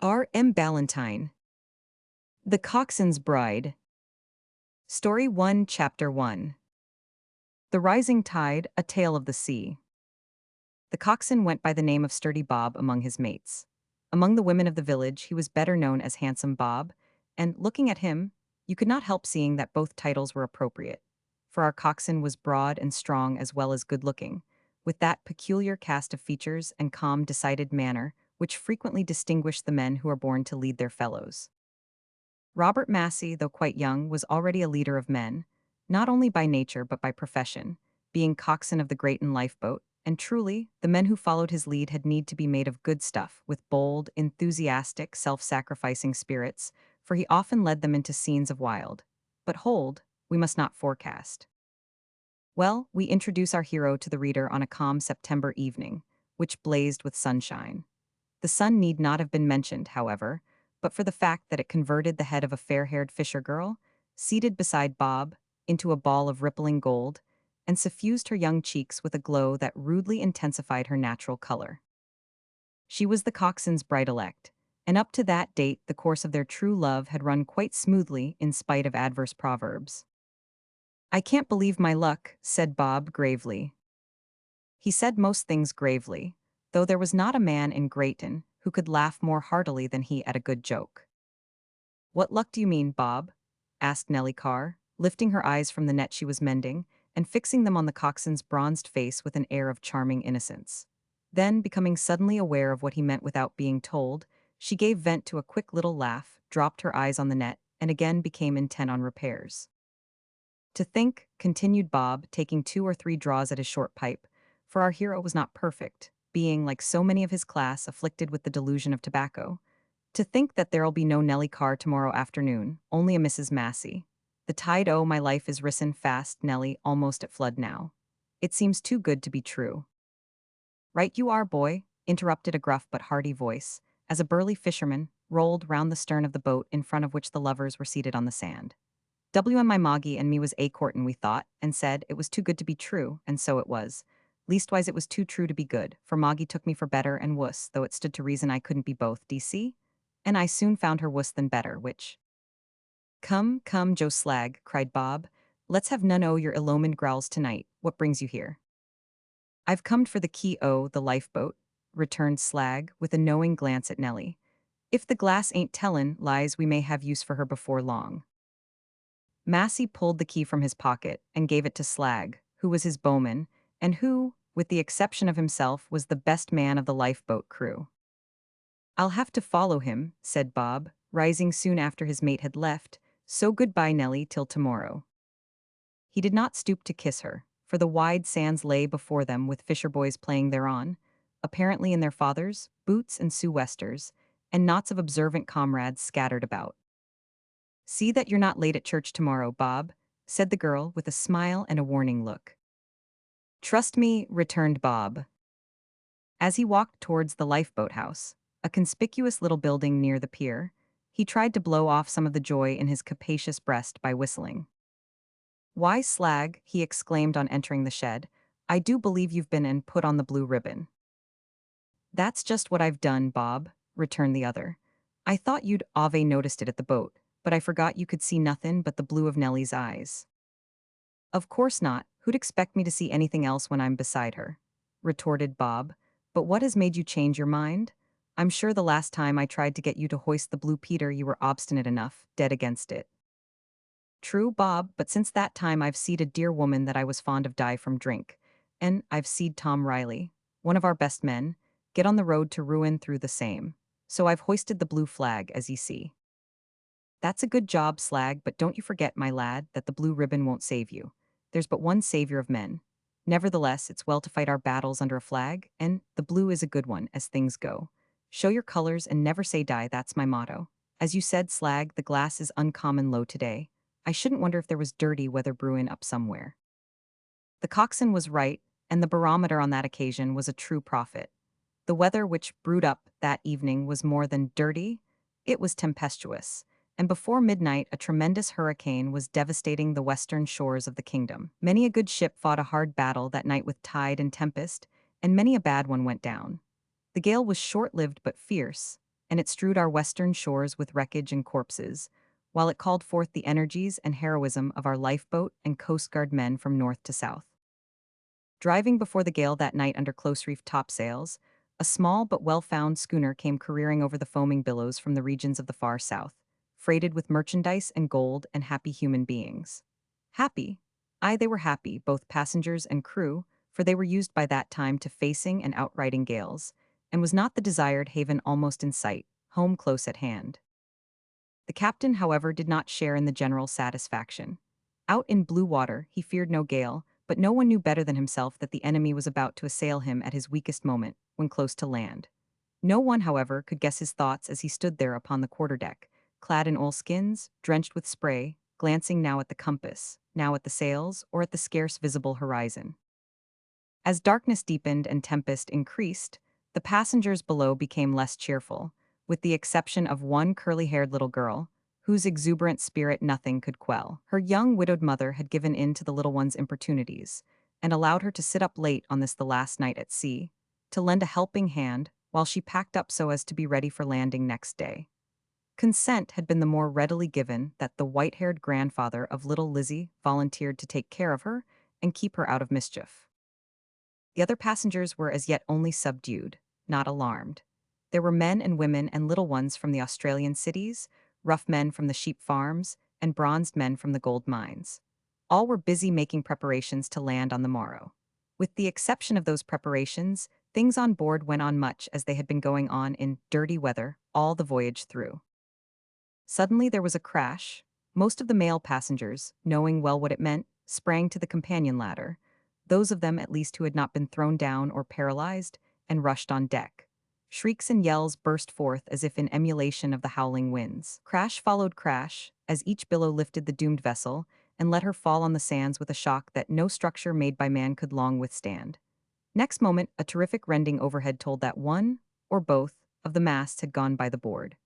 R. M. Ballantyne. The Coxswain's Bride. Story 1, Chapter 1. The Rising Tide, A Tale of the Sea. The coxswain went by the name of Sturdy Bob among his mates. Among the women of the village, he was better known as Handsome Bob, and looking at him, you could not help seeing that both titles were appropriate. For our coxswain was broad and strong as well as good-looking, with that peculiar cast of features and calm, decided manner which frequently distinguish the men who are born to lead their fellows. Robert Massey, though quite young, was already a leader of men, not only by nature but by profession, being coxswain of the Grayton lifeboat, and truly, the men who followed his lead had need to be made of good stuff, with bold, enthusiastic, self-sacrificing spirits, for he often led them into scenes of wild. But hold, we must not forecast. Well, we introduce our hero to the reader on a calm September evening, which blazed with sunshine. The sun need not have been mentioned, however, but for the fact that it converted the head of a fair-haired fisher girl, seated beside Bob, into a ball of rippling gold, and suffused her young cheeks with a glow that rudely intensified her natural color. She was the coxswain's bride-elect, and up to that date the course of their true love had run quite smoothly in spite of adverse proverbs. "I can't believe my luck," said Bob gravely. He said most things gravely, though there was not a man in Grayton who could laugh more heartily than he at a good joke. "What luck do you mean, Bob?" asked Nellie Carr, lifting her eyes from the net she was mending and fixing them on the coxswain's bronzed face with an air of charming innocence. Then, becoming suddenly aware of what he meant without being told, she gave vent to a quick little laugh, dropped her eyes on the net, and again became intent on repairs. "To think," continued Bob, taking 2 or 3 draws at his short pipe, for our hero was not perfect, being, like so many of his class, afflicted with the delusion of tobacco. "To think that there'll be no Nellie Carr tomorrow afternoon, only a Mrs. Massey. The tide o' my life is risen fast, Nellie, almost at flood now. It seems too good to be true." "Right you are, boy," interrupted a gruff but hearty voice, as a burly fisherman rolled round the stern of the boat in front of which the lovers were seated on the sand. "W and my Moggy and me was a-courtin', we thought, and said it was too good to be true, and so it was. Leastwise it was too true to be good, for Moggy took me for better and wuss, though it stood to reason I couldn't be both, d'ye see? And I soon found her wuss than better, which—" "Come, come, Joe Slag," cried Bob. "Let's have none o' your ill-omened growls tonight. What brings you here?" "I've comed for the key o' the lifeboat," returned Slag, with a knowing glance at Nellie. "If the glass ain't tellin' lies, we may have use for her before long." Massey pulled the key from his pocket and gave it to Slag, who was his bowman, and who, with the exception of himself, was the best man of the lifeboat crew. "I'll have to follow him," said Bob, rising soon after his mate had left, "so goodbye, Nellie, till tomorrow." He did not stoop to kiss her, for the wide sands lay before them with fisher boys playing thereon, apparently in their fathers' boots and sou'westers, and knots of observant comrades scattered about. "See that you're not late at church tomorrow, Bob," said the girl with a smile and a warning look. "Trust me," returned Bob. As he walked towards the lifeboat house, a conspicuous little building near the pier, he tried to blow off some of the joy in his capacious breast by whistling. "Why, Slag," he exclaimed on entering the shed, "I do believe you've been and put on the blue ribbon." "That's just what I've done, Bob," returned the other. "I thought you'd ave noticed it at the boat, but I forgot you could see nothin' but the blue of Nellie's eyes." "Of course not. Who'd expect me to see anything else when I'm beside her?" retorted Bob. "But what has made you change your mind? I'm sure the last time I tried to get you to hoist the blue Peter you were obstinate enough, dead against it." "True, Bob, but since that time I've seed a dear woman that I was fond of die from drink, and I've seed Tom Riley, one of our best men, get on the road to ruin through the same. So I've hoisted the blue flag, as ye see." "That's a good job, Slag, but don't you forget, my lad, that the blue ribbon won't save you. There's but one savior of men. Nevertheless, it's well to fight our battles under a flag, and the blue is a good one, as things go. Show your colors and never say die, that's my motto. As you said, Slag, the glass is uncommon low today. I shouldn't wonder if there was dirty weather brewin' up somewhere." The coxswain was right, and the barometer on that occasion was a true prophet. The weather which brewed up that evening was more than dirty, it was tempestuous, and before midnight a tremendous hurricane was devastating the western shores of the kingdom. Many a good ship fought a hard battle that night with tide and tempest, and many a bad one went down. The gale was short-lived but fierce, and it strewed our western shores with wreckage and corpses, while it called forth the energies and heroism of our lifeboat and Coast Guard men from north to south. Driving before the gale that night under close-reefed topsails, a small but well-found schooner came careering over the foaming billows from the regions of the far south, freighted with merchandise and gold and happy human beings. Happy? Aye, they were happy, both passengers and crew, for they were used by that time to facing and outriding gales, and was not the desired haven almost in sight, home close at hand. The captain, however, did not share in the general satisfaction. Out in blue water, he feared no gale, but no one knew better than himself that the enemy was about to assail him at his weakest moment, when close to land. No one, however, could guess his thoughts as he stood there upon the quarterdeck, clad in oilskins, drenched with spray, glancing now at the compass, now at the sails, or at the scarce visible horizon. As darkness deepened and tempest increased, the passengers below became less cheerful, with the exception of one curly-haired little girl, whose exuberant spirit nothing could quell. Her young widowed mother had given in to the little one's importunities, and allowed her to sit up late on this the last night at sea, to lend a helping hand while she packed up so as to be ready for landing next day. Consent had been the more readily given that the white-haired grandfather of little Lizzie volunteered to take care of her and keep her out of mischief. The other passengers were as yet only subdued, not alarmed. There were men and women and little ones from the Australian cities, rough men from the sheep farms, and bronzed men from the gold mines. All were busy making preparations to land on the morrow. With the exception of those preparations, things on board went on much as they had been going on in dirty weather all the voyage through. Suddenly there was a crash. Most of the male passengers, knowing well what it meant, sprang to the companion ladder, those of them at least who had not been thrown down or paralyzed, and rushed on deck. Shrieks and yells burst forth as if in emulation of the howling winds. Crash followed crash, as each billow lifted the doomed vessel and let her fall on the sands with a shock that no structure made by man could long withstand. Next moment, a terrific rending overhead told that one, or both, of the masts had gone by the board.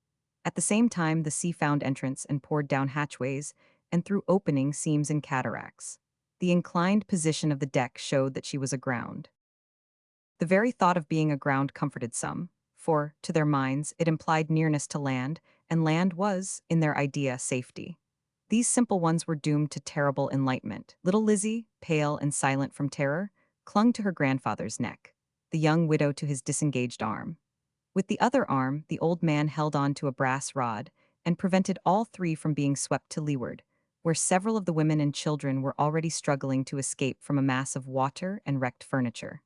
At the same time, the sea found entrance and poured down hatchways and through opening seams and cataracts. The inclined position of the deck showed that she was aground. The very thought of being aground comforted some, for, to their minds, it implied nearness to land, and land was, in their idea, safety. These simple ones were doomed to terrible enlightenment. Little Lizzie, pale and silent from terror, clung to her grandfather's neck, the young widow to his disengaged arm. With the other arm, the old man held on to a brass rod and prevented all three from being swept to leeward, where several of the women and children were already struggling to escape from a mass of water and wrecked furniture.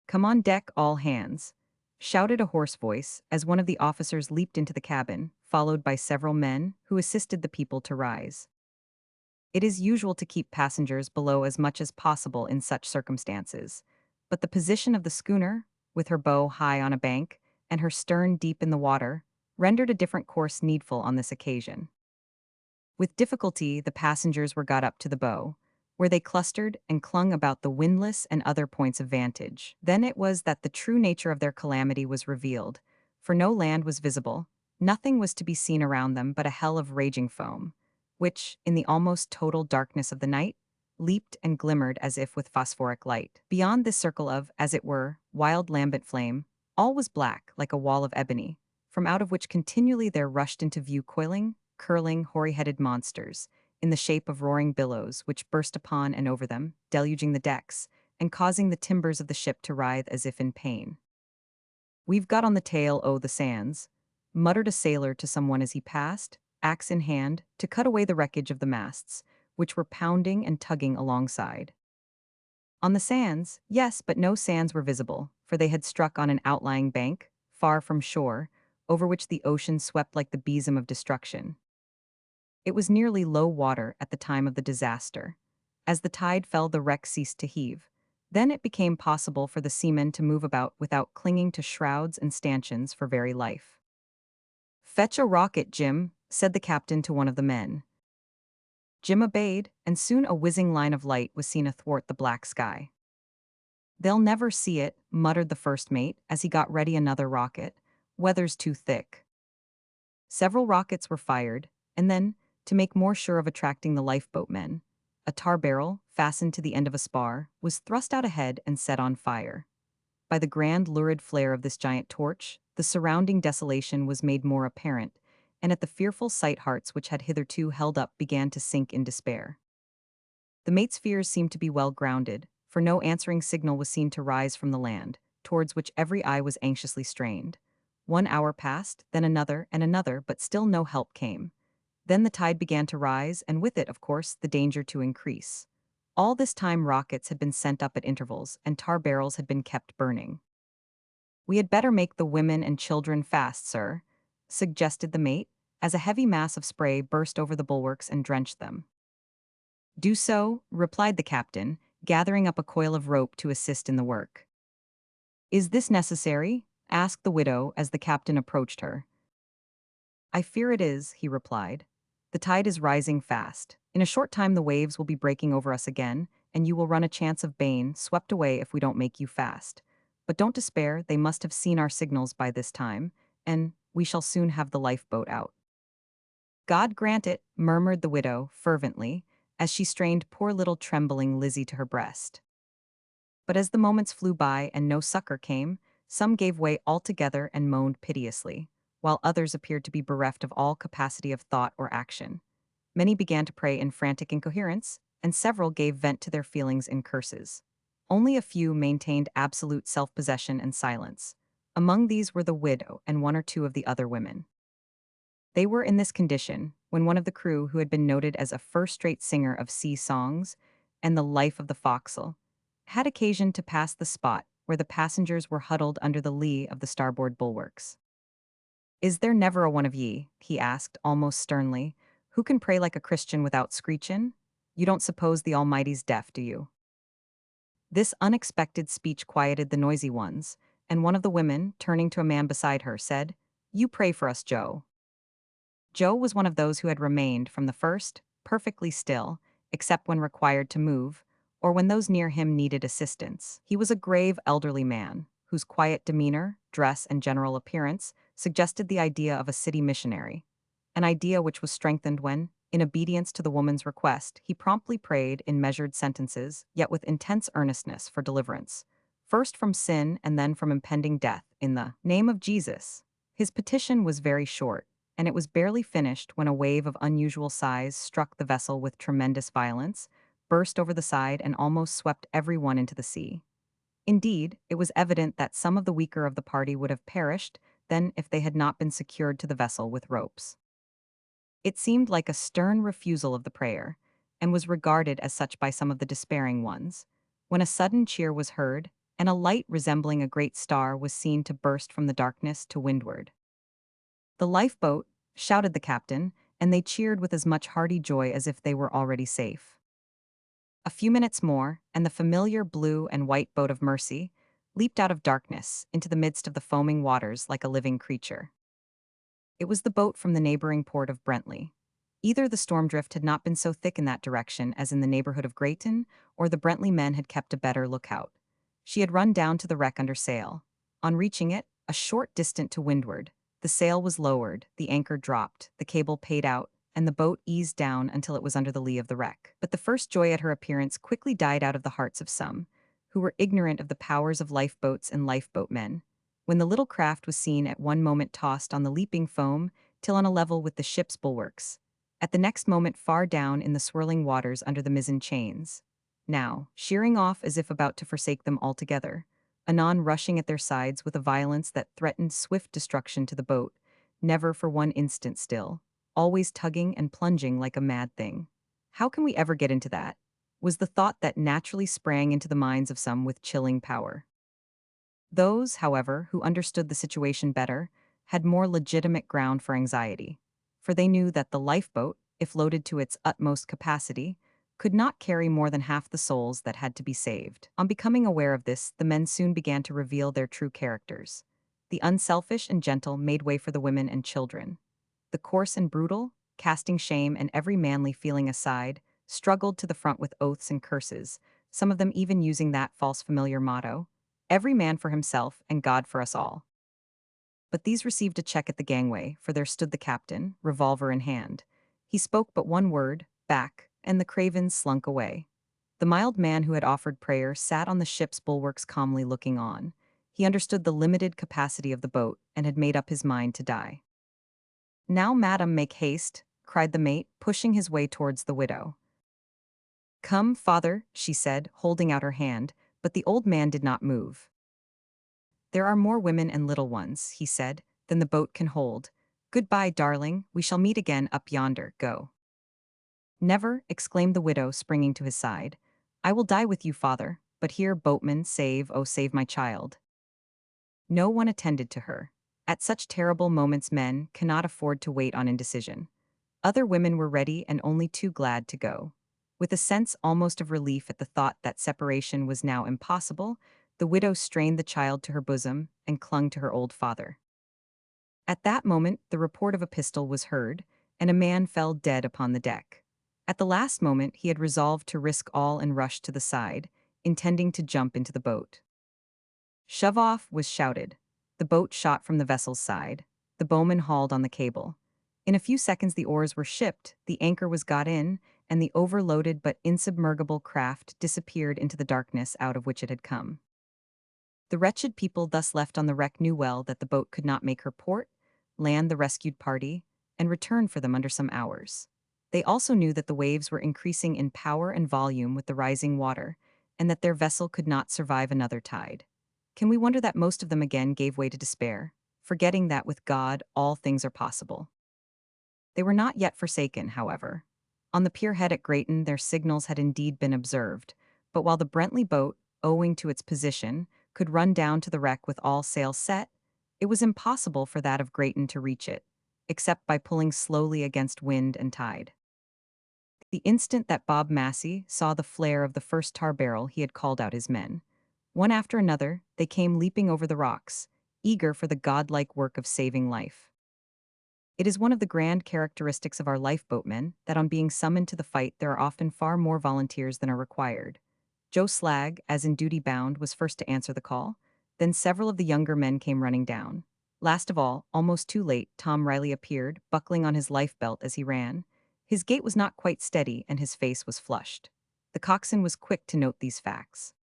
"Come on deck, all hands," shouted a hoarse voice as one of the officers leaped into the cabin, followed by several men who assisted the people to rise. It is usual to keep passengers below as much as possible in such circumstances, but the position of the schooner, with her bow high on a bank and her stern deep in the water, rendered a different course needful on this occasion. With difficulty, the passengers were got up to the bow, where they clustered and clung about the windlass and other points of vantage. Then it was that the true nature of their calamity was revealed, for no land was visible, nothing was to be seen around them but a hell of raging foam, which, in the almost total darkness of the night, leaped and glimmered as if with phosphoric light. Beyond this circle of, as it were, wild lambent flame, all was black like a wall of ebony, from out of which continually there rushed into view coiling, curling, hoary-headed monsters, in the shape of roaring billows, which burst upon and over them, deluging the decks, and causing the timbers of the ship to writhe as if in pain. "We've got on the tail o' the sands," muttered a sailor to someone as he passed, axe in hand, to cut away the wreckage of the masts, which were pounding and tugging alongside. On the sands, yes, but no sands were visible, for they had struck on an outlying bank, far from shore, over which the ocean swept like the besom of destruction. It was nearly low water at the time of the disaster. As the tide fell, the wreck ceased to heave. Then it became possible for the seamen to move about without clinging to shrouds and stanchions for very life. "Fetch a rocket, Jim," said the captain to one of the men. Jim obeyed, and soon a whizzing line of light was seen athwart the black sky. "They'll never see it," muttered the first mate as he got ready another rocket. "Weather's too thick." Several rockets were fired, and then, to make more sure of attracting the lifeboatmen, a tar barrel, fastened to the end of a spar, was thrust out ahead and set on fire. By the grand lurid flare of this giant torch, The surrounding desolation was made more apparent, and at the fearful sight hearts which had hitherto held up began to sink in despair. The mate's fears seemed to be well grounded, for no answering signal was seen to rise from the land, towards which every eye was anxiously strained. 1 hour passed, then another and another, but still no help came. Then the tide began to rise, and with it, of course, the danger to increase. All this time rockets had been sent up at intervals, and tar barrels had been kept burning. "We had better make the women and children fast, sir," suggested the mate, as a heavy mass of spray burst over the bulwarks and drenched them. "Do so," replied the captain, gathering up a coil of rope to assist in the work. "Is this necessary?" asked the widow as the captain approached her. "I fear it is," he replied. "The tide is rising fast. In a short time the waves will be breaking over us again, and you will run a chance of being swept away if we don't make you fast. But don't despair, they must have seen our signals by this time, and we shall soon have the lifeboat out." "God grant it," murmured the widow fervently, as she strained poor little trembling Lizzie to her breast. But as the moments flew by and no succor came, some gave way altogether and moaned piteously, while others appeared to be bereft of all capacity of thought or action. Many began to pray in frantic incoherence, and several gave vent to their feelings in curses. Only a few maintained absolute self-possession and silence. Among these were the widow and one or two of the other women. They were in this condition when one of the crew, who had been noted as a first-rate singer of sea songs and the life of the forecastle, had occasion to pass the spot where the passengers were huddled under the lee of the starboard bulwarks. "Is there never a one of ye," he asked almost sternly, "who can pray like a Christian without screechin'? You don't suppose the Almighty's deaf, do you?" This unexpected speech quieted the noisy ones, and one of the women, turning to a man beside her, said, "You pray for us, Joe." Joe was one of those who had remained, from the first, perfectly still, except when required to move, or when those near him needed assistance. He was a grave, elderly man, whose quiet demeanor, dress, and general appearance suggested the idea of a city missionary, an idea which was strengthened when, in obedience to the woman's request, he promptly prayed in measured sentences, yet with intense earnestness, for deliverance, first from sin and then from impending death, in the name of Jesus. His petition was very short, and it was barely finished when a wave of unusual size struck the vessel with tremendous violence, burst over the side, and almost swept everyone into the sea. Indeed, it was evident that some of the weaker of the party would have perished then if they had not been secured to the vessel with ropes. It seemed like a stern refusal of the prayer, and was regarded as such by some of the despairing ones, when a sudden cheer was heard, and a light resembling a great star was seen to burst from the darkness to windward. "The lifeboat!" shouted the captain, and they cheered with as much hearty joy as if they were already safe. A few minutes more, and the familiar blue and white boat of Mercy leaped out of darkness into the midst of the foaming waters like a living creature. It was the boat from the neighboring port of Brentley. Either the storm drift had not been so thick in that direction as in the neighborhood of Grayton, or the Brentley men had kept a better lookout. She had run down to the wreck under sail. On reaching it, a short distance to windward, the sail was lowered, the anchor dropped, the cable paid out, and the boat eased down until it was under the lee of the wreck. But the first joy at her appearance quickly died out of the hearts of some, who were ignorant of the powers of lifeboats and lifeboatmen, when the little craft was seen at one moment tossed on the leaping foam till on a level with the ship's bulwarks, at the next moment far down in the swirling waters under the mizzen chains, now sheering off as if about to forsake them altogether, anon rushing at their sides with a violence that threatened swift destruction to the boat, never for one instant still, always tugging and plunging like a mad thing. "How can we ever get into that?" was the thought that naturally sprang into the minds of some with chilling power. Those, however, who understood the situation better, had more legitimate ground for anxiety, for they knew that the lifeboat, if loaded to its utmost capacity, could not carry more than half the souls that had to be saved. On becoming aware of this, the men soon began to reveal their true characters. The unselfish and gentle made way for the women and children. The coarse and brutal, casting shame and every manly feeling aside, struggled to the front with oaths and curses, some of them even using that false familiar motto, "Every man for himself and God for us all." But these received a check at the gangway, for there stood the captain, revolver in hand. He spoke but one word, "Back," and the cravens slunk away. The mild man who had offered prayer sat on the ship's bulwarks calmly looking on. He understood the limited capacity of the boat and had made up his mind to die. "Now, madam, make haste," cried the mate, pushing his way towards the widow. "Come, father," she said, holding out her hand, but the old man did not move. "There are more women and little ones," he said, "than the boat can hold. Goodbye, darling, we shall meet again up yonder, go." "Never," exclaimed the widow, springing to his side. "I will die with you, father, but here, boatman, save, oh save my child." No one attended to her. At such terrible moments men cannot afford to wait on indecision. Other women were ready and only too glad to go. With a sense almost of relief at the thought that separation was now impossible, the widow strained the child to her bosom and clung to her old father. At that moment, the report of a pistol was heard, and a man fell dead upon the deck. At the last moment, he had resolved to risk all and rush to the side, intending to jump into the boat. "Shove off," was shouted. The boat shot from the vessel's side. The bowman hauled on the cable. In a few seconds the oars were shipped, the anchor was got in, and the overloaded but insubmergible craft disappeared into the darkness out of which it had come. The wretched people thus left on the wreck knew well that the boat could not make her port, land the rescued party, and return for them under some hours. They also knew that the waves were increasing in power and volume with the rising water, and that their vessel could not survive another tide. Can we wonder that most of them again gave way to despair, forgetting that with God all things are possible? They were not yet forsaken, however. On the pierhead at Grayton their signals had indeed been observed, but while the Brently boat, owing to its position, could run down to the wreck with all sails set, it was impossible for that of Grayton to reach it, except by pulling slowly against wind and tide. The instant that Bob Massey saw the flare of the first tar barrel he had called out his men. One after another, they came leaping over the rocks, eager for the godlike work of saving life. It is one of the grand characteristics of our lifeboatmen that on being summoned to the fight there are often far more volunteers than are required. Joe Slag, as in duty bound, was first to answer the call. Then several of the younger men came running down. Last of all, almost too late, Tom Riley appeared, buckling on his life belt as he ran. His gait was not quite steady and his face was flushed. The coxswain was quick to note these facts.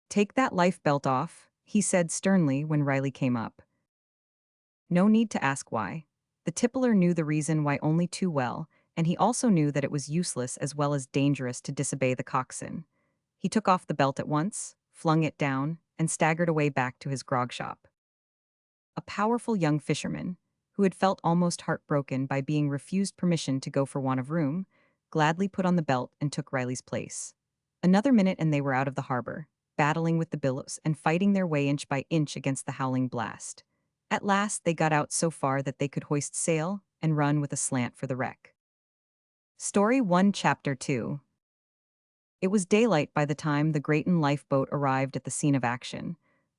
"Take that life belt off," he said sternly when Riley came up. No need to ask why. The tippler knew the reason why only too well, and he also knew that it was useless as well as dangerous to disobey the coxswain. He took off the belt at once, flung it down, and staggered away back to his grog shop. A powerful young fisherman, who had felt almost heartbroken by being refused permission to go for want of room, gladly put on the belt and took Riley's place. Another minute and they were out of the harbor, battling with the billows and fighting their way inch by inch against the howling blast. At last they got out so far that they could hoist sail and run with a slant for the wreck. Story 1 Chapter 2. It was daylight by the time the Grayton lifeboat arrived at the scene of action,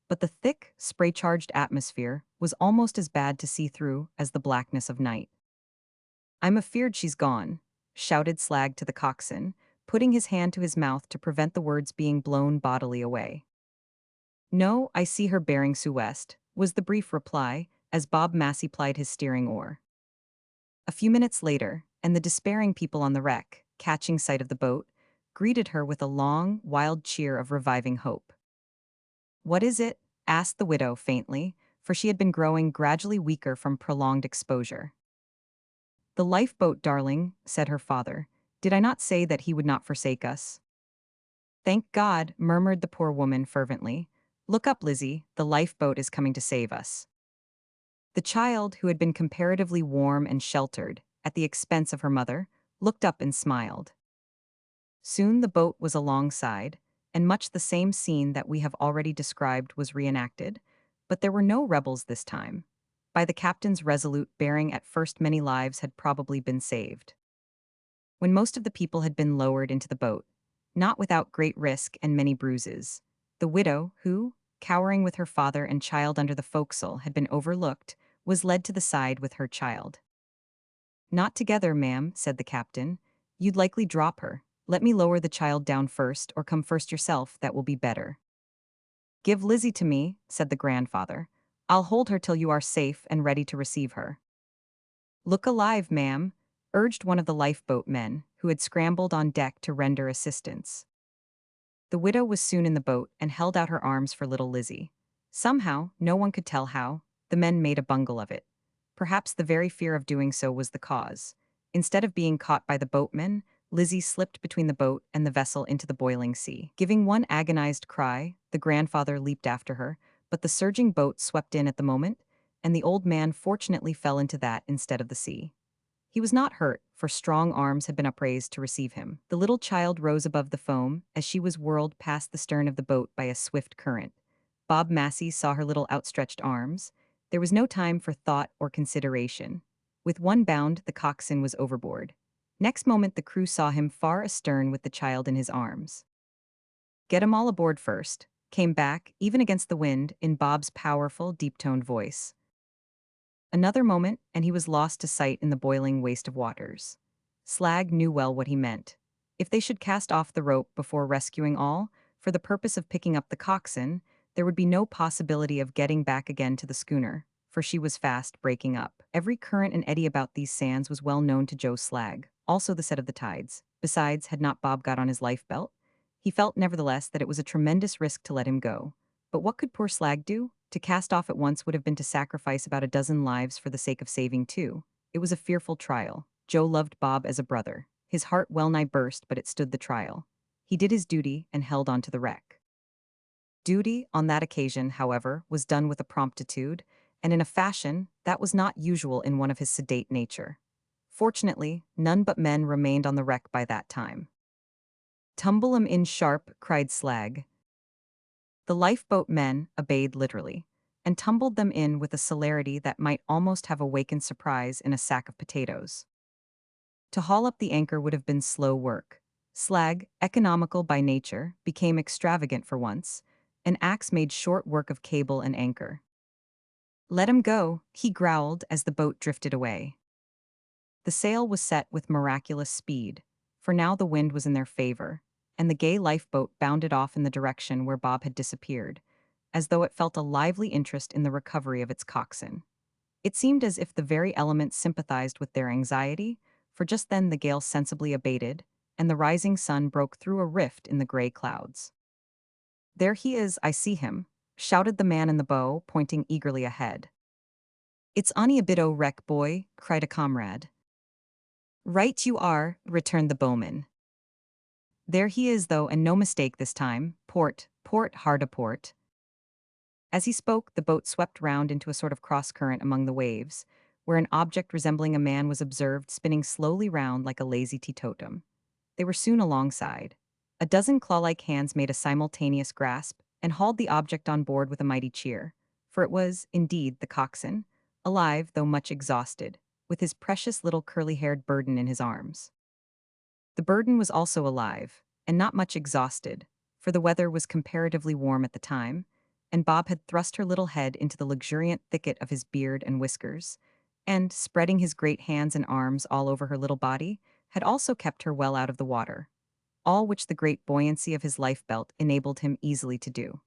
but the thick, spray-charged atmosphere was almost as bad to see through as the blackness of night. "I'm afeard she's gone," shouted Slag to the coxswain, putting his hand to his mouth to prevent the words being blown bodily away. "No, I see her bearing sou'west," was the brief reply, as Bob Massey plied his steering oar. A few minutes later, and the despairing people on the wreck, catching sight of the boat, greeted her with a long, wild cheer of reviving hope. "What is it?" asked the widow faintly, for she had been growing gradually weaker from prolonged exposure. "The lifeboat, darling," said her father. "Did I not say that he would not forsake us?" "Thank God," murmured the poor woman fervently. "Look up, Lizzie, the lifeboat is coming to save us." The child, who had been comparatively warm and sheltered, at the expense of her mother, looked up and smiled. Soon the boat was alongside, and much the same scene that we have already described was reenacted, but there were no rebels this time. By the captain's resolute bearing at first many lives had probably been saved. When most of the people had been lowered into the boat, not without great risk and many bruises, the widow, who, cowering with her father and child under the forecastle, had been overlooked, was led to the side with her child. "Not together, ma'am," said the captain. "You'd likely drop her. Let me lower the child down first, or come first yourself, that will be better." "Give Lizzie to me," said the grandfather. "I'll hold her till you are safe and ready to receive her." "Look alive, ma'am," urged one of the lifeboat men, who had scrambled on deck to render assistance. The widow was soon in the boat and held out her arms for little Lizzie. Somehow, no one could tell how, the men made a bungle of it. Perhaps the very fear of doing so was the cause. Instead of being caught by the boatmen, Lizzie slipped between the boat and the vessel into the boiling sea. Giving one agonized cry, the grandfather leaped after her, but the surging boat swept in at the moment, and the old man fortunately fell into that instead of the sea. He was not hurt, for strong arms had been upraised to receive him. The little child rose above the foam as she was whirled past the stern of the boat by a swift current. Bob Massey saw her little outstretched arms. There was no time for thought or consideration. With one bound, the coxswain was overboard. Next moment, the crew saw him far astern with the child in his arms. "Get 'em all aboard first," came back, even against the wind, in Bob's powerful, deep-toned voice. Another moment, and he was lost to sight in the boiling waste of waters. Slag knew well what he meant. If they should cast off the rope before rescuing all, for the purpose of picking up the coxswain, there would be no possibility of getting back again to the schooner, for she was fast breaking up. Every current and eddy about these sands was well known to Joe Slag, also the set of the tides. Besides, had not Bob got on his life belt? He felt, nevertheless, that it was a tremendous risk to let him go. But what could poor Slag do? To cast off at once would have been to sacrifice about a dozen lives for the sake of saving two. It was a fearful trial. Joe loved Bob as a brother. His heart well nigh burst, but it stood the trial. He did his duty and held on to the wreck. Duty, on that occasion, however, was done with a promptitude, and in a fashion that was not usual in one of his sedate nature. Fortunately, none but men remained on the wreck by that time. "Tumble 'em in sharp," cried Slag. The lifeboat men obeyed literally, and tumbled them in with a celerity that might almost have awakened surprise in a sack of potatoes. To haul up the anchor would have been slow work. Slag, economical by nature, became extravagant for once. An axe made short work of cable and anchor. "Let him go," he growled as the boat drifted away. The sail was set with miraculous speed, for now the wind was in their favor, and the gay lifeboat bounded off in the direction where Bob had disappeared, as though it felt a lively interest in the recovery of its coxswain. It seemed as if the very elements sympathized with their anxiety, for just then the gale sensibly abated, and the rising sun broke through a rift in the gray clouds. "There he is, I see him," shouted the man in the bow, pointing eagerly ahead. "It's ony a bit o' wreck, boy," cried a comrade. "Right you are," returned the bowman. "There he is, though, and no mistake this time. Port, port, hard a port." As he spoke, the boat swept round into a sort of cross-current among the waves, where an object resembling a man was observed spinning slowly round like a lazy teetotum. They were soon alongside. A dozen claw-like hands made a simultaneous grasp and hauled the object on board with a mighty cheer, for it was, indeed, the coxswain, alive though much exhausted, with his precious little curly-haired burden in his arms. The burden was also alive, and not much exhausted, for the weather was comparatively warm at the time, and Bob had thrust her little head into the luxuriant thicket of his beard and whiskers, and, spreading his great hands and arms all over her little body, had also kept her well out of the water, all which the great buoyancy of his life-belt enabled him easily to do.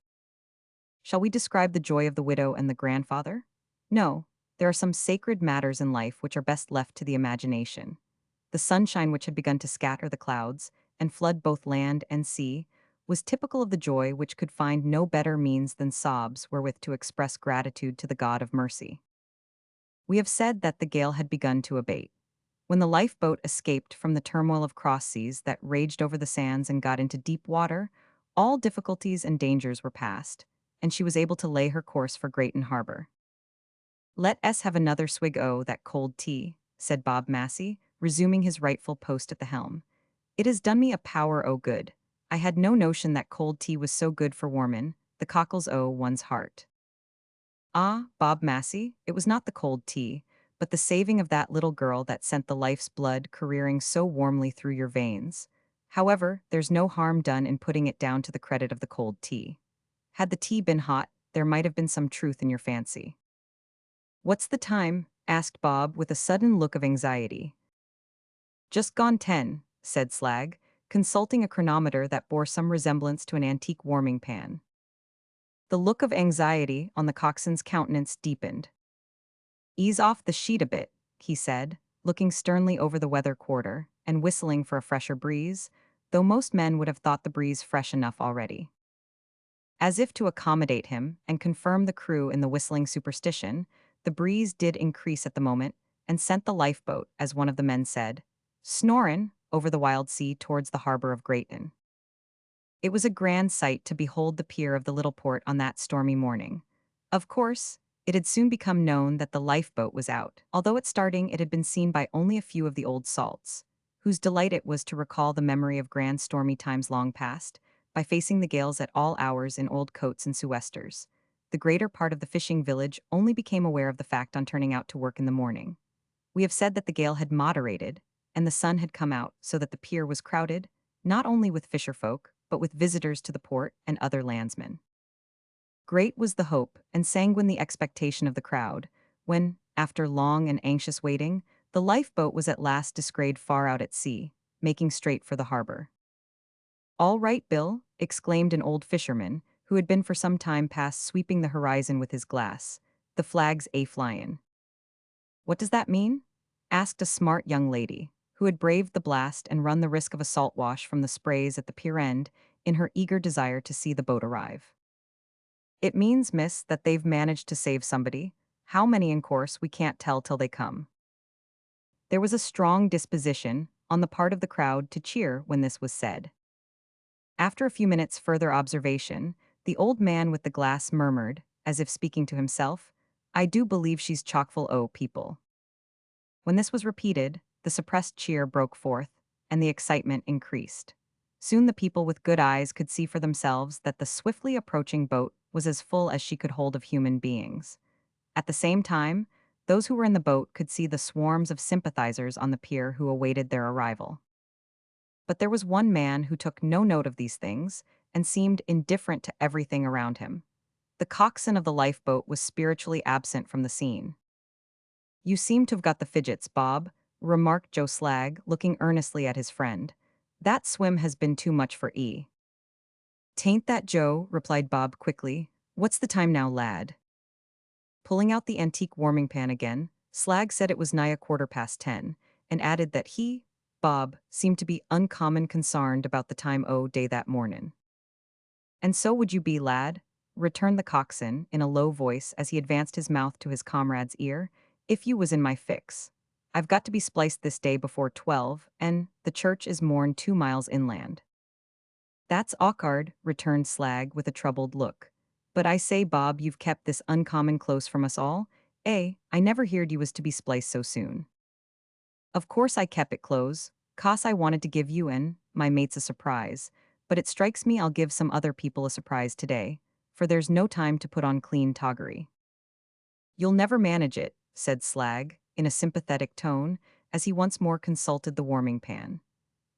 Shall we describe the joy of the widow and the grandfather? No, there are some sacred matters in life which are best left to the imagination. The sunshine which had begun to scatter the clouds, and flood both land and sea, was typical of the joy which could find no better means than sobs wherewith to express gratitude to the God of mercy. We have said that the gale had begun to abate. When the lifeboat escaped from the turmoil of cross seas that raged over the sands and got into deep water, all difficulties and dangers were past, and she was able to lay her course for Grayton Harbor. "Let us have another swig o' that cold tea," said Bob Massey, resuming his rightful post at the helm. "It has done me a power o' good. I had no notion that cold tea was so good for warmin' the cockles o' one's heart." Ah, Bob Massey, it was not the cold tea, but the saving of that little girl that sent the life's blood careering so warmly through your veins. However, there's no harm done in putting it down to the credit of the cold tea. Had the tea been hot, there might have been some truth in your fancy. "What's the time?" asked Bob with a sudden look of anxiety. "Just gone 10, said Slag, consulting a chronometer that bore some resemblance to an antique warming pan. The look of anxiety on the coxswain's countenance deepened. "Ease off the sheet a bit," he said, looking sternly over the weather quarter, and whistling for a fresher breeze, though most men would have thought the breeze fresh enough already. As if to accommodate him and confirm the crew in the whistling superstition, the breeze did increase at the moment and sent the lifeboat, as one of the men said, snorin' over the wild sea towards the harbor of Grayton. It was a grand sight to behold the pier of the little port on that stormy morning. Of course, it had soon become known that the lifeboat was out, although at starting it had been seen by only a few of the old salts, whose delight it was to recall the memory of grand stormy times long past, by facing the gales at all hours in old coats and sou'westers. The greater part of the fishing village only became aware of the fact on turning out to work in the morning. We have said that the gale had moderated, and the sun had come out so that the pier was crowded, not only with fisherfolk, but with visitors to the port and other landsmen. Great was the hope and sanguine the expectation of the crowd, when, after long and anxious waiting, the lifeboat was at last descried far out at sea, making straight for the harbor. "All right, Bill," exclaimed an old fisherman, who had been for some time past sweeping the horizon with his glass, "the flag's a-flyin'." "What does that mean?" asked a smart young lady, who had braved the blast and run the risk of a salt wash from the sprays at the pier end in her eager desire to see the boat arrive. "It means, miss, that they've managed to save somebody. How many, in course, we can't tell till they come." There was a strong disposition, on the part of the crowd, to cheer when this was said. After a few minutes' further observation, the old man with the glass murmured, as if speaking to himself, "I do believe she's chock-full o' people." When this was repeated, the suppressed cheer broke forth, and the excitement increased. Soon the people with good eyes could see for themselves that the swiftly approaching boat was as full as she could hold of human beings. At the same time, those who were in the boat could see the swarms of sympathizers on the pier who awaited their arrival. But there was one man who took no note of these things and seemed indifferent to everything around him. The coxswain of the lifeboat was spiritually absent from the scene. "You seem to have got the fidgets, Bob," remarked Joe Slag, looking earnestly at his friend. "That swim has been too much for E." "'Tain't that, Joe," replied Bob quickly. "What's the time now, lad?" Pulling out the antique warming pan again, Slag said it was nigh 10:15, and added that he, Bob, seemed to be uncommon consarned about the time o' day that mornin'. "And so would you be, lad," returned the coxswain, in a low voice as he advanced his mouth to his comrade's ear, "if you was in my fix. I've got to be spliced this day before 12, and the church is more'n 2 miles inland." "That's awk'ard," returned Slag with a troubled look. "But I say, Bob, you've kept this uncommon close from us all. I never heerd you was to be spliced so soon." "Of course I kep it close, 'cause I wanted to give you and my mates a surprise, but it strikes me I'll give some other people a surprise today, for there's no time to put on clean toggery." "You'll never manage it," said Slag, in a sympathetic tone, as he once more consulted the warming pan.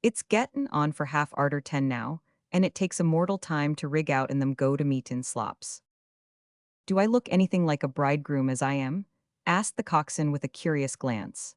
"It's gettin' on for half arter 10 now, and it takes a mortal time to rig out in them go-to-meetin' slops." "Do I look anything like a bridegroom as I am?" asked the coxswain with a curious glance.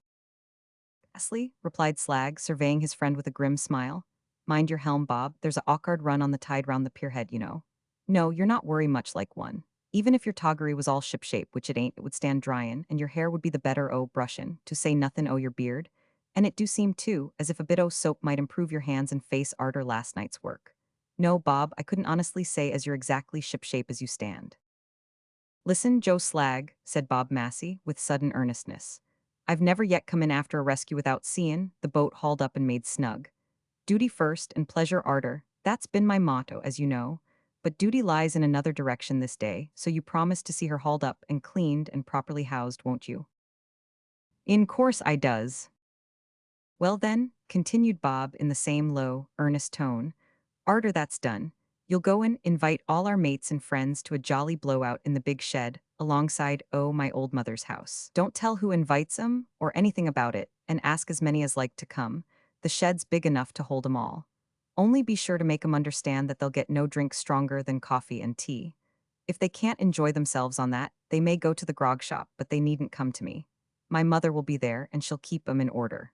"Ghastly," replied Slag, surveying his friend with a grim smile. "Mind your helm, Bob, there's a awk'ard run on the tide round the pierhead, you know. No, you're not worry much like one. Even if your toggery was all shipshape, which it ain't, it would stand dryin', and your hair would be the better o' brushin', to say nothin' o' your beard. And it do seem, too, as if a bit o' soap might improve your hands and face arter last night's work. No, Bob, I couldn't honestly say as you're exactly shipshape as you stand." "Listen, Joe Slag," said Bob Massey, with sudden earnestness. "I've never yet come in after a rescue without seein' the boat hauled up and made snug. Duty first and pleasure arter, that's been my motto, as you know. But duty lies in another direction this day, so you promise to see her hauled up and cleaned and properly housed, won't you?" "In course I does." "Well then," continued Bob in the same low, earnest tone, "arter that's done, you'll go and invite all our mates and friends to a jolly blowout in the big shed, alongside my old mother's house. Don't tell who invites 'em, or anything about it, and ask as many as like to come. The shed's big enough to hold 'em all. Only be sure to make 'em understand that they'll get no drink stronger than coffee and tea. If they can't enjoy themselves on that, they may go to the grog shop, but they needn't come to me. My mother will be there, and she'll keep 'em in order."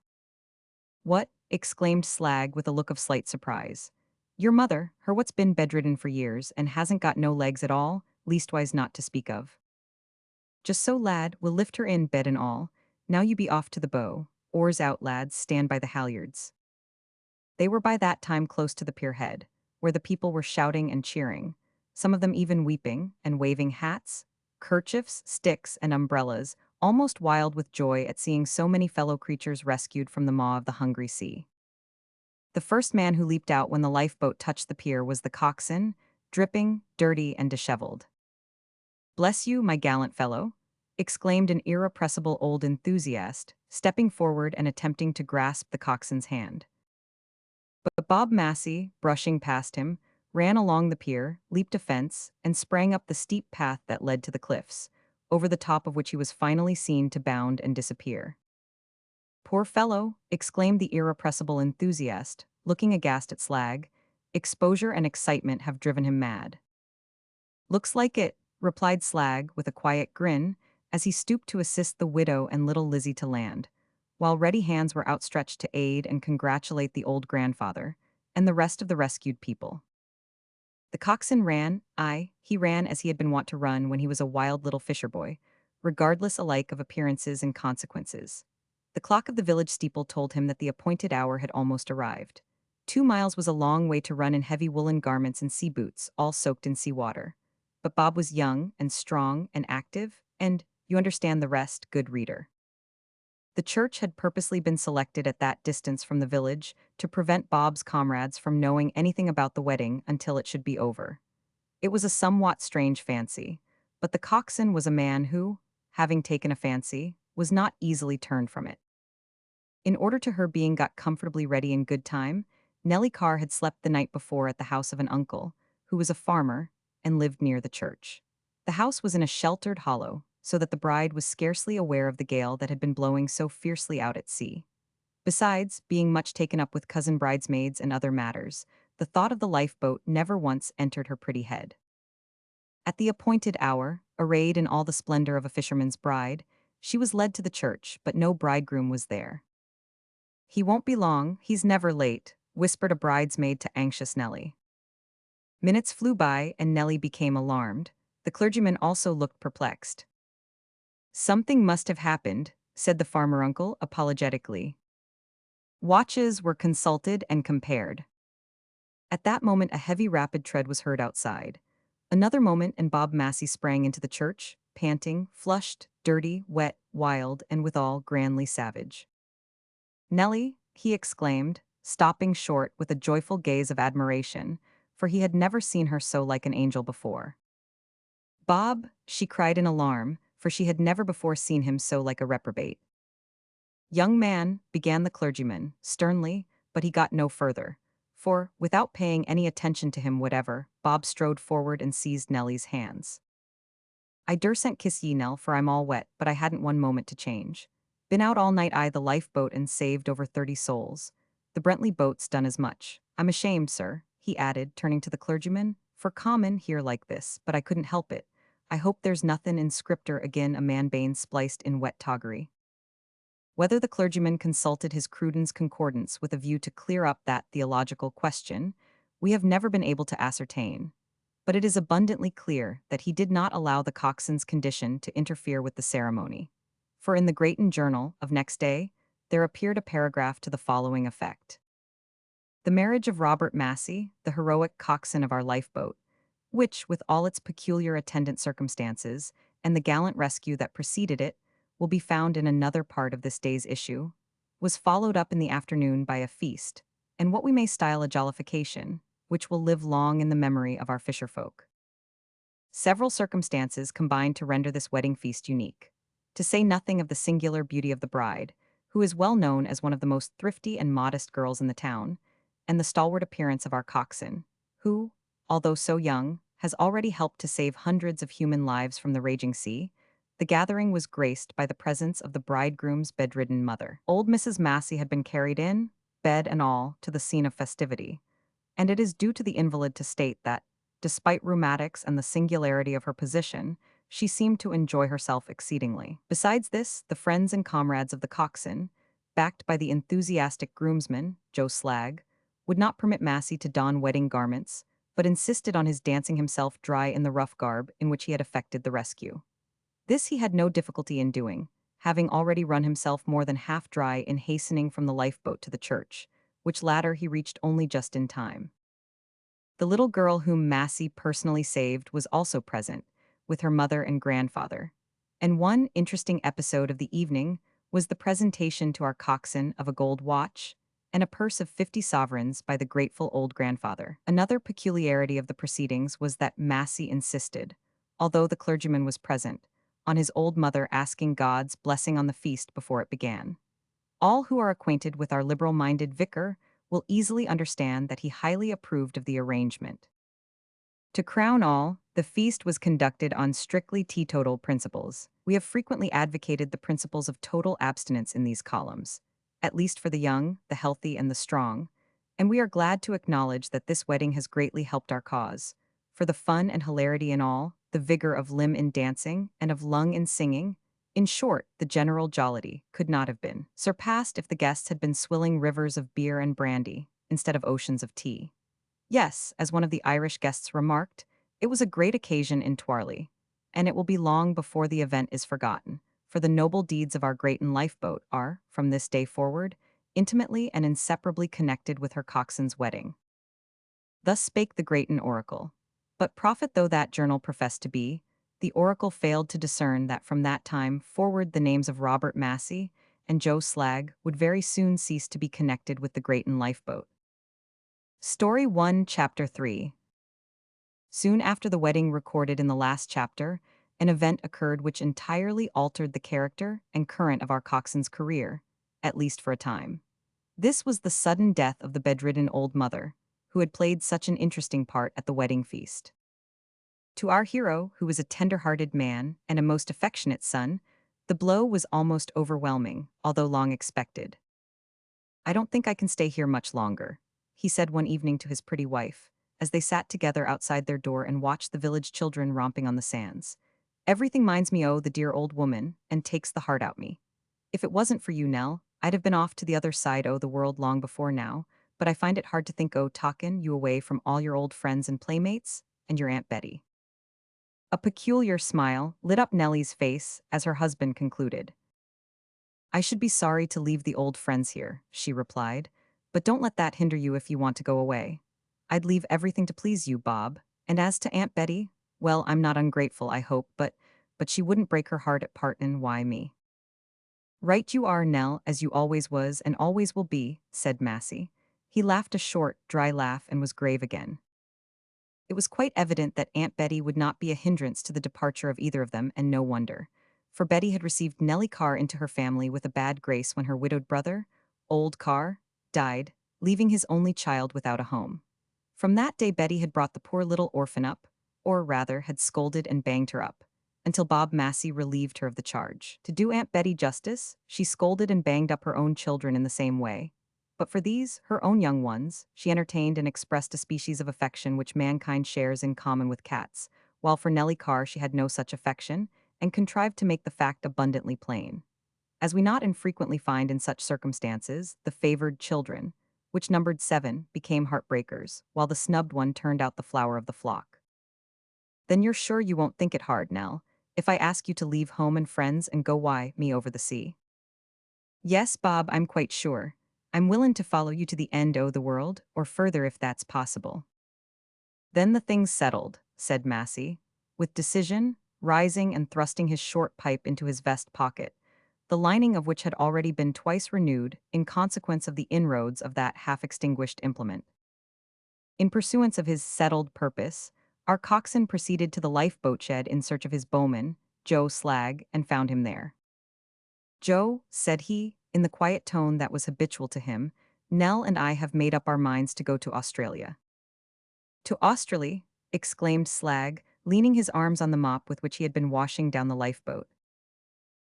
"What?" exclaimed Slag with a look of slight surprise. "Your mother, her what's been bedridden for years, and hasn't got no legs at all, leastwise not to speak of." "Just so, lad, we'll lift her in, bed and all. Now you be off to the bow. Oars out, lads, stand by the halyards." They were by that time close to the pier head, where the people were shouting and cheering. some of them even weeping and waving hats, kerchiefs, sticks, and umbrellas, almost wild with joy at seeing so many fellow creatures rescued from the maw of the hungry sea. The first man who leaped out when the lifeboat touched the pier was the coxswain, dripping, dirty, and disheveled. "Bless you, my gallant fellow," exclaimed an irrepressible old enthusiast, stepping forward and attempting to grasp the coxswain's hand. But Bob Massey, brushing past him, ran along the pier, leaped a fence, and sprang up the steep path that led to the cliffs, over the top of which he was finally seen to bound and disappear. "Poor fellow," exclaimed the irrepressible enthusiast, looking aghast at Slag. "Exposure and excitement have driven him mad." "Looks like it," replied Slag with a quiet grin, as he stooped to assist the widow and little Lizzie to land, while ready hands were outstretched to aid and congratulate the old grandfather and the rest of the rescued people. The coxswain ran, he ran as he had been wont to run when he was a wild little fisher boy, regardless alike of appearances and consequences. The clock of the village steeple told him that the appointed hour had almost arrived. 2 miles was a long way to run in heavy woolen garments and sea boots, all soaked in sea water. But Bob was young and strong and active, and you understand the rest, good reader. The church had purposely been selected at that distance from the village to prevent Bob's comrades from knowing anything about the wedding until it should be over. It was a somewhat strange fancy, but the coxswain was a man who, having taken a fancy, was not easily turned from it. In order to her being got comfortably ready in good time, Nellie Carr had slept the night before at the house of an uncle, who was a farmer, and lived near the church. The house was in a sheltered hollow, so that the bride was scarcely aware of the gale that had been blowing so fiercely out at sea. Besides, being much taken up with cousin bridesmaids and other matters, the thought of the lifeboat never once entered her pretty head. At the appointed hour, arrayed in all the splendor of a fisherman's bride, she was led to the church, but no bridegroom was there. "He won't be long, he's never late," whispered a bridesmaid to anxious Nellie. Minutes flew by and Nellie became alarmed. The clergyman also looked perplexed. "Something must have happened," said the farmer uncle apologetically. Watches were consulted and compared. At that moment a heavy rapid tread was heard outside. Another moment and Bob Massey sprang into the church, panting, flushed, dirty, wet, wild, and withal grandly savage. "Nellie," he exclaimed, stopping short with a joyful gaze of admiration, for he had never seen her so like an angel before. "Bob," she cried in alarm, for she had never before seen him so like a reprobate. "Young man," began the clergyman, sternly, but he got no further, for, without paying any attention to him whatever, Bob strode forward and seized Nellie's hands. "I dursn't kiss ye, Nell, for I'm all wet, but I hadn't one moment to change. Been out all night the lifeboat and saved over 30 souls. The Brentley boat's done as much. I'm ashamed, sir," he added, turning to the clergyman, "for common here like this, but I couldn't help it. I hope there's nothin' in scripter agin a man bane spliced in wet toggery." Whether the clergyman consulted his Cruden's Concordance with a view to clear up that theological question, we have never been able to ascertain. But it is abundantly clear that he did not allow the coxswain's condition to interfere with the ceremony. For in the Grayton Journal of next day, there appeared a paragraph to the following effect: "The marriage of Robert Massey, the heroic coxswain of our lifeboat, which, with all its peculiar attendant circumstances, and the gallant rescue that preceded it, will be found in another part of this day's issue, was followed up in the afternoon by a feast, and what we may style a jollification, which will live long in the memory of our fisherfolk." Several circumstances combined to render this wedding feast unique, to say nothing of the singular beauty of the bride, who is well known as one of the most thrifty and modest girls in the town, and the stalwart appearance of our coxswain, who, although so young, has already helped to save hundreds of human lives from the raging sea. The gathering was graced by the presence of the bridegroom's bedridden mother. Old Mrs. Massey had been carried in, bed and all, to the scene of festivity, and it is due to the invalid to state that, despite rheumatics and the singularity of her position, she seemed to enjoy herself exceedingly. Besides this, the friends and comrades of the coxswain, backed by the enthusiastic groomsman, Joe Slag, would not permit Massey to don wedding garments, but insisted on his dancing himself dry in the rough garb in which he had effected the rescue. This he had no difficulty in doing, having already run himself more than half dry in hastening from the lifeboat to the church, which latter he reached only just in time. The little girl whom Massey personally saved was also present, with her mother and grandfather. And one interesting episode of the evening was the presentation to our coxswain of a gold watch and a purse of 50 sovereigns by the grateful old grandfather. Another peculiarity of the proceedings was that Massey insisted, although the clergyman was present, on his old mother asking God's blessing on the feast before it began. All who are acquainted with our liberal-minded vicar will easily understand that he highly approved of the arrangement. To crown all, the feast was conducted on strictly teetotal principles. We have frequently advocated the principles of total abstinence in these columns, at least for the young, the healthy, and the strong, and we are glad to acknowledge that this wedding has greatly helped our cause. For the fun and hilarity in all, the vigor of limb in dancing, and of lung in singing, in short, the general jollity could not have been surpassed if the guests had been swilling rivers of beer and brandy, instead of oceans of tea. Yes, as one of the Irish guests remarked, it was a great occasion in Twarley, and it will be long before the event is forgotten, for the noble deeds of our Grayton lifeboat are, from this day forward, intimately and inseparably connected with her coxswain's wedding. Thus spake the Grayton oracle. But prophet though that journal professed to be, the oracle failed to discern that from that time forward the names of Robert Massey and Joe Slag would very soon cease to be connected with the Grayton lifeboat. Story 1, Chapter 3. Soon after the wedding recorded in the last chapter, an event occurred which entirely altered the character and current of our coxswain's career, at least for a time. This was the sudden death of the bedridden old mother, who had played such an interesting part at the wedding feast. To our hero, who was a tender-hearted man and a most affectionate son, the blow was almost overwhelming, although long expected. "I don't think I can stay here much longer," he said one evening to his pretty wife, as they sat together outside their door and watched the village children romping on the sands. "Everything minds me o' the dear old woman, and takes the heart out me. If it wasn't for you, Nell, I'd have been off to the other side o' the world long before now, but I find it hard to think o' takin' you away from all your old friends and playmates, and your Aunt Betty." A peculiar smile lit up Nellie's face as her husband concluded. "I should be sorry to leave the old friends here," she replied, "but don't let that hinder you if you want to go away. I'd leave everything to please you, Bob, and as to Aunt Betty, well, I'm not ungrateful, I hope, but she wouldn't break her heart at partin', why me?" "Right you are, Nell, as you always was and always will be," said Massey. He laughed a short, dry laugh and was grave again. It was quite evident that Aunt Betty would not be a hindrance to the departure of either of them, and no wonder. For Betty had received Nellie Carr into her family with a bad grace when her widowed brother, old Carr, died, leaving his only child without a home. From that day Betty had brought the poor little orphan up, or rather had scolded and banged her up, until Bob Massey relieved her of the charge. To do Aunt Betty justice, she scolded and banged up her own children in the same way. But for these, her own young ones, she entertained and expressed a species of affection which mankind shares in common with cats, while for Nellie Carr she had no such affection, and contrived to make the fact abundantly plain. As we not infrequently find in such circumstances, the favored children, which numbered 7, became heartbreakers, while the snubbed one turned out the flower of the flock. "Then you're sure you won't think it hard, Nell, if I ask you to leave home and friends and go me over the sea?" "Yes, Bob, I'm quite sure. I'm willin' to follow you to the end o' the world, or further if that's possible." "Then the thing's settled," said Massey, with decision, rising and thrusting his short pipe into his vest pocket, the lining of which had already been twice renewed in consequence of the inroads of that half-extinguished implement. In pursuance of his settled purpose, our coxswain proceeded to the lifeboat shed in search of his bowman, Joe Slag, and found him there. "Joe," said he, in the quiet tone that was habitual to him, "Nell and I have made up our minds to go to Australia." "To Australia?" exclaimed Slag, leaning his arms on the mop with which he had been washing down the lifeboat.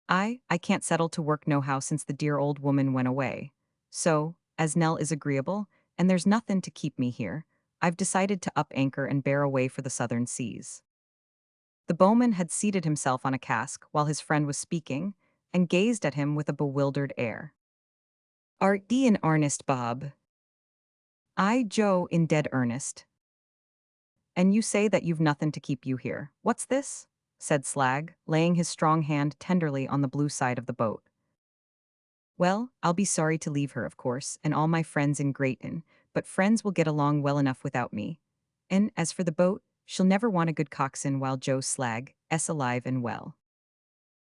I can't settle to work nohow since the dear old woman went away. So, as Nell is agreeable, and there's nothin' to keep me here, I've decided to up anchor and bear away for the southern seas." The bowman had seated himself on a cask while his friend was speaking, and gazed at him with a bewildered air. "Art thee in earnest, Bob?" "I, Joe, in dead earnest." "And you say that you've nothin' to keep you here. What's this?" said Slag, laying his strong hand tenderly on the blue side of the boat. "Well, I'll be sorry to leave her, of course, and all my friends in Grayton, but friends will get along well enough without me. And as for the boat, she'll never want a good coxswain while Joe Slag s alive and well.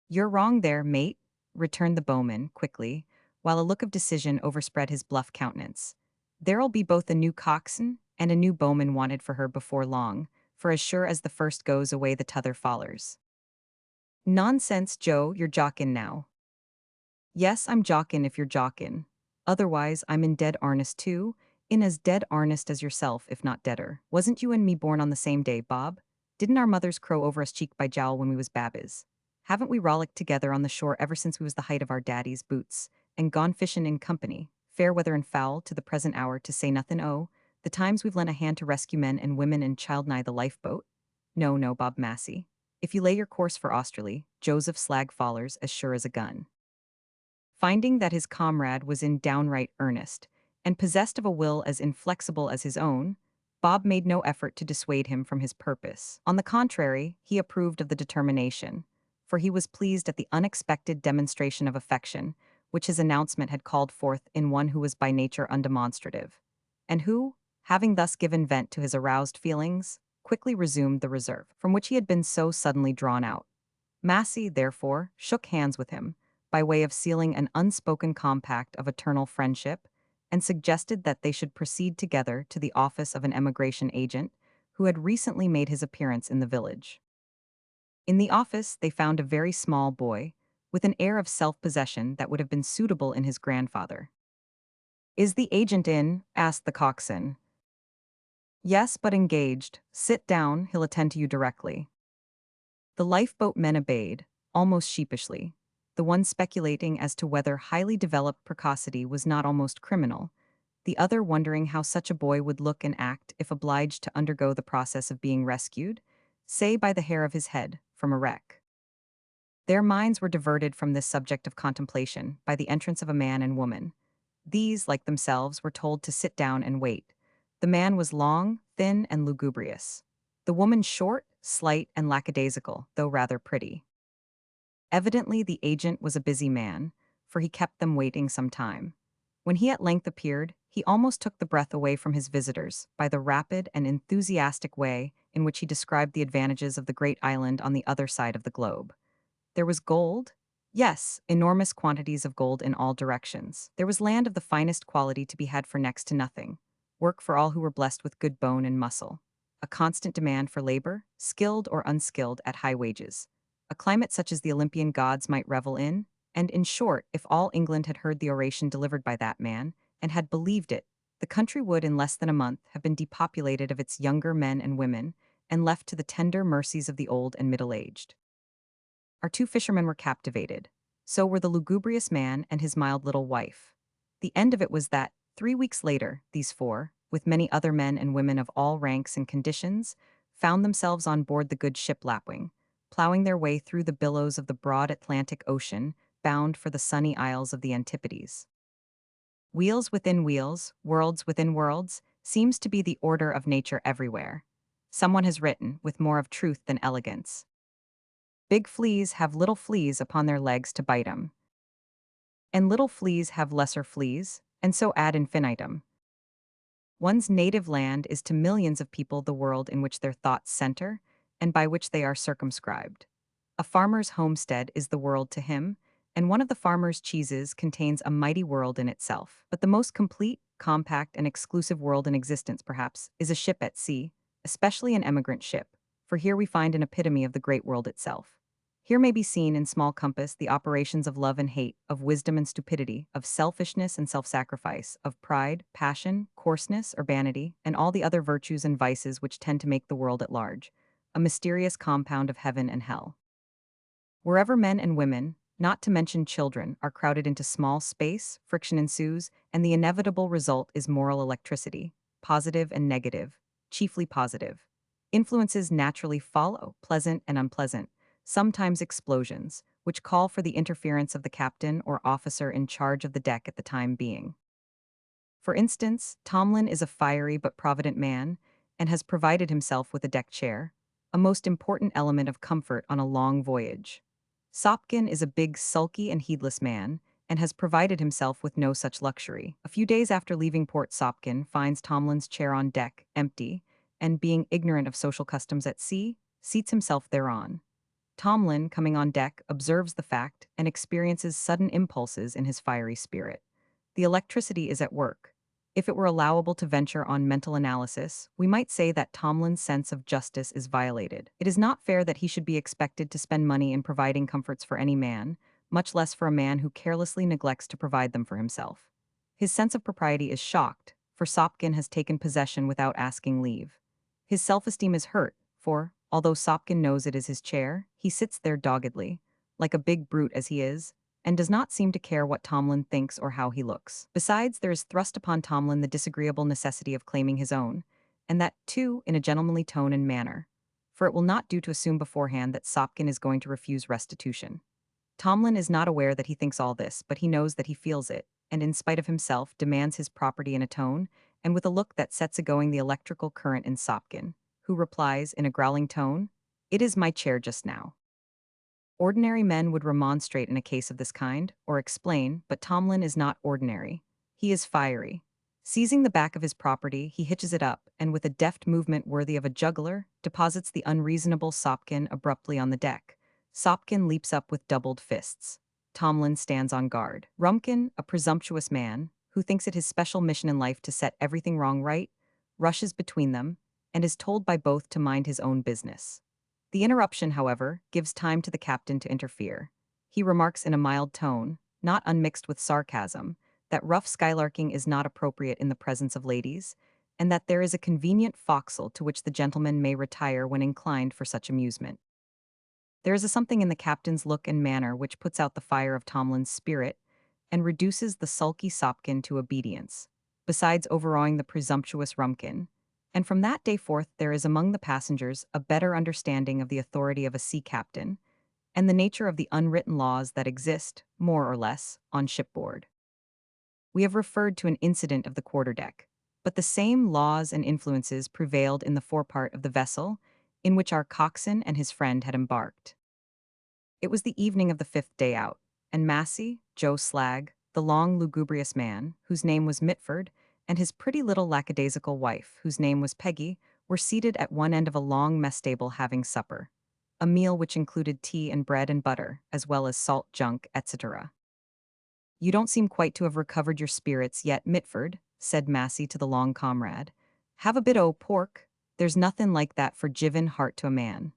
You're wrong there, mate, returned the bowman, quickly, while a look of decision overspread his bluff countenance. There'll be both a new coxswain and a new bowman wanted for her before long, for as sure as the first goes away the t'other follers. Nonsense, Joe, you're jockin' now. Yes, I'm jockin' if you're jockin'. Otherwise, I'm in dead earnest too, in as dead earnest as yourself, if not deader. Wasn't you and me born on the same day, Bob? Didn't our mothers crow over us cheek by jowl when we was babbies? Haven't we rollicked together on the shore ever since we was the height of our daddy's boots, and gone fishin' in company, fair weather and foul, to the present hour, to say nothin' the times we've lent a hand to rescue men and women and child nigh the lifeboat? No, no, Bob Massey. If you lay your course for Australy, Joseph Slag follers as sure as a gun. Finding that his comrade was in downright earnest, and possessed of a will as inflexible as his own, Bob made no effort to dissuade him from his purpose. On the contrary, he approved of the determination, for he was pleased at the unexpected demonstration of affection which his announcement had called forth in one who was by nature undemonstrative, and who, having thus given vent to his aroused feelings, quickly resumed the reserve from which he had been so suddenly drawn out. Massey, therefore, shook hands with him, by way of sealing an unspoken compact of eternal friendship, and suggested that they should proceed together to the office of an emigration agent who had recently made his appearance in the village. In the office, they found a very small boy, with an air of self-possession that would have been suitable in his grandfather. "Is the agent in?" asked the coxswain. "Yes, but engaged. Sit down, he'll attend to you directly." The lifeboat men obeyed, almost sheepishly, the one speculating as to whether highly developed precocity was not almost criminal, the other wondering how such a boy would look and act if obliged to undergo the process of being rescued, say by the hair of his head, from a wreck. Their minds were diverted from this subject of contemplation by the entrance of a man and woman. These, like themselves, were told to sit down and wait. The man was long, thin, and lugubrious. The woman short, slight, and lackadaisical, though rather pretty. Evidently the agent was a busy man, for he kept them waiting some time. When he at length appeared, he almost took the breath away from his visitors by the rapid and enthusiastic way in which he described the advantages of the great island on the other side of the globe. There was gold. Yes, enormous quantities of gold in all directions. There was land of the finest quality to be had for next to nothing. Work for all who were blessed with good bone and muscle. A constant demand for labor, skilled or unskilled, at high wages. A climate such as the Olympian gods might revel in, and in short, if all England had heard the oration delivered by that man, and had believed it, the country would in less than a month have been depopulated of its younger men and women, and left to the tender mercies of the old and middle-aged. Our two fishermen were captivated. So were the lugubrious man and his mild little wife. The end of it was that, 3 weeks later, these four, with many other men and women of all ranks and conditions, found themselves on board the good ship Lapwing, plowing their way through the billows of the broad Atlantic Ocean, bound for the sunny isles of the Antipodes. Wheels within wheels, worlds within worlds, seems to be the order of nature everywhere. Someone has written, with more of truth than elegance, "Big fleas have little fleas upon their legs to bite 'em, and little fleas have lesser fleas, and so ad infinitum." One's native land is to millions of people the world in which their thoughts center, and by which they are circumscribed. A farmer's homestead is the world to him, and one of the farmer's cheeses contains a mighty world in itself. But the most complete, compact, and exclusive world in existence, perhaps, is a ship at sea, especially an emigrant ship, for here we find an epitome of the great world itself. Here may be seen in small compass the operations of love and hate, of wisdom and stupidity, of selfishness and self-sacrifice, of pride, passion, coarseness, urbanity, and all the other virtues and vices which tend to make the world at large, a mysterious compound of heaven and hell. Wherever men and women, not to mention children, are crowded into small space, friction ensues, and the inevitable result is moral electricity, positive and negative, chiefly positive. Influences naturally follow, pleasant and unpleasant, sometimes explosions, which call for the interference of the captain or officer in charge of the deck at the time being. For instance, Tomlin is a fiery but provident man, and has provided himself with a deck chair, a most important element of comfort on a long voyage. Sopkin is a big, sulky, and heedless man, and has provided himself with no such luxury. A few days after leaving Port, Sopkin finds Tomlin's chair on deck, empty, and being ignorant of social customs at sea, seats himself thereon. Tomlin, coming on deck, observes the fact and experiences sudden impulses in his fiery spirit. The electricity is at work. If it were allowable to venture on mental analysis, we might say that Tomlin's sense of justice is violated. It is not fair that he should be expected to spend money in providing comforts for any man, much less for a man who carelessly neglects to provide them for himself. His sense of propriety is shocked, for Sopkin has taken possession without asking leave. His self-esteem is hurt, for, although Sopkin knows it is his chair, he sits there doggedly, like a big brute as he is, and does not seem to care what Tomlin thinks or how he looks. Besides, there is thrust upon Tomlin the disagreeable necessity of claiming his own, and that, too, in a gentlemanly tone and manner, for it will not do to assume beforehand that Sopkin is going to refuse restitution. Tomlin is not aware that he thinks all this, but he knows that he feels it, and in spite of himself demands his property in a tone, and with a look that sets a-going the electrical current in Sopkin, who replies in a growling tone, "It is my chair just now." Ordinary men would remonstrate in a case of this kind, or explain, but Tomlin is not ordinary. He is fiery. Seizing the back of his property, he hitches it up, and with a deft movement worthy of a juggler, deposits the unreasonable Sopkin abruptly on the deck. Sopkin leaps up with doubled fists. Tomlin stands on guard. Rumkin, a presumptuous man, who thinks it his special mission in life to set everything wrong right, rushes between them, and is told by both to mind his own business. The interruption, however, gives time to the captain to interfere. He remarks in a mild tone, not unmixed with sarcasm, that rough skylarking is not appropriate in the presence of ladies, and that there is a convenient forecastle to which the gentleman may retire when inclined for such amusement. There is a something in the captain's look and manner which puts out the fire of Tomlin's spirit, and reduces the sulky Sopkin to obedience, besides overawing the presumptuous Rumkin. And from that day forth there is among the passengers a better understanding of the authority of a sea captain, and the nature of the unwritten laws that exist, more or less, on shipboard. We have referred to an incident of the quarterdeck, but the same laws and influences prevailed in the forepart of the vessel, in which our coxswain and his friend had embarked. It was the evening of the 5th day out, and Massey, Joe Slag, the long lugubrious man, whose name was Mitford, and his pretty little lackadaisical wife, whose name was Peggy, were seated at one end of a long mess table having supper, a meal which included tea and bread and butter, as well as salt junk, etc. "You don't seem quite to have recovered your spirits yet, Mitford," said Massey to the long comrade. "Have a bit o' pork. There's nothin' like that for givin' heart to a man."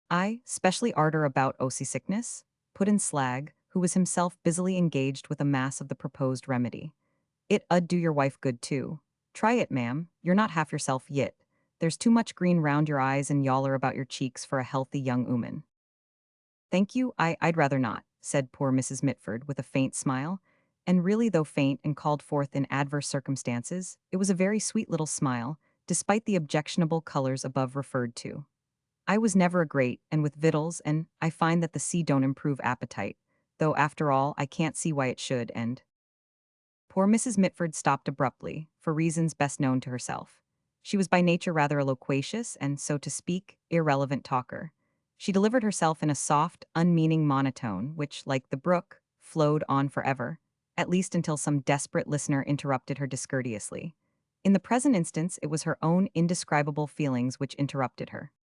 "I, specially arter about seasickness," put in Slag, who was himself busily engaged with a mass of the proposed remedy. "It 'ud do your wife good too. Try it, ma'am. You're not half yourself yit. There's too much green round your eyes and yaller about your cheeks for a healthy young 'ooman." "Thank you, I'd rather not," said poor Mrs. Mitford with a faint smile, and really though faint and called forth in adverse circumstances, it was a very sweet little smile, despite the objectionable colors above referred to. "I was never a great, and with victuals, and I find that the sea don't improve appetite, though after all I can't see why it should, and—" Poor Mrs. Mitford stopped abruptly, for reasons best known to herself. She was by nature rather a loquacious and, so to speak, irrelevant talker. She delivered herself in a soft, unmeaning monotone, which, like the brook, flowed on forever, at least until some desperate listener interrupted her discourteously. In the present instance, it was her own indescribable feelings which interrupted her.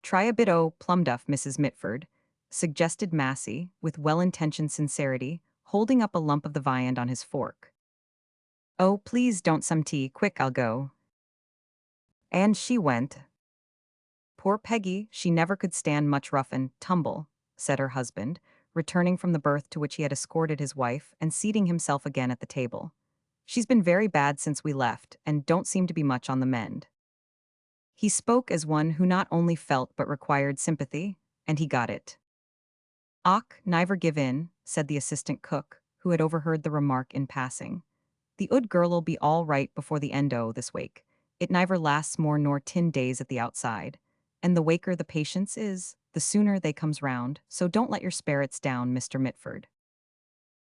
"Try a bit o' plum duff, Mrs. Mitford," suggested Massey, with well-intentioned sincerity, holding up a lump of the viand on his fork. "Oh, please don't some tea, quick I'll go." And she went. "Poor Peggy, she never could stand much rough and tumble," said her husband, returning from the berth to which he had escorted his wife and seating himself again at the table. "She's been very bad since we left, and don't seem to be much on the mend." He spoke as one who not only felt but required sympathy, and he got it. "Och, niver give in," said the assistant cook, who had overheard the remark in passing. "The ood girl'll be all right before the end o' this wake. It niver lasts more nor 10 days at the outside, and the waker the patients is, the sooner they comes round, so don't let your sperrits down, Mr. Mitford."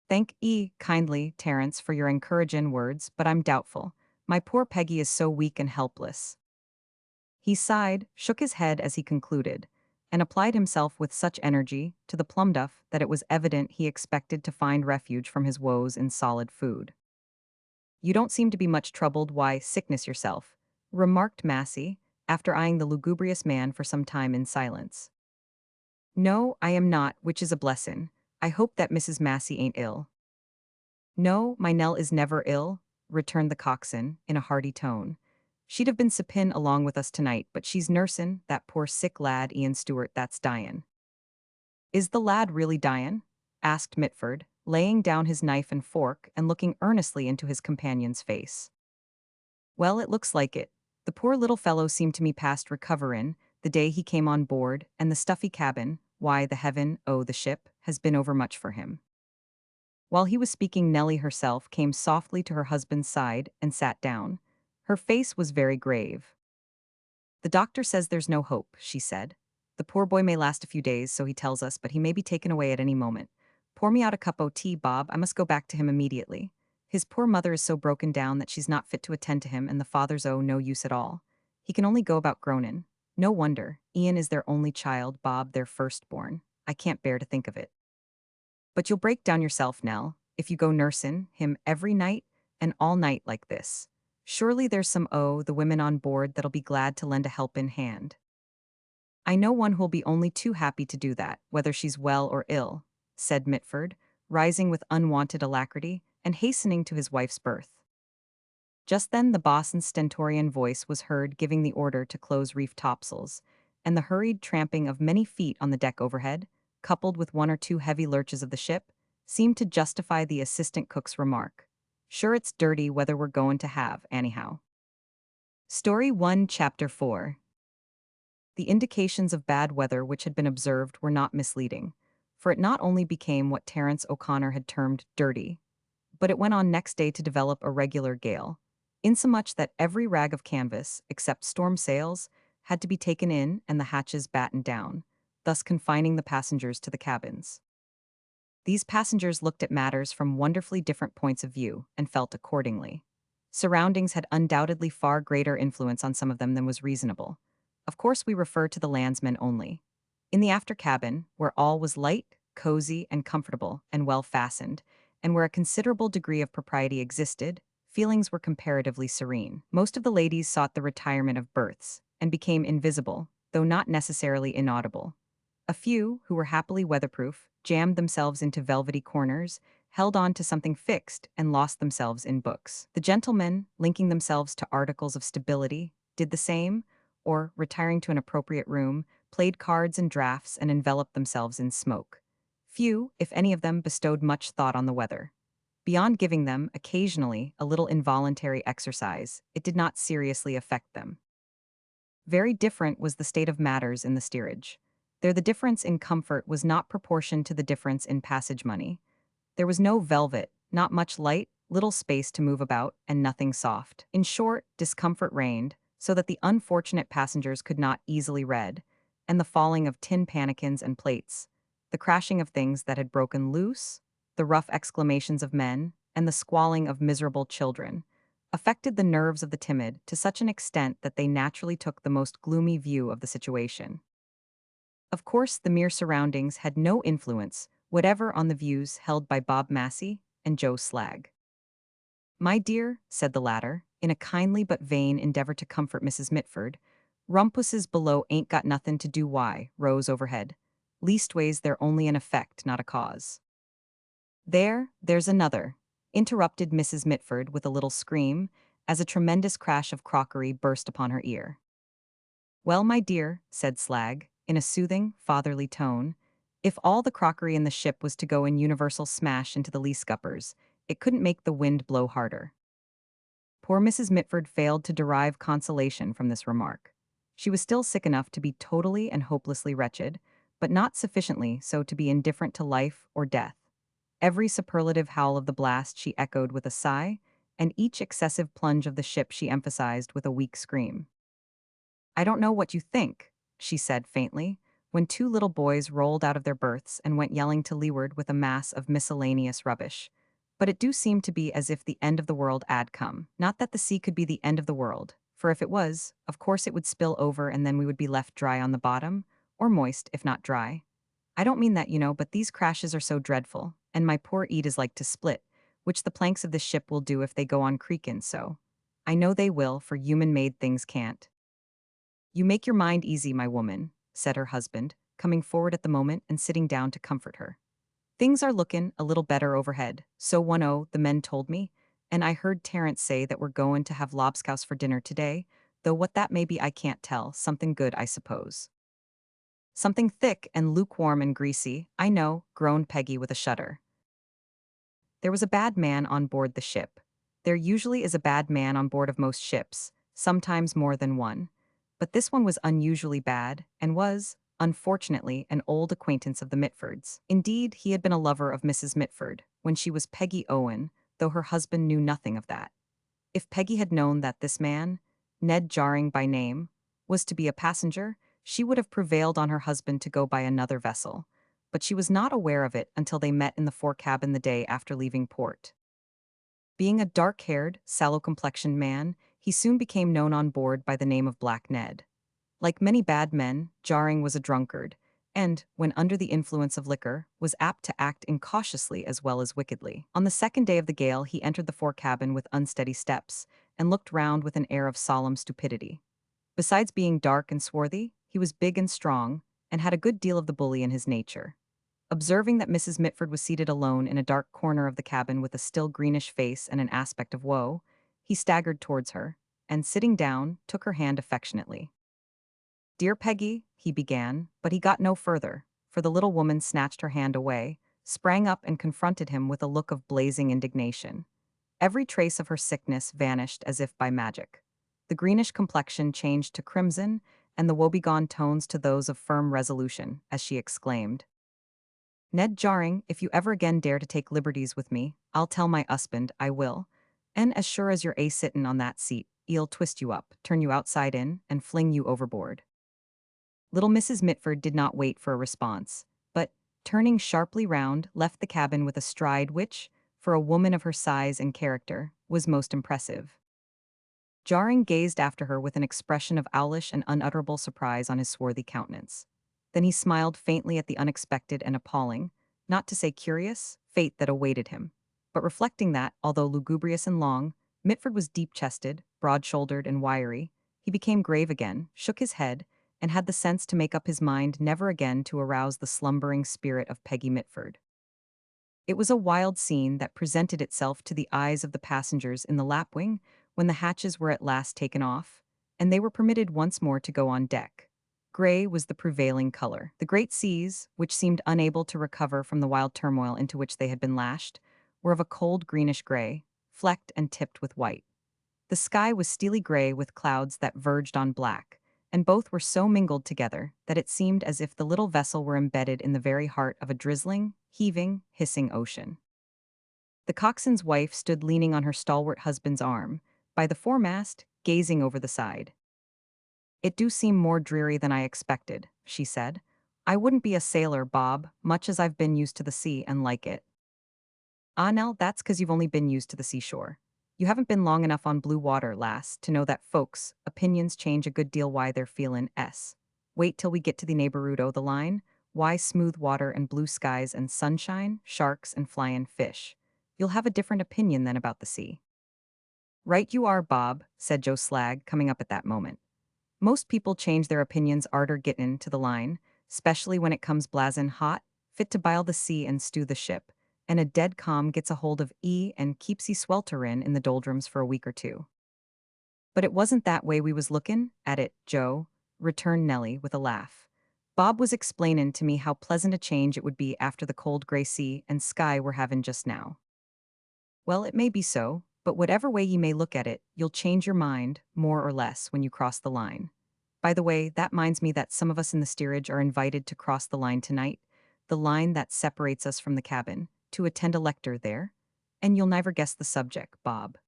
"Thank 'ee kindly, Terence, for your encouragin' words, but I'm doubtful. My poor Peggy is so weak and helpless." He sighed, shook his head as he concluded, and applied himself with such energy to the plum duff that it was evident he expected to find refuge from his woes in solid food. "You don't seem to be much troubled why sickness yourself. remarked Massey, after eyeing the lugubrious man for some time in silence. No, I am not, which is a blessin'. I hope that Mrs. Massey ain't ill. No, my Nell is never ill, returned the coxswain, in a hearty tone. She'd have been suppin along with us tonight, but she's nursin' that poor sick lad Ian Stewart that's dyin'. Is the lad really dyin'? Asked Mitford, laying down his knife and fork and looking earnestly into his companion's face. Well, it looks like it. The poor little fellow seemed to me past recoverin', the day he came on board, and the stuffy cabin, why, the heaven, oh, the ship, has been overmuch for him. While he was speaking, Nellie herself came softly to her husband's side and sat down. Her face was very grave. The doctor says there's no hope, she said. The poor boy may last a few days, so he tells us, but he may be taken away at any moment. Pour me out a cup o' tea, Bob. I must go back to him immediately. His poor mother is so broken down that she's not fit to attend to him, and the father's no use at all. He can only go about groanin'. No wonder. Ian is their only child, Bob their firstborn. I can't bear to think of it. But you'll break down yourself, Nell, if you go nursin' him every night and all night like this. Surely there's some the women on board that'll be glad to lend a helpin' hand. I know one who'll be only too happy to do that, whether she's well or ill, said Mitford, rising with unwonted alacrity and hastening to his wife's berth. Just then the boss's stentorian voice was heard giving the order to close reef topsails, and the hurried tramping of many feet on the deck overhead, coupled with one or two heavy lurches of the ship, seemed to justify the assistant cook's remark. Sure it's dirty weather we're goin' to have, anyhow. Story 1, Chapter 4. The indications of bad weather which had been observed were not misleading, for it not only became what Terence O'Connor had termed dirty, but it went on next day to develop a regular gale, insomuch that every rag of canvas, except storm sails, had to be taken in and the hatches battened down, thus confining the passengers to the cabins. These passengers looked at matters from wonderfully different points of view and felt accordingly. Surroundings had undoubtedly far greater influence on some of them than was reasonable. Of course, we refer to the landsmen only. In the after cabin, where all was light, cozy, and comfortable, and well fastened, and where a considerable degree of propriety existed, feelings were comparatively serene. Most of the ladies sought the retirement of berths, and became invisible, though not necessarily inaudible. A few, who were happily weatherproof, jammed themselves into velvety corners, held on to something fixed, and lost themselves in books. The gentlemen, linking themselves to articles of stability, did the same, or, retiring to an appropriate room, played cards and draughts and enveloped themselves in smoke. Few, if any of them, bestowed much thought on the weather. Beyond giving them, occasionally, a little involuntary exercise, it did not seriously affect them. Very different was the state of matters in the steerage. There the difference in comfort was not proportioned to the difference in passage money. There was no velvet, not much light, little space to move about, and nothing soft. In short, discomfort reigned, so that the unfortunate passengers could not easily read, and the falling of tin pannikins and plates, the crashing of things that had broken loose, the rough exclamations of men, and the squalling of miserable children, affected the nerves of the timid to such an extent that they naturally took the most gloomy view of the situation. Of course, the mere surroundings had no influence whatever on the views held by Bob Massey and Joe Slag. My dear, said the latter, in a kindly but vain endeavor to comfort Mrs. Mitford, rumpuses below ain't got nothin' to do why, rows overhead. Leastways they're only an effect, not a cause. There's another, interrupted Mrs. Mitford with a little scream, as a tremendous crash of crockery burst upon her ear. Well, my dear, said Slag, in a soothing, fatherly tone, if all the crockery in the ship was to go in universal smash into the lee scuppers, it couldn't make the wind blow harder. Poor Mrs. Mitford failed to derive consolation from this remark. She was still sick enough to be totally and hopelessly wretched, but not sufficiently so to be indifferent to life or death. Every superlative howl of the blast she echoed with a sigh, and each excessive plunge of the ship she emphasized with a weak scream. I don't know what you think, she said faintly, when two little boys rolled out of their berths and went yelling to leeward with a mass of miscellaneous rubbish. But it do seem to be as if the end of the world had come. Not that the sea could be the end of the world, for if it was, of course it would spill over and then we would be left dry on the bottom, or moist, if not dry. I don't mean that, but these crashes are so dreadful, and my poor Ede is like to split, which the planks of this ship will do if they go on creakin' so. I know they will, for human-made things can't. You make your mind easy, my woman, said her husband, coming forward at the moment and sitting down to comfort her. Things are lookin' a little better overhead, so the men told me, and I heard Terence say that we're goin' to have lobscouse for dinner today, though what that may be I can't tell, something good I suppose. Something thick and lukewarm and greasy, I know, groaned Peggy with a shudder. There was a bad man on board the ship. There usually is a bad man on board of most ships, sometimes more than one. But this one was unusually bad, and was, unfortunately, an old acquaintance of the Mitfords. Indeed, he had been a lover of Mrs. Mitford, when she was Peggy Owen, though her husband knew nothing of that. If Peggy had known that this man, Ned Jarring by name, was to be a passenger, she would have prevailed on her husband to go by another vessel, but she was not aware of it until they met in the forecabin the day after leaving port. Being a dark-haired, sallow-complexioned man, he soon became known on board by the name of Black Ned. Like many bad men, Jarring was a drunkard, and, when under the influence of liquor, was apt to act incautiously as well as wickedly. On the second day of the gale he entered the forecabin with unsteady steps, and looked round with an air of solemn stupidity. Besides being dark and swarthy, he was big and strong, and had a good deal of the bully in his nature. Observing that Mrs. Mitford was seated alone in a dark corner of the cabin with a still greenish face and an aspect of woe, he staggered towards her, and sitting down, took her hand affectionately. "Dear Peggy," he began, but he got no further, for the little woman snatched her hand away, sprang up and confronted him with a look of blazing indignation. Every trace of her sickness vanished as if by magic. The greenish complexion changed to crimson, and the woebegone tones to those of firm resolution, as she exclaimed, "Ned Jarring, if you ever again dare to take liberties with me, I'll tell my husband, I will, and as sure as you're sittin' on that seat, he'll twist you up, turn you outside in, and fling you overboard." Little Mrs. Mitford did not wait for a response, but, turning sharply round, left the cabin with a stride which, for a woman of her size and character, was most impressive. Jarring gazed after her with an expression of owlish and unutterable surprise on his swarthy countenance. Then he smiled faintly at the unexpected and appalling, not to say curious, fate that awaited him. But reflecting that, although lugubrious and long, Mitford was deep-chested, broad-shouldered, and wiry, he became grave again, shook his head, and had the sense to make up his mind never again to arouse the slumbering spirit of Peggy Mitford. It was a wild scene that presented itself to the eyes of the passengers in the lapwing when the hatches were at last taken off, and they were permitted once more to go on deck. Gray was the prevailing color. The great seas, which seemed unable to recover from the wild turmoil into which they had been lashed, were of a cold greenish gray, flecked and tipped with white. The sky was steely gray with clouds that verged on black, and both were so mingled together that it seemed as if the little vessel were embedded in the very heart of a drizzling, heaving, hissing ocean. The coxswain's wife stood leaning on her stalwart husband's arm, by the foremast, gazing over the side. "It do seem more dreary than I expected," she said. "I wouldn't be a sailor, Bob, much as I've been used to the sea and like it." "Ah, Nell, that's 'cause you've only been used to the seashore. You haven't been long enough on blue water, lass, to know that folks' opinions change a good deal why they're feelin' s. Wait till we get to the neighborhood o' the line, why smooth water and blue skies and sunshine, sharks and flyin' fish. You'll have a different opinion then about the sea." "Right you are, Bob," said Joe Slag, coming up at that moment. "Most people change their opinions arter gettin' to the line, specially when it comes blazin' hot, fit to bile the sea and stew the ship, and a dead calm gets a hold of and keeps swelterin' in the doldrums for a week or two." "But it wasn't that way we was lookin' at it, Joe," returned Nellie with a laugh. "Bob was explainin' to me how pleasant a change it would be after the cold gray sea and sky we're havin' just now." "Well, it may be so, but whatever way ye may look at it, you'll change your mind, more or less, when you cross the line. By the way, that minds me that some of us in the steerage are invited to cross the line tonight, the line that separates us from the cabin, to attend a lecture there, and you'll never guess the subject, Bob."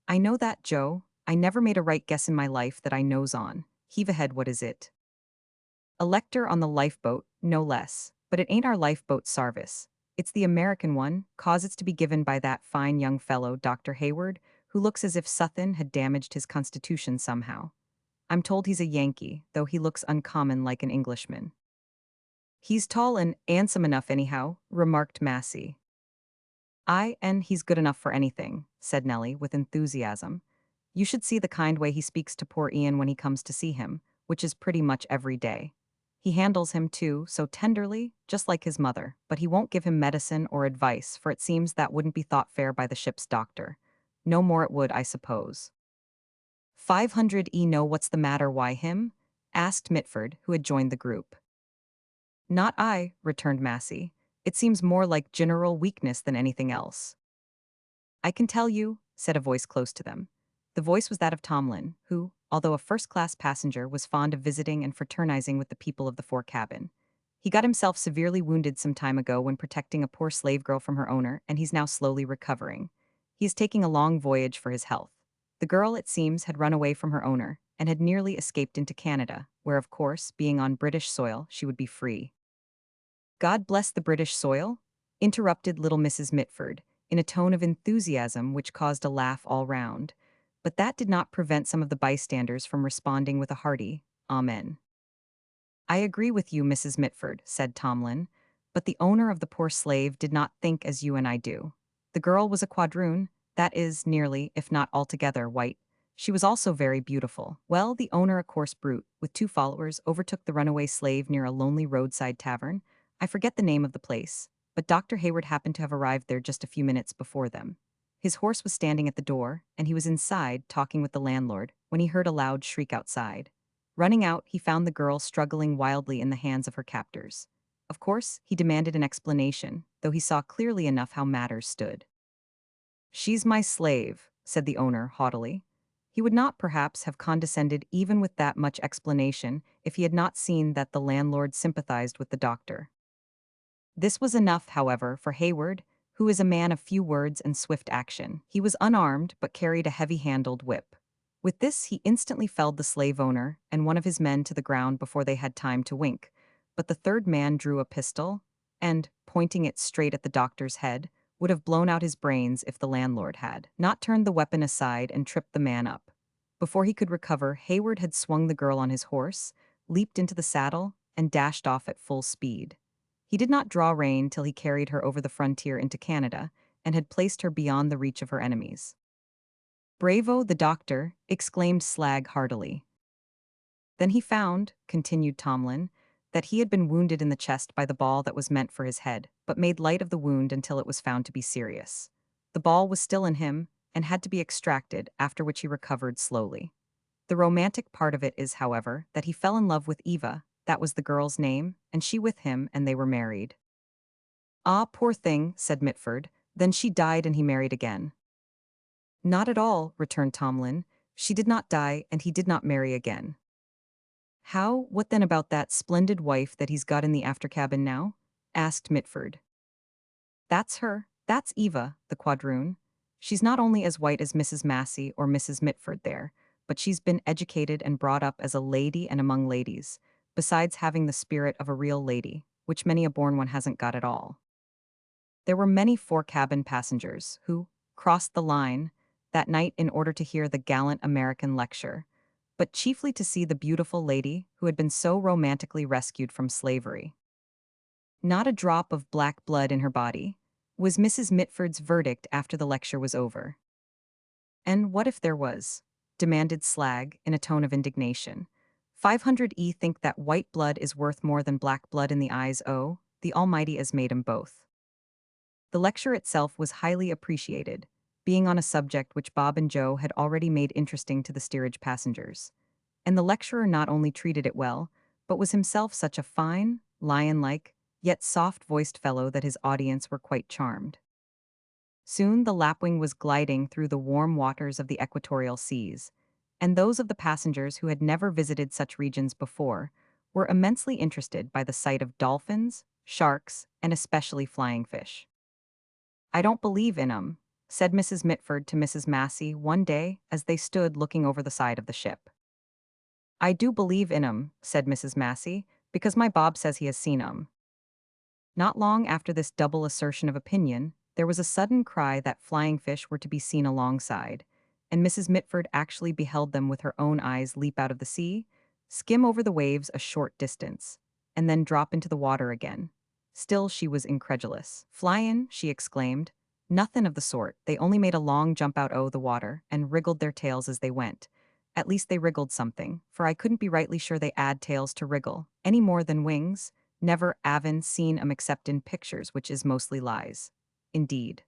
"I know that, Joe. I never made a right guess in my life that I knows on. Heave ahead, what is it?" "A lecture on the lifeboat, no less, but it ain't our lifeboat sarvice. It's the American one, cause it's to be given by that fine young fellow, Dr. Hayward, who looks as if suthin had damaged his constitution somehow. I'm told he's a Yankee, though he looks uncommon like an Englishman." "He's tall and 'andsome enough anyhow," remarked Massey. "Aye, and he's good enough for anything," said Nellie with enthusiasm. You should see the kind way he speaks to poor Ian when he comes to see him, which is pretty much every day. He handles him, too, so tenderly, just like his mother, but he won't give him medicine or advice, for it seems that wouldn't be thought fair by the ship's doctor. No more it would, I suppose. 500 know what's the matter, why him? Asked Mitford, who had joined the group. Not I, returned Massey. It seems more like general weakness than anything else. I can tell you, said a voice close to them. The voice was that of Tomlin, who, although a first-class passenger, was fond of visiting and fraternizing with the people of the fore cabin. He got himself severely wounded some time ago when protecting a poor slave girl from her owner, and he's now slowly recovering. He is taking a long voyage for his health. The girl, it seems, had run away from her owner and had nearly escaped into Canada, where, of course, being on British soil, she would be free. God bless the British soil? Interrupted little Mrs. Mitford, in a tone of enthusiasm which caused a laugh all round. But that did not prevent some of the bystanders from responding with a hearty, Amen. I agree with you, Mrs. Mitford, said Tomlin, but the owner of the poor slave did not think as you and I do. The girl was a quadroon, that is, nearly, if not altogether, white. She was also very beautiful. Well, the owner, a coarse brute, with 2 followers, overtook the runaway slave near a lonely roadside tavern. I forget the name of the place, but Dr. Hayward happened to have arrived there just a few minutes before them. His horse was standing at the door, and he was inside, talking with the landlord, when he heard a loud shriek outside. Running out, he found the girl struggling wildly in the hands of her captors. Of course, he demanded an explanation, though he saw clearly enough how matters stood. She's my slave, said the owner haughtily. He would not, perhaps, have condescended even with that much explanation if he had not seen that the landlord sympathized with the doctor. This was enough, however, for Hayward, who is a man of few words and swift action. He was unarmed, but carried a heavy-handled whip. With this, he instantly felled the slave owner and one of his men to the ground before they had time to wink. But the third man drew a pistol and, pointing it straight at the doctor's head, would have blown out his brains if the landlord had not turned the weapon aside and tripped the man up. Before he could recover, Hayward had swung the girl on his horse, leaped into the saddle, and dashed off at full speed. He did not draw rein till he carried her over the frontier into Canada and had placed her beyond the reach of her enemies. Bravo, the doctor, exclaimed Slag heartily. Then he found, continued Tomlin, that he had been wounded in the chest by the ball that was meant for his head, but made light of the wound until it was found to be serious. The ball was still in him and had to be extracted, after which he recovered slowly. The romantic part of it is, however, that he fell in love with Eva, that was the girl's name, and she with him, and they were married. Ah, poor thing, said Mitford, then she died and he married again. Not at all, returned Tomlin. She did not die, and he did not marry again. How? What then about that splendid wife that he's got in the after cabin now? Asked Mitford. That's her. That's Eva, the quadroon. She's not only as white as Mrs. Massey or Mrs. Mitford there, but she's been educated and brought up as a lady and among ladies, besides having the spirit of a real lady, which many a born one hasn't got at all. There were many fore-cabin passengers who crossed the line that night in order to hear the gallant American lecture, but chiefly to see the beautiful lady who had been so romantically rescued from slavery. Not a drop of black blood in her body, was Mrs. Mitford's verdict after the lecture was over. And what if there was? Demanded Slag in a tone of indignation. 500 think that white blood is worth more than black blood in the eyes o', the Almighty has made 'em both. The lecture itself was highly appreciated, being on a subject which Bob and Joe had already made interesting to the steerage passengers. And the lecturer not only treated it well, but was himself such a fine, lion-like, yet soft-voiced fellow that his audience were quite charmed. Soon the lapwing was gliding through the warm waters of the equatorial seas, and those of the passengers who had never visited such regions before were immensely interested by the sight of dolphins, sharks, and especially flying fish. I don't believe in 'em, said Mrs. Mitford to Mrs. Massey one day as they stood looking over the side of the ship. I do believe in 'em, said Mrs. Massey, because my Bob says he has seen 'em. Not long after this double assertion of opinion, there was a sudden cry that flying fish were to be seen alongside, and Mrs. Mitford actually beheld them with her own eyes leap out of the sea, skim over the waves a short distance, and then drop into the water again. Still she was incredulous. Flyin', she exclaimed. Nothing of the sort. They only made a long jump out o' the water and wriggled their tails as they went. At least they wriggled something, for I couldn't be rightly sure they add tails to wriggle, any more than wings. Never aven seen 'em except in pictures, which is mostly lies. Indeed.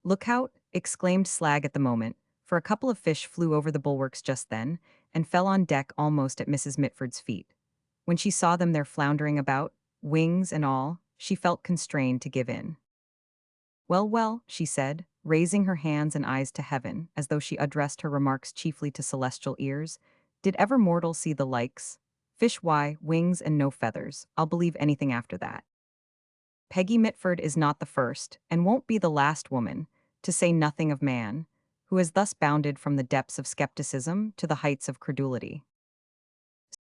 Look out! Exclaimed Slag at the moment, for a couple of fish flew over the bulwarks just then, and fell on deck almost at Mrs. Mitford's feet. When she saw them there floundering about, wings and all, she felt constrained to give in. Well, well, she said, raising her hands and eyes to heaven, as though she addressed her remarks chiefly to celestial ears, did ever mortal see the likes? Fish, why, wings and no feathers, I'll believe anything after that. Peggy Mitford is not the first, and won't be the last woman, to say nothing of man, who has thus bounded from the depths of skepticism to the heights of credulity.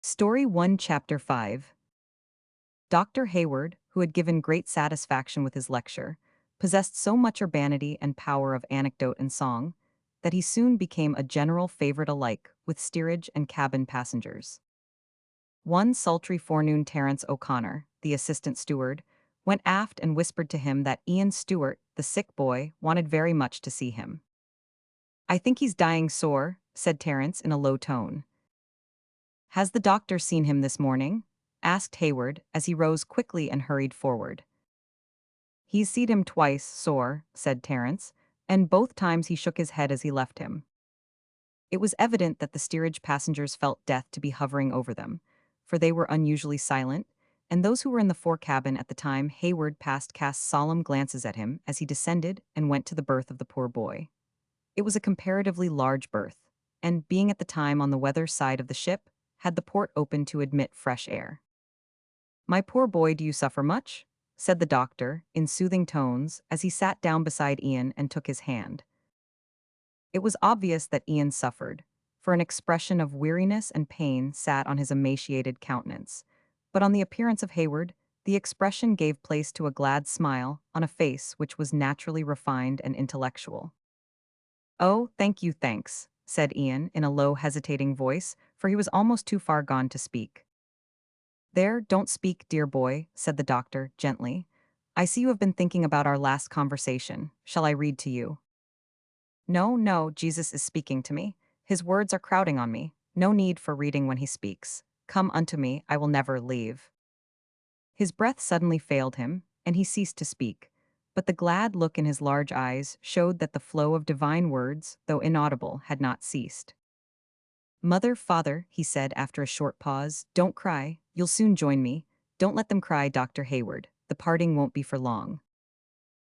Story 1 Chapter 5. Dr. Hayward, who had given great satisfaction with his lecture, possessed so much urbanity and power of anecdote and song, that he soon became a general favorite alike with steerage and cabin passengers. One sultry forenoon Terence O'Connor, the assistant steward, went aft and whispered to him that Ian Stewart, the sick boy, wanted very much to see him. "I think he's dying sore," said Terence in a low tone. "Has the doctor seen him this morning?" asked Hayward, as he rose quickly and hurried forward. "He's seed him twice, sore," said Terence, and both times he shook his head as he left him. It was evident that the steerage passengers felt death to be hovering over them, for they were unusually silent, and those who were in the fore cabin at the time Hayward passed cast solemn glances at him as he descended and went to the berth of the poor boy. It was a comparatively large berth, and, being at the time on the weather side of the ship, had the port open to admit fresh air. "My poor boy, do you suffer much?" said the doctor, in soothing tones, as he sat down beside Ian and took his hand. It was obvious that Ian suffered, for an expression of weariness and pain sat on his emaciated countenance, but on the appearance of Hayward, the expression gave place to a glad smile on a face which was naturally refined and intellectual. "Oh, thank you, thanks," said Ian in a low, hesitating voice, for he was almost too far gone to speak. "There, don't speak, dear boy," said the doctor, gently. "I see you have been thinking about our last conversation. Shall I read to you?" "No, no, Jesus is speaking to me. His words are crowding on me. No need for reading when he speaks. Come unto me, I will never leave." His breath suddenly failed him, and he ceased to speak, but the glad look in his large eyes showed that the flow of divine words, though inaudible, had not ceased. "Mother, father," he said after a short pause, "don't cry. You'll soon join me. Don't let them cry, Dr. Hayward. The parting won't be for long."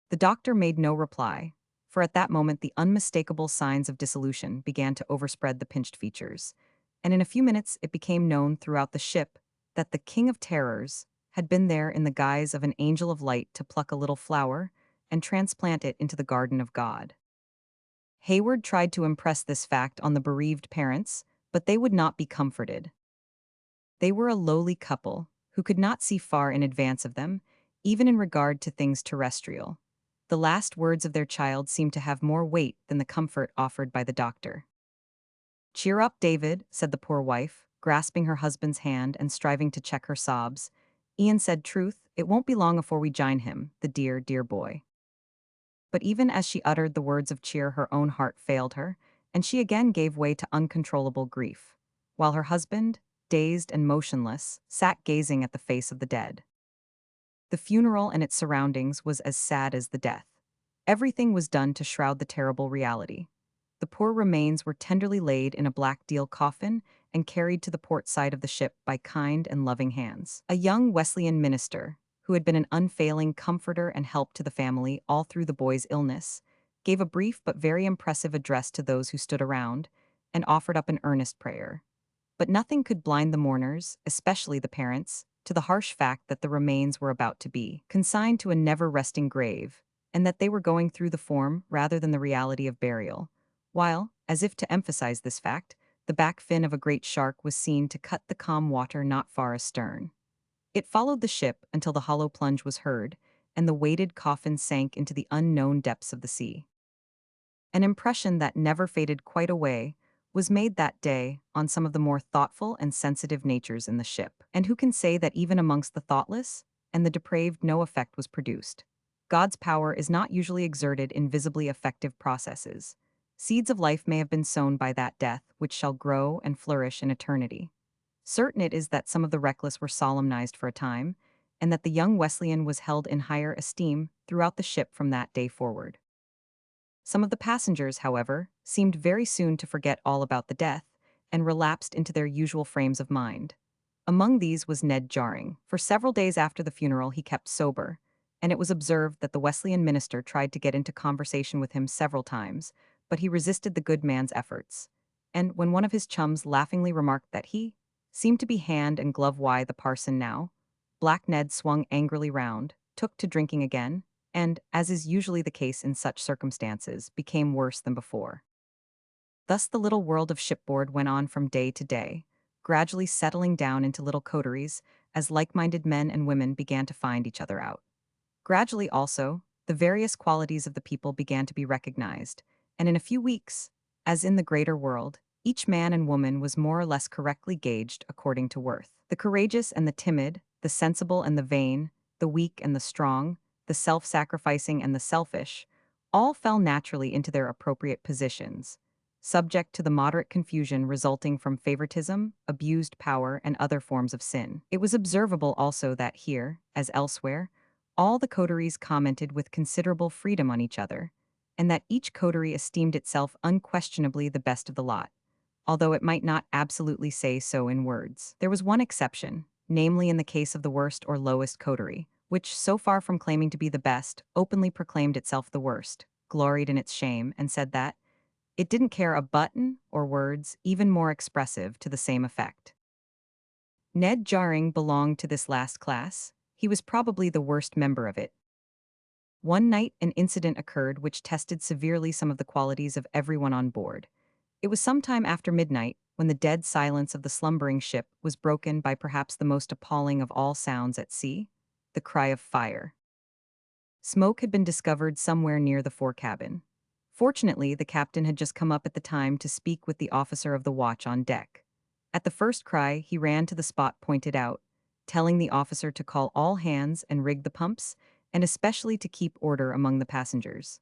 The doctor made no reply, for at that moment the unmistakable signs of dissolution began to overspread the pinched features, and in a few minutes it became known throughout the ship that the King of Terrors had been there in the guise of an angel of light to pluck a little flower and transplant it into the garden of God. Hayward tried to impress this fact on the bereaved parents, but they would not be comforted. They were a lowly couple, who could not see far in advance of them, even in regard to things terrestrial. The last words of their child seemed to have more weight than the comfort offered by the doctor. "Cheer up, David," said the poor wife, grasping her husband's hand and striving to check her sobs. "Ian said truth, it won't be long afore we jine him, the dear, dear boy." But even as she uttered the words of cheer her own heart failed her, and she again gave way to uncontrollable grief, while her husband, dazed and motionless, sat gazing at the face of the dead. The funeral and its surroundings was as sad as the death. Everything was done to shroud the terrible reality. The poor remains were tenderly laid in a black deal coffin and carried to the port side of the ship by kind and loving hands. A young Wesleyan minister, who had been an unfailing comforter and help to the family all through the boy's illness, gave a brief but very impressive address to those who stood around, and offered up an earnest prayer. But nothing could blind the mourners, especially the parents, to the harsh fact that the remains were about to be consigned to a never-resting grave, and that they were going through the form rather than the reality of burial, while, as if to emphasize this fact, the back fin of a great shark was seen to cut the calm water not far astern. It followed the ship until the hollow plunge was heard, and the weighted coffin sank into the unknown depths of the sea. An impression that never faded quite away was made that day on some of the more thoughtful and sensitive natures in the ship. And who can say that even amongst the thoughtless and the depraved no effect was produced? God's power is not usually exerted in visibly effective processes. Seeds of life may have been sown by that death, which shall grow and flourish in eternity. Certain it is that some of the reckless were solemnized for a time, and that the young Wesleyan was held in higher esteem throughout the ship from that day forward. Some of the passengers, however, seemed very soon to forget all about the death, and relapsed into their usual frames of mind. Among these was Ned Jarring. For several days after the funeral he kept sober, and it was observed that the Wesleyan minister tried to get into conversation with him several times, but he resisted the good man's efforts. And when one of his chums laughingly remarked that he seemed to be hand and glove why the parson now, Black Ned swung angrily round, took to drinking again, and, as is usually the case in such circumstances, became worse than before. Thus the little world of shipboard went on from day to day, gradually settling down into little coteries as like-minded men and women began to find each other out. Gradually also, the various qualities of the people began to be recognized, and in a few weeks, as in the greater world, each man and woman was more or less correctly gauged according to worth. The courageous and the timid, the sensible and the vain, the weak and the strong, the self-sacrificing and the selfish, all fell naturally into their appropriate positions, subject to the moderate confusion resulting from favoritism, abused power, and other forms of sin. It was observable also that here, as elsewhere, all the coteries commented with considerable freedom on each other, and that each coterie esteemed itself unquestionably the best of the lot, although it might not absolutely say so in words. There was one exception, namely in the case of the worst or lowest coterie, which, so far from claiming to be the best, openly proclaimed itself the worst, gloried in its shame, and said that it didn't care a button or words even more expressive to the same effect. Ned Jarring belonged to this last class. He was probably the worst member of it. One night an incident occurred which tested severely some of the qualities of everyone on board. It was some time after midnight, when the dead silence of the slumbering ship was broken by perhaps the most appalling of all sounds at sea, the cry of fire. Smoke had been discovered somewhere near the forecabin. Fortunately, the captain had just come up at the time to speak with the officer of the watch on deck. At the first cry, he ran to the spot pointed out, telling the officer to call all hands and rig the pumps, and especially to keep order among the passengers.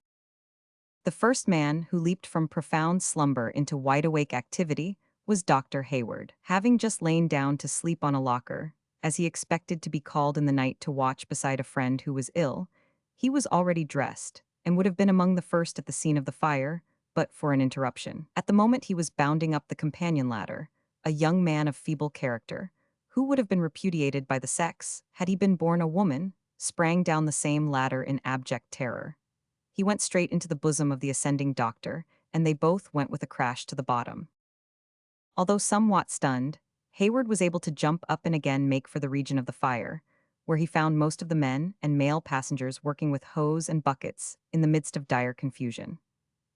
The first man who leaped from profound slumber into wide-awake activity was Dr. Hayward. Having just lain down to sleep on a locker, as he expected to be called in the night to watch beside a friend who was ill, he was already dressed, and would have been among the first at the scene of the fire, but for an interruption. At the moment he was bounding up the companion ladder, a young man of feeble character, who would have been repudiated by the sex had he been born a woman, sprang down the same ladder in abject terror. He went straight into the bosom of the ascending doctor, and they both went with a crash to the bottom. Although somewhat stunned, Hayward was able to jump up and again make for the region of the fire, where he found most of the men and male passengers working with hose and buckets in the midst of dire confusion.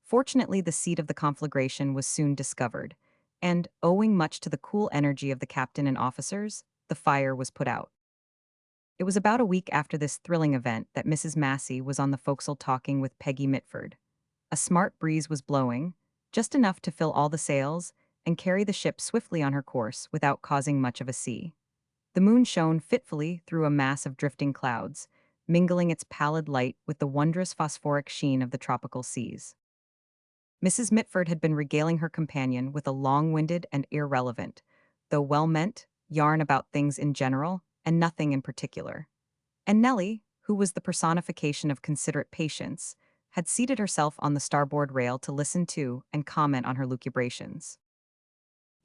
Fortunately, the seat of the conflagration was soon discovered, and, owing much to the cool energy of the captain and officers, the fire was put out. It was about a week after this thrilling event that Mrs. Massey was on the forecastle talking with Peggy Mitford. A smart breeze was blowing, just enough to fill all the sails and carry the ship swiftly on her course without causing much of a sea. The moon shone fitfully through a mass of drifting clouds, mingling its pallid light with the wondrous phosphoric sheen of the tropical seas. Mrs. Mitford had been regaling her companion with a long-winded and irrelevant, though well-meant, yarn about things in general and nothing in particular. And Nellie, who was the personification of considerate patience, had seated herself on the starboard rail to listen to and comment on her lucubrations.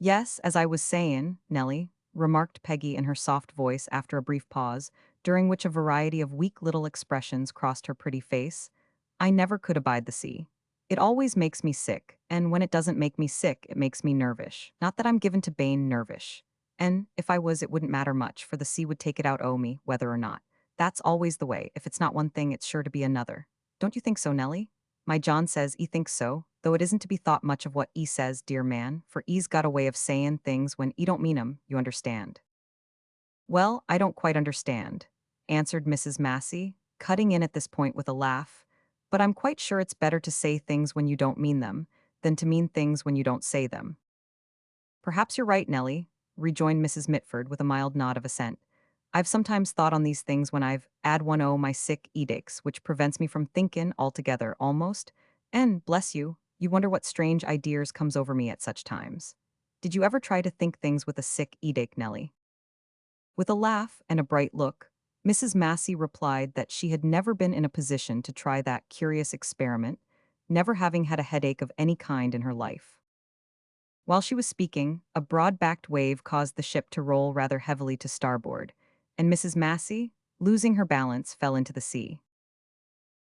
"Yes, as I was sayin', Nellie," remarked Peggy in her soft voice after a brief pause, during which a variety of weak little expressions crossed her pretty face, "I never could abide the sea. It always makes me sick, and when it doesn't make me sick, it makes me nervish. Not that I'm given to bein' nervish. And if I was, it wouldn't matter much, for the sea would take it out o' me, whether or not. That's always the way. If it's not one thing, it's sure to be another. Don't you think so, Nellie? My John says 'e thinks so, though it isn't to be thought much of what 'e says, dear man, for 'e's got a way of sayin' things when 'e don't mean 'em, you understand." "Well, I don't quite understand," answered Mrs. Massey, cutting in at this point with a laugh, "but I'm quite sure it's better to say things when you don't mean them, than to mean things when you don't say them." "Perhaps you're right, Nellie," rejoined Mrs. Mitford with a mild nod of assent. I've sometimes thought on these things when I've ad one o my sick edicts, which prevents me from thinkin' altogether, almost. And, bless you, you wonder what strange ideas comes over me at such times. Did you ever try to think things with a sick edict, Nellie? With a laugh and a bright look, Mrs. Massey replied that she had never been in a position to try that curious experiment, never having had a headache of any kind in her life. While she was speaking, a broad-backed wave caused the ship to roll rather heavily to starboard, and Mrs. Massey, losing her balance, fell into the sea.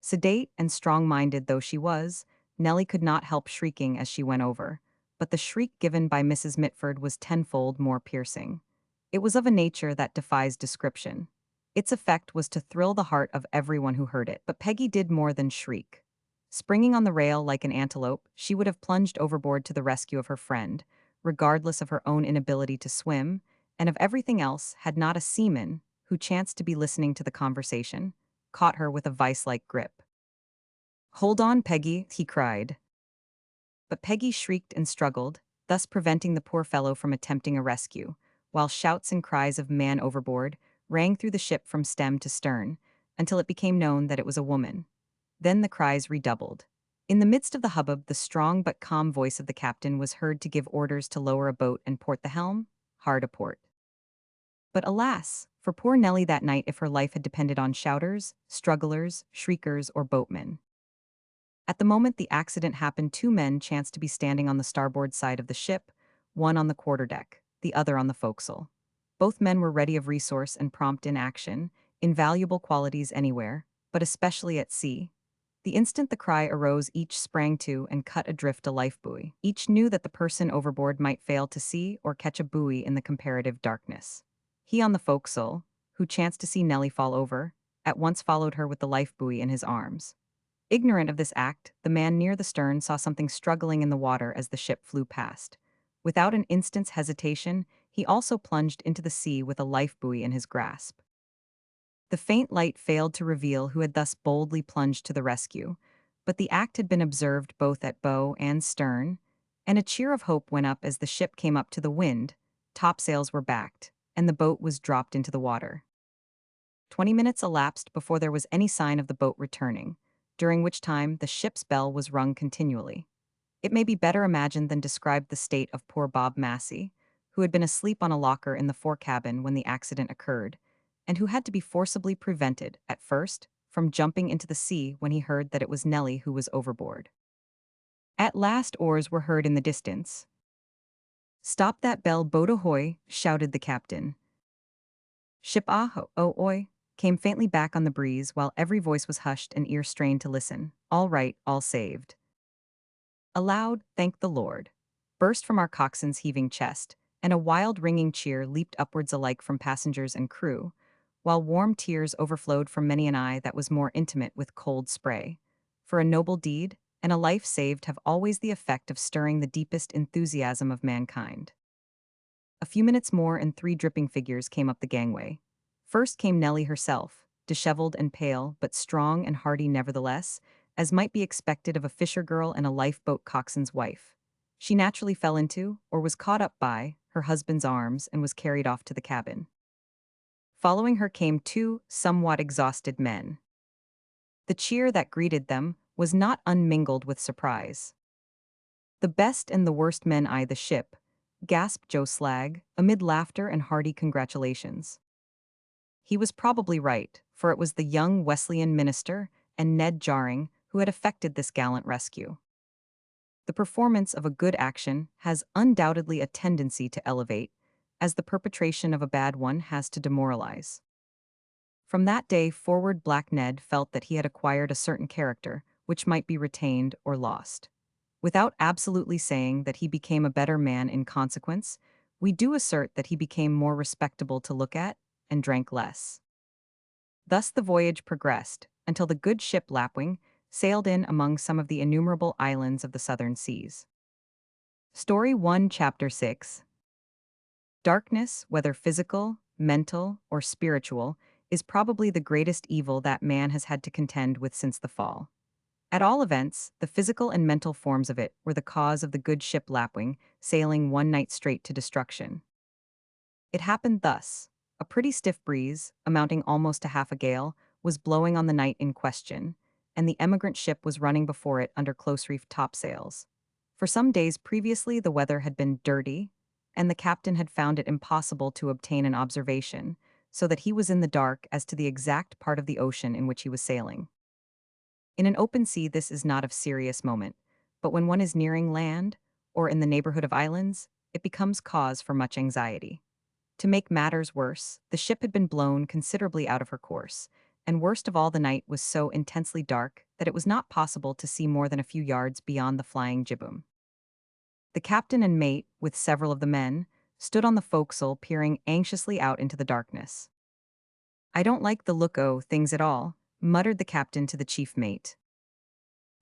Sedate and strong-minded though she was, Nellie could not help shrieking as she went over, but the shriek given by Mrs. Mitford was tenfold more piercing. It was of a nature that defies description. Its effect was to thrill the heart of everyone who heard it, but Peggy did more than shriek. Springing on the rail like an antelope, she would have plunged overboard to the rescue of her friend, regardless of her own inability to swim, and of everything else, had not a seaman, who chanced to be listening to the conversation, caught her with a vice-like grip. "Hold on, Peggy," he cried. But Peggy shrieked and struggled, thus preventing the poor fellow from attempting a rescue, while shouts and cries of "man overboard" rang through the ship from stem to stern, until it became known that it was a woman. Then the cries redoubled. In the midst of the hubbub, the strong but calm voice of the captain was heard to give orders to lower a boat and port the helm, hard a port. But alas, for poor Nellie that night if her life had depended on shouters, strugglers, shriekers, or boatmen. At the moment the accident happened, two men chanced to be standing on the starboard side of the ship, one on the quarterdeck, the other on the forecastle. Both men were ready of resource and prompt in action, invaluable qualities anywhere, but especially at sea. The instant the cry arose, each sprang to and cut adrift a life buoy. Each knew that the person overboard might fail to see or catch a buoy in the comparative darkness. He on the forecastle, who chanced to see Nellie fall over, at once followed her with the life buoy in his arms. Ignorant of this act, the man near the stern saw something struggling in the water as the ship flew past. Without an instant's hesitation, he also plunged into the sea with a life buoy in his grasp. The faint light failed to reveal who had thus boldly plunged to the rescue, but the act had been observed both at bow and stern, and a cheer of hope went up as the ship came up to the wind, topsails were backed, and the boat was dropped into the water. 20 minutes elapsed before there was any sign of the boat returning, during which time the ship's bell was rung continually. It may be better imagined than described the state of poor Bob Massey, who had been asleep on a locker in the fore cabin when the accident occurred, and who had to be forcibly prevented, at first, from jumping into the sea when he heard that it was Nellie who was overboard. At last oars were heard in the distance. "Stop that bell, boat ahoy!" shouted the captain. "Ship ahoy!" came faintly back on the breeze, while every voice was hushed and ear strained to listen. "All right, all saved." A loud "Thank the Lord" burst from our coxswain's heaving chest, and a wild ringing cheer leaped upwards alike from passengers and crew, while warm tears overflowed from many an eye that was more intimate with cold spray. For a noble deed and a life saved have always the effect of stirring the deepest enthusiasm of mankind. A few minutes more and three dripping figures came up the gangway. First came Nellie herself, disheveled and pale, but strong and hearty nevertheless, as might be expected of a fisher girl and a lifeboat coxswain's wife. She naturally fell into, or was caught up by, her husband's arms and was carried off to the cabin. Following her came two somewhat exhausted men. The cheer that greeted them was not unmingled with surprise. "The best and the worst men eye the ship," gasped Joe Slag, amid laughter and hearty congratulations. He was probably right, for it was the young Wesleyan minister and Ned Jarring who had effected this gallant rescue. The performance of a good action has undoubtedly a tendency to elevate, as the perpetration of a bad one has to demoralize. From that day forward Black Ned felt that he had acquired a certain character, which might be retained or lost. Without absolutely saying that he became a better man in consequence, we do assert that he became more respectable to look at, and drank less. Thus the voyage progressed, until the good ship Lapwing sailed in among some of the innumerable islands of the southern seas. Story 1, Chapter 6. Darkness, whether physical, mental, or spiritual, is probably the greatest evil that man has had to contend with since the fall. At all events, the physical and mental forms of it were the cause of the good ship Lapwing sailing one night straight to destruction. It happened thus. A pretty stiff breeze, amounting almost to half a gale, was blowing on the night in question, and the emigrant ship was running before it under close-reefed topsails. For some days previously, the weather had been dirty, and the captain had found it impossible to obtain an observation, so that he was in the dark as to the exact part of the ocean in which he was sailing. In an open sea, this is not of serious moment, but when one is nearing land, or in the neighborhood of islands, it becomes cause for much anxiety. To make matters worse, the ship had been blown considerably out of her course, and worst of all, the night was so intensely dark that it was not possible to see more than a few yards beyond the flying jibboom. The captain and mate, with several of the men, stood on the forecastle peering anxiously out into the darkness. "I don't like the look o' things at all," muttered the captain to the chief mate.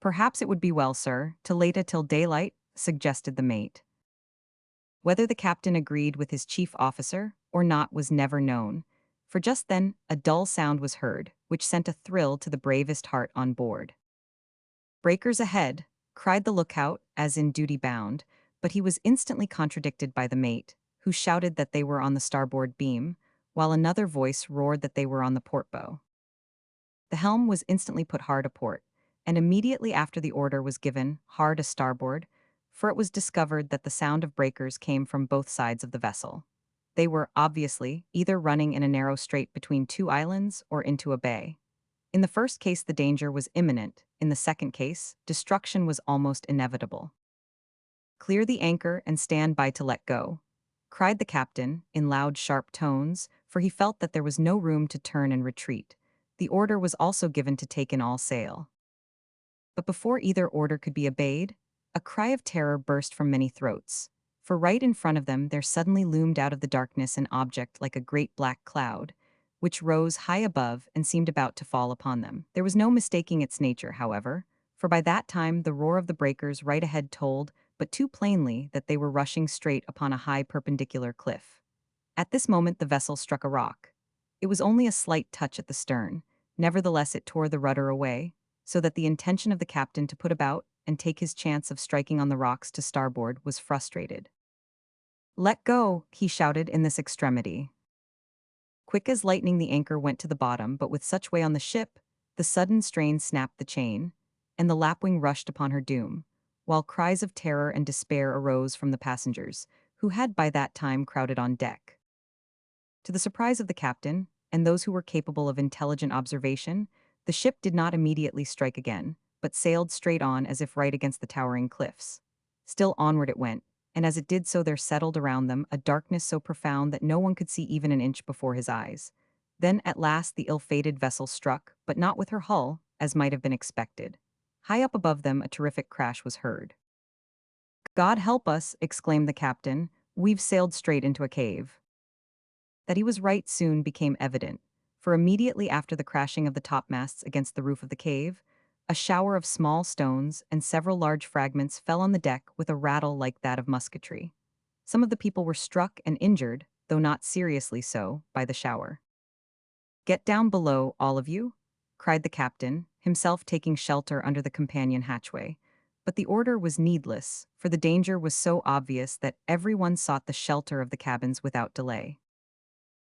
"Perhaps it would be well, sir, to lay till daylight," suggested the mate. Whether the captain agreed with his chief officer or not was never known, for just then a dull sound was heard, which sent a thrill to the bravest heart on board. "Breakers ahead," cried the lookout, as in duty bound, but he was instantly contradicted by the mate, who shouted that they were on the starboard beam, while another voice roared that they were on the port bow. The helm was instantly put hard a port, and immediately after the order was given, hard a starboard, for it was discovered that the sound of breakers came from both sides of the vessel. They were, obviously, either running in a narrow strait between two islands or into a bay. In the first case, the danger was imminent. In the second case, destruction was almost inevitable. "Clear the anchor and stand by to let go," cried the captain, in loud, sharp tones, for he felt that there was no room to turn and retreat. The order was also given to take in all sail. But before either order could be obeyed, a cry of terror burst from many throats, for right in front of them there suddenly loomed out of the darkness an object like a great black cloud, which rose high above and seemed about to fall upon them. There was no mistaking its nature, however, for by that time the roar of the breakers right ahead told, but too plainly, that they were rushing straight upon a high perpendicular cliff. At this moment the vessel struck a rock. It was only a slight touch at the stern, nevertheless it tore the rudder away, so that the intention of the captain to put about and take his chance of striking on the rocks to starboard was frustrated. "Let go," he shouted in this extremity. Quick as lightning the anchor went to the bottom, but with such way on the ship, the sudden strain snapped the chain, and the lapwing rushed upon her doom, while cries of terror and despair arose from the passengers, who had by that time crowded on deck. To the surprise of the captain, and those who were capable of intelligent observation, the ship did not immediately strike again, but sailed straight on as if right against the towering cliffs. Still onward it went, and as it did so there settled around them a darkness so profound that no one could see even an inch before his eyes. Then at last the ill-fated vessel struck, but not with her hull, as might have been expected. High up above them a terrific crash was heard. "God help us!" exclaimed the captain. "We've sailed straight into a cave." That he was right soon became evident, for immediately after the crashing of the topmasts against the roof of the cave, a shower of small stones and several large fragments fell on the deck with a rattle like that of musketry. Some of the people were struck and injured, though not seriously so, by the shower. "Get down below, all of you," cried the captain, himself taking shelter under the companion hatchway. But the order was needless, for the danger was so obvious that everyone sought the shelter of the cabins without delay.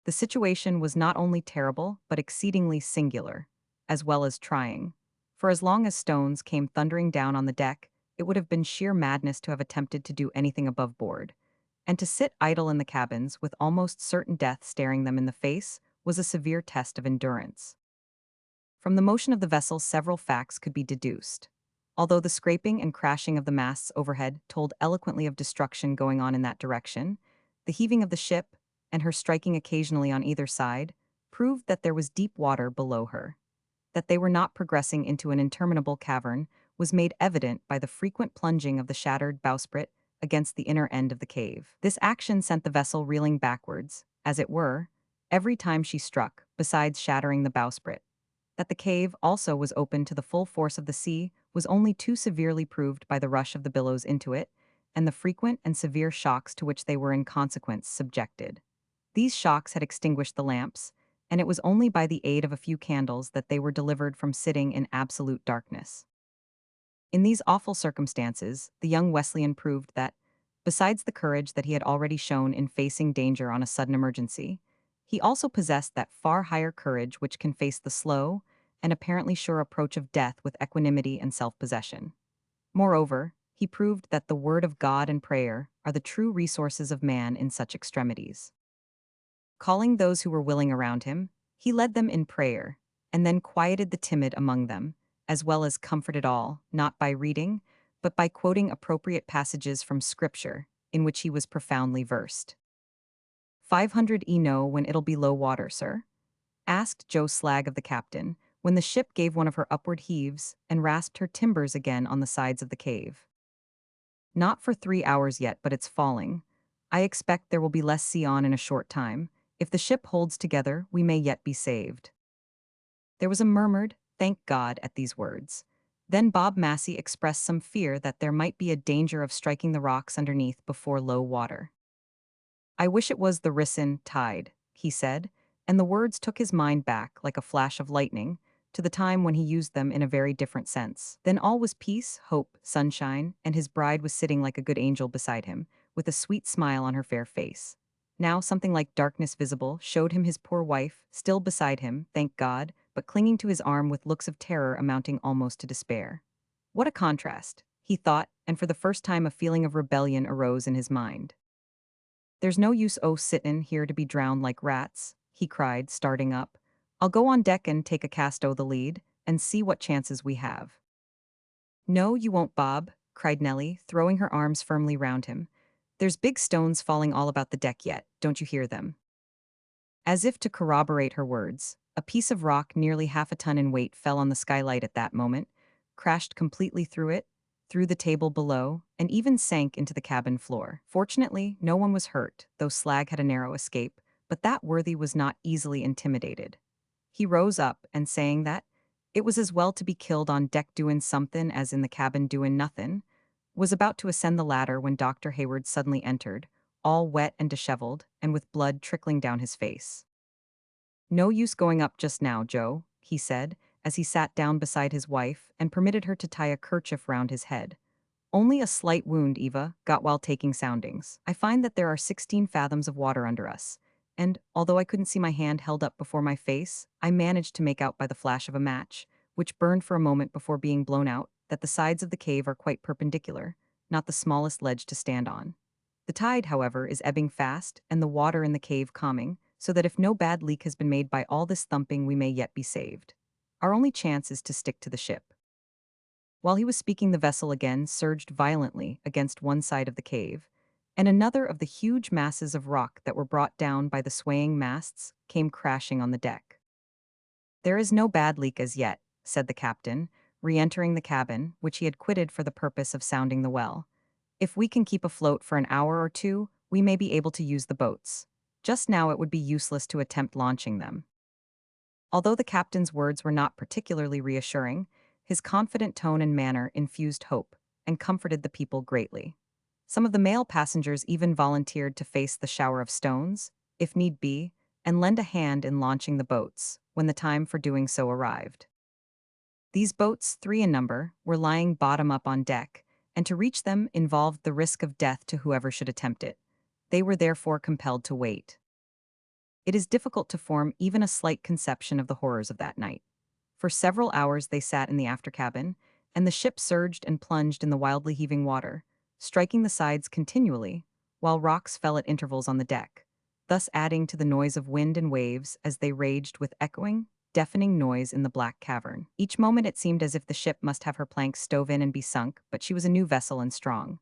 The situation was not only terrible, but exceedingly singular, as well as trying. For as long as stones came thundering down on the deck, it would have been sheer madness to have attempted to do anything above board. And to sit idle in the cabins, with almost certain death staring them in the face, was a severe test of endurance. From the motion of the vessel several facts could be deduced. Although the scraping and crashing of the masts overhead told eloquently of destruction going on in that direction, the heaving of the ship, and her striking occasionally on either side, proved that there was deep water below her. That they were not progressing into an interminable cavern was made evident by the frequent plunging of the shattered bowsprit against the inner end of the cave. This action sent the vessel reeling backwards, as it were, every time she struck, besides shattering the bowsprit. That the cave also was open to the full force of the sea was only too severely proved by the rush of the billows into it, and the frequent and severe shocks to which they were in consequence subjected. These shocks had extinguished the lamps, and it was only by the aid of a few candles that they were delivered from sitting in absolute darkness. In these awful circumstances, the young Wesleyan proved that, besides the courage that he had already shown in facing danger on a sudden emergency, He also possessed that far higher courage which can face the slow and apparently sure approach of death with equanimity and self-possession. Moreover, he proved that the word of God and prayer are the true resources of man in such extremities. Calling those who were willing around him, he led them in prayer, and then quieted the timid among them, as well as comforted all, not by reading, but by quoting appropriate passages from Scripture, in which he was profoundly versed. 500 know when it'll be low water, sir? Asked Joe Slag of the captain, when the ship gave one of her upward heaves and rasped her timbers again on the sides of the cave. Not for 3 hours yet, but it's falling. I expect there will be less sea on in a short time. If the ship holds together, we may yet be saved. There was a murmured, thank God, at these words. Then Bob Massey expressed some fear that there might be a danger of striking the rocks underneath before low water. I wish it was the risen tide, he said, and the words took his mind back, like a flash of lightning, to the time when he used them in a very different sense. Then all was peace, hope, sunshine, and his bride was sitting like a good angel beside him, with a sweet smile on her fair face. Now something like darkness visible showed him his poor wife, still beside him, thank God, but clinging to his arm with looks of terror amounting almost to despair. What a contrast, he thought, and for the first time a feeling of rebellion arose in his mind. There's no use sittin' here to be drowned like rats, he cried, starting up. I'll go on deck and take a cast o' the lead, and see what chances we have. No, you won't, Bob, cried Nellie, throwing her arms firmly round him. There's big stones falling all about the deck yet, don't you hear them? As if to corroborate her words, a piece of rock nearly half a ton in weight fell on the skylight at that moment, crashed completely through it, through the table below, and even sank into the cabin floor. Fortunately, no one was hurt, though Slag had a narrow escape, but that worthy was not easily intimidated. He rose up, and saying that it was as well to be killed on deck doin' somethin' as in the cabin doin' nothin', was about to ascend the ladder when Dr. Hayward suddenly entered, all wet and disheveled, and with blood trickling down his face. No use going up just now, Joe, he said, as he sat down beside his wife and permitted her to tie a kerchief round his head. Only a slight wound, Eva, got while taking soundings. I find that there are 16 fathoms of water under us, and, although I couldn't see my hand held up before my face, I managed to make out by the flash of a match, which burned for a moment before being blown out, that the sides of the cave are quite perpendicular, not the smallest ledge to stand on. The tide, however, is ebbing fast, and the water in the cave calming, so that if no bad leak has been made by all this thumping, we may yet be saved. Our only chance is to stick to the ship. While he was speaking, the vessel again surged violently against one side of the cave, and another of the huge masses of rock that were brought down by the swaying masts came crashing on the deck. There is no bad leak as yet, said the captain, re-entering the cabin, which he had quitted for the purpose of sounding the well. If we can keep afloat for an hour or two, we may be able to use the boats. Just now it would be useless to attempt launching them. Although the captain's words were not particularly reassuring, his confident tone and manner infused hope and comforted the people greatly. Some of the male passengers even volunteered to face the shower of stones, if need be, and lend a hand in launching the boats when the time for doing so arrived. These boats, 3 in number, were lying bottom up on deck, and to reach them involved the risk of death to whoever should attempt it. They were therefore compelled to wait. It is difficult to form even a slight conception of the horrors of that night. For several hours they sat in the after cabin, and the ship surged and plunged in the wildly heaving water, striking the sides continually, while rocks fell at intervals on the deck, thus adding to the noise of wind and waves as they raged with echoing, deafening noise in the black cavern. Each moment it seemed as if the ship must have her planks stove in and be sunk, but she was a new vessel and strong.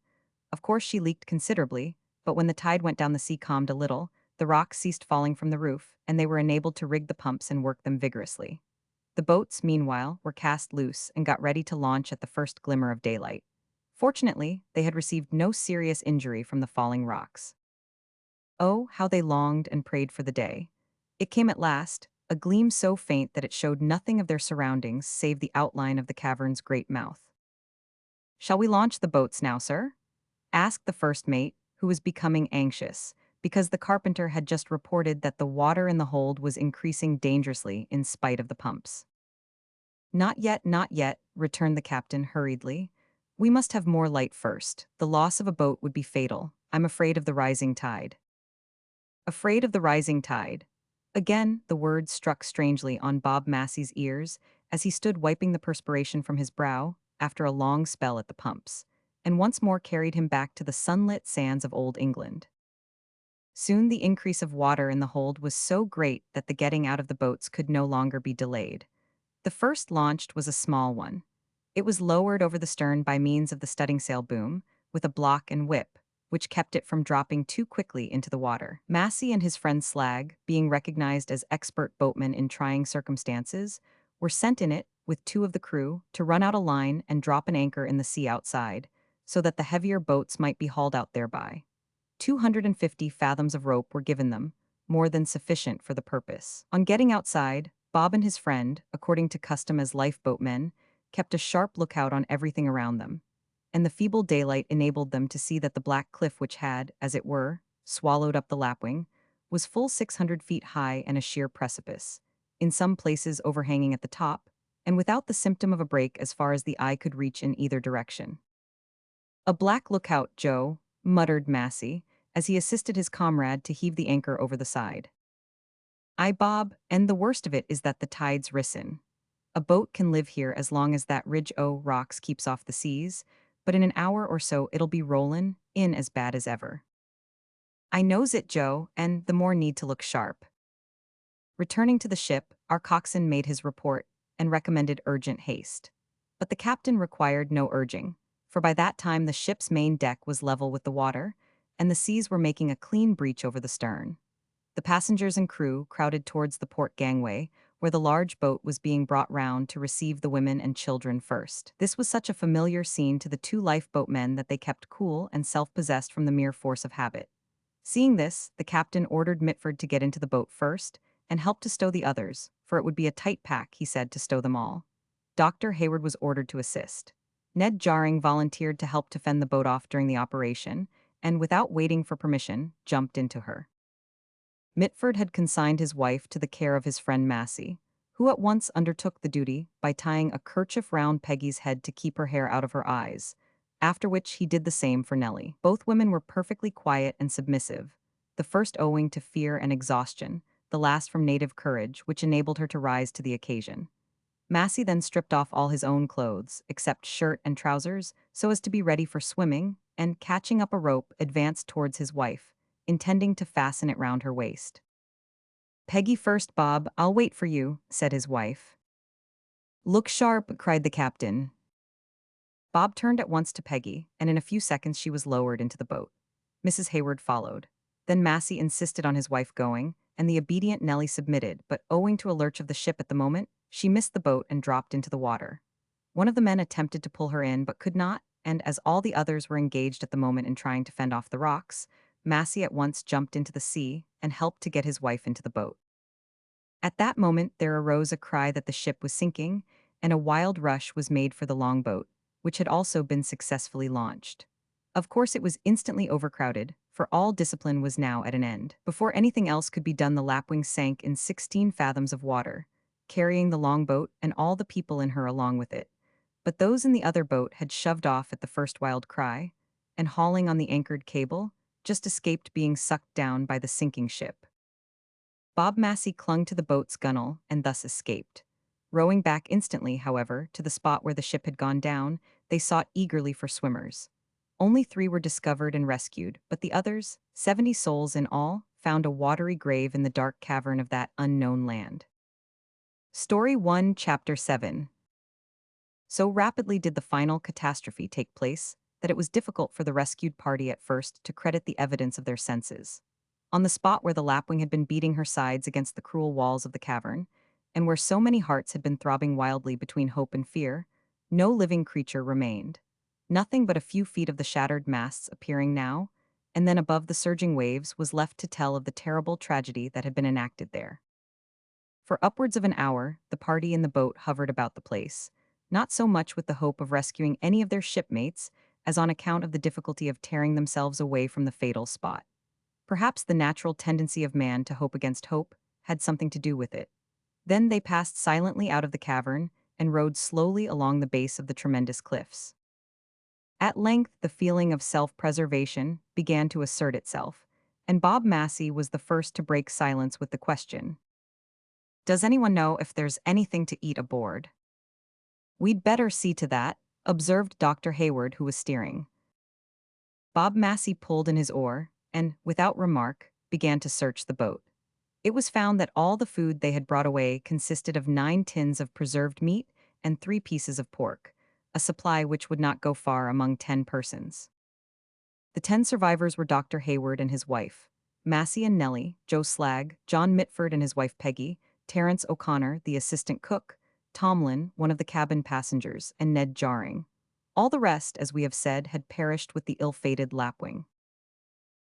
Of course she leaked considerably, but when the tide went down the sea calmed a little, the rocks ceased falling from the roof, and they were enabled to rig the pumps and work them vigorously. The boats, meanwhile, were cast loose and got ready to launch at the first glimmer of daylight. Fortunately, they had received no serious injury from the falling rocks. Oh, how they longed and prayed for the day. It came at last, a gleam so faint that it showed nothing of their surroundings save the outline of the cavern's great mouth. "Shall we launch the boats now, sir?" asked the first mate, who was becoming anxious, because the carpenter had just reported that the water in the hold was increasing dangerously in spite of the pumps. Not yet," returned the captain hurriedly. "We must have more light first. The loss of a boat would be fatal. I'm afraid of the rising tide." Afraid of the rising tide. Again, the words struck strangely on Bob Massey's ears as he stood wiping the perspiration from his brow after a long spell at the pumps, and once more carried him back to the sunlit sands of Old England. Soon the increase of water in the hold was so great that the getting out of the boats could no longer be delayed. The first launched was a small one. It was lowered over the stern by means of the studding sail boom, with a block and whip, which kept it from dropping too quickly into the water. Massey and his friend Slag, being recognized as expert boatmen in trying circumstances, were sent in it, with two of the crew, to run out a line and drop an anchor in the sea outside, so that the heavier boats might be hauled out thereby. 250 fathoms of rope were given them, more than sufficient for the purpose. On getting outside, Bob and his friend, according to custom as lifeboatmen, kept a sharp lookout on everything around them, and the feeble daylight enabled them to see that the black cliff which had, as it were, swallowed up the lapwing, was full 600 feet high and a sheer precipice, in some places overhanging at the top, and without the symptom of a break as far as the eye could reach in either direction. "A black lookout, Joe," muttered Massey, as he assisted his comrade to heave the anchor over the side. "Aye, Bob, and the worst of it is that the tide's risen. A boat can live here as long as that ridge o' rocks keeps off the seas, but in an hour or so it'll be rollin' in as bad as ever." "I knows it, Joe, and the more need to look sharp." Returning to the ship, our coxswain made his report and recommended urgent haste. But the captain required no urging, for by that time the ship's main deck was level with the water, and the seas were making a clean breach over the stern. The passengers and crew crowded towards the port gangway, where the large boat was being brought round to receive the women and children first. This was such a familiar scene to the two lifeboatmen that they kept cool and self-possessed from the mere force of habit. Seeing this, the captain ordered Mitford to get into the boat first and help to stow the others, for it would be a tight pack, he said, to stow them all. Dr. Hayward was ordered to assist. Ned Jarring volunteered to help to fend the boat off during the operation, and without waiting for permission, jumped into her. Mitford had consigned his wife to the care of his friend Massey, who at once undertook the duty by tying a kerchief round Peggy's head to keep her hair out of her eyes, after which he did the same for Nellie. Both women were perfectly quiet and submissive, the first owing to fear and exhaustion, the last from native courage, which enabled her to rise to the occasion. Massey then stripped off all his own clothes, except shirt and trousers, so as to be ready for swimming, and, catching up a rope, advanced towards his wife, intending to fasten it round her waist. "Peggy first, Bob, I'll wait for you," said his wife. "Look sharp," cried the captain. Bob turned at once to Peggy, and in a few seconds she was lowered into the boat. Mrs. Hayward followed. Then Massey insisted on his wife going, and the obedient Nellie submitted, but owing to a lurch of the ship at the moment, she missed the boat and dropped into the water. One of the men attempted to pull her in but could not, and as all the others were engaged at the moment in trying to fend off the rocks, Massey at once jumped into the sea and helped to get his wife into the boat. At that moment there arose a cry that the ship was sinking, and a wild rush was made for the longboat, which had also been successfully launched. Of course it was instantly overcrowded, for all discipline was now at an end. Before anything else could be done the lapwing sank in 16 fathoms of water, carrying the longboat and all the people in her along with it. But those in the other boat had shoved off at the first wild cry, and hauling on the anchored cable, just escaped being sucked down by the sinking ship. Bob Massey clung to the boat's gunwale and thus escaped. Rowing back instantly, however, to the spot where the ship had gone down, they sought eagerly for swimmers. Only 3 were discovered and rescued, but the others, 70 souls in all, found a watery grave in the dark cavern of that unknown land. Story 1, Chapter 7. So rapidly did the final catastrophe take place that it was difficult for the rescued party at first to credit the evidence of their senses. On the spot where the lapwing had been beating her sides against the cruel walls of the cavern, and where so many hearts had been throbbing wildly between hope and fear, no living creature remained. Nothing but a few feet of the shattered masts appearing now, and then above the surging waves was left to tell of the terrible tragedy that had been enacted there. For upwards of an hour, the party in the boat hovered about the place, not so much with the hope of rescuing any of their shipmates as on account of the difficulty of tearing themselves away from the fatal spot. Perhaps the natural tendency of man to hope against hope had something to do with it. Then they passed silently out of the cavern and rode slowly along the base of the tremendous cliffs. At length the feeling of self-preservation began to assert itself, and Bob Massey was the first to break silence with the question, Does anyone know if there's anything to eat aboard? We'd better see to that, observed Dr. Hayward, who was steering. Bob Massey pulled in his oar and, without remark, began to search the boat. It was found that all the food they had brought away consisted of 9 tins of preserved meat and 3 pieces of pork, a supply which would not go far among 10 persons. The 10 survivors were Dr. Hayward and his wife, Massey and Nellie, Joe Slagg, John Mitford and his wife Peggy, Terence O'Connor, the assistant cook, Tomlin, one of the cabin passengers, and Ned Jarring. All the rest, as we have said, had perished with the ill-fated lapwing.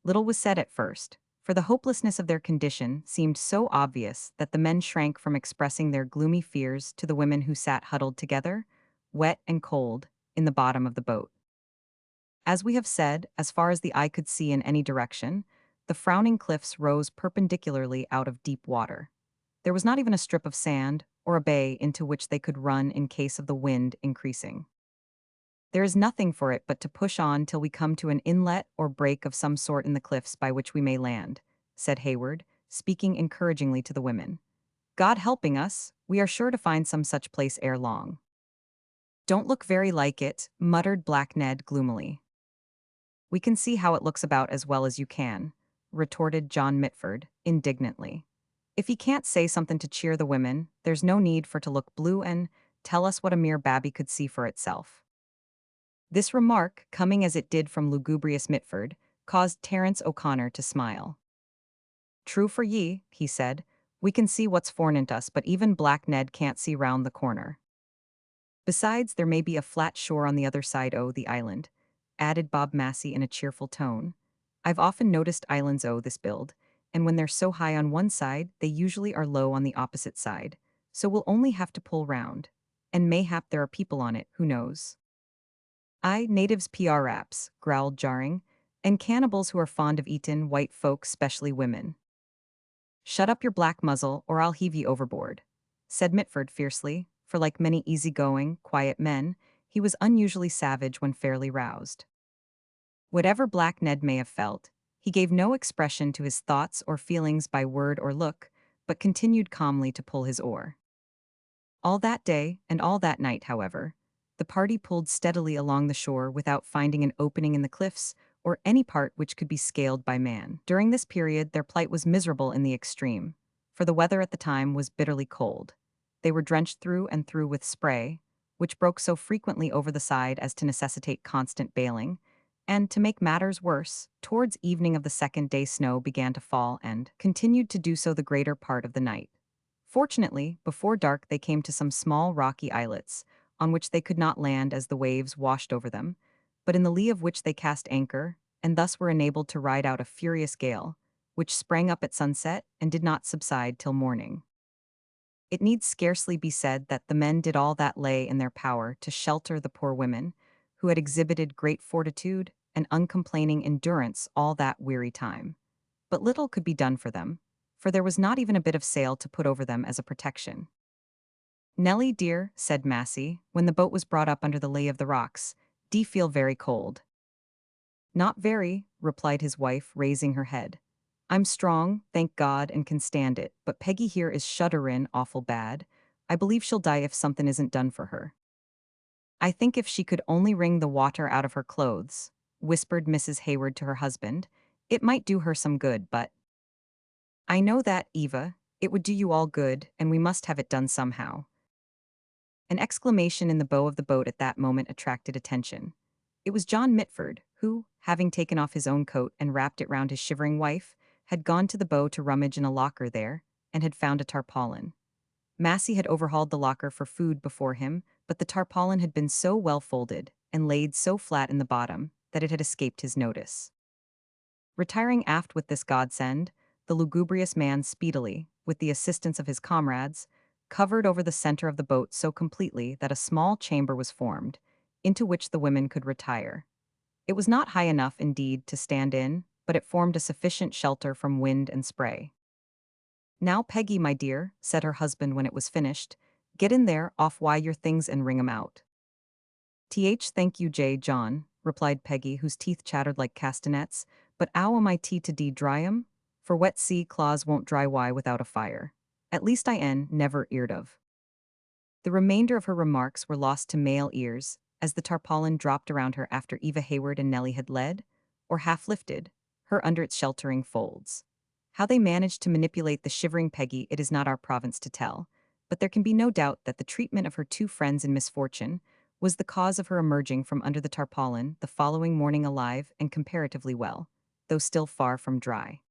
Little was said at first, for the hopelessness of their condition seemed so obvious that the men shrank from expressing their gloomy fears to the women who sat huddled together, wet and cold, in the bottom of the boat. As we have said, as far as the eye could see in any direction, the frowning cliffs rose perpendicularly out of deep water. There was not even a strip of sand or a bay into which they could run in case of the wind increasing. There is nothing for it but to push on till we come to an inlet or break of some sort in the cliffs by which we may land, said Hayward, speaking encouragingly to the women. God helping us, we are sure to find some such place ere long. Don't look very like it, muttered Black Ned gloomily. We can see how it looks about as well as you can, retorted John Mitford, indignantly. If he can't say something to cheer the women, there's no need for to look blue and tell us what a mere babby could see for itself. This remark, coming as it did from lugubrious Mitford, caused Terence O'Connor to smile. True for ye, he said, we can see what's fornint us, but even Black Ned can't see round the corner. Besides, there may be a flat shore on the other side o' the island, added Bob Massey in a cheerful tone. I've often noticed islands o' this build, and when they're so high on one side, they usually are low on the opposite side, so we'll only have to pull round. And mayhap there are people on it, who knows? Aye, natives PR raps, growled Jarring, and cannibals who are fond of eatin' white folk, specially women. Shut up your black muzzle, or I'll heave ye overboard, said Mitford fiercely, for like many easy-going, quiet men, he was unusually savage when fairly roused. Whatever Black Ned may have felt, he gave no expression to his thoughts or feelings by word or look, but continued calmly to pull his oar. All that day, and all that night, however, the party pulled steadily along the shore without finding an opening in the cliffs or any part which could be scaled by man. During this period, their plight was miserable in the extreme, for the weather at the time was bitterly cold. They were drenched through and through with spray, which broke so frequently over the side as to necessitate constant bailing, and, to make matters worse, towards evening of the second day snow began to fall and continued to do so the greater part of the night. Fortunately, before dark they came to some small rocky islets, on which they could not land as the waves washed over them, but in the lee of which they cast anchor, and thus were enabled to ride out a furious gale, which sprang up at sunset and did not subside till morning. It need scarcely be said that the men did all that lay in their power to shelter the poor women, who had exhibited great fortitude and uncomplaining endurance all that weary time. But little could be done for them, for there was not even a bit of sail to put over them as a protection. Nellie, dear, said Massey, when the boat was brought up under the lee of the rocks, d'ye feel very cold? Not very, replied his wife, raising her head. I'm strong, thank God, and can stand it, but Peggy here is shudderin' awful bad. I believe she'll die if something isn't done for her. I think if she could only wring the water out of her clothes, whispered Mrs. Hayward to her husband, it might do her some good, but I know that, Eva, it would do you all good, and we must have it done somehow. An exclamation in the bow of the boat at that moment attracted attention. It was John Mitford, who, having taken off his own coat and wrapped it round his shivering wife, had gone to the bow to rummage in a locker there, and had found a tarpaulin. Massey had overhauled the locker for food before him, but the tarpaulin had been so well folded, and laid so flat in the bottom, that it had escaped his notice. Retiring aft with this godsend, the lugubrious man speedily, with the assistance of his comrades, covered over the center of the boat so completely that a small chamber was formed, into which the women could retire. It was not high enough, indeed, to stand in, but it formed a sufficient shelter from wind and spray. Now, Peggy, my dear, said her husband when it was finished, get in there, off wy your things and wring 'em out. Thank you, John, replied Peggy, whose teeth chattered like castanets, but 'ow am I to dry 'em? For wet sea claws won't dry why without a fire. At least never eared of. The remainder of her remarks were lost to male ears as the tarpaulin dropped around her after Eva Hayward and Nellie had led, or half lifted, her under its sheltering folds. How they managed to manipulate the shivering Peggy it is not our province to tell, but there can be no doubt that the treatment of her two friends in misfortune was the cause of her emerging from under the tarpaulin the following morning alive and comparatively well, though still far from dry.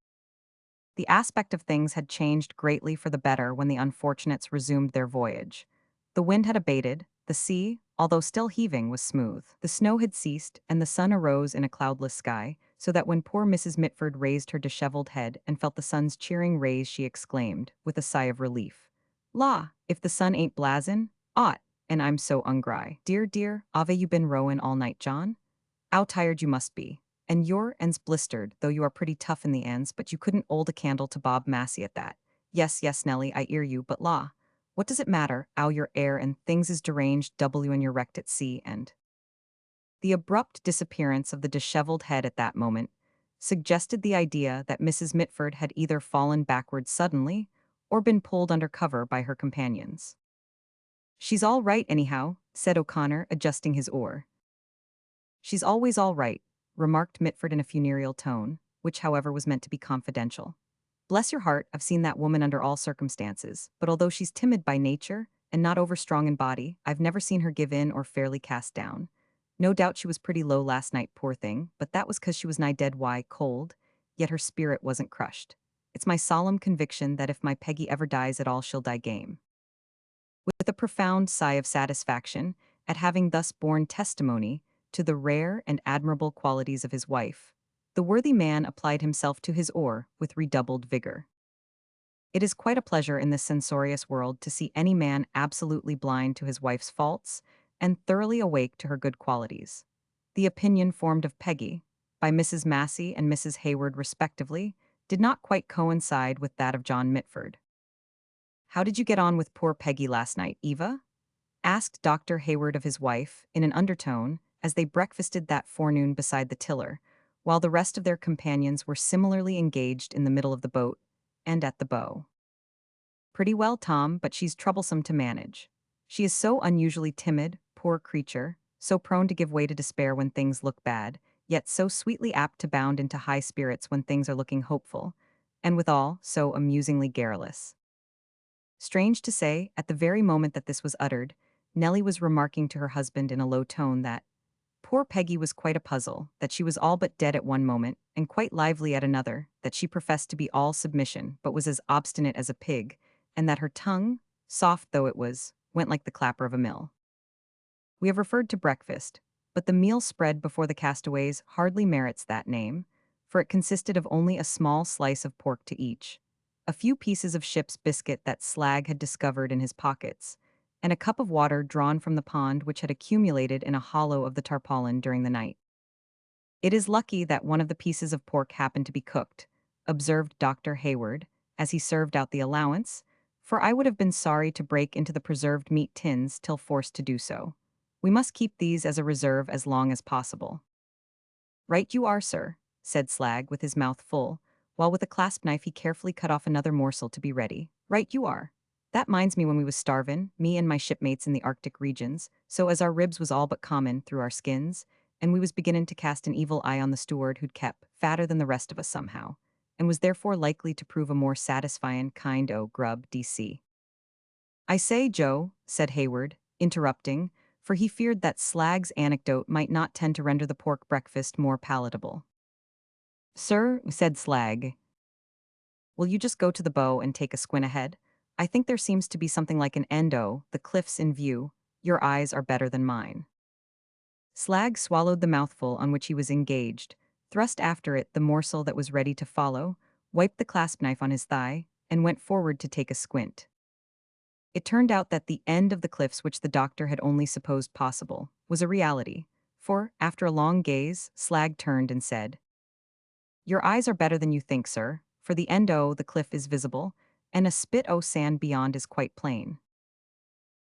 The aspect of things had changed greatly for the better when the unfortunates resumed their voyage. The wind had abated, the sea, although still heaving, was smooth. The snow had ceased, and the sun arose in a cloudless sky, so that when poor Mrs. Mitford raised her disheveled head and felt the sun's cheering rays, she exclaimed, with a sigh of relief, "La, if the sun ain't blazin', ought, and I'm so ungry. Dear, ave you been rowin' all night, John? 'Ow tired you must be. And your ends blistered, though you are pretty tough in the ends, but you couldn't 'old a candle to Bob Massey at that. Yes, Nellie, I 'ear you, but la, what does it matter, 'ow your air and things is deranged W and you're wrecked at sea and—" The abrupt disappearance of the disheveled head at that moment suggested the idea that Mrs. Mitford had either fallen backward suddenly or been pulled under cover by her companions. "She's all right anyhow," said O'Connor, adjusting his oar. "She's always all right," remarked Mitford in a funereal tone, which however was meant to be confidential. "Bless your heart, I've seen that woman under all circumstances, but although she's timid by nature and not overstrong in body, I've never seen her give in or fairly cast down. No doubt she was pretty low last night, poor thing, but that was 'cause she was nigh dead cold, yet her spirit wasn't crushed. It's my solemn conviction that if my Peggy ever dies at all, she'll die game." With a profound sigh of satisfaction at having thus borne testimony to the rare and admirable qualities of his wife, the worthy man applied himself to his oar with redoubled vigor. It is quite a pleasure in this censorious world to see any man absolutely blind to his wife's faults and thoroughly awake to her good qualities. The opinion formed of Peggy, by Mrs. Massey and Mrs. Hayward respectively, did not quite coincide with that of John Mitford. "How did you get on with poor Peggy last night, Eva?" asked Dr. Hayward of his wife, in an undertone, as they breakfasted that forenoon beside the tiller, while the rest of their companions were similarly engaged in the middle of the boat and at the bow. "Pretty well, Tom, but she's troublesome to manage. She is so unusually timid, poor creature, so prone to give way to despair when things look bad, yet so sweetly apt to bound into high spirits when things are looking hopeful, and withal so amusingly garrulous." Strange to say, at the very moment that this was uttered, Nellie was remarking to her husband in a low tone that poor Peggy was quite a puzzle, that she was all but dead at one moment, and quite lively at another, that she professed to be all submission, but was as obstinate as a pig, and that her tongue, soft though it was, went like the clapper of a mill. We have referred to breakfast, but the meal spread before the castaways hardly merits that name, for it consisted of only a small slice of pork to each, a few pieces of ship's biscuit that Slag had discovered in his pockets, and a cup of water drawn from the pond which had accumulated in a hollow of the tarpaulin during the night. "It is lucky that one of the pieces of pork happened to be cooked," observed Dr. Hayward, as he served out the allowance, "for I would have been sorry to break into the preserved meat tins till forced to do so. We must keep these as a reserve as long as possible." "Right you are, sir," said Slag with his mouth full, while with a clasp knife he carefully cut off another morsel to be ready. "Right you are. That minds me when we was starvin', me and my shipmates in the Arctic regions, so as our ribs was all but common through our skins, and we was beginnin' to cast an evil eye on the steward who'd kep' fatter than the rest of us somehow, and was therefore likely to prove a more satisfyin' kind o' grub, DC. "I say, Joe," said Hayward, interrupting, for he feared that Slag's anecdote might not tend to render the pork breakfast more palatable. "Sir," said Slag, "will you just go to the bow and take a squint ahead? I think there seems to be something like an the cliffs in view. Your eyes are better than mine." Slag swallowed the mouthful on which he was engaged, thrust after it the morsel that was ready to follow, wiped the clasp knife on his thigh, and went forward to take a squint. It turned out that the end of the cliffs which the doctor had only supposed possible was a reality, for, after a long gaze, Slag turned and said, "Your eyes are better than you think, sir, for the end o' the cliff is visible, and a spit o' sand beyond is quite plain."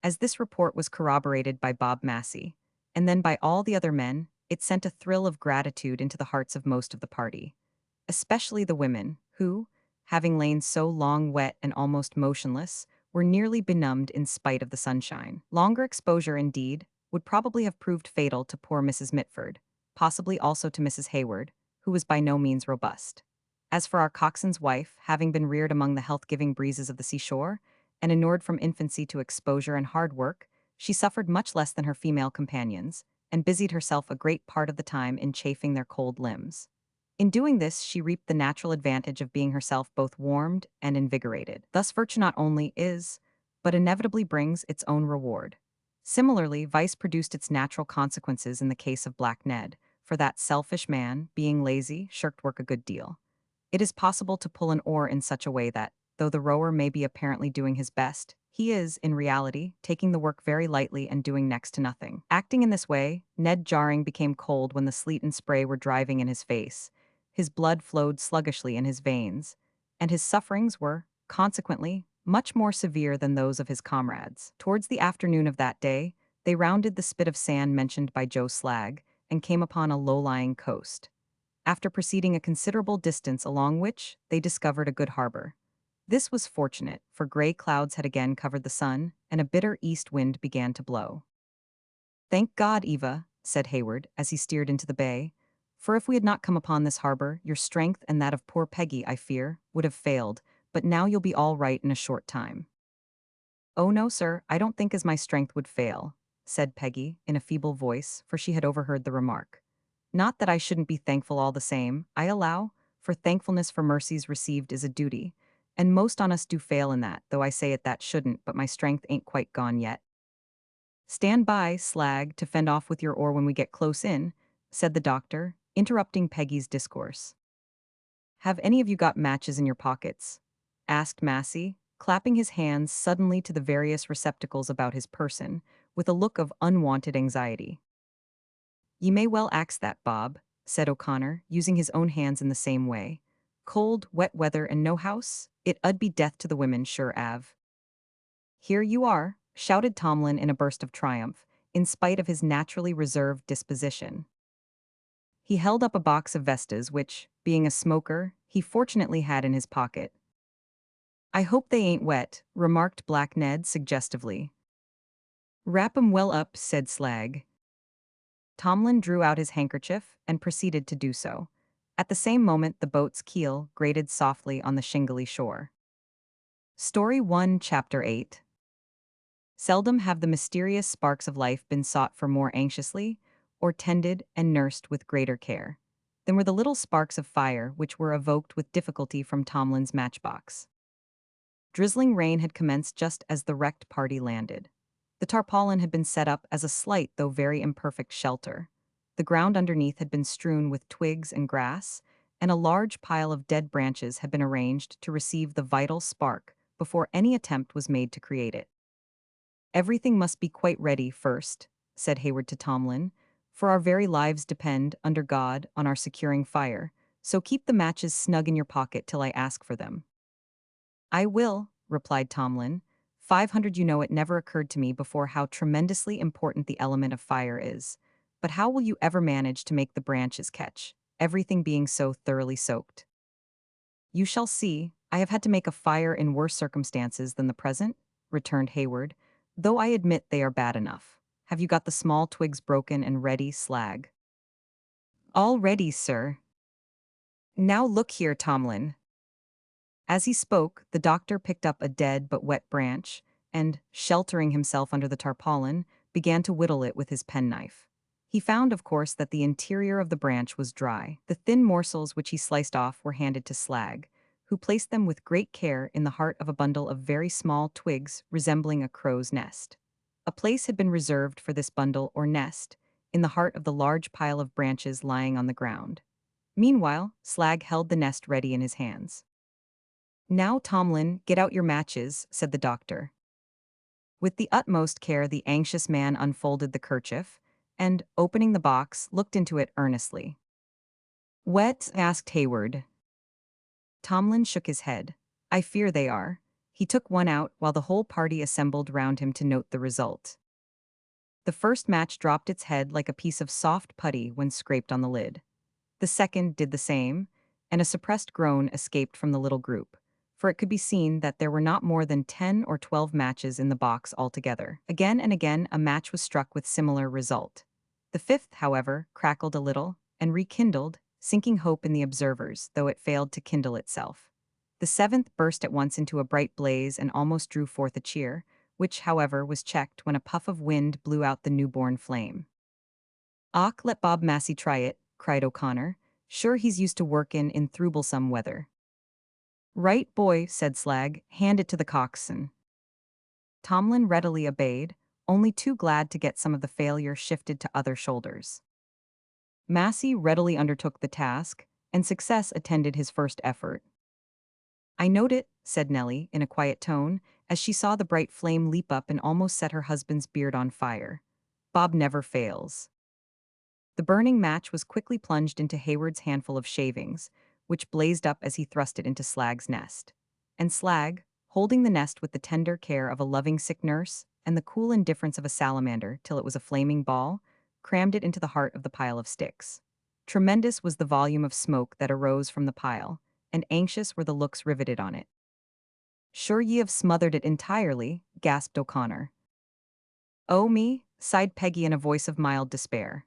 As this report was corroborated by Bob Massey, and then by all the other men, it sent a thrill of gratitude into the hearts of most of the party, especially the women, who, having lain so long wet and almost motionless, were nearly benumbed in spite of the sunshine. Longer exposure, indeed, would probably have proved fatal to poor Mrs. Mitford, possibly also to Mrs. Hayward, who was by no means robust. As for our coxswain's wife, having been reared among the health-giving breezes of the seashore, and inured from infancy to exposure and hard work, she suffered much less than her female companions, and busied herself a great part of the time in chafing their cold limbs. In doing this, she reaped the natural advantage of being herself both warmed and invigorated. Thus, virtue not only is, but inevitably brings its own reward. Similarly, vice produced its natural consequences in the case of Black Ned, for that selfish man, being lazy, shirked work a good deal. It is possible to pull an oar in such a way that, though the rower may be apparently doing his best, he is, in reality, taking the work very lightly and doing next to nothing. Acting in this way, Ned Jarring became cold when the sleet and spray were driving in his face. His blood flowed sluggishly in his veins, and his sufferings were, consequently, much more severe than those of his comrades. Towards the afternoon of that day, they rounded the spit of sand mentioned by Joe Slag, and came upon a low-lying coast. After proceeding a considerable distance along which, they discovered a good harbor. This was fortunate, for gray clouds had again covered the sun, and a bitter east wind began to blow. "Thank God, Eva," said Hayward, as he steered into the bay, "for if we had not come upon this harbor, your strength and that of poor Peggy, I fear, would have failed, but now you'll be all right in a short time." "Oh no, sir, I don't think as my strength would fail," said Peggy, in a feeble voice, for she had overheard the remark. "Not that I shouldn't be thankful all the same, I allow, for thankfulness for mercies received is a duty, and most on us do fail in that, though I say it that shouldn't, but my strength ain't quite gone yet." "Stand by, Slag, to fend off with your oar when we get close in," said the doctor, interrupting Peggy's discourse. "Have any of you got matches in your pockets?" asked Massey, clapping his hands suddenly to the various receptacles about his person, with a look of unwanted anxiety. "Ye may well ax that, Bob," said O'Connor, using his own hands in the same way. "Cold, wet weather and no house? It 'ud be death to the women, sure, Av." "Here you are," shouted Tomlin in a burst of triumph, in spite of his naturally reserved disposition. He held up a box of Vestas which, being a smoker, he fortunately had in his pocket. "I hope they ain't wet," remarked Black Ned suggestively. "Wrap 'em well up," said Slag. Tomlin drew out his handkerchief and proceeded to do so. At the same moment the boat's keel grated softly on the shingly shore. Story 1, Chapter 8. Seldom have the mysterious sparks of life been sought for more anxiously, or tended and nursed with greater care, than were the little sparks of fire which were evoked with difficulty from Tomlin's matchbox. Drizzling rain had commenced just as the wrecked party landed. The tarpaulin had been set up as a slight though very imperfect shelter. The ground underneath had been strewn with twigs and grass, and a large pile of dead branches had been arranged to receive the vital spark before any attempt was made to create it. "Everything must be quite ready first," said Hayward to Tomlin, "for our very lives depend, under God, on our securing fire, so keep the matches snug in your pocket till I ask for them." "I will," replied Tomlin. 500 You know, it never occurred to me before how tremendously important the element of fire is. But how will you ever manage to make the branches catch, everything being so thoroughly soaked?" "You shall see. I have had to make a fire in worse circumstances than the present," returned Hayward, "though I admit they are bad enough. Have you got the small twigs broken and ready, Slag?" "All ready, sir." "Now look here, Tomlin." As he spoke, the doctor picked up a dead but wet branch, and, sheltering himself under the tarpaulin, began to whittle it with his penknife. He found, of course, that the interior of the branch was dry. The thin morsels which he sliced off were handed to Slag, who placed them with great care in the heart of a bundle of very small twigs resembling a crow's nest. A place had been reserved for this bundle or nest, in the heart of the large pile of branches lying on the ground. Meanwhile, Slag held the nest ready in his hands. "Now, Tomlin, get out your matches," said the doctor. With the utmost care the anxious man unfolded the kerchief, and, opening the box, looked into it earnestly. "Wet?" asked Hayward. Tomlin shook his head. "I fear they are." He took one out while the whole party assembled round him to note the result. The first match dropped its head like a piece of soft putty when scraped on the lid. The second did the same, and a suppressed groan escaped from the little group. for it could be seen that there were not more than 10 or 12 matches in the box altogether. Again and again, a match was struck with similar result. The fifth, however, crackled a little and rekindled, sinking hope in the observers, though it failed to kindle itself. The seventh burst at once into a bright blaze and almost drew forth a cheer, which, however, was checked when a puff of wind blew out the newborn flame. "Och, let Bob Massey try it," cried O'Connor. "Sure he's used to workin' in troublesome weather." "Right, boy," said Slag, "hand it to the coxswain." Tomlin readily obeyed, only too glad to get some of the failure shifted to other shoulders. Massey readily undertook the task, and success attended his first effort. "I note it," said Nellie, in a quiet tone, as she saw the bright flame leap up and almost set her husband's beard on fire. "Bob never fails." The burning match was quickly plunged into Hayward's handful of shavings, which blazed up as he thrust it into Slag's nest. And Slag, holding the nest with the tender care of a loving sick nurse and the cool indifference of a salamander till it was a flaming ball, crammed it into the heart of the pile of sticks. Tremendous was the volume of smoke that arose from the pile, and anxious were the looks riveted on it. "Sure ye have smothered it entirely," gasped O'Connor. "Oh me," sighed Peggy in a voice of mild despair.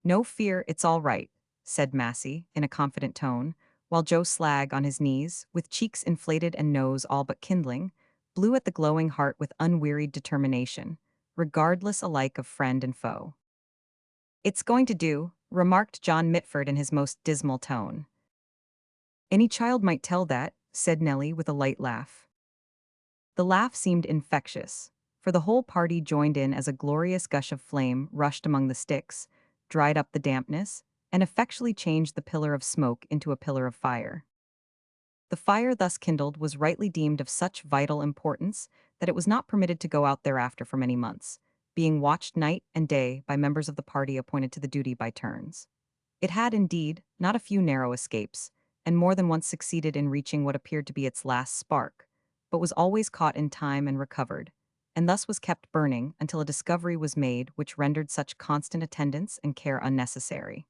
"No fear, it's all right," said Massey, in a confident tone, while Joe Slag, on his knees, with cheeks inflated and nose all but kindling, blew at the glowing heart with unwearied determination, regardless alike of friend and foe. "It's going to do," remarked John Mitford in his most dismal tone. "Any child might tell that," said Nellie with a light laugh. The laugh seemed infectious, for the whole party joined in as a glorious gush of flame rushed among the sticks, dried up the dampness, and effectually changed the pillar of smoke into a pillar of fire. The fire thus kindled was rightly deemed of such vital importance that it was not permitted to go out thereafter for many months, being watched night and day by members of the party appointed to the duty by turns. It had, indeed, not a few narrow escapes, and more than once succeeded in reaching what appeared to be its last spark, but was always caught in time and recovered, and thus was kept burning until a discovery was made which rendered such constant attendance and care unnecessary.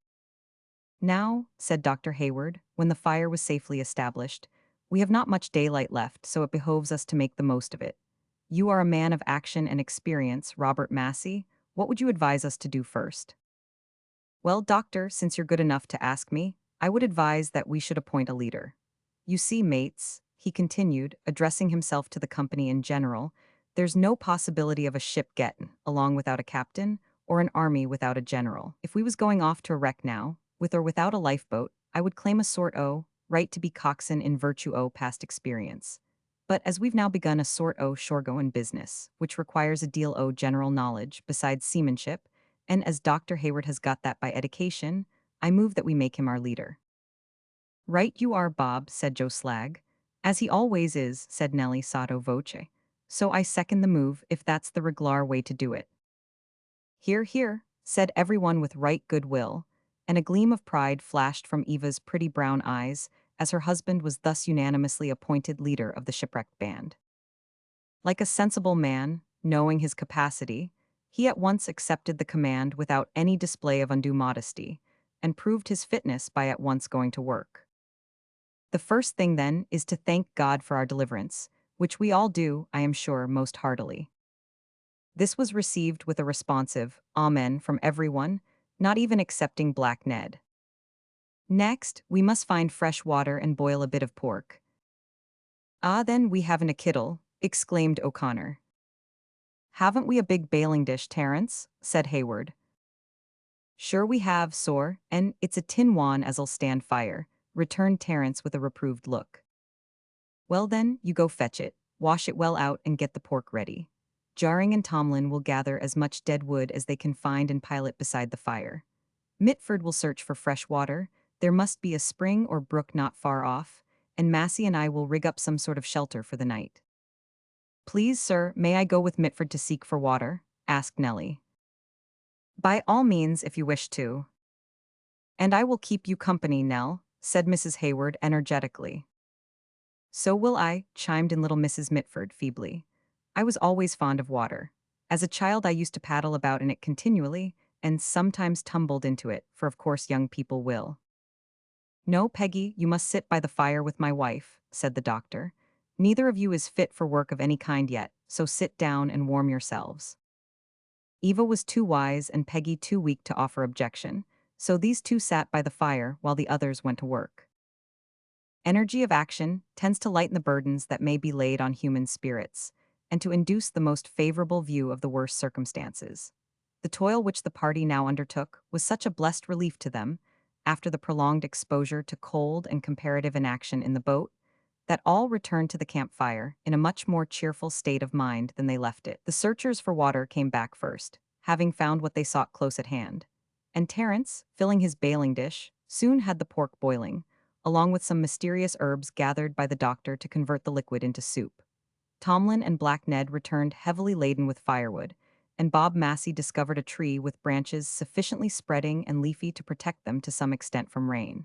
"Now," said Dr. Hayward, when the fire was safely established, "we have not much daylight left, so it behoves us to make the most of it. You are a man of action and experience, Robert Massey. What would you advise us to do first?" "Well, doctor, since you're good enough to ask me, I would advise that we should appoint a leader. You see, mates," he continued, addressing himself to the company in general, "there's no possibility of a ship gettin' along without a captain, or an army without a general. If we was going off to a wreck now, with or without a lifeboat, I would claim a sort o' right to be coxswain in virtue o' past experience. But as we've now begun a sort o' shoregoin' business, which requires a deal o' general knowledge besides seamanship, and as Dr. Hayward has got that by education, I move that we make him our leader." "Right you are, Bob," said Joe Slag. "As he always is," said Nellie sotto voce. "So I second the move, if that's the reglar way to do it." "Hear, hear," said everyone with right good will, and a gleam of pride flashed from Eva's pretty brown eyes as her husband was thus unanimously appointed leader of the shipwrecked band. Like a sensible man, knowing his capacity, he at once accepted the command without any display of undue modesty, and proved his fitness by at once going to work. The first thing, then, is to thank God for our deliverance, which we all do, I am sure, most heartily. This was received with a responsive "Amen" from everyone, not even excepting Black Ned. "Next, we must find fresh water and boil a bit of pork." "Ah, then we haven't a kittle," exclaimed O'Connor. "Haven't we a big bailing dish, Terence?" said Hayward. "Sure we have, sor, and it's a tin wan as'll stand fire," returned Terence with a reproved look. "Well then, you go fetch it, wash it well out and get the pork ready. Jarring and Tomlin will gather as much dead wood as they can find and pile it beside the fire. Mitford will search for fresh water, there must be a spring or brook not far off, and Massey and I will rig up some sort of shelter for the night." "Please, sir, may I go with Mitford to seek for water?" asked Nellie. "By all means, if you wish to." "And I will keep you company, Nell," said Mrs. Hayward energetically. "So will I," chimed in little Mrs. Mitford feebly. "I was always fond of water. As a child I used to paddle about in it continually, and sometimes tumbled into it, for of course young people will." "No, Peggy, you must sit by the fire with my wife," said the doctor. "Neither of you is fit for work of any kind yet, so sit down and warm yourselves." Eva was too wise and Peggy too weak to offer objection, so these two sat by the fire while the others went to work. Energy of action tends to lighten the burdens that may be laid on human spirits, and to induce the most favorable view of the worst circumstances. The toil which the party now undertook was such a blessed relief to them, after the prolonged exposure to cold and comparative inaction in the boat, that all returned to the campfire in a much more cheerful state of mind than they left it. The searchers for water came back first, having found what they sought close at hand. And Terence, filling his bailing dish, soon had the pork boiling, along with some mysterious herbs gathered by the doctor to convert the liquid into soup. Tomlin and Black Ned returned heavily laden with firewood, and Bob Massey discovered a tree with branches sufficiently spreading and leafy to protect them to some extent from rain.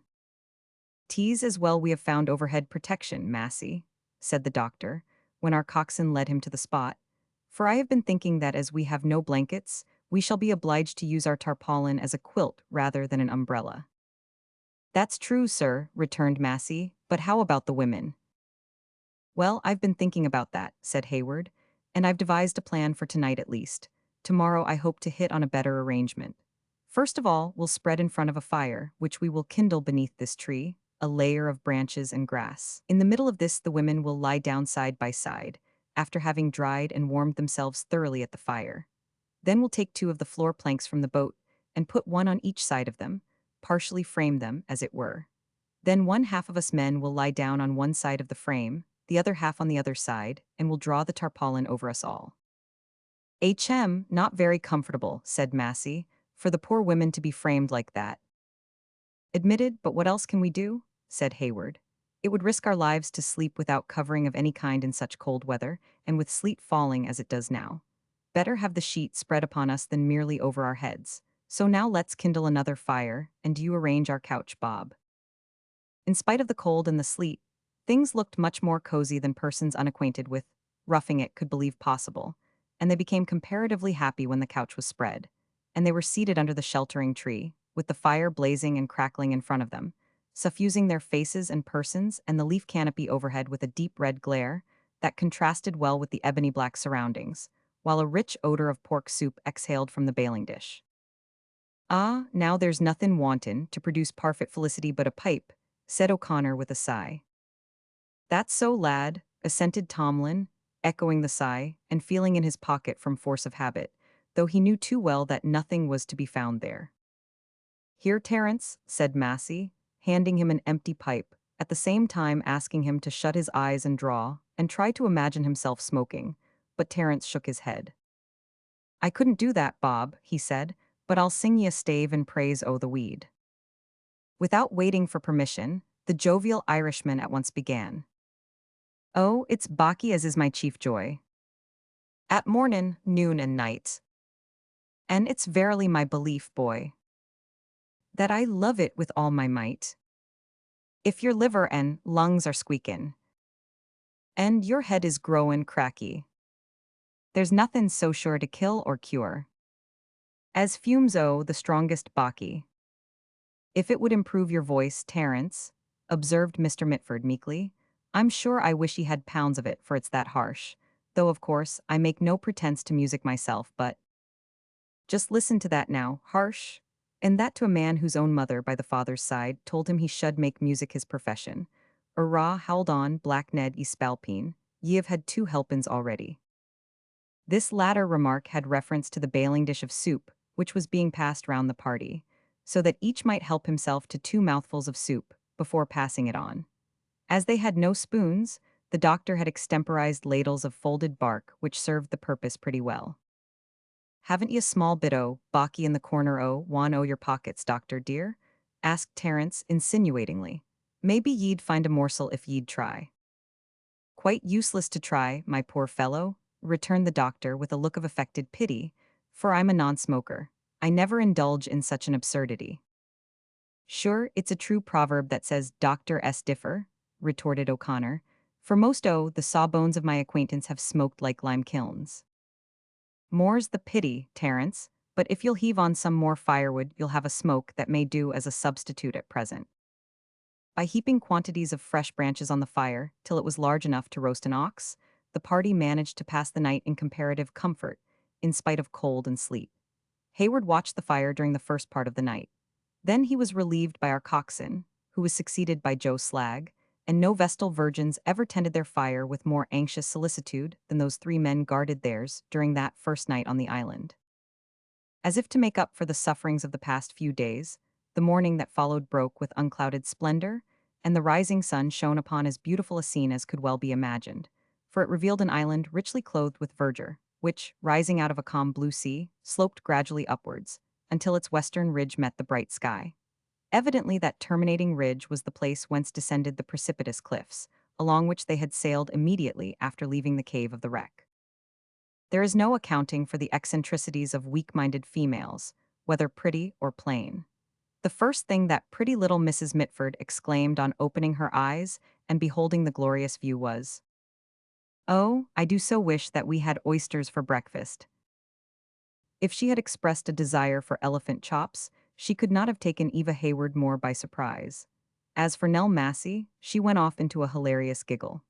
"'Tis as well we have found overhead protection, Massey," said the doctor, when our coxswain led him to the spot, "for I have been thinking that as we have no blankets, we shall be obliged to use our tarpaulin as a quilt rather than an umbrella." "That's true, sir," returned Massey, "but how about the women?" "Well, I've been thinking about that," said Hayward, "and I've devised a plan for tonight at least. Tomorrow I hope to hit on a better arrangement. First of all, we'll spread in front of a fire, which we will kindle beneath this tree, a layer of branches and grass. In the middle of this the women will lie down side by side, after having dried and warmed themselves thoroughly at the fire. Then we'll take two of the floor planks from the boat, and put one on each side of them, partially frame them, as it were. Then one half of us men will lie down on one side of the frame, the other half on the other side, and will draw the tarpaulin over us all." Not very comfortable," said Massey, "for the poor women to be framed like that." "Admitted, but what else can we do?" said Hayward. "It would risk our lives to sleep without covering of any kind in such cold weather, and with sleet falling as it does now. Better have the sheet spread upon us than merely over our heads. So now let's kindle another fire, and do you arrange our couch, Bob." In spite of the cold and the sleet, things looked much more cozy than persons unacquainted with roughing it could believe possible, and they became comparatively happy when the couch was spread, and they were seated under the sheltering tree, with the fire blazing and crackling in front of them, suffusing their faces and persons and the leaf canopy overhead with a deep red glare that contrasted well with the ebony black surroundings, while a rich odor of pork soup exhaled from the bailing dish. "Ah, now there's nothin' wantin' to produce parfit felicity but a pipe," said O'Connor with a sigh. "That's so, lad," assented Tomlin, echoing the sigh, and feeling in his pocket from force of habit, though he knew too well that nothing was to be found there. "Here, Terence," said Massey, handing him an empty pipe, at the same time asking him to shut his eyes and draw, and try to imagine himself smoking, but Terence shook his head. "I couldn't do that, Bob," he said, "but I'll sing ye a stave in praise o' the weed." Without waiting for permission, the jovial Irishman at once began. "Oh, it's baccy as is my chief joy. At mornin', noon, and night. And it's verily my belief, boy, that I love it with all my might. If your liver and lungs are squeakin', and your head is growin' cracky, there's nothin' so sure to kill or cure as fumes o' the strongest baccy. If it would improve your voice, Terence," observed Mr. Mitford meekly, "I'm sure I wish ye had pounds of it, for it's that harsh, though of course I make no pretense to music myself, but just listen to that now, harsh, and that to a man whose own mother by the father's side told him he should make music his profession. Arrah, howld on, Black Ned, ye spalpeen, ye have had two helpins already." This latter remark had reference to the bailing dish of soup, which was being passed round the party, so that each might help himself to two mouthfuls of soup before passing it on. As they had no spoons, the doctor had extemporized ladles of folded bark which served the purpose pretty well. "Haven't ye a small bit o' baccy in the corner o' one o' your pockets, doctor dear?" asked Terence insinuatingly. "Maybe ye'd find a morsel if ye'd try." "Quite useless to try, my poor fellow," returned the doctor with a look of affected pity, "for I'm a non-smoker. I never indulge in such an absurdity." "Sure, it's a true proverb that says Doctor S. differ," retorted O'Connor, "for most o' the sawbones of my acquaintance have smoked like lime kilns." "More's the pity, Terence, but if you'll heave on some more firewood you'll have a smoke that may do as a substitute at present." By heaping quantities of fresh branches on the fire till it was large enough to roast an ox, the party managed to pass the night in comparative comfort, in spite of cold and sleet. Hayward watched the fire during the first part of the night. Then he was relieved by our coxswain, who was succeeded by Joe Slag, and no Vestal virgins ever tended their fire with more anxious solicitude than those three men guarded theirs during that first night on the island. As if to make up for the sufferings of the past few days, the morning that followed broke with unclouded splendor, and the rising sun shone upon as beautiful a scene as could well be imagined, for it revealed an island richly clothed with verdure, which, rising out of a calm blue sea, sloped gradually upwards, until its western ridge met the bright sky. Evidently that terminating ridge was the place whence descended the precipitous cliffs, along which they had sailed immediately after leaving the cave of the wreck. There is no accounting for the eccentricities of weak-minded females, whether pretty or plain. The first thing that pretty little Mrs. Mitford exclaimed on opening her eyes and beholding the glorious view was, "Oh, I do so wish that we had oysters for breakfast." If she had expressed a desire for elephant chops, she could not have taken Eva Hayward more by surprise. As for Nell Massey, she went off into a hilarious giggle.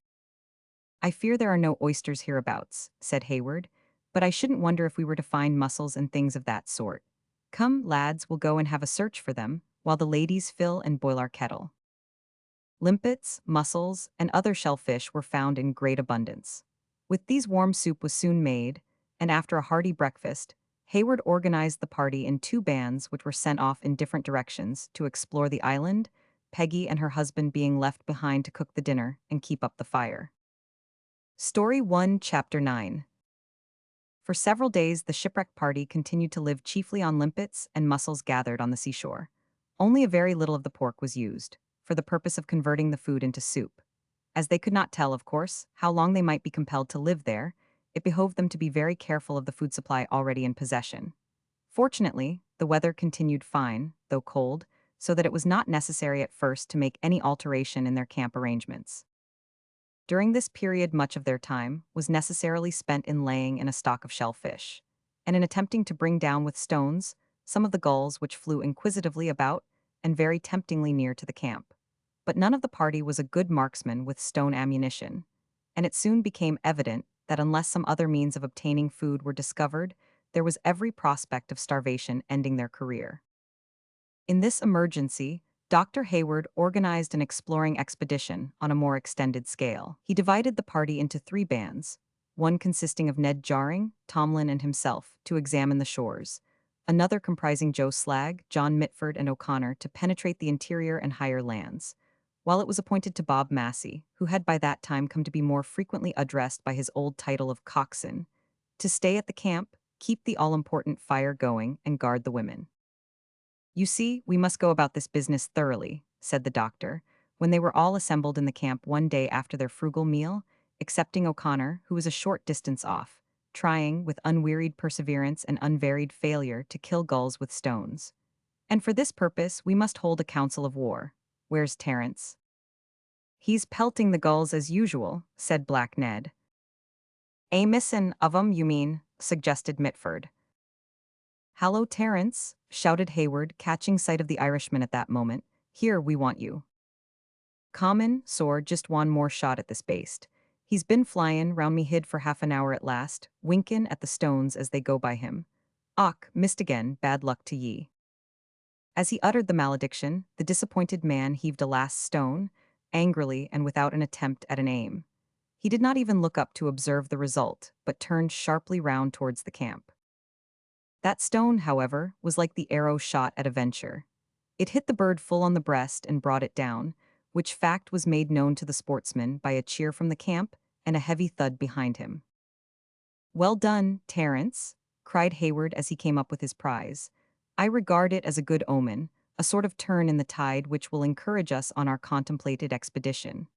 "I fear there are no oysters hereabouts," said Hayward, "but I shouldn't wonder if we were to find mussels and things of that sort. Come, lads, we'll go and have a search for them, while the ladies fill and boil our kettle." Limpets, mussels, and other shellfish were found in great abundance. With these warm soup was soon made, and after a hearty breakfast, Hayward organized the party in two bands which were sent off in different directions to explore the island, Peggy and her husband being left behind to cook the dinner and keep up the fire. Story 1, Chapter 9. For several days, the shipwrecked party continued to live chiefly on limpets and mussels gathered on the seashore. Only a very little of the pork was used, for the purpose of converting the food into soup. As they could not tell, of course, how long they might be compelled to live there, it behoved them to be very careful of the food supply already in possession. Fortunately, the weather continued fine, though cold, so that it was not necessary at first to make any alteration in their camp arrangements. During this period, much of their time was necessarily spent in laying in a stock of shellfish, and in attempting to bring down with stones some of the gulls which flew inquisitively about and very temptingly near to the camp. But none of the party was a good marksman with stone ammunition, and it soon became evident that unless some other means of obtaining food were discovered, there was every prospect of starvation ending their career. In this emergency, Dr. Hayward organized an exploring expedition on a more extended scale. He divided the party into three bands, one consisting of Ned Jarring, Tomlin, and himself, to examine the shores, another comprising Joe Slag, John Mitford, and O'Connor to penetrate the interior and higher lands, while it was appointed to Bob Massey, who had by that time come to be more frequently addressed by his old title of coxswain, to stay at the camp, keep the all-important fire going, and guard the women. "You see, we must go about this business thoroughly," said the doctor, when they were all assembled in the camp one day after their frugal meal, excepting O'Connor, who was a short distance off, trying, with unwearied perseverance and unvaried failure, to kill gulls with stones. "And for this purpose we must hold a council of war. Where's Terence?" "He's pelting the gulls as usual," said Black Ned. "A missin' of 'em, you mean," suggested Mitford. "Hallo, Terence," shouted Hayward, catching sight of the Irishman at that moment. "Here, we want you." "Common, sor, just one more shot at this baste. He's been flyin' round me hid for half an hour at last, winkin' at the stones as they go by him. Och, missed again, bad luck to ye." As he uttered the malediction, the disappointed man heaved a last stone, angrily and without an attempt at an aim. He did not even look up to observe the result, but turned sharply round towards the camp. That stone, however, was like the arrow shot at a venture. It hit the bird full on the breast and brought it down, which fact was made known to the sportsman by a cheer from the camp and a heavy thud behind him. "Well done, Terence," cried Hayward as he came up with his prize. "I regard it as a good omen, a sort of turn in the tide which will encourage us on our contemplated expedition."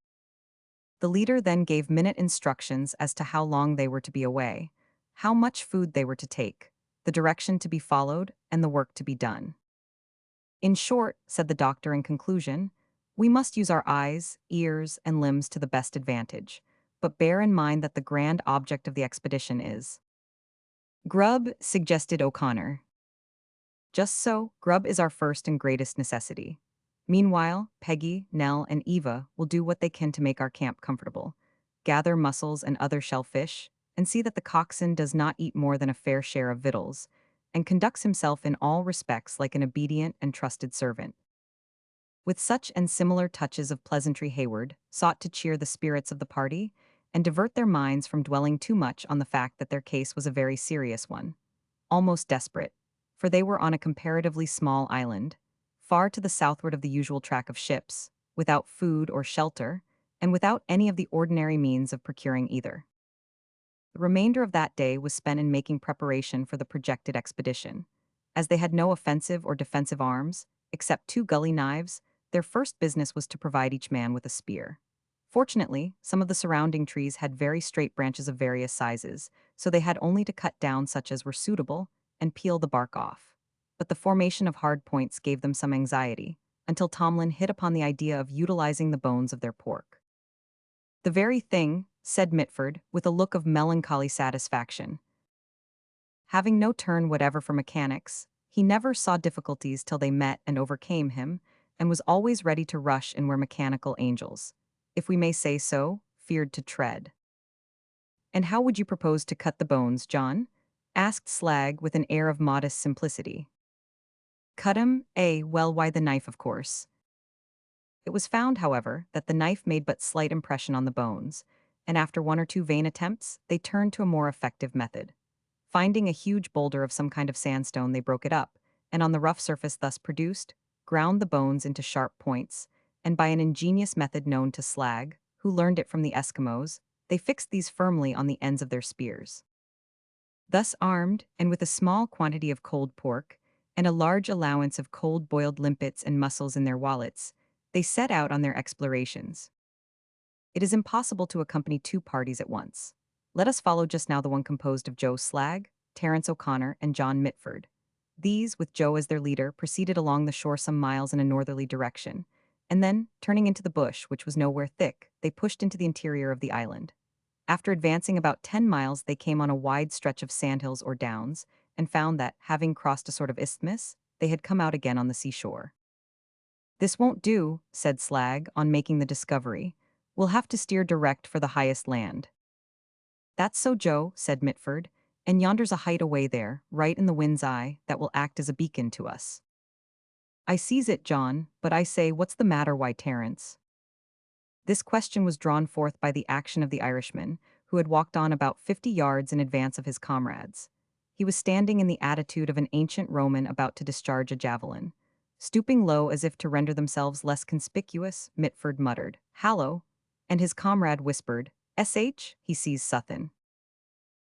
The leader then gave minute instructions as to how long they were to be away, how much food they were to take, the direction to be followed, and the work to be done. "In short," said the doctor in conclusion, "we must use our eyes, ears, and limbs to the best advantage, but bear in mind that the grand object of the expedition is—" "Grub," suggested O'Connor. "Just so, grub is our first and greatest necessity. Meanwhile, Peggy, Nell, and Eva will do what they can to make our camp comfortable, gather mussels and other shellfish, and see that the coxswain does not eat more than a fair share of victuals, and conducts himself in all respects like an obedient and trusted servant. With such and similar touches of pleasantry, Hayward sought to cheer the spirits of the party and divert their minds from dwelling too much on the fact that their case was a very serious one, almost desperate, for they were on a comparatively small island, far to the southward of the usual track of ships, without food or shelter, and without any of the ordinary means of procuring either. The remainder of that day was spent in making preparation for the projected expedition. As they had no offensive or defensive arms, except two gully knives, their first business was to provide each man with a spear. Fortunately, some of the surrounding trees had very straight branches of various sizes, so they had only to cut down such as were suitable and peel the bark off. But the formation of hard points gave them some anxiety, until Tomlin hit upon the idea of utilizing the bones of their pork. "The very thing," said Mitford, with a look of melancholy satisfaction. Having no turn whatever for mechanics, he never saw difficulties till they met and overcame him, and was always ready to rush in where mechanical angels, if we may say so, feared to tread. "And how would you propose to cut the bones, John?" asked Slag with an air of modest simplicity. "Cut 'em? Well, why the knife, of course." It was found, however, that the knife made but slight impression on the bones, and after one or two vain attempts, they turned to a more effective method. Finding a huge boulder of some kind of sandstone, they broke it up, and on the rough surface thus produced, ground the bones into sharp points, and by an ingenious method known to Slag, who learned it from the Eskimos, they fixed these firmly on the ends of their spears. Thus armed, and with a small quantity of cold pork, and a large allowance of cold boiled limpets and mussels in their wallets, they set out on their explorations. It is impossible to accompany two parties at once. Let us follow just now the one composed of Joe Slag, Terence O'Connor, and John Mitford. These, with Joe as their leader, proceeded along the shore some miles in a northerly direction, and then, turning into the bush, which was nowhere thick, they pushed into the interior of the island. After advancing about 10 miles, they came on a wide stretch of sandhills or downs, and found that, having crossed a sort of isthmus, they had come out again on the seashore. "This won't do," said Slag, on making the discovery. "We'll have to steer direct for the highest land." "That's so, Joe," said Mitford, "and yonder's a height away there, right in the wind's eye, that will act as a beacon to us." "I sees it, John, but I say, what's the matter, why, Terence?" This question was drawn forth by the action of the Irishman, who had walked on about 50 yards in advance of his comrades. He was standing in the attitude of an ancient Roman about to discharge a javelin. Stooping low as if to render themselves less conspicuous, Mitford muttered, "Hallo," and his comrade whispered, He sees Suthin."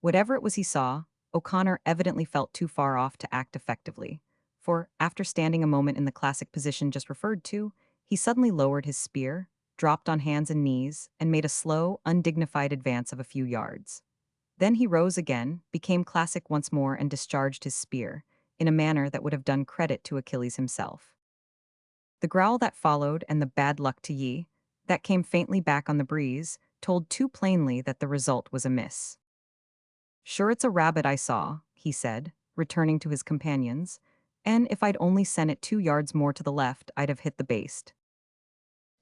Whatever it was he saw, O'Connor evidently felt too far off to act effectively, for, after standing a moment in the classic position just referred to, he suddenly lowered his spear, dropped on hands and knees, and made a slow, undignified advance of a few yards. Then he rose again, became classic once more, and discharged his spear, in a manner that would have done credit to Achilles himself. The growl that followed, and the "bad luck to ye," that came faintly back on the breeze, told too plainly that the result was amiss. "Sure it's a rabbit I saw," he said, returning to his companions, "and if I'd only sent it 2 yards more to the left, I'd have hit the baste."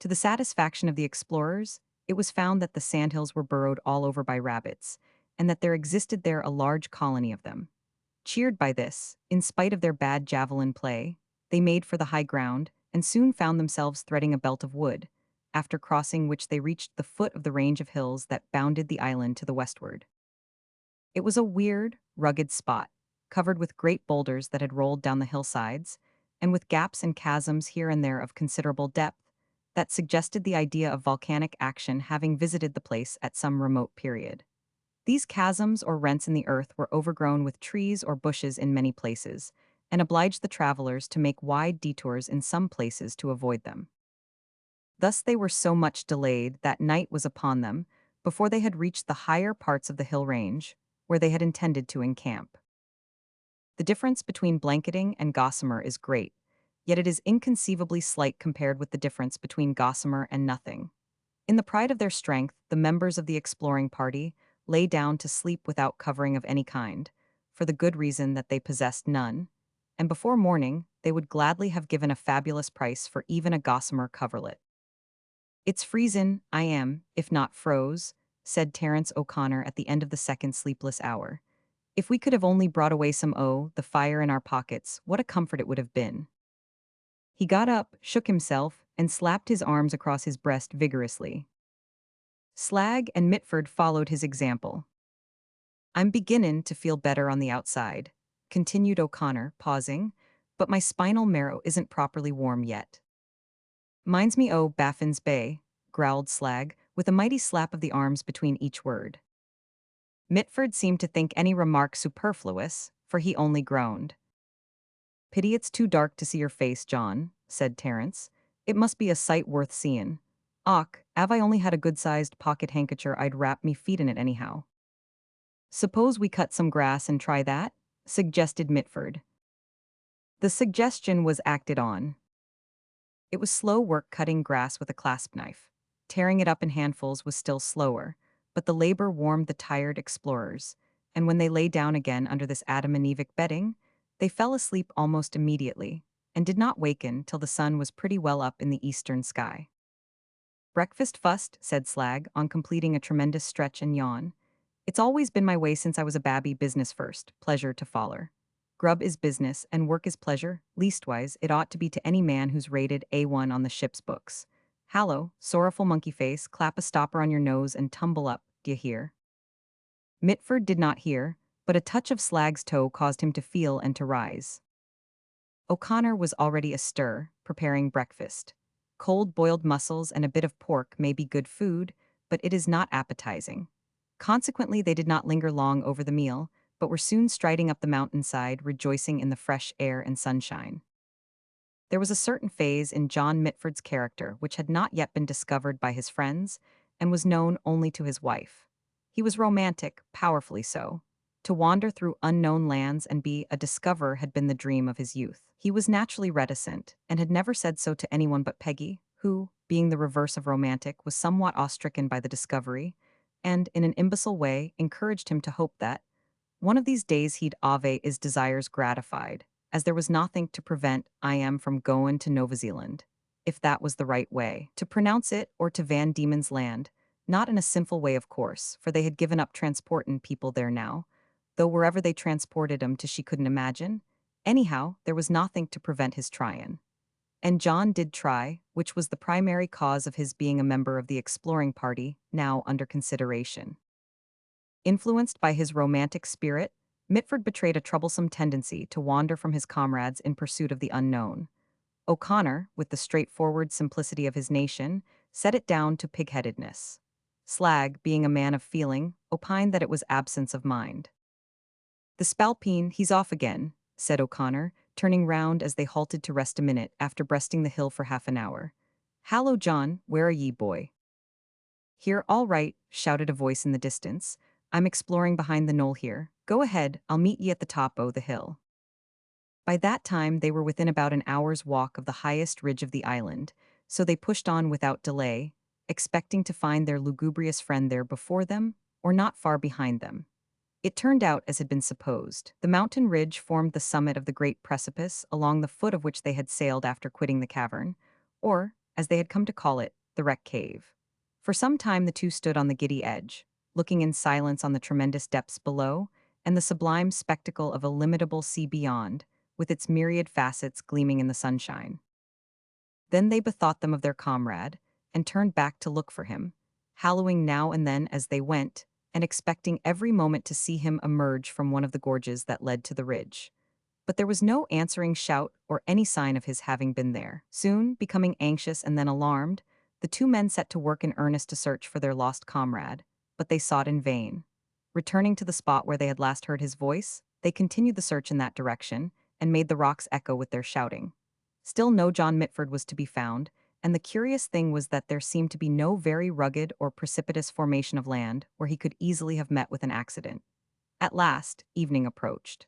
To the satisfaction of the explorers, it was found that the sandhills were burrowed all over by rabbits, and that there existed there a large colony of them. Cheered by this, in spite of their bad javelin play, they made for the high ground, and soon found themselves threading a belt of wood, after crossing which they reached the foot of the range of hills that bounded the island to the westward. It was a weird, rugged spot, covered with great boulders that had rolled down the hillsides, and with gaps and chasms here and there of considerable depth, that suggested the idea of volcanic action having visited the place at some remote period. These chasms or rents in the earth were overgrown with trees or bushes in many places, and obliged the travelers to make wide detours in some places to avoid them. Thus they were so much delayed that night was upon them before they had reached the higher parts of the hill range, where they had intended to encamp. The difference between blanketing and gossamer is great, yet it is inconceivably slight compared with the difference between gossamer and nothing. In the pride of their strength, the members of the exploring party lay down to sleep without covering of any kind, for the good reason that they possessed none, and before morning, they would gladly have given a fabulous price for even a gossamer coverlet. "It's freezin', I am, if not froze," said Terence O'Connor at the end of the second sleepless hour. "If we could have only brought away the fire in our pockets, what a comfort it would have been." He got up, shook himself, and slapped his arms across his breast vigorously. Slag and Mitford followed his example. "I'm beginnin' to feel better on the outside," continued O'Connor, pausing, "but my spinal marrow isn't properly warm yet." "Minds me o' Baffin's Bay," growled Slag, with a mighty slap of the arms between each word. Mitford seemed to think any remark superfluous, for he only groaned. "Pity it's too dark to see your face, John," said Terence. "It must be a sight worth seein'. Och, av I only had a good-sized pocket handkercher I'd wrap me feet in it anyhow." "Suppose we cut some grass and try that?" suggested Mitford. The suggestion was acted on. It was slow work cutting grass with a clasp knife. Tearing it up in handfuls was still slower, but the labor warmed the tired explorers, and when they lay down again under this Adam and Evic bedding, they fell asleep almost immediately, and did not waken till the sun was pretty well up in the eastern sky. "Breakfast fust," said Slag, on completing a tremendous stretch and yawn. "It's always been my way since I was a babby, business first, pleasure to foller. Grub is business, and work is pleasure, leastwise, it ought to be to any man who's rated A1 on the ship's books. Hallo, sorrowful monkey face, clap a stopper on your nose and tumble up, d'ye hear?" Mitford did not hear, but a touch of Slag's toe caused him to feel and to rise. O'Connor was already astir, preparing breakfast. Cold boiled mussels and a bit of pork may be good food, but it is not appetizing. Consequently, they did not linger long over the meal, but were soon striding up the mountainside, rejoicing in the fresh air and sunshine. There was a certain phase in John Mitford's character which had not yet been discovered by his friends, and was known only to his wife. He was romantic, powerfully so. To wander through unknown lands and be a discoverer had been the dream of his youth. He was naturally reticent, and had never said so to anyone but Peggy, who, being the reverse of romantic, was somewhat awe-stricken by the discovery, and, in an imbecile way, encouraged him to hope that, one of these days he'd ave his desires gratified, as there was nothing to prevent I am from goin' to Nova Zealand, if that was the right way to pronounce it, or to Van Diemen's Land, not in a sinful way of course, for they had given up transportin' people there now, though wherever they transported 'em to she couldn't imagine. Anyhow, there was nothing to prevent his tryin'. And John did try, which was the primary cause of his being a member of the exploring party, now under consideration. Influenced by his romantic spirit, Mitford betrayed a troublesome tendency to wander from his comrades in pursuit of the unknown. O'Connor, with the straightforward simplicity of his nation, set it down to pig-headedness. Slag, being a man of feeling, opined that it was absence of mind. "The Spalpeen, he's off again," said O'Connor, turning round as they halted to rest a minute after breasting the hill for half an hour. "Hallo, John, where are ye, boy?" "Here, all right," shouted a voice in the distance. "I'm exploring behind the knoll here. Go ahead, I'll meet ye at the top o' the hill." By that time they were within about an hour's walk of the highest ridge of the island, so they pushed on without delay, expecting to find their lugubrious friend there before them, or not far behind them. It turned out as had been supposed. The mountain ridge formed the summit of the great precipice along the foot of which they had sailed after quitting the cavern, or, as they had come to call it, the wreck cave. For some time the two stood on the giddy edge, looking in silence on the tremendous depths below, and the sublime spectacle of illimitable sea beyond, with its myriad facets gleaming in the sunshine. Then they bethought them of their comrade, and turned back to look for him, hallooing now and then as they went, and expecting every moment to see him emerge from one of the gorges that led to the ridge. But there was no answering shout or any sign of his having been there. Soon, becoming anxious and then alarmed, the two men set to work in earnest to search for their lost comrade, but they sought in vain. Returning to the spot where they had last heard his voice, they continued the search in that direction, and made the rocks echo with their shouting. Still no John Mitford was to be found, and the curious thing was that there seemed to be no very rugged or precipitous formation of land where he could easily have met with an accident. At last, evening approached.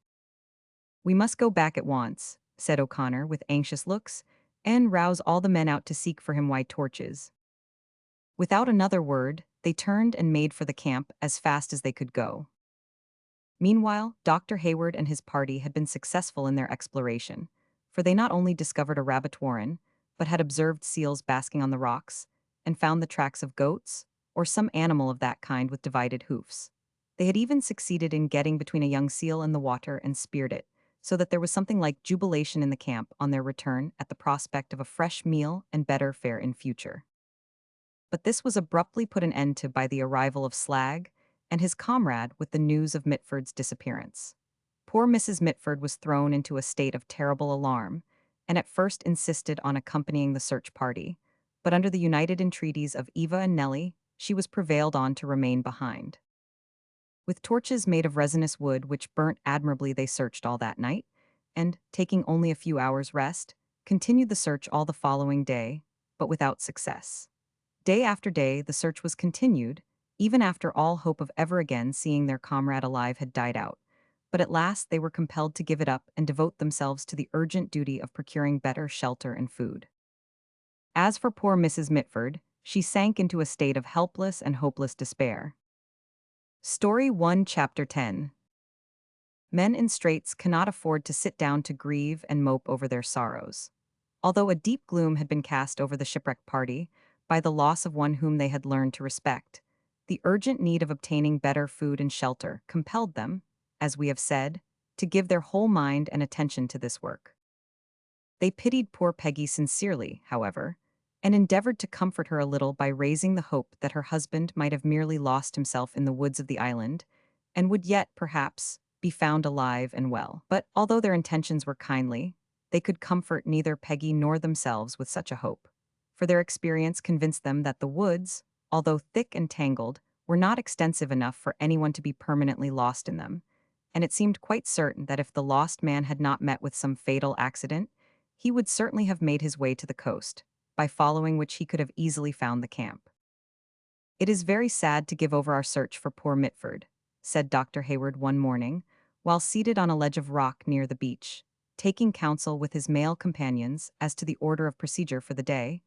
"We must go back at once," said O'Connor with anxious looks, "and rouse all the men out to seek for him by torches." Without another word, they turned and made for the camp as fast as they could go. Meanwhile, Dr. Hayward and his party had been successful in their exploration, for they not only discovered a rabbit warren, but had observed seals basking on the rocks, and found the tracks of goats, or some animal of that kind with divided hoofs. They had even succeeded in getting between a young seal and the water and speared it, so that there was something like jubilation in the camp on their return at the prospect of a fresh meal and better fare in future. But this was abruptly put an end to by the arrival of Slag and his comrade with the news of Mitford's disappearance. Poor Mrs. Mitford was thrown into a state of terrible alarm, and at first insisted on accompanying the search party, but under the united entreaties of Eva and Nellie, she was prevailed on to remain behind. With torches made of resinous wood which burnt admirably they searched all that night, and, taking only a few hours' rest, continued the search all the following day, but without success. Day after day the search was continued, even after all hope of ever again seeing their comrade alive had died out, but at last they were compelled to give it up and devote themselves to the urgent duty of procuring better shelter and food. As for poor Mrs. Mitford, she sank into a state of helpless and hopeless despair. Story 1 Chapter 10. Men in straits cannot afford to sit down to grieve and mope over their sorrows. Although a deep gloom had been cast over the shipwrecked party, by the loss of one whom they had learned to respect, the urgent need of obtaining better food and shelter compelled them, as we have said, to give their whole mind and attention to this work. They pitied poor Peggy sincerely, however, and endeavored to comfort her a little by raising the hope that her husband might have merely lost himself in the woods of the island, and would yet, perhaps, be found alive and well. But although their intentions were kindly, they could comfort neither Peggy nor themselves with such a hope, for their experience convinced them that the woods, although thick and tangled, were not extensive enough for anyone to be permanently lost in them, and it seemed quite certain that if the lost man had not met with some fatal accident, he would certainly have made his way to the coast, by following which he could have easily found the camp. "It is very sad to give over our search for poor Mitford," said Dr. Hayward one morning, while seated on a ledge of rock near the beach, taking counsel with his male companions as to the order of procedure for the day,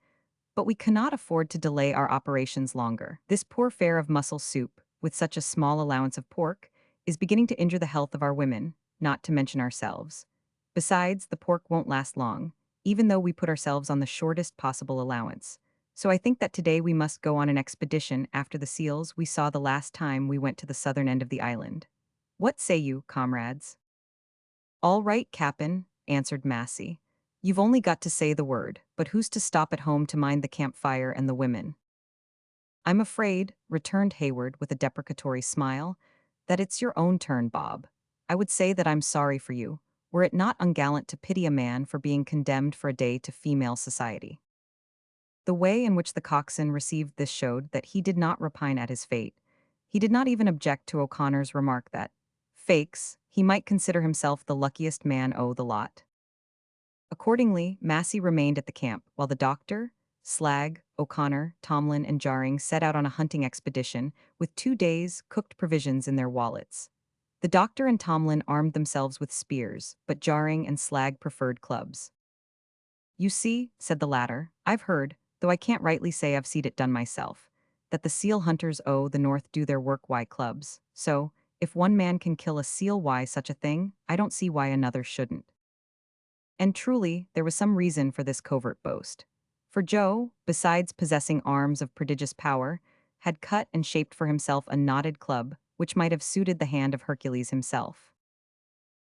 "but we cannot afford to delay our operations longer. This poor fare of mussel soup, with such a small allowance of pork, is beginning to injure the health of our women, not to mention ourselves. Besides, the pork won't last long, even though we put ourselves on the shortest possible allowance. So I think that today we must go on an expedition after the seals we saw the last time we went to the southern end of the island. What say you, comrades?" "All right, Cap'n," answered Massey. "You've only got to say the word, but who's to stop at home to mind the campfire and the women?" "I'm afraid," returned Hayward with a deprecatory smile, "that it's your own turn, Bob. I would say that I'm sorry for you, were it not ungallant to pity a man for being condemned for a day to female society." The way in which the coxswain received this showed that he did not repine at his fate. He did not even object to O'Connor's remark that, fakes, he might consider himself the luckiest man o' the lot. Accordingly, Massey remained at the camp, while the doctor, Slag, O'Connor, Tomlin, and Jarring set out on a hunting expedition with 2 days' cooked provisions in their wallets. The doctor and Tomlin armed themselves with spears, but Jarring and Slag preferred clubs. "You see," said the latter, "I've heard, though I can't rightly say I've seed it done myself, that the seal hunters o' the north do their work wy clubs, so, if one man can kill a seal wy such a thing, I don't see why another shouldn't." And truly, there was some reason for this covert boast. For Joe, besides possessing arms of prodigious power, had cut and shaped for himself a knotted club which might have suited the hand of Hercules himself.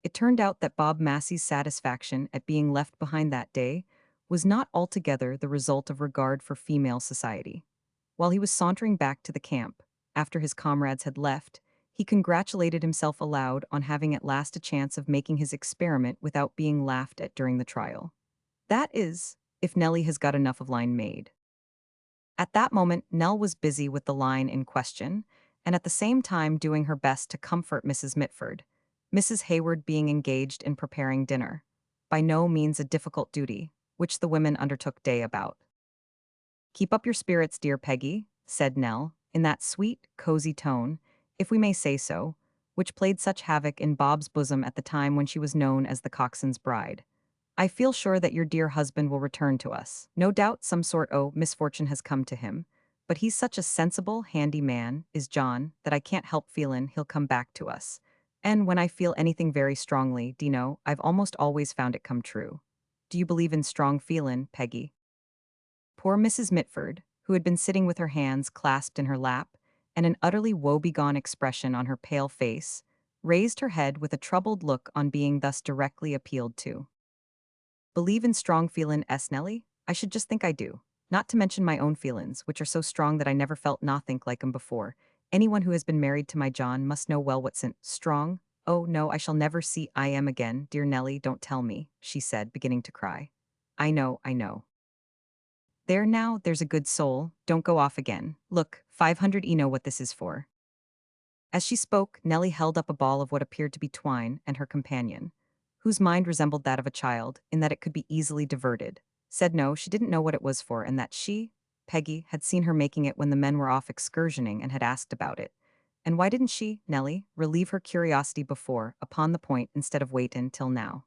It turned out that Bob Massey's satisfaction at being left behind that day was not altogether the result of regard for female society. While he was sauntering back to the camp, after his comrades had left, he congratulated himself aloud on having at last a chance of making his experiment without being laughed at during the trial. That is, if Nellie has got enough of line made. At that moment, Nell was busy with the line in question, and at the same time doing her best to comfort Mrs. Mitford, Mrs. Hayward being engaged in preparing dinner, by no means a difficult duty, which the women undertook day about. "Keep up your spirits, dear Peggy," said Nell, in that sweet, cozy tone, if we may say so, which played such havoc in Bob's bosom at the time when she was known as the coxswain's bride. "I feel sure that your dear husband will return to us. No doubt some sort o' misfortune has come to him, but he's such a sensible, handy man, is John, that I can't help feelin' he'll come back to us. And when I feel anything very strongly, Dino, I've almost always found it come true. Do you believe in strong feelin', Peggy? Poor Mrs. Mitford, who had been sitting with her hands clasped in her lap and an utterly woebegone expression on her pale face, raised her head with a troubled look on being thus directly appealed to. Believe in strong feelin', Nellie? I should just think I do. Not to mention my own feelin's, which are so strong that I never felt nothink like 'em before. Anyone who has been married to my John must know well what's in strong. Oh, no, I shall never see I am again, dear Nellie, don't tell me, she said, beginning to cry. I know, I know. There now, there's a good soul, don't go off again. Look, 500 know what this is for. As she spoke, Nellie held up a ball of what appeared to be twine, and her companion, whose mind resembled that of a child, in that it could be easily diverted, said no, she didn't know what it was for, and that she, Peggy, had seen her making it when the men were off excursioning and had asked about it. And why didn't she, Nellie, relieve her curiosity before, upon the point, instead of waitin' till now?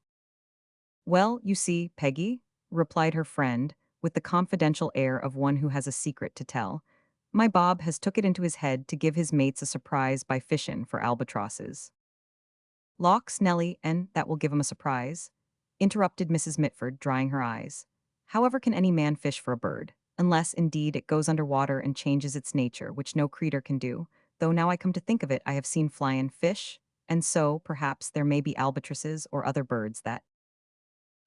Well, you see, Peggy, replied her friend, with the confidential air of one who has a secret to tell, my Bob has took it into his head to give his mates a surprise by fishin' for albatrosses. Lawks, Nellie, and that will give him a surprise, interrupted Mrs. Mitford, drying her eyes. However can any man fish for a bird, unless, indeed, it goes under water and changes its nature, which no creetur can do, though now I come to think of it, I have seen flyin' fish, and so, perhaps, there may be albatrosses or other birds that.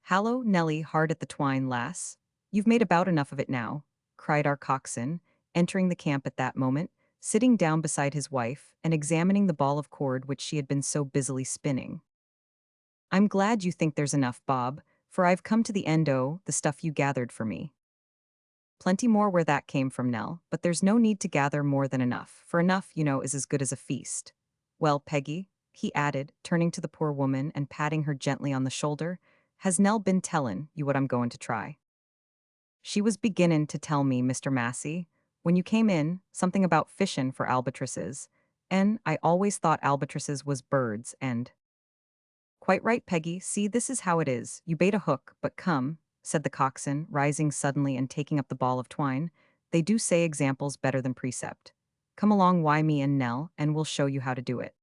Hallo, Nellie, hard at the twine, lass. You've made about enough of it now, cried our coxswain, entering the camp at that moment, sitting down beside his wife and examining the ball of cord which she had been so busily spinning. I'm glad you think there's enough, Bob, for I've come to the end o' the stuff you gathered for me. Plenty more where that came from, Nell, but there's no need to gather more than enough, for enough, is as good as a feast. Well, Peggy, he added, turning to the poor woman and patting her gently on the shoulder, has Nell been tellin' you what I'm goin' to try? She was beginnin' to tell me, Mr. Massey, when you came in, something about fishin' for albatrosses, and I always thought albatrosses was birds, and quite right, Peggy. See, this is how it is. You bait a hook, but come, said the coxswain, rising suddenly and taking up the ball of twine. They do say example's better than precept. Come along, why me and Nell, and we'll show you how to do it.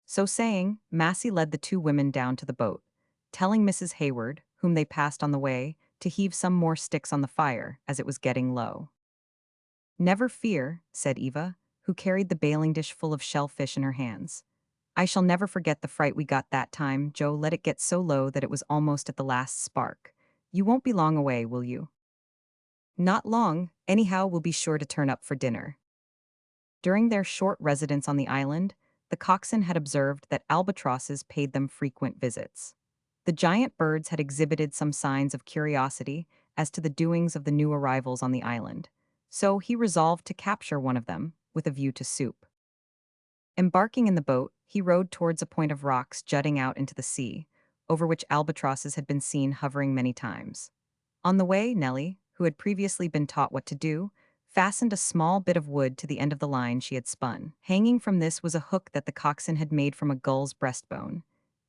So saying, Massey led the two women down to the boat, telling Mrs. Hayward, whom they passed on the way, to heave some more sticks on the fire, as it was getting low. Never fear, said Eva, who carried the bailing dish full of shellfish in her hands. I shall never forget the fright we got that time. Joe let it get so low that it was almost at the last spark. You won't be long away, will you? Not long, anyhow we'll be sure to turn up for dinner. During their short residence on the island, the coxswain had observed that albatrosses paid them frequent visits. The giant birds had exhibited some signs of curiosity as to the doings of the new arrivals on the island, so he resolved to capture one of them, with a view to soup. Embarking in the boat, he rowed towards a point of rocks jutting out into the sea, over which albatrosses had been seen hovering many times. On the way, Nellie, who had previously been taught what to do, fastened a small bit of wood to the end of the line she had spun. Hanging from this was a hook that the coxswain had made from a gull's breastbone.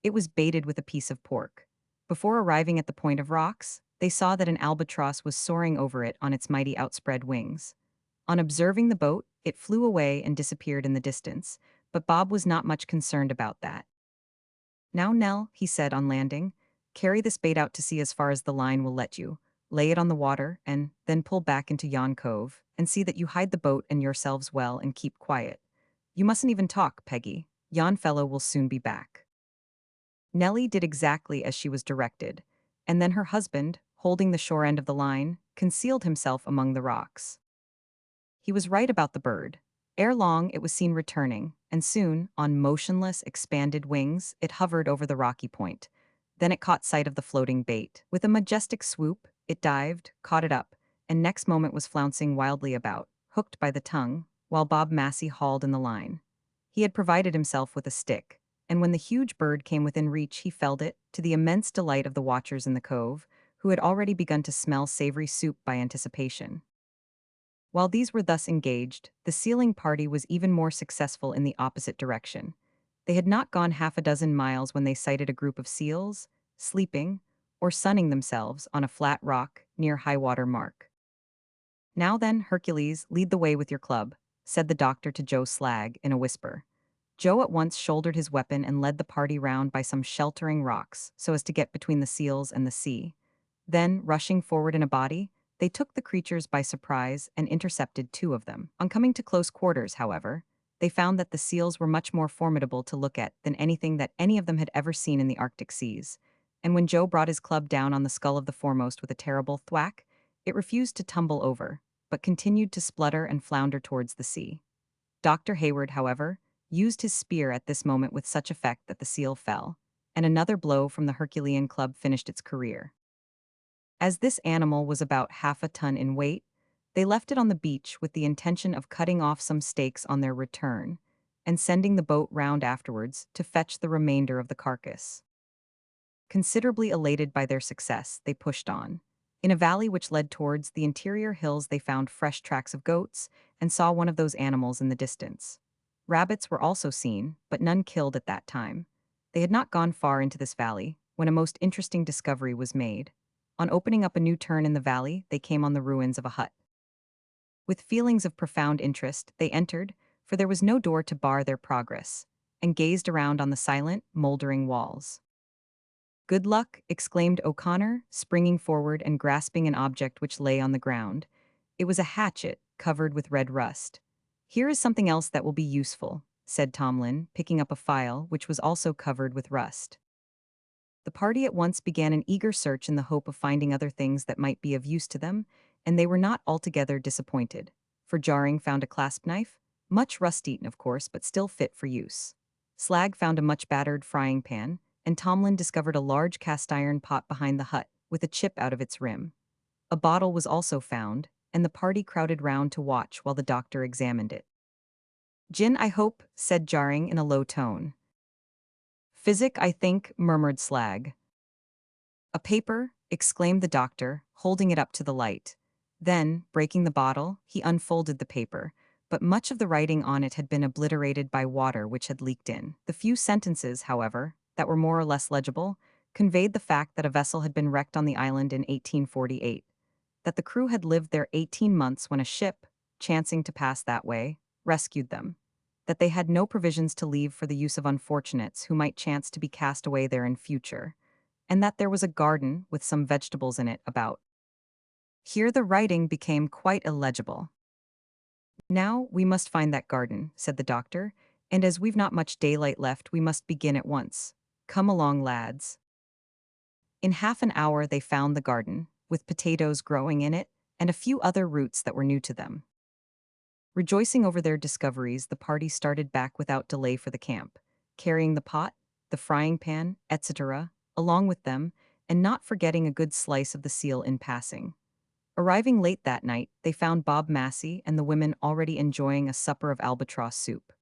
It was baited with a piece of pork. Before arriving at the point of rocks, they saw that an albatross was soaring over it on its mighty outspread wings. On observing the boat, it flew away and disappeared in the distance, but Bob was not much concerned about that. Now, Nell, he said on landing, carry this bait out to sea as far as the line will let you, lay it on the water, and then pull back into yon cove, and see that you hide the boat and yourselves well and keep quiet. You mustn't even talk, Peggy. Yon fellow will soon be back. Nellie did exactly as she was directed, and then her husband, holding the shore end of the line, concealed himself among the rocks. He was right about the bird. Ere long it was seen returning, and soon, on motionless, expanded wings, it hovered over the rocky point. Then it caught sight of the floating bait. With a majestic swoop, it dived, caught it up, and next moment was flouncing wildly about, hooked by the tongue, while Bob Massey hauled in the line. He had provided himself with a stick, and when the huge bird came within reach he felled it, to the immense delight of the watchers in the cove, who had already begun to smell savory soup by anticipation. While these were thus engaged, the sealing party was even more successful in the opposite direction. They had not gone half a dozen miles when they sighted a group of seals, sleeping, or sunning themselves on a flat rock near high water mark. Now then, Hercules, lead the way with your club, said the doctor to Joe Slag in a whisper. Joe at once shouldered his weapon and led the party round by some sheltering rocks so as to get between the seals and the sea. Then, rushing forward in a body, they took the creatures by surprise and intercepted two of them. On coming to close quarters, however, they found that the seals were much more formidable to look at than anything that any of them had ever seen in the Arctic seas. And when Joe brought his club down on the skull of the foremost with a terrible thwack, it refused to tumble over, but continued to splutter and flounder towards the sea. Dr. Hayward, however, used his spear at this moment with such effect that the seal fell, and another blow from the Herculean club finished its career. As this animal was about half a ton in weight, they left it on the beach with the intention of cutting off some stakes on their return and sending the boat round afterwards to fetch the remainder of the carcass. Considerably elated by their success, they pushed on. In a valley which led towards the interior hills, they found fresh tracks of goats and saw one of those animals in the distance. Rabbits were also seen, but none killed at that time. They had not gone far into this valley when a most interesting discovery was made. On opening up a new turn in the valley, they came on the ruins of a hut. With feelings of profound interest, they entered, for there was no door to bar their progress, and gazed around on the silent, moldering walls. "Good luck!" exclaimed O'Connor, springing forward and grasping an object which lay on the ground. It was a hatchet, covered with red rust. "Here is something else that will be useful," said Tomlin, picking up a file which was also covered with rust. The party at once began an eager search in the hope of finding other things that might be of use to them, and they were not altogether disappointed, for Jarring found a clasp knife, much rust-eaten of course, but still fit for use. Slag found a much battered frying pan, and Tomlin discovered a large cast-iron pot behind the hut, with a chip out of its rim. A bottle was also found, and the party crowded round to watch while the doctor examined it. "Gin, I hope," said Jarring in a low tone. "Physic, I think," murmured Slag. "A paper," exclaimed the doctor, holding it up to the light. Then, breaking the bottle, he unfolded the paper, but much of the writing on it had been obliterated by water which had leaked in. The few sentences, however, that were more or less legible, conveyed the fact that a vessel had been wrecked on the island in 1848, that the crew had lived there 18 months when a ship, chancing to pass that way, rescued them, that they had no provisions to leave for the use of unfortunates who might chance to be cast away there in future, and that there was a garden with some vegetables in it about. Here the writing became quite illegible. "Now we must find that garden," said the doctor, "and as we've not much daylight left, we must begin at once. Come along, lads." In half an hour they found the garden, with potatoes growing in it, and a few other roots that were new to them. Rejoicing over their discoveries, the party started back without delay for the camp, carrying the pot, the frying pan, etc., along with them, and not forgetting a good slice of the seal in passing. Arriving late that night, they found Bob Massey and the women already enjoying a supper of albatross soup.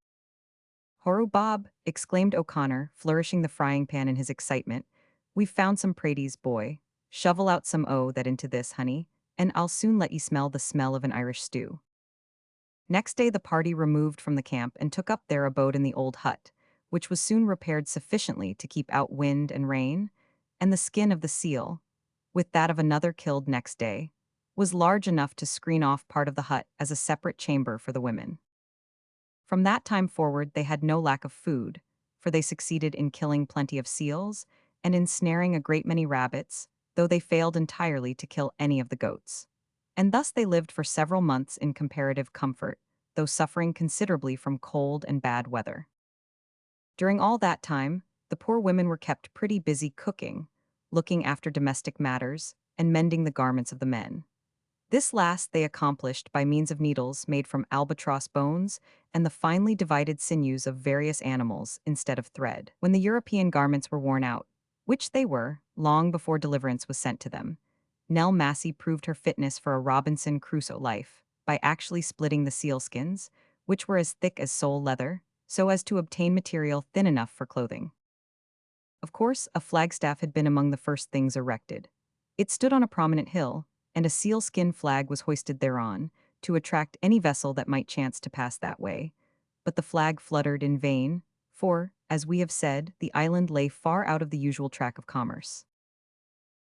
"Horo, Bob!" exclaimed O'Connor, flourishing the frying pan in his excitement. "We've found some praties, boy. Shovel out some o' that into this, honey, and I'll soon let ye smell the smell of an Irish stew." Next day the party removed from the camp and took up their abode in the old hut, which was soon repaired sufficiently to keep out wind and rain, and the skin of the seal, with that of another killed next day, was large enough to screen off part of the hut as a separate chamber for the women. From that time forward they had no lack of food, for they succeeded in killing plenty of seals and in snaring a great many rabbits, though they failed entirely to kill any of the goats. And thus they lived for several months in comparative comfort, though suffering considerably from cold and bad weather. During all that time, the poor women were kept pretty busy cooking, looking after domestic matters, and mending the garments of the men. This last they accomplished by means of needles made from albatross bones and the finely divided sinews of various animals instead of thread. When the European garments were worn out, which they were, long before deliverance was sent to them, Nell Massey proved her fitness for a Robinson Crusoe life by actually splitting the sealskins, which were as thick as sole leather, so as to obtain material thin enough for clothing. Of course, a flagstaff had been among the first things erected. It stood on a prominent hill, and a sealskin flag was hoisted thereon, to attract any vessel that might chance to pass that way. But the flag fluttered in vain, for, as we have said, the island lay far out of the usual track of commerce.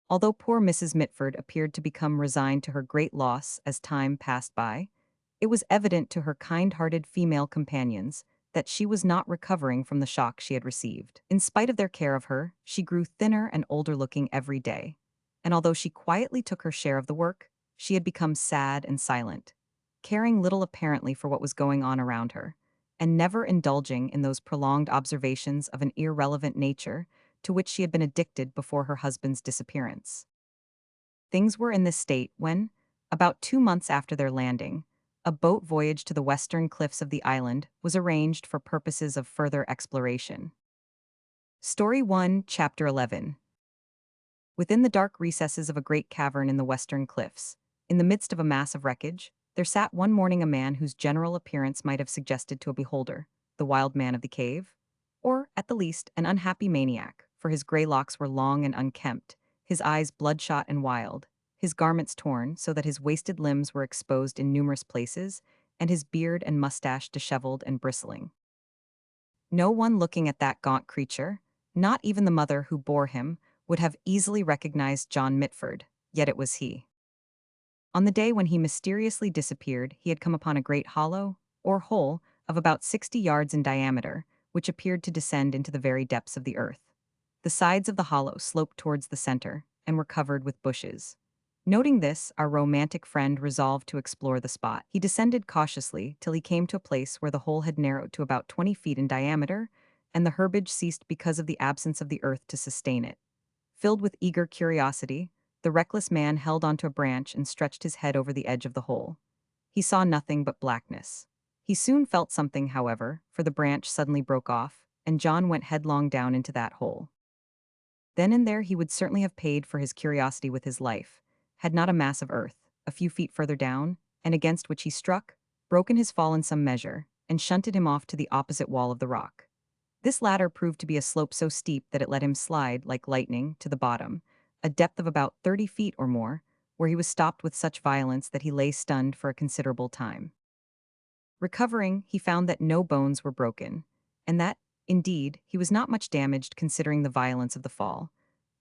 Although poor Mrs. Mitford appeared to become resigned to her great loss as time passed by, it was evident to her kind-hearted female companions that she was not recovering from the shock she had received. In spite of their care of her, she grew thinner and older looking every day. And although she quietly took her share of the work, she had become sad and silent, caring little apparently for what was going on around her, and never indulging in those prolonged observations of an irrelevant nature to which she had been addicted before her husband's disappearance. Things were in this state when, about 2 months after their landing, a boat voyage to the western cliffs of the island was arranged for purposes of further exploration. Story 1, Chapter 11. Within the dark recesses of a great cavern in the western cliffs, in the midst of a mass of wreckage, there sat one morning a man whose general appearance might have suggested to a beholder the wild man of the cave, or, at the least, an unhappy maniac, for his gray locks were long and unkempt, his eyes bloodshot and wild, his garments torn so that his wasted limbs were exposed in numerous places, and his beard and mustache disheveled and bristling. No one looking at that gaunt creature, not even the mother who bore him, would have easily recognized John Mitford, yet it was he. On the day when he mysteriously disappeared, he had come upon a great hollow, or hole, of about 60 yards in diameter, which appeared to descend into the very depths of the earth. The sides of the hollow sloped towards the center, and were covered with bushes. Noting this, our romantic friend resolved to explore the spot. He descended cautiously till he came to a place where the hole had narrowed to about 20 feet in diameter, and the herbage ceased because of the absence of the earth to sustain it. Filled with eager curiosity, the reckless man held onto a branch and stretched his head over the edge of the hole. He saw nothing but blackness. He soon felt something, however, for the branch suddenly broke off, and John went headlong down into that hole. Then and there he would certainly have paid for his curiosity with his life, had not a mass of earth, a few feet further down, and against which he struck, broken his fall in some measure, and shunted him off to the opposite wall of the rock. This latter proved to be a slope so steep that it let him slide, like lightning, to the bottom, a depth of about 30 feet or more, where he was stopped with such violence that he lay stunned for a considerable time. Recovering, he found that no bones were broken, and that, indeed, he was not much damaged considering the violence of the fall,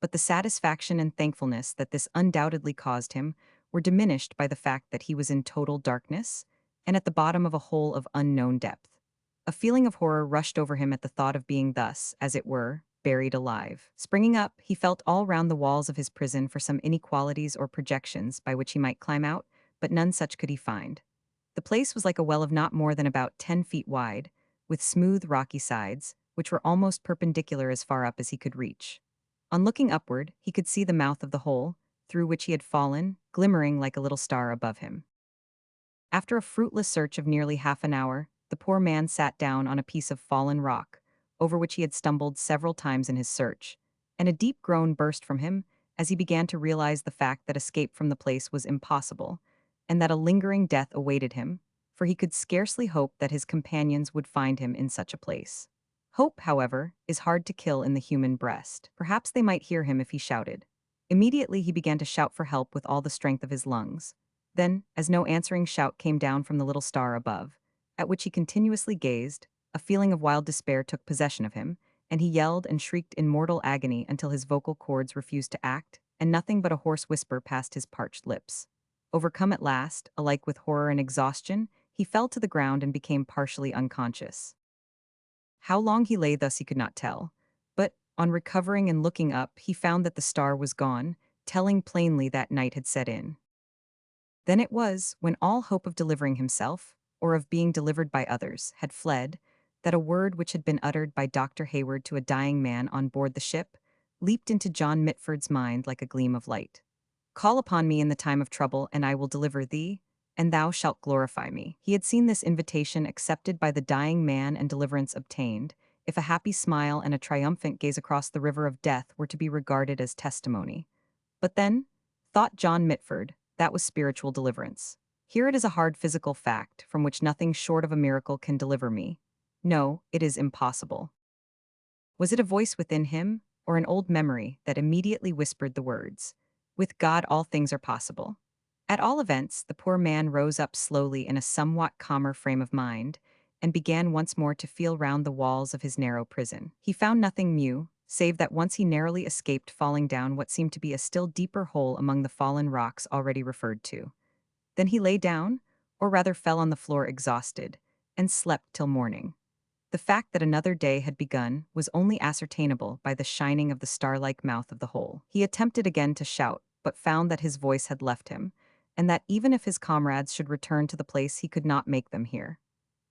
but the satisfaction and thankfulness that this undoubtedly caused him were diminished by the fact that he was in total darkness and at the bottom of a hole of unknown depth. A feeling of horror rushed over him at the thought of being thus, as it were, buried alive. Springing up, he felt all round the walls of his prison for some inequalities or projections by which he might climb out, but none such could he find. The place was like a well of not more than about 10 feet wide, with smooth, rocky sides, which were almost perpendicular as far up as he could reach. On looking upward, he could see the mouth of the hole, through which he had fallen, glimmering like a little star above him. After a fruitless search of nearly half an hour, the poor man sat down on a piece of fallen rock, over which he had stumbled several times in his search, and a deep groan burst from him as he began to realize the fact that escape from the place was impossible, and that a lingering death awaited him, for he could scarcely hope that his companions would find him in such a place. Hope, however, is hard to kill in the human breast. Perhaps they might hear him if he shouted. Immediately he began to shout for help with all the strength of his lungs. Then, as no answering shout came down from the little star above, at which he continuously gazed, a feeling of wild despair took possession of him, and he yelled and shrieked in mortal agony until his vocal cords refused to act, and nothing but a hoarse whisper passed his parched lips. Overcome at last, alike with horror and exhaustion, he fell to the ground and became partially unconscious. How long he lay thus he could not tell, but, on recovering and looking up, he found that the star was gone, telling plainly that night had set in. Then it was, when all hope of delivering himself, or of being delivered by others, had fled, that a word which had been uttered by Dr. Hayward to a dying man on board the ship leaped into John Mitford's mind like a gleam of light. "Call upon me in the time of trouble, and I will deliver thee, and thou shalt glorify me." He had seen this invitation accepted by the dying man and deliverance obtained, if a happy smile and a triumphant gaze across the river of death were to be regarded as testimony. But then, thought John Mitford, that was spiritual deliverance. Here it is a hard physical fact, from which nothing short of a miracle can deliver me. No, it is impossible. Was it a voice within him, or an old memory that immediately whispered the words, "With God all things are possible"? At all events, the poor man rose up slowly in a somewhat calmer frame of mind, and began once more to feel round the walls of his narrow prison. He found nothing new, save that once he narrowly escaped falling down what seemed to be a still deeper hole among the fallen rocks already referred to. Then he lay down, or rather fell on the floor exhausted, and slept till morning. The fact that another day had begun was only ascertainable by the shining of the star-like mouth of the hole. He attempted again to shout, but found that his voice had left him, and that even if his comrades should return to the place he could not make them hear.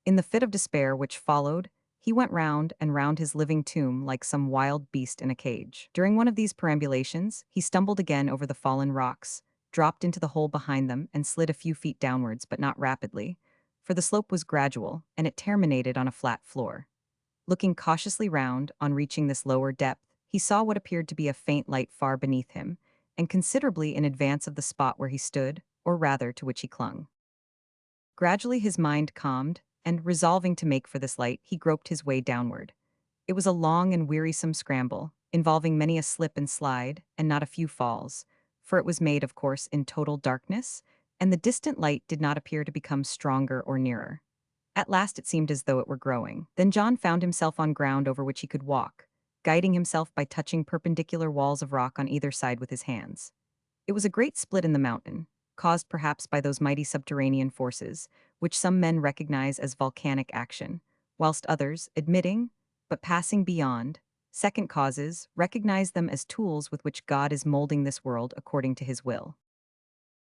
In the fit of despair which followed, he went round and round his living tomb like some wild beast in a cage. During one of these perambulations, he stumbled again over the fallen rocks, dropped into the hole behind them, and slid a few feet downwards, but not rapidly, for the slope was gradual, and it terminated on a flat floor. Looking cautiously round, on reaching this lower depth, he saw what appeared to be a faint light far beneath him, and considerably in advance of the spot where he stood, or rather to which he clung. Gradually his mind calmed, and, resolving to make for this light, he groped his way downward. It was a long and wearisome scramble, involving many a slip and slide, and not a few falls, for it was made, of course, in total darkness, and the distant light did not appear to become stronger or nearer. At last it seemed as though it were growing. Then John found himself on ground over which he could walk, guiding himself by touching perpendicular walls of rock on either side with his hands. It was a great split in the mountain, caused perhaps by those mighty subterranean forces, which some men recognize as volcanic action, whilst others, admitting, but passing beyond, second causes, recognize them as tools with which God is molding this world according to his will.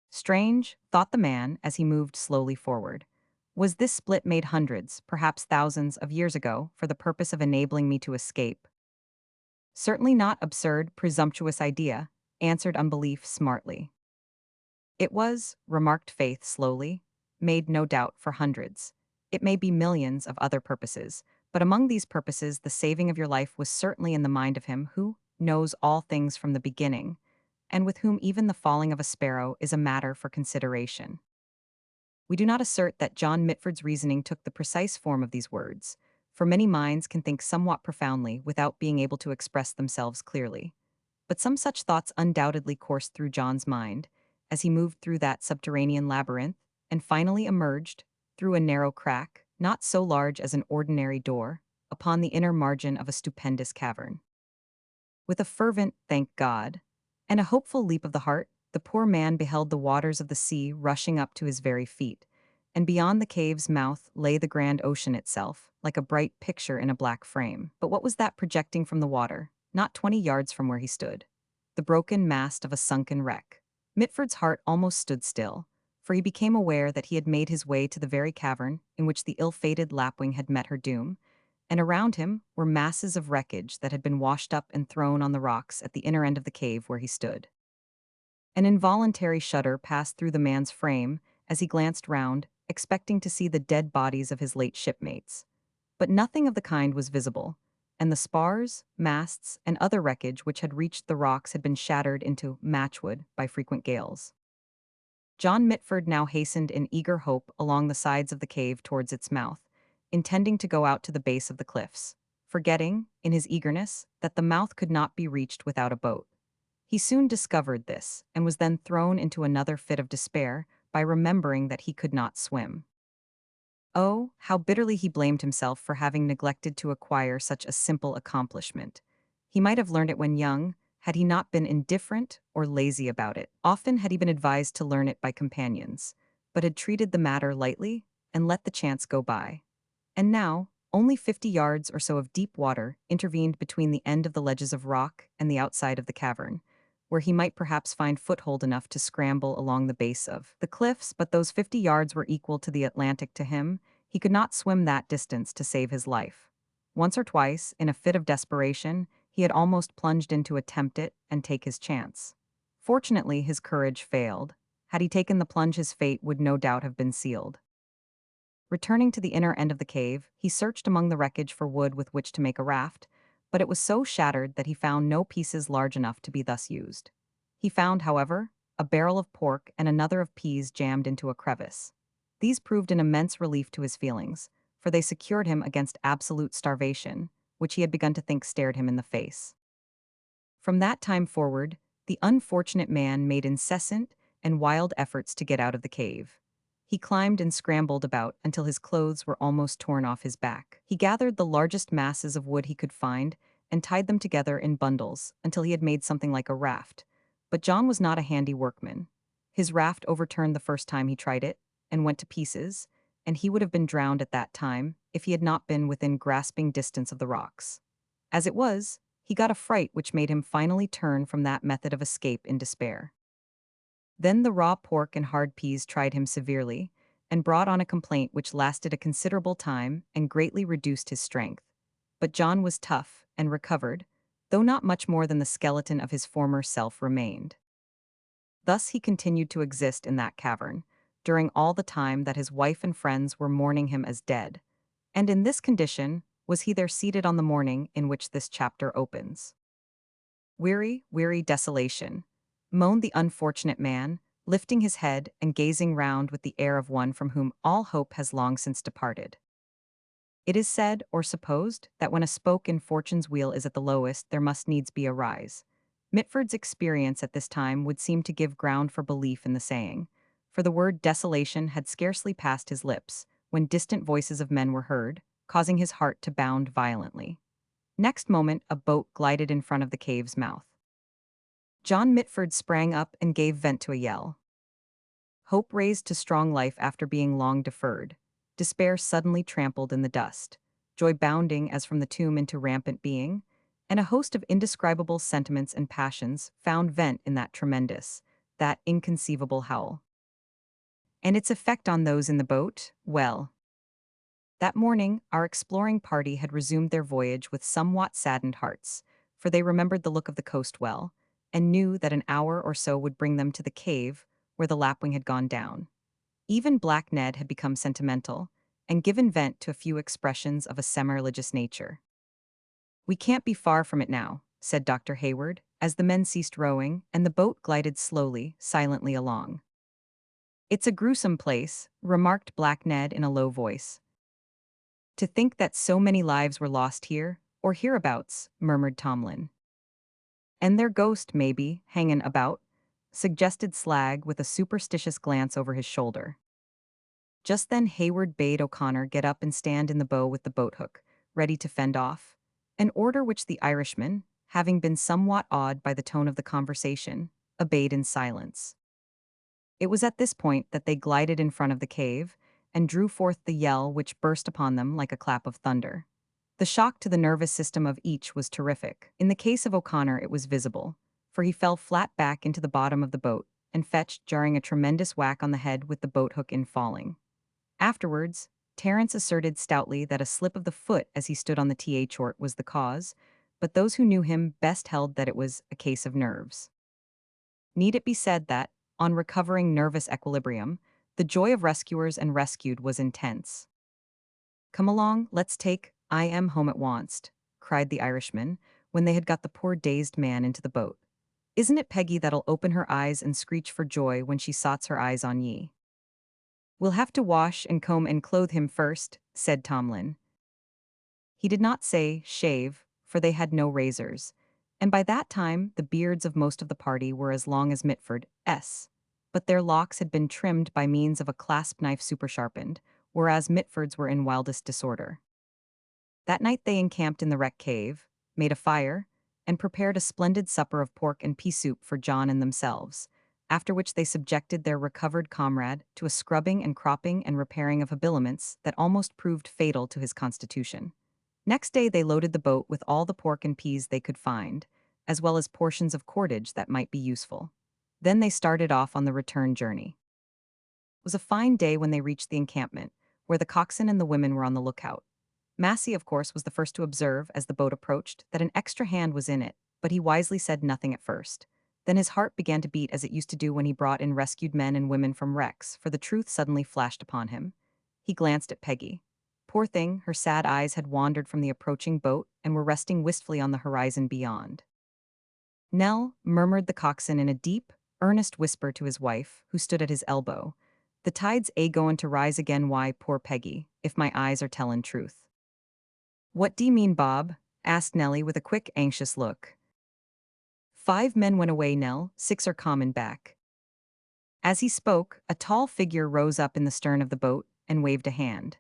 Strange, thought the man as he moved slowly forward. Was this split made hundreds, perhaps thousands, of years ago for the purpose of enabling me to escape? Certainly not absurd, presumptuous idea, answered unbelief smartly. It was, remarked Faith slowly, made no doubt for hundreds. It may be millions of other purposes, but among these purposes the saving of your life was certainly in the mind of him who knows all things from the beginning, and with whom even the falling of a sparrow is a matter for consideration. We do not assert that John Mitford's reasoning took the precise form of these words, for many minds can think somewhat profoundly without being able to express themselves clearly. But some such thoughts undoubtedly coursed through John's mind, as he moved through that subterranean labyrinth, and finally emerged, through a narrow crack, not so large as an ordinary door, upon the inner margin of a stupendous cavern. With a fervent "thank God," and a hopeful leap of the heart, the poor man beheld the waters of the sea rushing up to his very feet, and beyond the cave's mouth lay the grand ocean itself, like a bright picture in a black frame. But what was that projecting from the water, not 20 yards from where he stood? The broken mast of a sunken wreck. Mitford's heart almost stood still, for he became aware that he had made his way to the very cavern in which the ill-fated lapwing had met her doom, and around him were masses of wreckage that had been washed up and thrown on the rocks at the inner end of the cave where he stood. An involuntary shudder passed through the man's frame as he glanced round, expecting to see the dead bodies of his late shipmates. But nothing of the kind was visible, and the spars, masts, and other wreckage which had reached the rocks had been shattered into matchwood by frequent gales. John Mitford now hastened in eager hope along the sides of the cave towards its mouth, intending to go out to the base of the cliffs, forgetting, in his eagerness, that the mouth could not be reached without a boat. He soon discovered this, and was then thrown into another fit of despair by remembering that he could not swim. Oh, how bitterly he blamed himself for having neglected to acquire such a simple accomplishment. He might have learned it when young, had he not been indifferent or lazy about it. Often had he been advised to learn it by companions, but had treated the matter lightly and let the chance go by. And now, only 50 yards or so of deep water intervened between the end of the ledges of rock and the outside of the cavern, where he might perhaps find foothold enough to scramble along the base of the cliffs, but those 50 yards were equal to the Atlantic to him. He could not swim that distance to save his life. Once or twice, in a fit of desperation, he had almost plunged in to attempt it and take his chance. Fortunately, his courage failed. Had he taken the plunge, his fate would no doubt have been sealed. Returning to the inner end of the cave, he searched among the wreckage for wood with which to make a raft, but it was so shattered that he found no pieces large enough to be thus used. He found, however, a barrel of pork and another of peas jammed into a crevice. These proved an immense relief to his feelings, for they secured him against absolute starvation, which he had begun to think stared him in the face. From that time forward, the unfortunate man made incessant and wild efforts to get out of the cave. He climbed and scrambled about until his clothes were almost torn off his back. He gathered the largest masses of wood he could find and tied them together in bundles until he had made something like a raft. But John was not a handy workman. His raft overturned the first time he tried it and went to pieces, and he would have been drowned at that time if he had not been within grasping distance of the rocks. As it was, he got a fright which made him finally turn from that method of escape in despair. Then the raw pork and hard peas tried him severely, and brought on a complaint which lasted a considerable time and greatly reduced his strength. But John was tough and recovered, though not much more than the skeleton of his former self remained. Thus he continued to exist in that cavern, during all the time that his wife and friends were mourning him as dead, and in this condition was he there seated on the morning in which this chapter opens. Weary, weary desolation, moaned the unfortunate man, lifting his head and gazing round with the air of one from whom all hope has long since departed. It is said, or supposed, that when a spoke in fortune's wheel is at the lowest, there must needs be a rise. Mitford's experience at this time would seem to give ground for belief in the saying, for the word desolation had scarcely passed his lips, when distant voices of men were heard, causing his heart to bound violently. Next moment, a boat glided in front of the cave's mouth. John Mitford sprang up and gave vent to a yell. Hope raised to strong life after being long deferred. Despair suddenly trampled in the dust. Joy bounding as from the tomb into rampant being. And a host of indescribable sentiments and passions found vent in that tremendous, that inconceivable howl. And its effect on those in the boat? Well, that morning, our exploring party had resumed their voyage with somewhat saddened hearts, for they remembered the look of the coast well, and knew that an hour or so would bring them to the cave where the lapwing had gone down. Even Black Ned had become sentimental, and given vent to a few expressions of a semi-religious nature. "We can't be far from it now," said Dr. Hayward, as the men ceased rowing and the boat glided slowly, silently along. "It's a gruesome place," remarked Black Ned in a low voice. "To think that so many lives were lost here, or hereabouts," murmured Tomlin. "And their ghost, maybe, hangin' about," suggested Slag with a superstitious glance over his shoulder. Just then Hayward bade O'Connor get up and stand in the bow with the boat-hook, ready to fend off, an order which the Irishman, having been somewhat awed by the tone of the conversation, obeyed in silence. It was at this point that they glided in front of the cave, and drew forth the yell which burst upon them like a clap of thunder. The shock to the nervous system of each was terrific. In the case of O'Connor it was visible, for he fell flat back into the bottom of the boat, and fetched, jarring a tremendous whack on the head with the boat-hook in falling. Afterwards, Terence asserted stoutly that a slip of the foot as he stood on the th was the cause, but those who knew him best held that it was a case of nerves. Need it be said that, on recovering nervous equilibrium, the joy of rescuers and rescued was intense. "Come along, let's take I am home at onst," cried the Irishman, when they had got the poor dazed man into the boat. "Isn't it Peggy that'll open her eyes and screech for joy when she sots her eyes on ye?" "We'll have to wash and comb and clothe him first," said Tomlin. He did not say shave, for they had no razors, and by that time the beards of most of the party were as long as Mitford's, but their locks had been trimmed by means of a clasp knife supersharpened, whereas Mitford's were in wildest disorder. That night they encamped in the wreck cave, made a fire, and prepared a splendid supper of pork and pea soup for John and themselves, after which they subjected their recovered comrade to a scrubbing and cropping and repairing of habiliments that almost proved fatal to his constitution. Next day they loaded the boat with all the pork and peas they could find, as well as portions of cordage that might be useful. Then they started off on the return journey. It was a fine day when they reached the encampment, where the coxswain and the women were on the lookout. Massey, of course, was the first to observe, as the boat approached, that an extra hand was in it, but he wisely said nothing at first. Then his heart began to beat as it used to do when he brought in rescued men and women from wrecks, for the truth suddenly flashed upon him. He glanced at Peggy. Poor thing, her sad eyes had wandered from the approaching boat and were resting wistfully on the horizon beyond. "Nell," murmured the coxswain in a deep, earnest whisper to his wife, who stood at his elbow, "the tide's goin' to rise again, why, poor Peggy, if my eyes are tellin' truth." "What d'ye mean, Bob?" asked Nellie with a quick, anxious look. "5 men went away, Nell, 6 are comin' back." As he spoke, a tall figure rose up in the stern of the boat and waved a hand.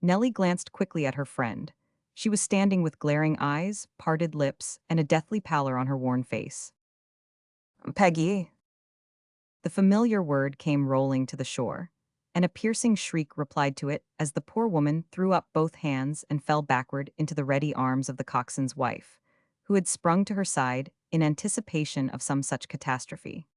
Nellie glanced quickly at her friend. She was standing with glaring eyes, parted lips, and a deathly pallor on her worn face. "Peggy." The familiar word came rolling to the shore, and a piercing shriek replied to it as the poor woman threw up both hands and fell backward into the ready arms of the coxswain's wife, who had sprung to her side in anticipation of some such catastrophe.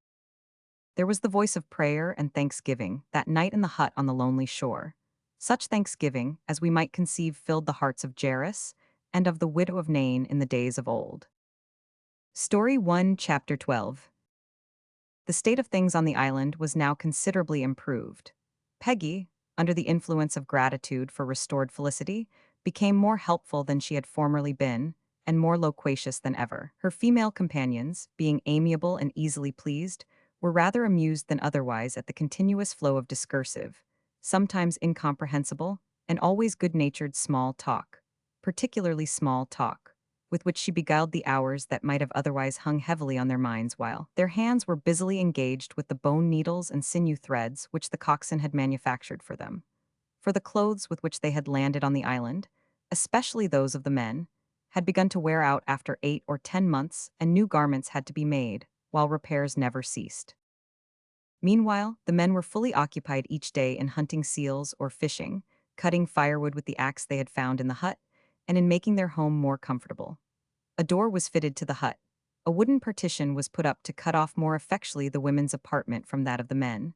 There was the voice of prayer and thanksgiving that night in the hut on the lonely shore. Such thanksgiving as we might conceive filled the hearts of Jairus and of the widow of Nain in the days of old. Story 1, Chapter 12. The state of things on the island was now considerably improved. Peggy, under the influence of gratitude for restored felicity, became more helpful than she had formerly been, and more loquacious than ever. Her female companions, being amiable and easily pleased, were rather amused than otherwise at the continuous flow of discursive, sometimes incomprehensible, and always good-natured small talk, particularly small talk, with which she beguiled the hours that might have otherwise hung heavily on their minds while their hands were busily engaged with the bone needles and sinew threads which the coxswain had manufactured for them. For the clothes with which they had landed on the island, especially those of the men, had begun to wear out after 8 or 10 months, and new garments had to be made, while repairs never ceased. Meanwhile, the men were fully occupied each day in hunting seals or fishing, cutting firewood with the axe they had found in the hut, and in making their home more comfortable. A door was fitted to the hut. A wooden partition was put up to cut off more effectually the women's apartment from that of the men.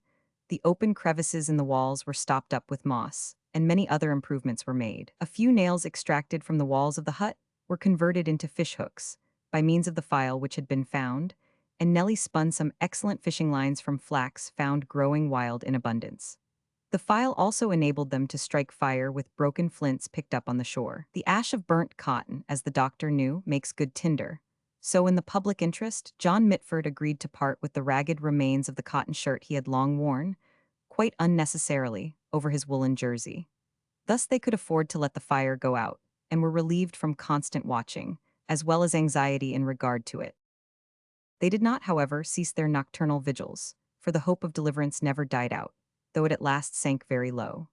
The open crevices in the walls were stopped up with moss, and many other improvements were made. A few nails extracted from the walls of the hut were converted into fish hooks, by means of the file which had been found, and Nellie spun some excellent fishing lines from flax found growing wild in abundance. The file also enabled them to strike fire with broken flints picked up on the shore. The ash of burnt cotton, as the doctor knew, makes good tinder. So in the public interest, John Mitford agreed to part with the ragged remains of the cotton shirt he had long worn, quite unnecessarily, over his woolen jersey. Thus they could afford to let the fire go out, and were relieved from constant watching, as well as anxiety in regard to it. They did not, however, cease their nocturnal vigils, for the hope of deliverance never died out, though it at last sank very low.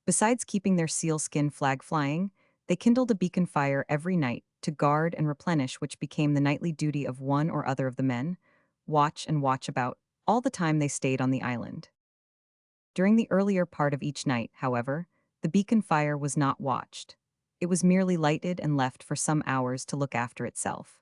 Besides keeping their sealskin flag flying, they kindled a beacon fire every night to guard and replenish, which became the nightly duty of one or other of the men, watch and watch about, all the time they stayed on the island. During the earlier part of each night, however, the beacon fire was not watched. It was merely lighted and left for some hours to look after itself.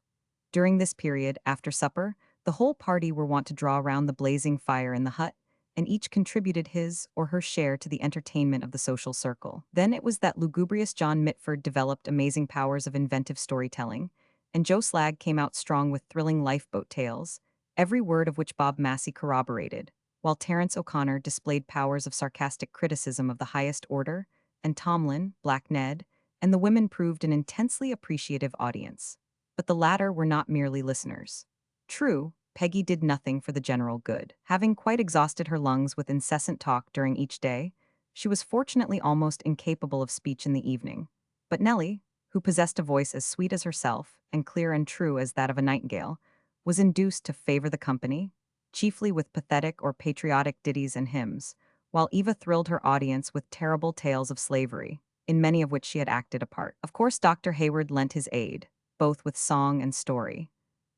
During this period, after supper, the whole party were wont to draw round the blazing fire in the hut, and each contributed his or her share to the entertainment of the social circle. Then it was that lugubrious John Mitford developed amazing powers of inventive storytelling, and Joe Slag came out strong with thrilling lifeboat tales, every word of which Bob Massey corroborated, while Terence O'Connor displayed powers of sarcastic criticism of the highest order, and Tomlin, Black Ned, and the women proved an intensely appreciative audience. But the latter were not merely listeners. True, Peggy did nothing for the general good. Having quite exhausted her lungs with incessant talk during each day, she was fortunately almost incapable of speech in the evening. But Nellie, who possessed a voice as sweet as herself, and clear and true as that of a nightingale, was induced to favor the company, chiefly with pathetic or patriotic ditties and hymns, while Eva thrilled her audience with terrible tales of slavery, in many of which she had acted a part. Of course, Dr. Hayward lent his aid, both with song and story.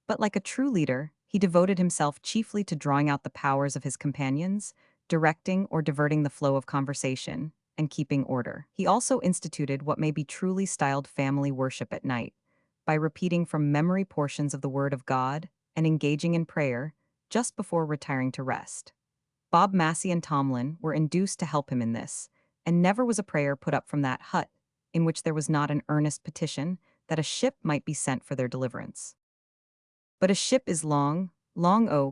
But like a true leader, he devoted himself chiefly to drawing out the powers of his companions, directing or diverting the flow of conversation, and keeping order. He also instituted what may be truly styled family worship at night, by repeating from memory portions of the Word of God and engaging in prayer just before retiring to rest. Bob Massey and Tomlin were induced to help him in this, and never was a prayer put up from that hut in which there was not an earnest petition that a ship might be sent for their deliverance. But a ship is long,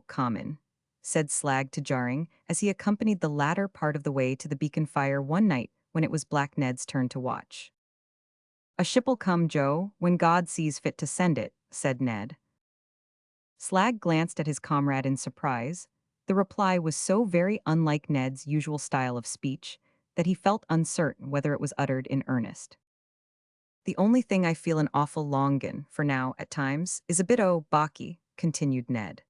common, said Slag to Jarring as he accompanied the latter part of the way to the beacon fire one night when it was Black Ned's turn to watch. A ship'll come, Joe, when God sees fit to send it, said Ned. Slag glanced at his comrade in surprise. The reply was so very unlike Ned's usual style of speech that he felt uncertain whether it was uttered in earnest. The only thing I feel an awful longin' for now, at times, is a bit o' baccy, continued Ned.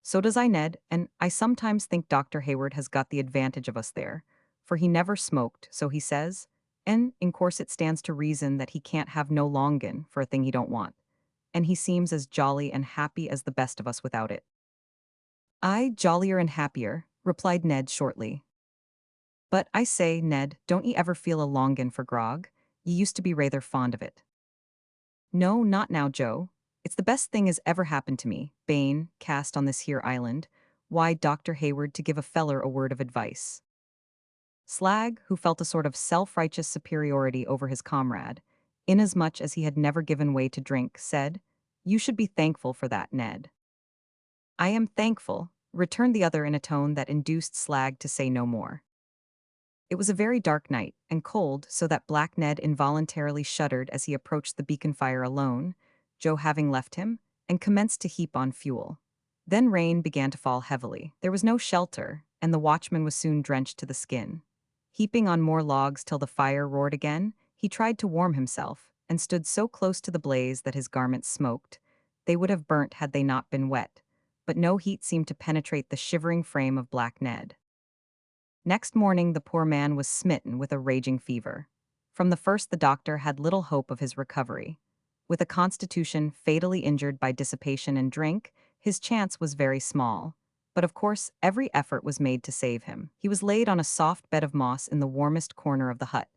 So does I, Ned, and I sometimes think Dr. Hayward has got the advantage of us there, for he never smoked, so he says, and in course it stands to reason that he can't have no longin' for a thing he don't want, and he seems as jolly and happy as the best of us without it. I jollier and happier, replied Ned shortly. But I say, Ned, don't ye ever feel a longin' for grog? Ye used to be rather fond of it. No, not now, Joe. It's the best thing as ever happened to me, Bane, cast on this here island. Why, Dr. Hayward, to give a feller a word of advice. Slag, who felt a sort of self-righteous superiority over his comrade, inasmuch as he had never given way to drink, said, "You should be thankful for that, Ned." "I am thankful," returned the other in a tone that induced Slag to say no more. It was a very dark night, and cold, so that Black Ned involuntarily shuddered as he approached the beacon fire alone, Joe having left him, and commenced to heap on fuel. Then rain began to fall heavily. There was no shelter, and the watchman was soon drenched to the skin. Heaping on more logs till the fire roared again, he tried to warm himself, and stood so close to the blaze that his garments smoked. They would have burnt had they not been wet, but no heat seemed to penetrate the shivering frame of Black Ned. Next morning the poor man was smitten with a raging fever. From the first the doctor had little hope of his recovery. With a constitution fatally injured by dissipation and drink, his chance was very small. But of course every effort was made to save him. He was laid on a soft bed of moss in the warmest corner of the hut,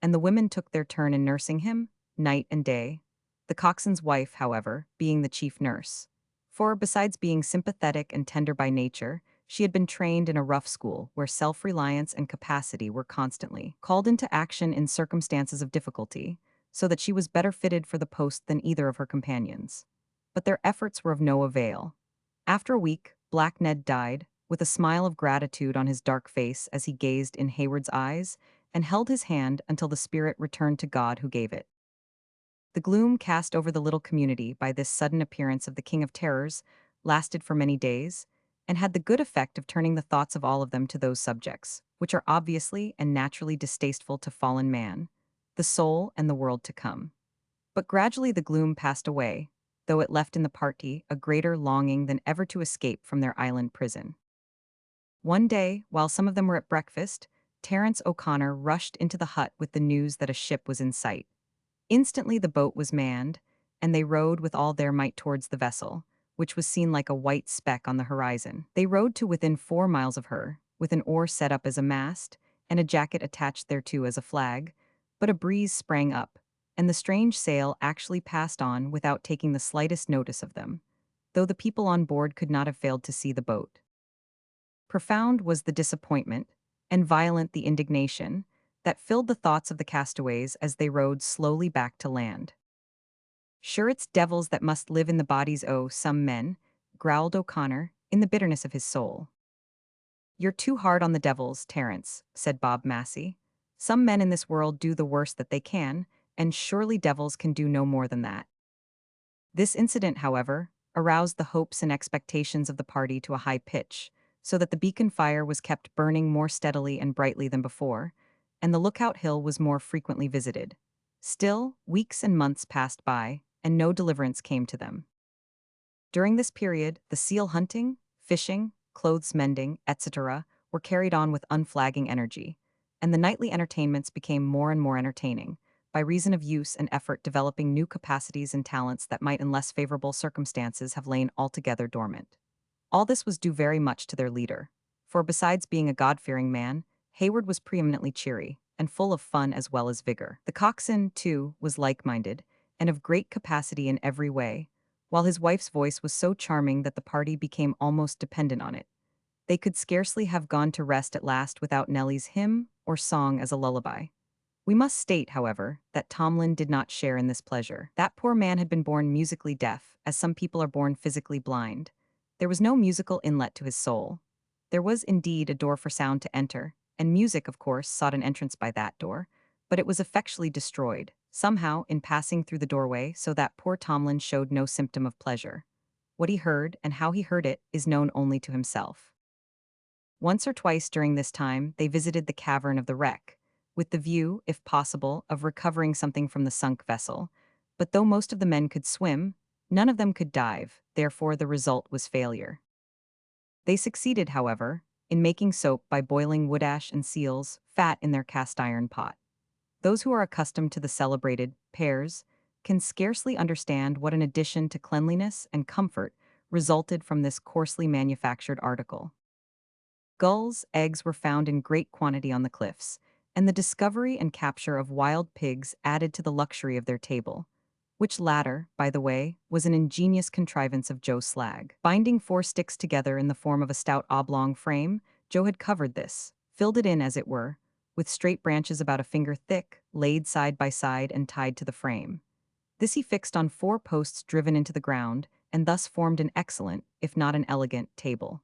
and the women took their turn in nursing him, night and day. The coxswain's wife, however, being the chief nurse. For, besides being sympathetic and tender by nature, she had been trained in a rough school where self-reliance and capacity were constantly called into action in circumstances of difficulty, so that she was better fitted for the post than either of her companions. But their efforts were of no avail. After a week, Black Ned died, with a smile of gratitude on his dark face as he gazed in Hayward's eyes, and held his hand until the spirit returned to God who gave it. The gloom cast over the little community by this sudden appearance of the King of Terrors lasted for many days, and had the good effect of turning the thoughts of all of them to those subjects, which are obviously and naturally distasteful to fallen man, the soul, and the world to come. But gradually the gloom passed away, though it left in the party a greater longing than ever to escape from their island prison. One day, while some of them were at breakfast, Terence O'Connor rushed into the hut with the news that a ship was in sight. Instantly the boat was manned, and they rowed with all their might towards the vessel, which was seen like a white speck on the horizon. They rowed to within 4 miles of her, with an oar set up as a mast, and a jacket attached thereto as a flag, but a breeze sprang up, and the strange sail actually passed on without taking the slightest notice of them, though the people on board could not have failed to see the boat. Profound was the disappointment, and violent the indignation, that filled the thoughts of the castaways as they rowed slowly back to land. "Sure it's devils that must live in the bodies o' some men," growled O'Connor, in the bitterness of his soul. "You're too hard on the devils, Terence," said Bob Massey. "Some men in this world do the worst that they can, and surely devils can do no more than that." This incident, however, aroused the hopes and expectations of the party to a high pitch, so that the beacon fire was kept burning more steadily and brightly than before, and the lookout hill was more frequently visited. Still, weeks and months passed by, and no deliverance came to them. During this period, the seal hunting, fishing, clothes mending, etc., were carried on with unflagging energy, and the nightly entertainments became more and more entertaining, by reason of use and effort developing new capacities and talents that might in less favorable circumstances have lain altogether dormant. All this was due very much to their leader, for besides being a God-fearing man, Hayward was preeminently cheery, and full of fun as well as vigor. The coxswain, too, was like-minded, and of great capacity in every way, while his wife's voice was so charming that the party became almost dependent on it. They could scarcely have gone to rest at last without Nellie's hymn or song as a lullaby. We must state, however, that Tomlin did not share in this pleasure. That poor man had been born musically deaf, as some people are born physically blind. There was no musical inlet to his soul. There was indeed a door for sound to enter, and music, of course, sought an entrance by that door, but it was effectually destroyed, somehow, in passing through the doorway, so that poor Tomlin showed no symptom of pleasure. What he heard, and how he heard it, is known only to himself. Once or twice during this time they visited the cavern of the wreck, with the view, if possible, of recovering something from the sunk vessel, but though most of the men could swim, none of them could dive, therefore the result was failure. They succeeded, however, in making soap by boiling wood ash and seal's fat in their cast-iron pot. Those who are accustomed to the celebrated pears can scarcely understand what an addition to cleanliness and comfort resulted from this coarsely manufactured article. Gulls' eggs were found in great quantity on the cliffs, and the discovery and capture of wild pigs added to the luxury of their table, which latter, by the way, was an ingenious contrivance of Joe Slag. Binding 4 sticks together in the form of a stout oblong frame, Joe had covered this, filled it in as it were, with straight branches about a finger thick, laid side by side and tied to the frame. This he fixed on 4 posts driven into the ground, and thus formed an excellent, if not an elegant, table.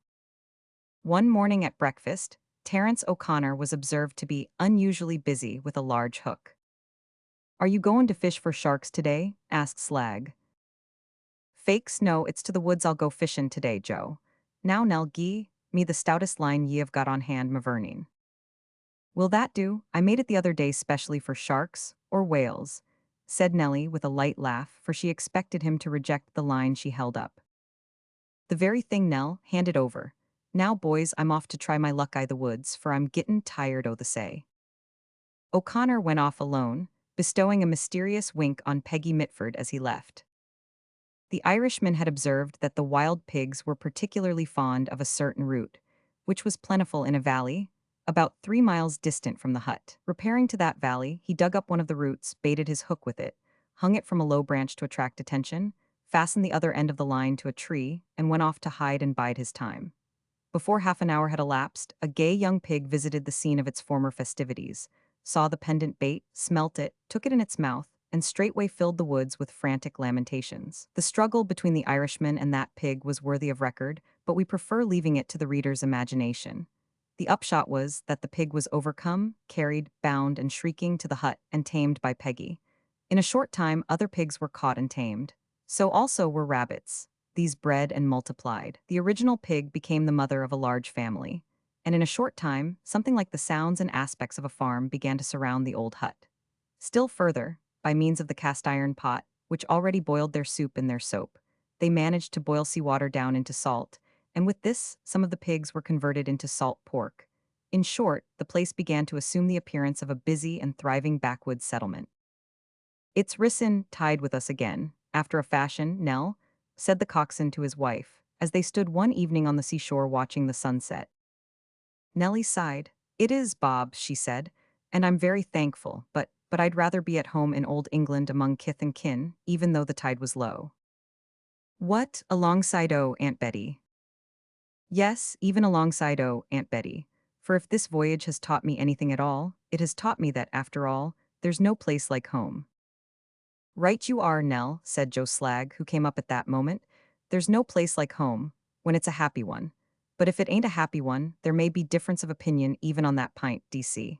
One morning at breakfast, Terence O'Connor was observed to be unusually busy with a large hook. "Are you going to fish for sharks today?" asked Slag. "Fakes, no, it's to the woods I'll go fishin' today, Joe. Now, Nell, gie me the stoutest line ye have got on hand, maverning." "Will that do? I made it the other day specially for sharks, or whales," said Nellie with a light laugh, for she expected him to reject the line she held up. "The very thing, Nell, hand it over. Now, boys, I'm off to try my luck i' the woods, for I'm gittin' tired o' the say." O'Connor went off alone, bestowing a mysterious wink on Peggy Mitford as he left. The Irishman had observed that the wild pigs were particularly fond of a certain root, which was plentiful in a valley, about 3 miles distant from the hut. Repairing to that valley, he dug up one of the roots, baited his hook with it, hung it from a low branch to attract attention, fastened the other end of the line to a tree, and went off to hide and bide his time. Before half an hour had elapsed, a gay young pig visited the scene of its former festivities, saw the pendant bait, smelt it, took it in its mouth, and straightway filled the woods with frantic lamentations. The struggle between the Irishman and that pig was worthy of record, but we prefer leaving it to the reader's imagination. The upshot was that the pig was overcome, carried, bound, and shrieking to the hut and tamed by Peggy. In a short time, other pigs were caught and tamed. So also were rabbits. These bred and multiplied. The original pig became the mother of a large family, and in a short time, something like the sounds and aspects of a farm began to surround the old hut. Still further, by means of the cast-iron pot, which already boiled their soup in their soap, they managed to boil seawater down into salt, and with this, some of the pigs were converted into salt pork. In short, the place began to assume the appearance of a busy and thriving backwoods settlement. "It's risen tide with us again, after a fashion, Nell," said the coxswain to his wife, as they stood one evening on the seashore watching the sunset. Nellie sighed. "It is, Bob," she said, "and I'm very thankful, but I'd rather be at home in old England among kith and kin, even though the tide was low." "What, alongside Aunt Betty?" "Yes, even alongside Aunt Betty. For if this voyage has taught me anything at all, it has taught me that, after all, there's no place like home." "Right you are, Nell," said Joe Slag, who came up at that moment. "There's no place like home, when it's a happy one. But if it ain't a happy one, there may be difference of opinion even on that pint, DC."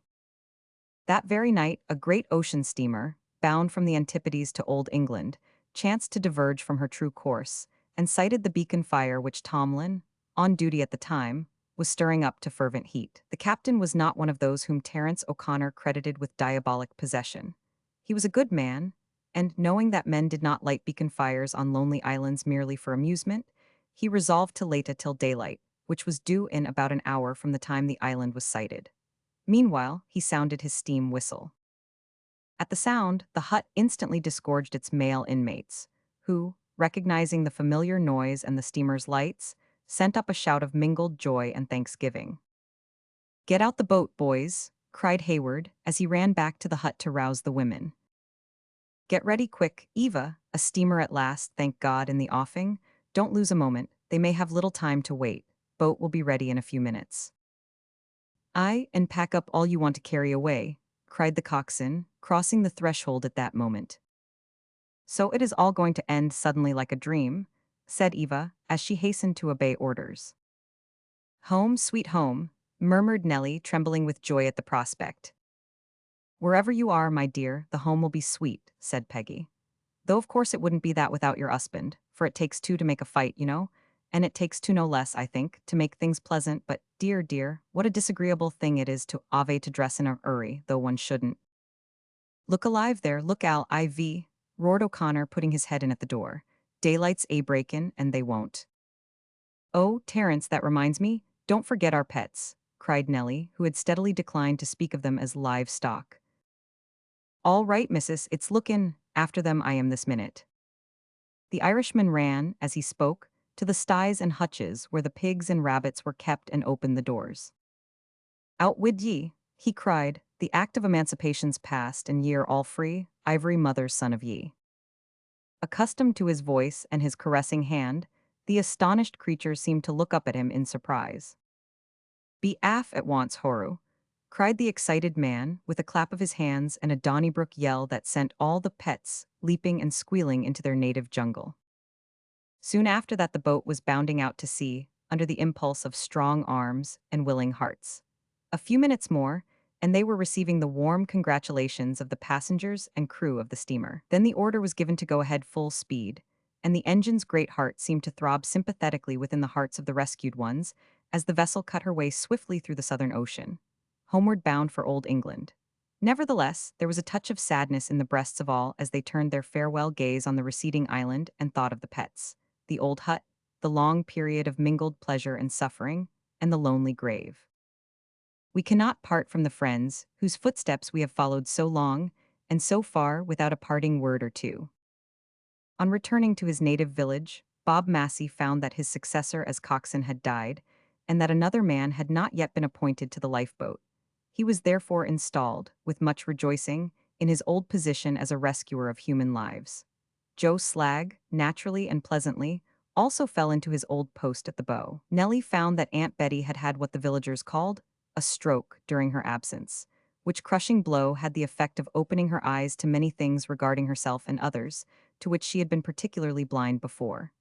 That very night, a great ocean steamer, bound from the Antipodes to Old England, chanced to diverge from her true course, and sighted the beacon fire which Tomlin, on duty at the time, was stirring up to fervent heat. The captain was not one of those whom Terence O'Connor credited with diabolic possession. He was a good man, and knowing that men did not light beacon fires on lonely islands merely for amusement, he resolved to lait till daylight, which was due in about an hour from the time the island was sighted. Meanwhile, he sounded his steam whistle. At the sound, the hut instantly disgorged its male inmates, who, recognizing the familiar noise and the steamer's lights, sent up a shout of mingled joy and thanksgiving. "Get out the boat, boys," cried Hayward, as he ran back to the hut to rouse the women. "Get ready quick, Eva, a steamer at last, thank God, in the offing. Don't lose a moment, they may have little time to wait. Boat will be ready in a few minutes." "Aye, and pack up all you want to carry away," cried the coxswain, crossing the threshold at that moment. "So it is all going to end suddenly like a dream," said Eva, as she hastened to obey orders. "Home, sweet home," murmured Nellie, trembling with joy at the prospect. "Wherever you are, my dear, the home will be sweet," said Peggy. "Though of course it wouldn't be that without your husband, for it takes two to make a fight, you know, and it takes two no less, I think, to make things pleasant, but dear, dear, what a disagreeable thing it is to dress in a hurry, though one shouldn't." "Look alive there, look Al IV," roared O'Connor, putting his head in at the door. "Daylight's a breakin', and they won't." "Oh, Terence, that reminds me, don't forget our pets," cried Nellie, who had steadily declined to speak of them as livestock. "All right, missus, it's lookin' after them I am this minute." The Irishman ran, as he spoke, to the sties and hutches where the pigs and rabbits were kept, and opened the doors. "Out wid ye," he cried, "the act of emancipation's past, and ye are all free, ivory mother's son of ye." Accustomed to his voice and his caressing hand, the astonished creature seemed to look up at him in surprise. "Be aff at once, Horu," cried the excited man, with a clap of his hands and a Donnybrook yell that sent all the pets leaping and squealing into their native jungle. Soon after that the boat was bounding out to sea, under the impulse of strong arms and willing hearts. A few minutes more, and they were receiving the warm congratulations of the passengers and crew of the steamer. Then the order was given to go ahead full speed, and the engine's great heart seemed to throb sympathetically within the hearts of the rescued ones as the vessel cut her way swiftly through the Southern Ocean, homeward bound for Old England. Nevertheless, there was a touch of sadness in the breasts of all as they turned their farewell gaze on the receding island and thought of the pets, the old hut, the long period of mingled pleasure and suffering, and the lonely grave. We cannot part from the friends whose footsteps we have followed so long and so far without a parting word or two. On returning to his native village, Bob Massey found that his successor as coxswain had died, and that another man had not yet been appointed to the lifeboat. He was therefore installed, with much rejoicing, in his old position as a rescuer of human lives. Joe Slag, naturally and pleasantly, also fell into his old post at the bow. Nellie found that Aunt Betty had had what the villagers called a stroke during her absence, which crushing blow had the effect of opening her eyes to many things regarding herself and others, to which she had been particularly blind before.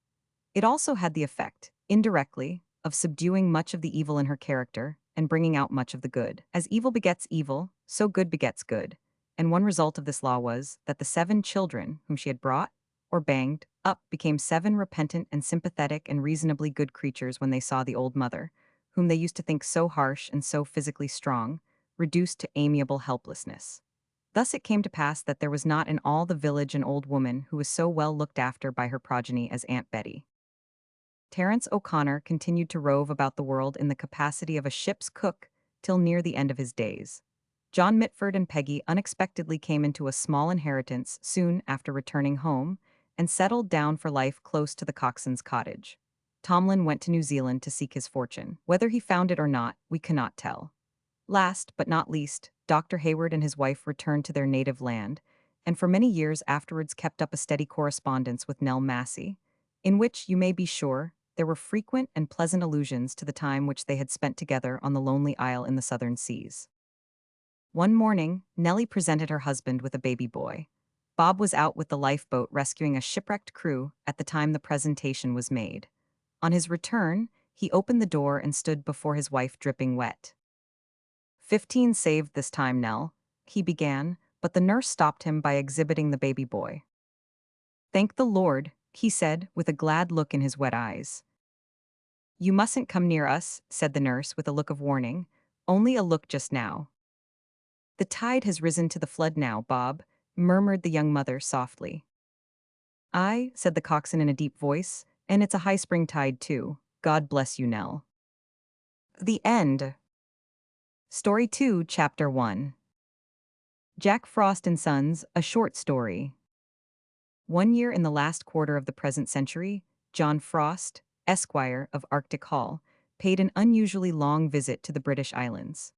It also had the effect, indirectly, of subduing much of the evil in her character and bringing out much of the good. As evil begets evil, so good begets good, and one result of this law was that the 7 children whom she had brought, or banged, up became 7 repentant and sympathetic and reasonably good creatures when they saw the old mother, whom they used to think so harsh and so physically strong, reduced to amiable helplessness. Thus it came to pass that there was not in all the village an old woman who was so well looked after by her progeny as Aunt Betty. Terence O'Connor continued to rove about the world in the capacity of a ship's cook till near the end of his days. John Mitford and Peggy unexpectedly came into a small inheritance soon after returning home and settled down for life close to the coxswain's cottage. Tomlin went to New Zealand to seek his fortune. Whether he found it or not, we cannot tell. Last, but not least, Dr. Hayward and his wife returned to their native land, and for many years afterwards kept up a steady correspondence with Nell Massey, in which, you may be sure, there were frequent and pleasant allusions to the time which they had spent together on the lonely isle in the southern seas. One morning, Nellie presented her husband with a baby boy. Bob was out with the lifeboat rescuing a shipwrecked crew at the time the presentation was made. On his return, he opened the door and stood before his wife dripping wet. 15 saved this time, Nell, he began, but the nurse stopped him by exhibiting the baby boy. Thank the Lord, he said, with a glad look in his wet eyes. You mustn't come near us, said the nurse with a look of warning, only a look just now. The tide has risen to the flood now, Bob, murmured the young mother softly. Aye, said the coxswain in a deep voice, and it's a high spring tide too. God bless you, Nell. The end. Story 2, Chapter 1. Jack Frost and Sons, a short story. One year in the last quarter of the present century, John Frost, Esquire of Arctic Hall, paid an unusually long visit to the British Islands.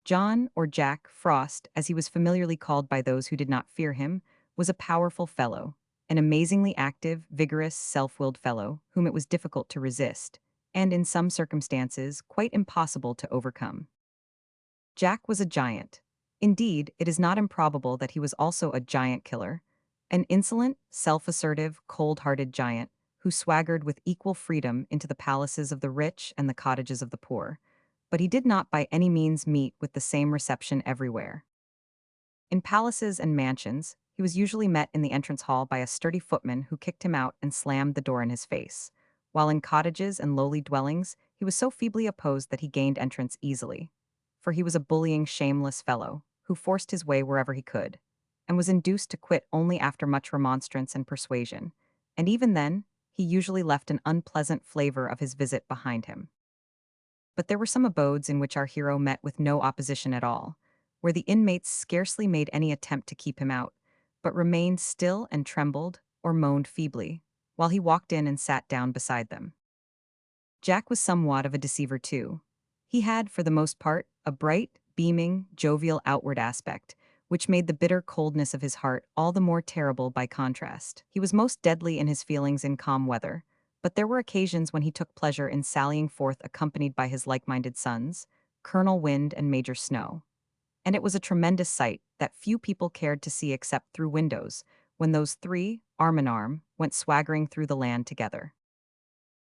John, or Jack, Frost, as he was familiarly called by those who did not fear him, was a powerful fellow, an amazingly active, vigorous, self-willed fellow whom it was difficult to resist, and in some circumstances quite impossible to overcome. Jack was a giant. Indeed, it is not improbable that he was also a giant killer, an insolent, self-assertive, cold-hearted giant who swaggered with equal freedom into the palaces of the rich and the cottages of the poor, but he did not by any means meet with the same reception everywhere. In palaces and mansions, he was usually met in the entrance hall by a sturdy footman who kicked him out and slammed the door in his face, while in cottages and lowly dwellings he was so feebly opposed that he gained entrance easily, for he was a bullying, shameless fellow who forced his way wherever he could, and was induced to quit only after much remonstrance and persuasion, and even then, he usually left an unpleasant flavor of his visit behind him. But there were some abodes in which our hero met with no opposition at all, where the inmates scarcely made any attempt to keep him out, but remained still and trembled, or moaned feebly, while he walked in and sat down beside them. Jack was somewhat of a deceiver too. He had, for the most part, a bright, beaming, jovial outward aspect, which made the bitter coldness of his heart all the more terrible by contrast. He was most deadly in his feelings in calm weather, but there were occasions when he took pleasure in sallying forth accompanied by his like-minded sons, Colonel Wind and Major Snow. And it was a tremendous sight that few people cared to see except through windows, when those three, arm in arm, went swaggering through the land together.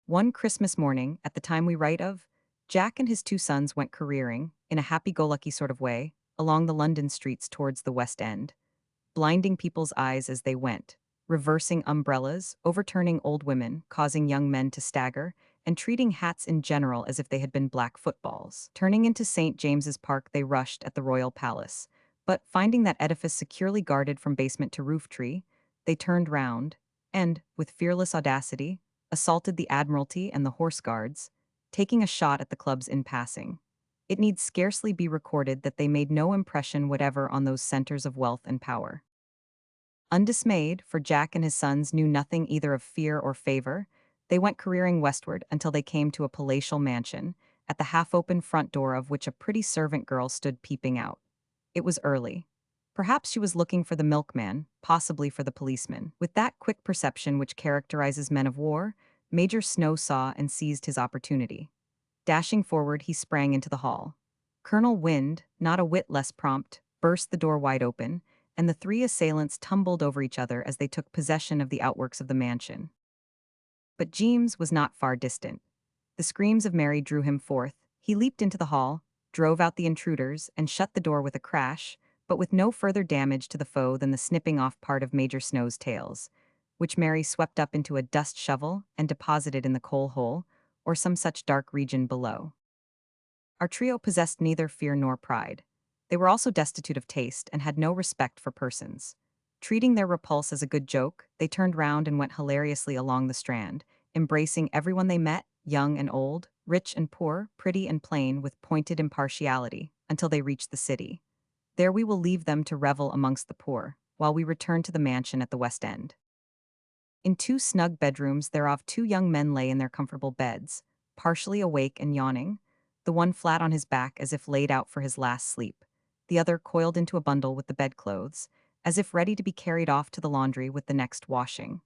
One Christmas morning, at the time we write of, Jack and his two sons went careering, in a happy-go-lucky sort of way, along the London streets towards the West End, blinding people's eyes as they went, reversing umbrellas, overturning old women, causing young men to stagger, and treating hats in general as if they had been black footballs. Turning into St. James's Park, they rushed at the Royal Palace, but finding that edifice securely guarded from basement to roof tree, they turned round and, with fearless audacity, assaulted the Admiralty and the Horse Guards, taking a shot at the clubs in passing. It need scarcely be recorded that they made no impression whatever on those centers of wealth and power. Undismayed, for Jack and his sons knew nothing either of fear or favor, they went careering westward until they came to a palatial mansion, at the half-open front door of which a pretty servant girl stood peeping out. It was early. Perhaps she was looking for the milkman, possibly for the policeman. With that quick perception which characterizes men of war, Major Snow saw and seized his opportunity. Dashing forward, he sprang into the hall. Colonel Wind, not a whit less prompt, burst the door wide open, and the three assailants tumbled over each other as they took possession of the outworks of the mansion. But Jeeves was not far distant. The screams of Mary drew him forth. He leaped into the hall, drove out the intruders, and shut the door with a crash, but with no further damage to the foe than the snipping off part of Major Snow's tails, which Mary swept up into a dust shovel and deposited in the coal hole, or some such dark region below. Our trio possessed neither fear nor pride. They were also destitute of taste and had no respect for persons. Treating their repulse as a good joke, they turned round and went hilariously along the Strand, embracing everyone they met, young and old, rich and poor, pretty and plain, with pointed impartiality, until they reached the city. There we will leave them to revel amongst the poor, while we return to the mansion at the West End. In two snug bedrooms thereof 2 young men lay in their comfortable beds, partially awake and yawning, the one flat on his back as if laid out for his last sleep, the other coiled into a bundle with the bedclothes, as if ready to be carried off to the laundry with the next washing.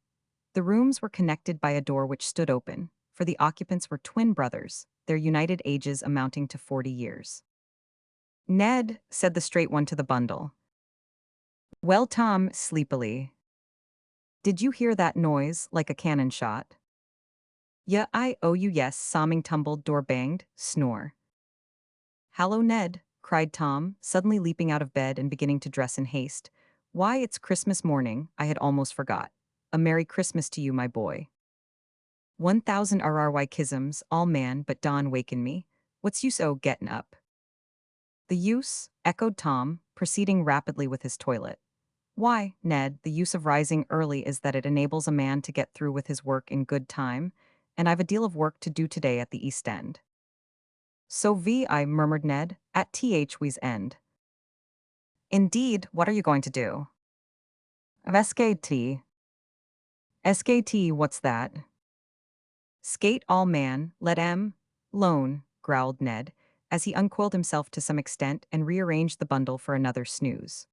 The rooms were connected by a door which stood open, for the occupants were twin brothers, their united ages amounting to 40 years. "Ned," said the straight one to the bundle. "Well, Tom," sleepily. "Did you hear that noise, like a cannon shot?" "Yeah, I owe you yes," somming tumbled, door banged, snore. "Hallo, Ned," cried Tom, suddenly leaping out of bed and beginning to dress in haste. "Why, it's Christmas morning, I had almost forgot. A Merry Christmas to you, my boy." 1,000 RRY kisms, all man but Don waken me. What's use o' gettin' up? "The use?" echoed Tom, proceeding rapidly with his toilet. "Why, Ned, the use of rising early is that it enables a man to get through with his work in good time, and I've a deal of work to do today at the East End." "So I murmured Ned, "at we's end." "Indeed, what are you going to do?" "SKT." "SKT, what's that?" "Skate all man, let loan," growled Ned, as he uncoiled himself to some extent and rearranged the bundle for another snooze.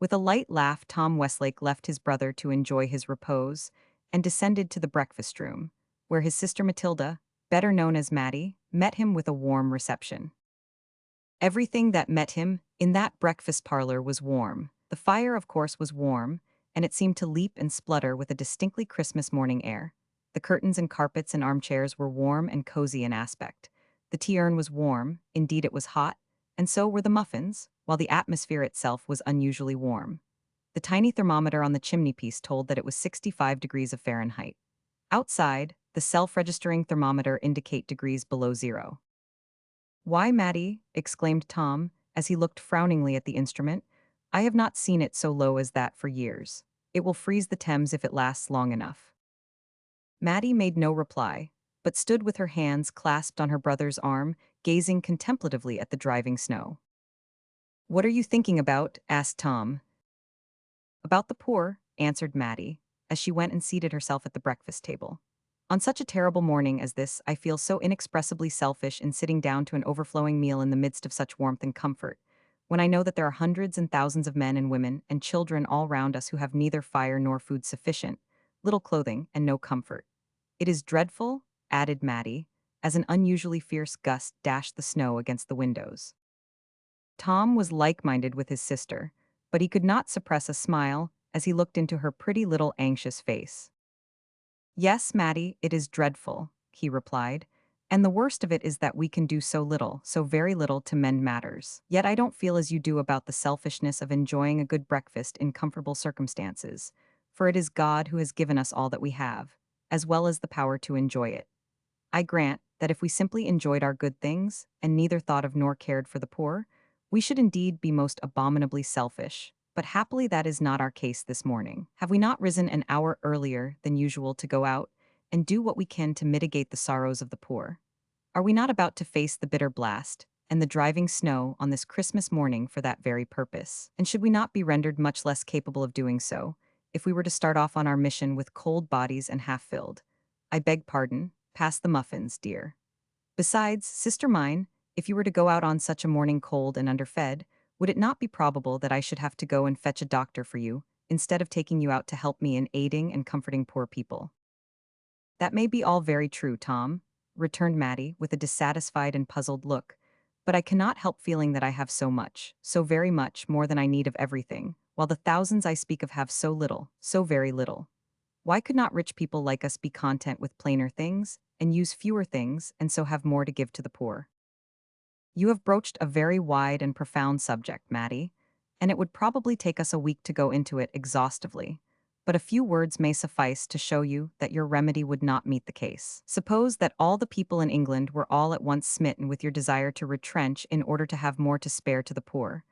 With a light laugh, Tom Westlake left his brother to enjoy his repose and descended to the breakfast room, where his sister Matilda, better known as Mattie, met him with a warm reception. Everything that met him in that breakfast parlor was warm. The fire, of course, was warm, and it seemed to leap and splutter with a distinctly Christmas morning air. The curtains and carpets and armchairs were warm and cozy in aspect. The tea urn was warm, indeed it was hot, and so were the muffins, while the atmosphere itself was unusually warm. The tiny thermometer on the chimney-piece told that it was 65 degrees of Fahrenheit. Outside, the self-registering thermometer indicated degrees below zero. "Why, Mattie," exclaimed Tom, as he looked frowningly at the instrument, "I have not seen it so low as that for years. It will freeze the Thames if it lasts long enough." Mattie made no reply, but stood with her hands clasped on her brother's arm, gazing contemplatively at the driving snow. "What are you thinking about?" asked Tom. "About the poor," answered Mattie, as she went and seated herself at the breakfast table. On such a terrible morning as this, I feel so inexpressibly selfish in sitting down to an overflowing meal in the midst of such warmth and comfort, when I know that there are hundreds and thousands of men and women and children all round us who have neither fire nor food sufficient, little clothing, and no comfort. It is dreadful, added Mattie, as an unusually fierce gust dashed the snow against the windows. Tom was like-minded with his sister, but he could not suppress a smile as he looked into her pretty little anxious face. Yes, Mattie, it is dreadful, he replied, and the worst of it is that we can do so little, so very little to mend matters. Yet I don't feel as you do about the selfishness of enjoying a good breakfast in comfortable circumstances, for it is God who has given us all that we have, as well as the power to enjoy it. I grant that if we simply enjoyed our good things, and neither thought of nor cared for the poor, we should indeed be most abominably selfish. But happily that is not our case this morning. Have we not risen an hour earlier than usual to go out, and do what we can to mitigate the sorrows of the poor? Are we not about to face the bitter blast, and the driving snow on this Christmas morning for that very purpose? And should we not be rendered much less capable of doing so, if we were to start off on our mission with cold bodies and half-filled? I beg pardon, pass the muffins, dear. Besides, sister mine, if you were to go out on such a morning cold and underfed, would it not be probable that I should have to go and fetch a doctor for you, instead of taking you out to help me in aiding and comforting poor people? That may be all very true, Tom, returned Mattie, with a dissatisfied and puzzled look, but I cannot help feeling that I have so much, so very much, more than I need of everything, while the thousands I speak of have so little, so very little. Why could not rich people like us be content with plainer things, and use fewer things, and so have more to give to the poor? You have broached a very wide and profound subject, Mattie, and it would probably take us a week to go into it exhaustively, but a few words may suffice to show you that your remedy would not meet the case. Suppose that all the people in England were all at once smitten with your desire to retrench in order to have more to spare to the poor,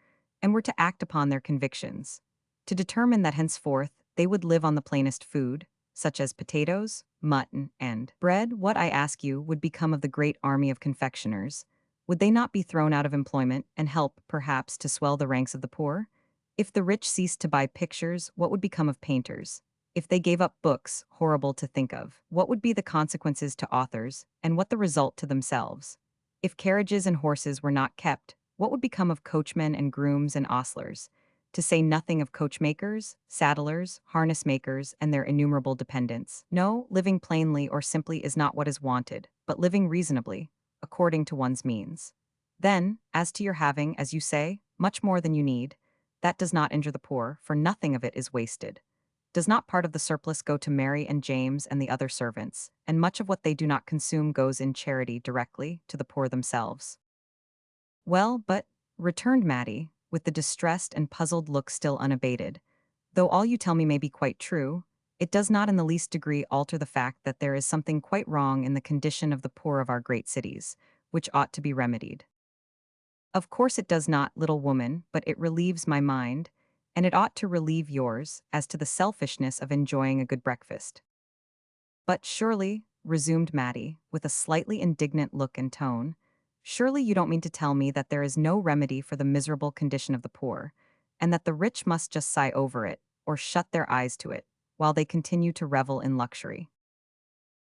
and were to act upon their convictions, to determine that henceforth they would live on the plainest food, such as potatoes, mutton, and bread. What, I ask you, would become of the great army of confectioners? Would they not be thrown out of employment and help, perhaps, to swell the ranks of the poor? If the rich ceased to buy pictures, what would become of painters? If they gave up books, horrible to think of, what would be the consequences to authors, and what the result to themselves? If carriages and horses were not kept, what would become of coachmen and grooms and ostlers? To say nothing of coachmakers, saddlers, harness makers, and their innumerable dependents. No, living plainly or simply is not what is wanted, but living reasonably, according to one's means. Then, as to your having, as you say, much more than you need, that does not injure the poor, for nothing of it is wasted. Does not part of the surplus go to Mary and James and the other servants, and much of what they do not consume goes in charity directly to the poor themselves? Well, but, returned Mattie, with the distressed and puzzled look still unabated, though all you tell me may be quite true, it does not in the least degree alter the fact that there is something quite wrong in the condition of the poor of our great cities, which ought to be remedied. Of course it does not, little woman, but it relieves my mind, and it ought to relieve yours, as to the selfishness of enjoying a good breakfast. But surely, resumed Mattie, with a slightly indignant look and tone, surely you don't mean to tell me that there is no remedy for the miserable condition of the poor, and that the rich must just sigh over it, or shut their eyes to it, while they continue to revel in luxury?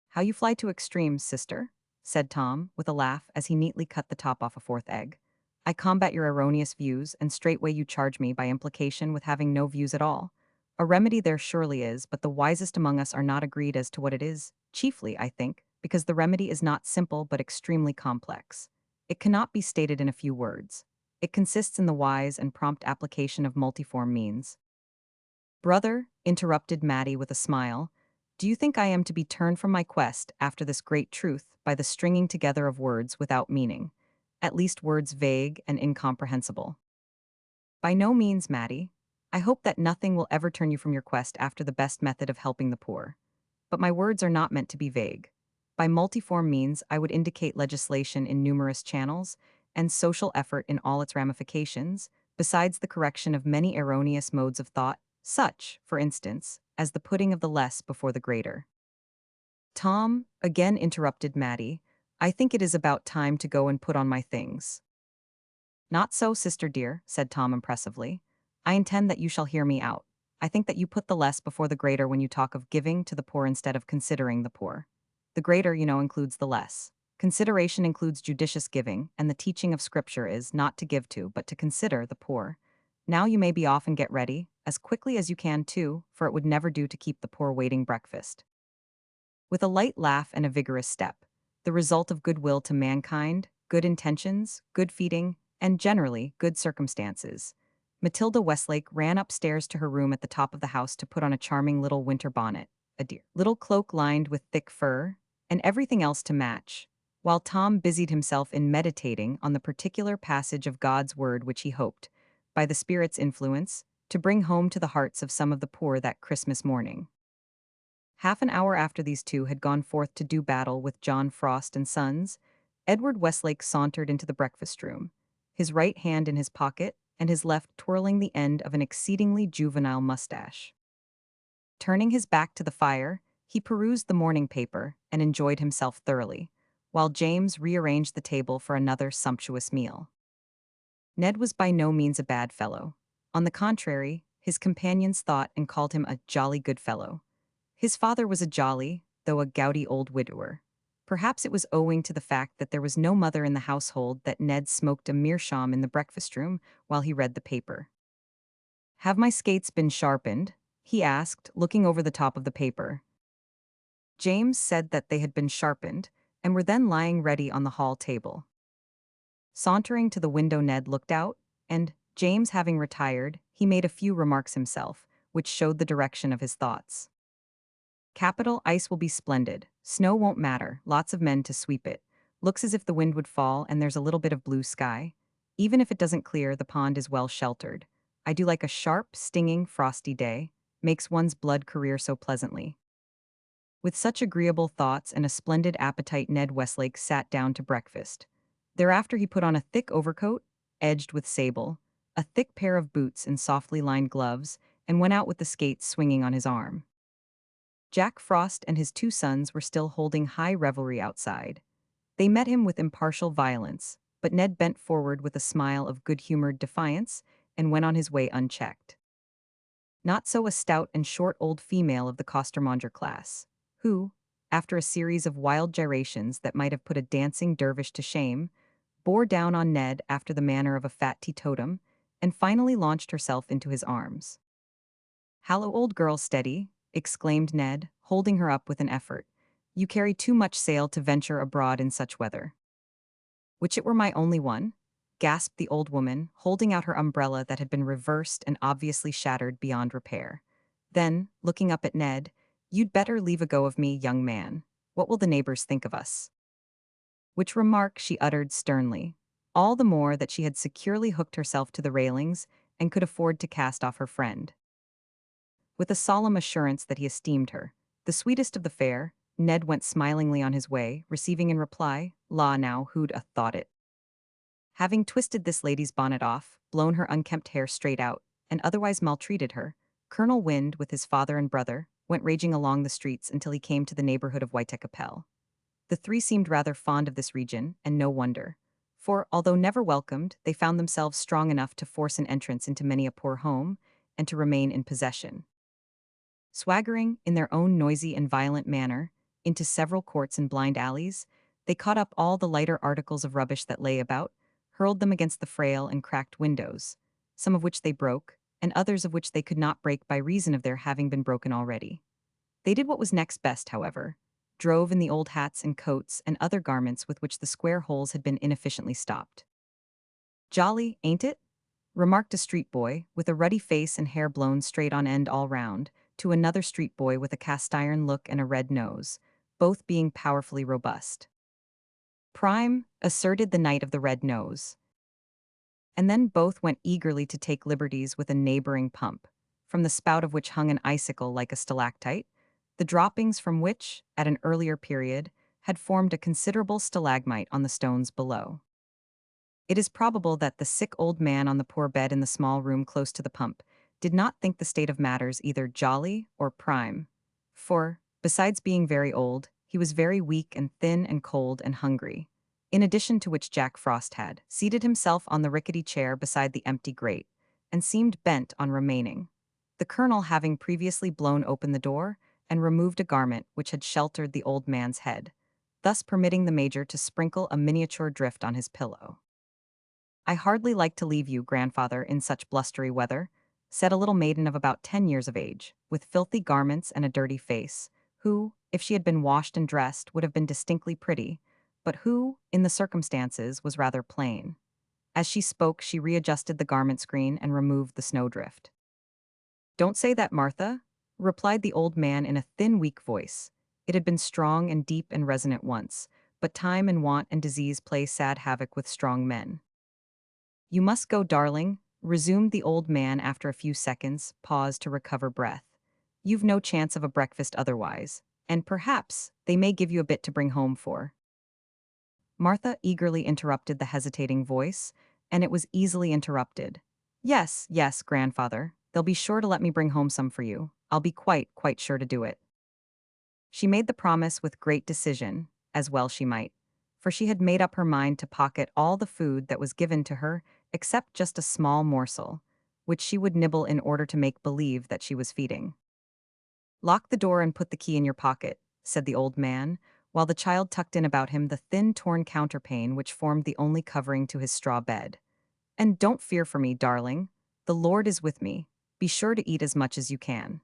How you fly to extremes, sister, said Tom, with a laugh as he neatly cut the top off a fourth egg. I combat your erroneous views, and straightway you charge me by implication with having no views at all. A remedy there surely is, but the wisest among us are not agreed as to what it is, chiefly, I think, because the remedy is not simple but extremely complex. It cannot be stated in a few words. It consists in the wise and prompt application of multiform means. Brother, interrupted Mattie with a smile, do you think I am to be turned from my quest after this great truth by the stringing together of words without meaning, at least words vague and incomprehensible? By no means, Mattie. I hope that nothing will ever turn you from your quest after the best method of helping the poor. But my words are not meant to be vague. By multiform means, I would indicate legislation in numerous channels, and social effort in all its ramifications, besides the correction of many erroneous modes of thought, such, for instance, as the putting of the less before the greater. Tom, again interrupted Mattie, I think it is about time to go and put on my things. Not so, sister dear, said Tom impressively. I intend that you shall hear me out. I think that you put the less before the greater when you talk of giving to the poor instead of considering the poor. The greater, includes the less. Consideration includes judicious giving, and the teaching of Scripture is not to give to, but to consider the poor. Now you may be off and get ready, as quickly as you can too, for it would never do to keep the poor waiting breakfast. With a light laugh and a vigorous step, the result of goodwill to mankind, good intentions, good feeding, and generally good circumstances, Matilda Westlake ran upstairs to her room at the top of the house to put on a charming little winter bonnet, a dear little cloak lined with thick fur, and everything else to match, while Tom busied himself in meditating on the particular passage of God's word which he hoped, by the Spirit's influence, to bring home to the hearts of some of the poor that Christmas morning. Half an hour after these two had gone forth to do battle with John Frost and Sons, Edward Westlake sauntered into the breakfast room, his right hand in his pocket and his left twirling the end of an exceedingly juvenile mustache. Turning his back to the fire, he perused the morning paper and enjoyed himself thoroughly, while James rearranged the table for another sumptuous meal. Ned was by no means a bad fellow. On the contrary, his companions thought and called him a jolly good fellow. His father was a jolly, though a gouty old widower. Perhaps it was owing to the fact that there was no mother in the household that Ned smoked a meerschaum in the breakfast room while he read the paper. "Have my skates been sharpened?" he asked, looking over the top of the paper. James said that they had been sharpened, and were then lying ready on the hall table. Sauntering to the window, Ned looked out, and, James having retired, he made a few remarks himself, which showed the direction of his thoughts. "Capital, ice will be splendid. Snow won't matter, lots of men to sweep it. Looks as if the wind would fall and there's a little bit of blue sky. Even if it doesn't clear, the pond is well sheltered. I do like a sharp, stinging, frosty day. Makes one's blood career so pleasantly." With such agreeable thoughts and a splendid appetite, Ned Westlake sat down to breakfast. Thereafter he put on a thick overcoat, edged with sable, a thick pair of boots and softly lined gloves, and went out with the skates swinging on his arm. Jack Frost and his two sons were still holding high revelry outside. They met him with impartial violence, but Ned bent forward with a smile of good-humored defiance and went on his way unchecked. Not so a stout and short old female of the costermonger class, who, after a series of wild gyrations that might have put a dancing dervish to shame, bore down on Ned after the manner of a fat teetotum, and finally launched herself into his arms. "Hallo, old girl, steady," exclaimed Ned, holding her up with an effort. "You carry too much sail to venture abroad in such weather." "Which it were my only one," gasped the old woman, holding out her umbrella that had been reversed and obviously shattered beyond repair. Then, looking up at Ned, "You'd better leave a go of me, young man. What will the neighbors think of us?" Which remark she uttered sternly, all the more that she had securely hooked herself to the railings and could afford to cast off her friend. With a solemn assurance that he esteemed her, the sweetest of the fair, Ned went smilingly on his way, receiving in reply, "La now, who'd a thought it?" Having twisted this lady's bonnet off, blown her unkempt hair straight out, and otherwise maltreated her, Colonel Wind, with his father and brother, went raging along the streets until he came to the neighborhood of Whitekapelle. The three seemed rather fond of this region, and no wonder. For, although never welcomed, they found themselves strong enough to force an entrance into many a poor home, and to remain in possession. Swaggering, in their own noisy and violent manner, into several courts and blind alleys, they caught up all the lighter articles of rubbish that lay about, hurled them against the frail and cracked windows, some of which they broke, and others of which they could not break by reason of their having been broken already. They did what was next best, however, drove in the old hats and coats and other garments with which the square holes had been inefficiently stopped. "Jolly, ain't it?" remarked a street boy, with a ruddy face and hair blown straight on end all round, to another street boy with a cast-iron look and a red nose, both being powerfully robust. "Prime," asserted the knight of the red nose. And then both went eagerly to take liberties with a neighboring pump, from the spout of which hung an icicle like a stalactite, the droppings from which, at an earlier period, had formed a considerable stalagmite on the stones below. It is probable that the sick old man on the poor bed in the small room close to the pump did not think the state of matters either jolly or prime, for, besides being very old, he was very weak and thin and cold and hungry, in addition to which Jack Frost had seated himself on the rickety chair beside the empty grate, and seemed bent on remaining. the colonel having previously blown open the door and removed a garment which had sheltered the old man's head, thus permitting the major to sprinkle a miniature drift on his pillow. "I hardly like to leave you, grandfather, in such blustery weather," said a little maiden of about 10 years of age, with filthy garments and a dirty face, who, if she had been washed and dressed, would have been distinctly pretty, but who, in the circumstances, was rather plain. As she spoke, she readjusted the garment screen and removed the snowdrift. "Don't say that, Martha," replied the old man in a thin, weak voice. It had been strong and deep and resonant once, but time and want and disease play sad havoc with strong men. "You must go, darling," resumed the old man after a few seconds' pause to recover breath. "You've no chance of a breakfast otherwise, and perhaps they may give you a bit to bring home for." Martha eagerly interrupted the hesitating voice, and it was easily interrupted. "Yes, yes, grandfather. They'll be sure to let me bring home some for you. I'll be quite sure to do it." She made the promise with great decision, as well she might, for she had made up her mind to pocket all the food that was given to her, except just a small morsel, which she would nibble in order to make believe that she was feeding. "Lock the door and put the key in your pocket," said the old man, while the child tucked in about him the thin torn counterpane which formed the only covering to his straw bed. "And don't fear for me, darling. The Lord is with me. Be sure to eat as much as you can."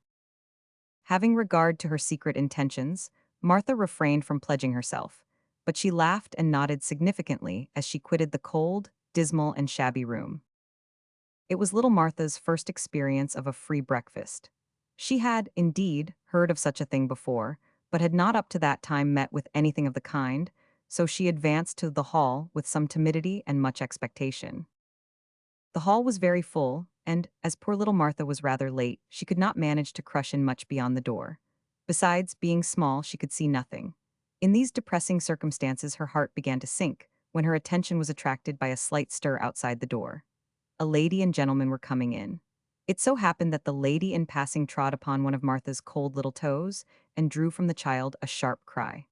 Having regard to her secret intentions, Martha refrained from pledging herself, but she laughed and nodded significantly as she quitted the cold, dismal, and shabby room. It was little Martha's first experience of a free breakfast. She had, indeed, heard of such a thing before, but had not up to that time met with anything of the kind, so she advanced to the hall with some timidity and much expectation. The hall was very full, and, as poor little Martha was rather late, she could not manage to crush in much beyond the door. Besides, being small, she could see nothing. In these depressing circumstances her heart began to sink, when her attention was attracted by a slight stir outside the door. A lady and gentleman were coming in. It so happened that the lady in passing trod upon one of Martha's cold little toes, and drew from the child a sharp cry.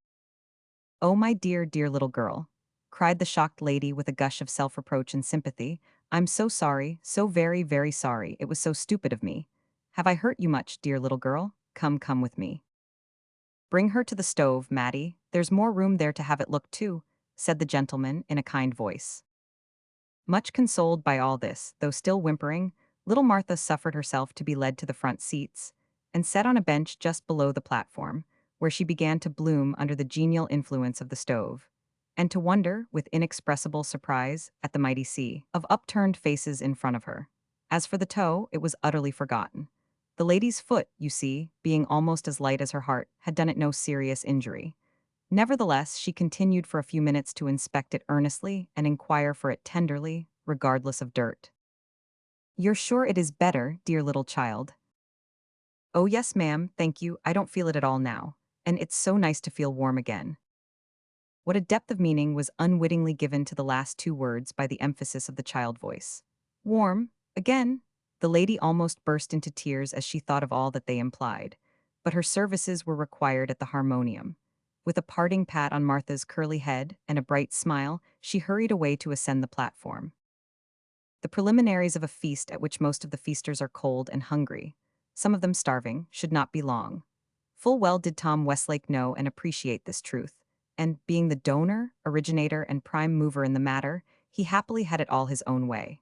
"Oh, my dear, dear little girl," cried the shocked lady with a gush of self-reproach and sympathy. "I'm so sorry, so very sorry. It was so stupid of me. Have I hurt you much, dear little girl? Come with me. Bring her to the stove, Mattie. There's more room there to have it looked to," said the gentleman in a kind voice. Much consoled by all this, though still whimpering, little Martha suffered herself to be led to the front seats, and set on a bench just below the platform, where she began to bloom under the genial influence of the stove, and to wonder, with inexpressible surprise, at the mighty sea of upturned faces in front of her. As for the toe, it was utterly forgotten. The lady's foot, you see, being almost as light as her heart, had done it no serious injury. Nevertheless, she continued for a few minutes to inspect it earnestly and inquire for it tenderly, regardless of dirt. "You're sure it is better, dear little child?" "Oh yes, ma'am, thank you, I don't feel it at all now. And it's so nice to feel warm again." What a depth of meaning was unwittingly given to the last two words by the emphasis of the child voice. "Warm? Again?" The lady almost burst into tears as she thought of all that they implied. But her services were required at the harmonium. With a parting pat on Martha's curly head and a bright smile, she hurried away to ascend the platform. The preliminaries of a feast at which most of the feasters are cold and hungry, some of them starving, should not be long. Full well did Tom Westlake know and appreciate this truth, and, being the donor, originator, and prime mover in the matter, he happily had it all his own way.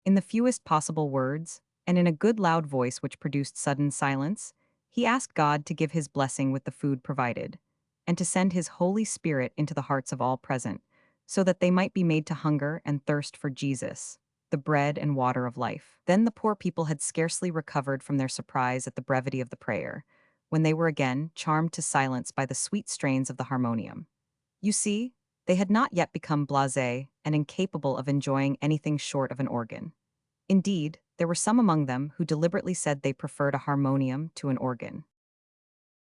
In the fewest possible words, and in a good loud voice which produced sudden silence, he asked God to give his blessing with the food provided, and to send his Holy Spirit into the hearts of all present, so that they might be made to hunger and thirst for Jesus, the bread and water of life. Then the poor people had scarcely recovered from their surprise at the brevity of the prayer, when they were again charmed to silence by the sweet strains of the harmonium. You see, they had not yet become blasé and incapable of enjoying anything short of an organ. Indeed, there were some among them who deliberately said they preferred a harmonium to an organ.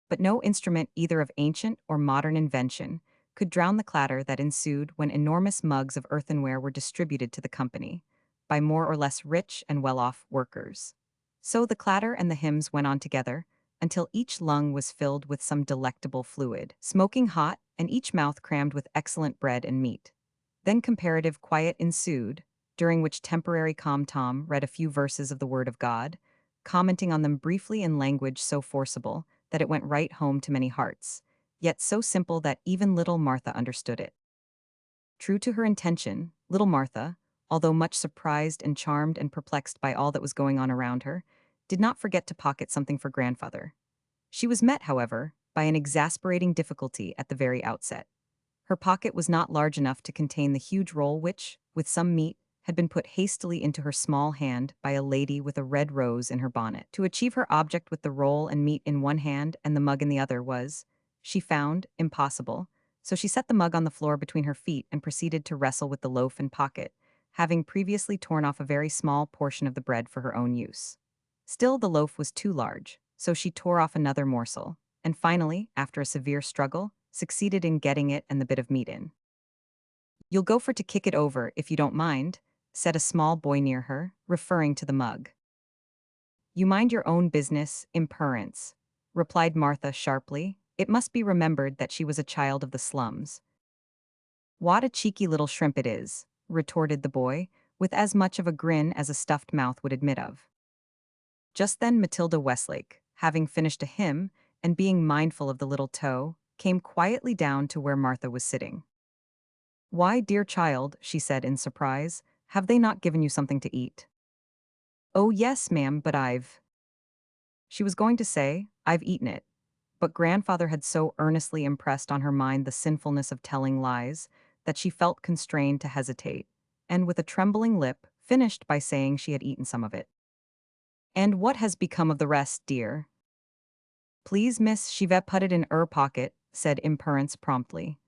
But no instrument either of ancient or modern invention could drown the clatter that ensued when enormous mugs of earthenware were distributed to the company, by more or less rich and well-off workers. So the clatter and the hymns went on together, until each lung was filled with some delectable fluid, smoking hot, and each mouth crammed with excellent bread and meat. Then comparative quiet ensued, during which temporary calm Tom read a few verses of the Word of God, commenting on them briefly in language so forcible that it went right home to many hearts, yet so simple that even little Martha understood it. True to her intention, little Martha, although much surprised and charmed and perplexed by all that was going on around her, did not forget to pocket something for grandfather. She was met, however, by an exasperating difficulty at the very outset. Her pocket was not large enough to contain the huge roll which, with some meat, had been put hastily into her small hand by a lady with a red rose in her bonnet. To achieve her object with the roll and meat in one hand and the mug in the other was, she found, impossible, so she set the mug on the floor between her feet and proceeded to wrestle with the loaf and pocket, having previously torn off a very small portion of the bread for her own use. Still, the loaf was too large, so she tore off another morsel, and finally, after a severe struggle, succeeded in getting it and the bit of meat in. "You'll go for to kick it over, if you don't mind," said a small boy near her, referring to the mug. "You mind your own business, imperence," replied Martha sharply. It must be remembered that she was a child of the slums. "What a cheeky little shrimp it is," retorted the boy, with as much of a grin as a stuffed mouth would admit of. Just then Matilda Westlake, having finished a hymn, and being mindful of the little toe, came quietly down to where Martha was sitting. "Why, dear child," she said in surprise, "have they not given you something to eat?" "Oh yes, ma'am, but I've—" She was going to say, "I've eaten it," but grandfather had so earnestly impressed on her mind the sinfulness of telling lies that she felt constrained to hesitate, and with a trembling lip, finished by saying she had eaten some of it. "And what has become of the rest, dear?" "Please, miss, she've put it in 'er pocket," said Imperence promptly.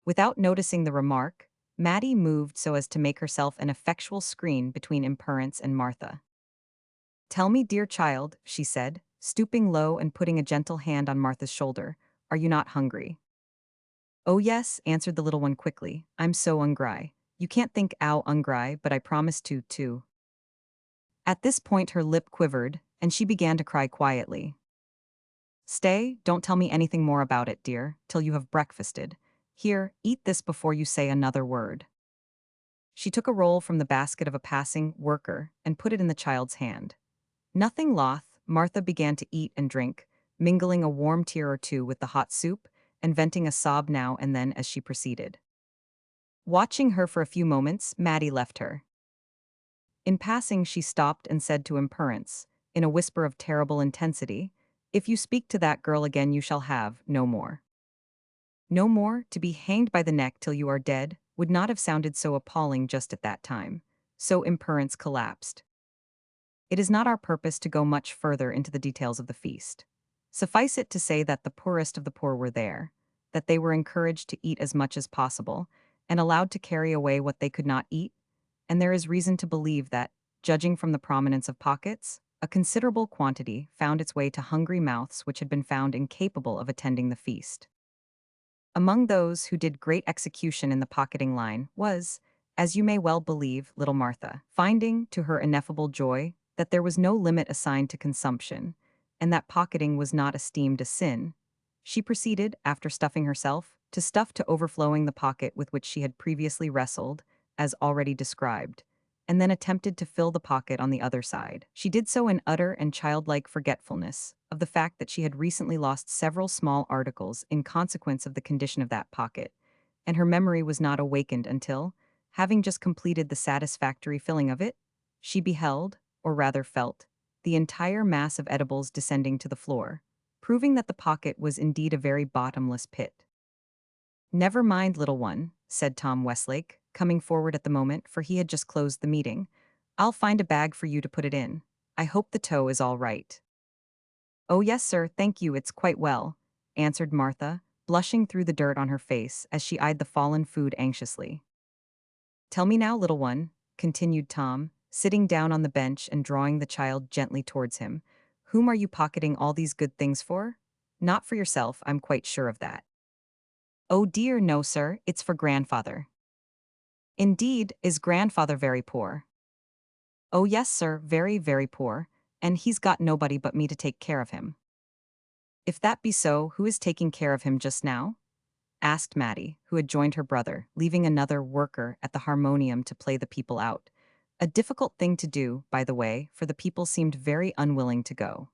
Without noticing the remark, Maddie moved so as to make herself an effectual screen between Imperence and Martha. "Tell me, dear child," she said, stooping low and putting a gentle hand on Martha's shoulder, "are you not hungry?" "Oh yes," answered the little one quickly, "I'm so hungry. You can't think 'ow hungry, but I promised to." At this point her lip quivered, and she began to cry quietly. "Stay, don't tell me anything more about it, dear, till you have breakfasted. Here, eat this before you say another word." She took a roll from the basket of a passing worker and put it in the child's hand. Nothing loth, Martha began to eat and drink, mingling a warm tear or two with the hot soup, and venting a sob now and then as she proceeded. Watching her for a few moments, Maddie left her. In passing, she stopped and said to Imperence, in a whisper of terrible intensity, "If you speak to that girl again, you shall have no more." No more, to be hanged by the neck till you are dead, would not have sounded so appalling just at that time. So Imperence collapsed. It is not our purpose to go much further into the details of the feast. Suffice it to say that the poorest of the poor were there, that they were encouraged to eat as much as possible, and allowed to carry away what they could not eat, and there is reason to believe that, judging from the prominence of pockets, a considerable quantity found its way to hungry mouths which had been found incapable of attending the feast. Among those who did great execution in the pocketing line was, as you may well believe, little Martha, finding, to her ineffable joy, that there was no limit assigned to consumption, and that pocketing was not esteemed a sin. She proceeded, after stuffing herself, to stuff to overflowing the pocket with which she had previously wrestled, as already described, and then attempted to fill the pocket on the other side. She did so in utter and childlike forgetfulness of the fact that she had recently lost several small articles in consequence of the condition of that pocket, and her memory was not awakened until, having just completed the satisfactory filling of it, she beheld, or rather felt, the entire mass of edibles descending to the floor, proving that the pocket was indeed a very bottomless pit. "Never mind, little one," said Tom Westlake, coming forward at the moment, for he had just closed the meeting. "I'll find a bag for you to put it in. I hope the toe is all right." "Oh yes, sir, thank you, it's quite well," answered Martha, blushing through the dirt on her face as she eyed the fallen food anxiously. "Tell me now, little one," continued Tom, sitting down on the bench and drawing the child gently towards him, "whom are you pocketing all these good things for? Not for yourself, I'm quite sure of that." "Oh dear, no, sir, it's for grandfather." "Indeed, is grandfather very poor?" "Oh yes, sir, very, very poor, and he's got nobody but me to take care of him." "If that be so, who is taking care of him just now?" asked Maddie, who had joined her brother, leaving another worker at the harmonium to play the people out. A difficult thing to do, by the way, for the people seemed very unwilling to go.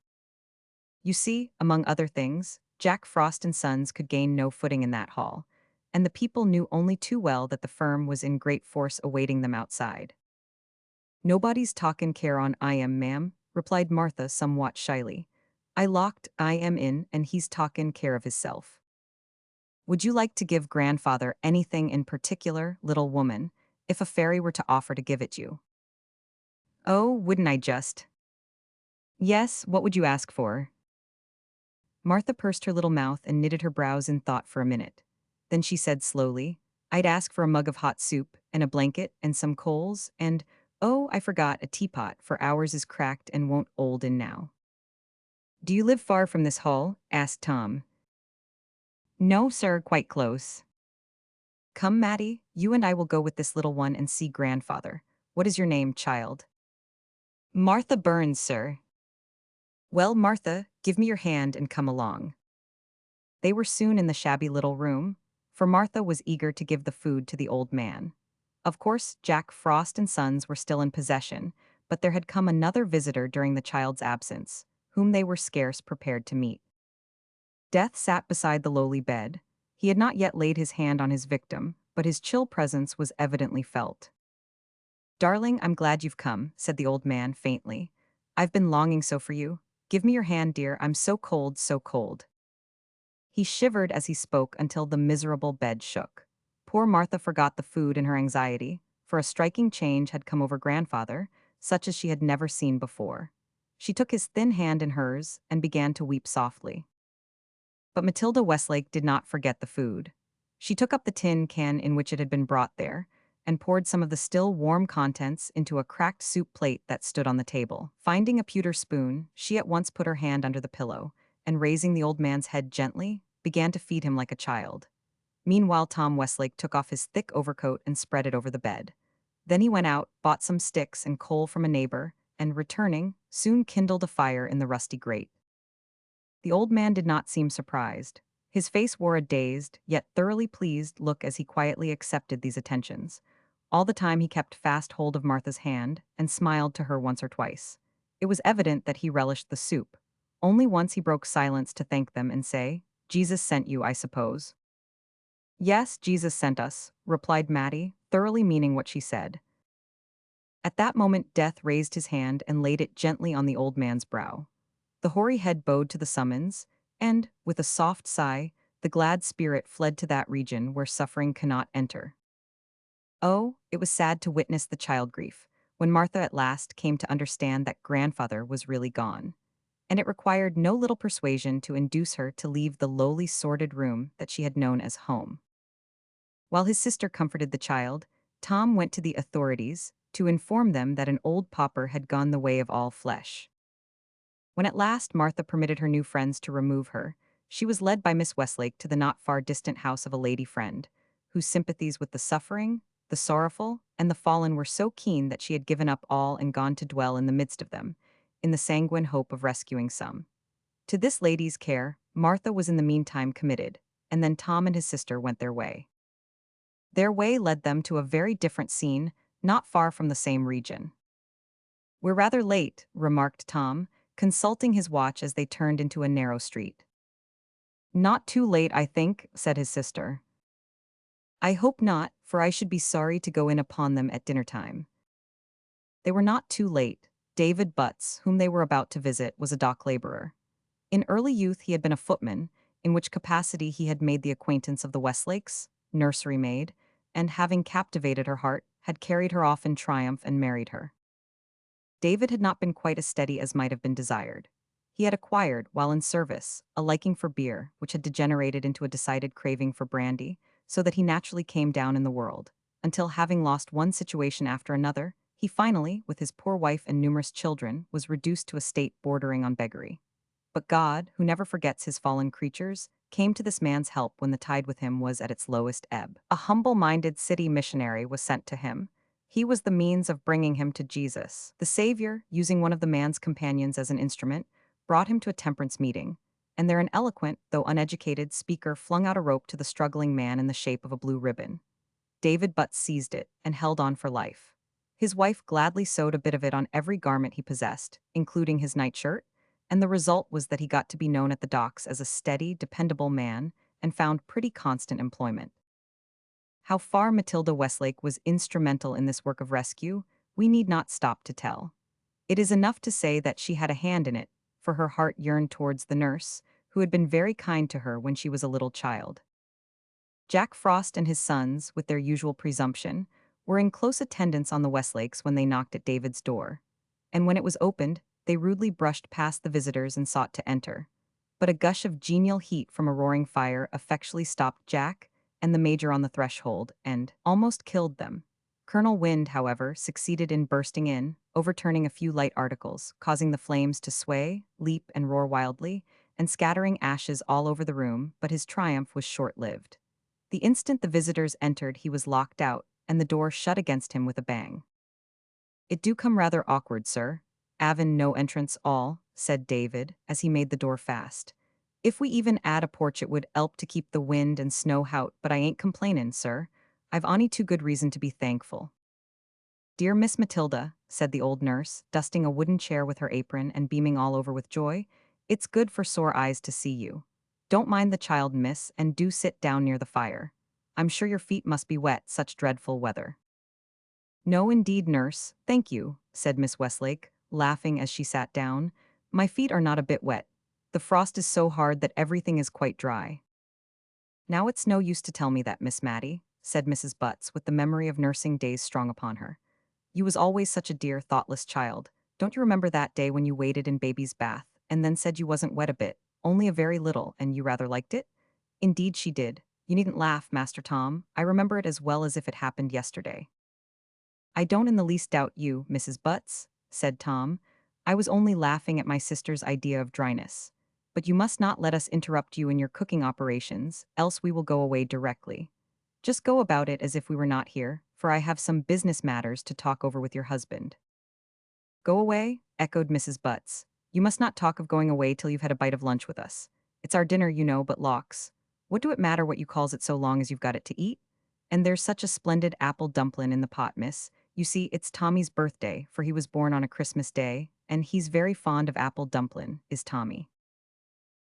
You see, among other things, Jack Frost and Sons could gain no footing in that hall, and the people knew only too well that the firm was in great force awaiting them outside. "Nobody's talkin' care on I am, ma'am," replied Martha somewhat shyly. "I locked I am in, and he's talkin' care of hisself." "Would you like to give grandfather anything in particular, little woman, if a fairy were to offer to give it you?" "Oh, wouldn't I just?" "Yes, what would you ask for?" Martha pursed her little mouth and knitted her brows in thought for a minute. Then she said slowly, "I'd ask for a mug of hot soup, and a blanket, and some coals, and, oh, I forgot, a teapot, for ours is cracked and won't old in now." "Do you live far from this hall?" asked Tom. "No, sir, quite close." "Come, Matty, you and I will go with this little one and see grandfather. What is your name, child?" "Martha Burns, sir." "Well, Martha, give me your hand and come along." They were soon in the shabby little room, for Martha was eager to give the food to the old man. Of course, Jack Frost and Sons were still in possession, but there had come another visitor during the child's absence, whom they were scarce prepared to meet. Death sat beside the lowly bed. He had not yet laid his hand on his victim, but his chill presence was evidently felt. "Darling, I'm glad you've come," said the old man faintly. "I've been longing so for you. Give me your hand, dear, I'm so cold, so cold." He shivered as he spoke until the miserable bed shook. Poor Martha forgot the food in her anxiety, for a striking change had come over grandfather, such as she had never seen before. She took his thin hand in hers and began to weep softly. But Matilda Westlake did not forget the food. She took up the tin can in which it had been brought there, and poured some of the still warm contents into a cracked soup plate that stood on the table. Finding a pewter spoon, she at once put her hand under the pillow, and raising the old man's head gently, began to feed him like a child. Meanwhile, Tom Westlake took off his thick overcoat and spread it over the bed. Then he went out, bought some sticks and coal from a neighbor, and returning, soon kindled a fire in the rusty grate. The old man did not seem surprised. His face wore a dazed, yet thoroughly pleased look as he quietly accepted these attentions. All the time he kept fast hold of Martha's hand and smiled to her once or twice. It was evident that he relished the soup. Only once he broke silence to thank them and say, "Jesus sent you, I suppose." "Yes, Jesus sent us," replied Mattie, thoroughly meaning what she said. At that moment Death raised his hand and laid it gently on the old man's brow. The hoary head bowed to the summons, and, with a soft sigh, the glad spirit fled to that region where suffering cannot enter. Oh, it was sad to witness the child grief, when Martha at last came to understand that grandfather was really gone. And it required no little persuasion to induce her to leave the lowly, sordid room that she had known as home. While his sister comforted the child, Tom went to the authorities to inform them that an old pauper had gone the way of all flesh. When at last Martha permitted her new friends to remove her, she was led by Miss Westlake to the not far distant house of a lady friend, whose sympathies with the suffering, the sorrowful, and the fallen were so keen that she had given up all and gone to dwell in the midst of them, in the sanguine hope of rescuing some. To this lady's care, Martha was in the meantime committed, and then Tom and his sister went their way. Their way led them to a very different scene, not far from the same region. "We're rather late," remarked Tom, consulting his watch as they turned into a narrow street. "Not too late, I think," said his sister. "I hope not, for I should be sorry to go in upon them at dinner time." They were not too late. David Butts, whom they were about to visit, was a dock laborer. In early youth he had been a footman, in which capacity he had made the acquaintance of the Westlakes, nursery maid, and having captivated her heart, had carried her off in triumph and married her. David had not been quite as steady as might have been desired. He had acquired, while in service, a liking for beer, which had degenerated into a decided craving for brandy, so that he naturally came down in the world, until having lost one situation after another, he finally, with his poor wife and numerous children, was reduced to a state bordering on beggary. But God, who never forgets his fallen creatures, came to this man's help when the tide with him was at its lowest ebb. A humble-minded city missionary was sent to him. He was the means of bringing him to Jesus. The Savior, using one of the man's companions as an instrument, brought him to a temperance meeting, and there an eloquent, though uneducated, speaker flung out a rope to the struggling man in the shape of a blue ribbon. David Butts seized it and held on for life. His wife gladly sewed a bit of it on every garment he possessed, including his nightshirt, and the result was that he got to be known at the docks as a steady, dependable man and found pretty constant employment. How far Matilda Westlake was instrumental in this work of rescue, we need not stop to tell. It is enough to say that she had a hand in it, for her heart yearned towards the nurse, who had been very kind to her when she was a little child. Jack Frost and his sons, with their usual presumption, were in close attendance on the Westlakes when they knocked at David's door. And when it was opened, they rudely brushed past the visitors and sought to enter. But a gush of genial heat from a roaring fire effectually stopped Jack and the major on the threshold and almost killed them. Colonel Wind, however, succeeded in bursting in, overturning a few light articles, causing the flames to sway, leap, and roar wildly, and scattering ashes all over the room, but his triumph was short-lived. The instant the visitors entered, he was locked out, and the door shut against him with a bang. "It do come rather awkward, sir. 'Avin' no entrance all," said David, as he made the door fast. "If we even 'ad a porch it would 'elp to keep the wind and snow hout, but I ain't complainin', sir. I've ony too good reason to be thankful." "Dear Miss Matilda," said the old nurse, dusting a wooden chair with her apron and beaming all over with joy, "it's good for sore eyes to see you. Don't mind the child, miss, and do sit down near the fire. I'm sure your feet must be wet, such dreadful weather." "No, indeed, nurse, thank you," said Miss Westlake, laughing as she sat down. "My feet are not a bit wet. The frost is so hard that everything is quite dry." "Now it's no use to tell me that, Miss Matty," said Mrs. Butts, with the memory of nursing days strong upon her. "You was always such a dear, thoughtless child. Don't you remember that day when you waded in baby's bath, and then said you wasn't wet a bit, only a very little, and you rather liked it?" "Indeed she did. You needn't laugh, Master Tom. I remember it as well as if it happened yesterday." "I don't in the least doubt you, Mrs. Butts," said Tom. "I was only laughing at my sister's idea of dryness. But you must not let us interrupt you in your cooking operations, else we will go away directly. Just go about it as if we were not here, for I have some business matters to talk over with your husband." "Go away?" echoed Mrs. Butts. "You must not talk of going away till you've had a bite of lunch with us. It's our dinner, you know, but lawks, what do it matter what you calls it so long as you've got it to eat? And there's such a splendid apple dumplin' in the pot, miss. You see, it's Tommy's birthday, for he was born on a Christmas day, and he's very fond of apple dumplin', is Tommy."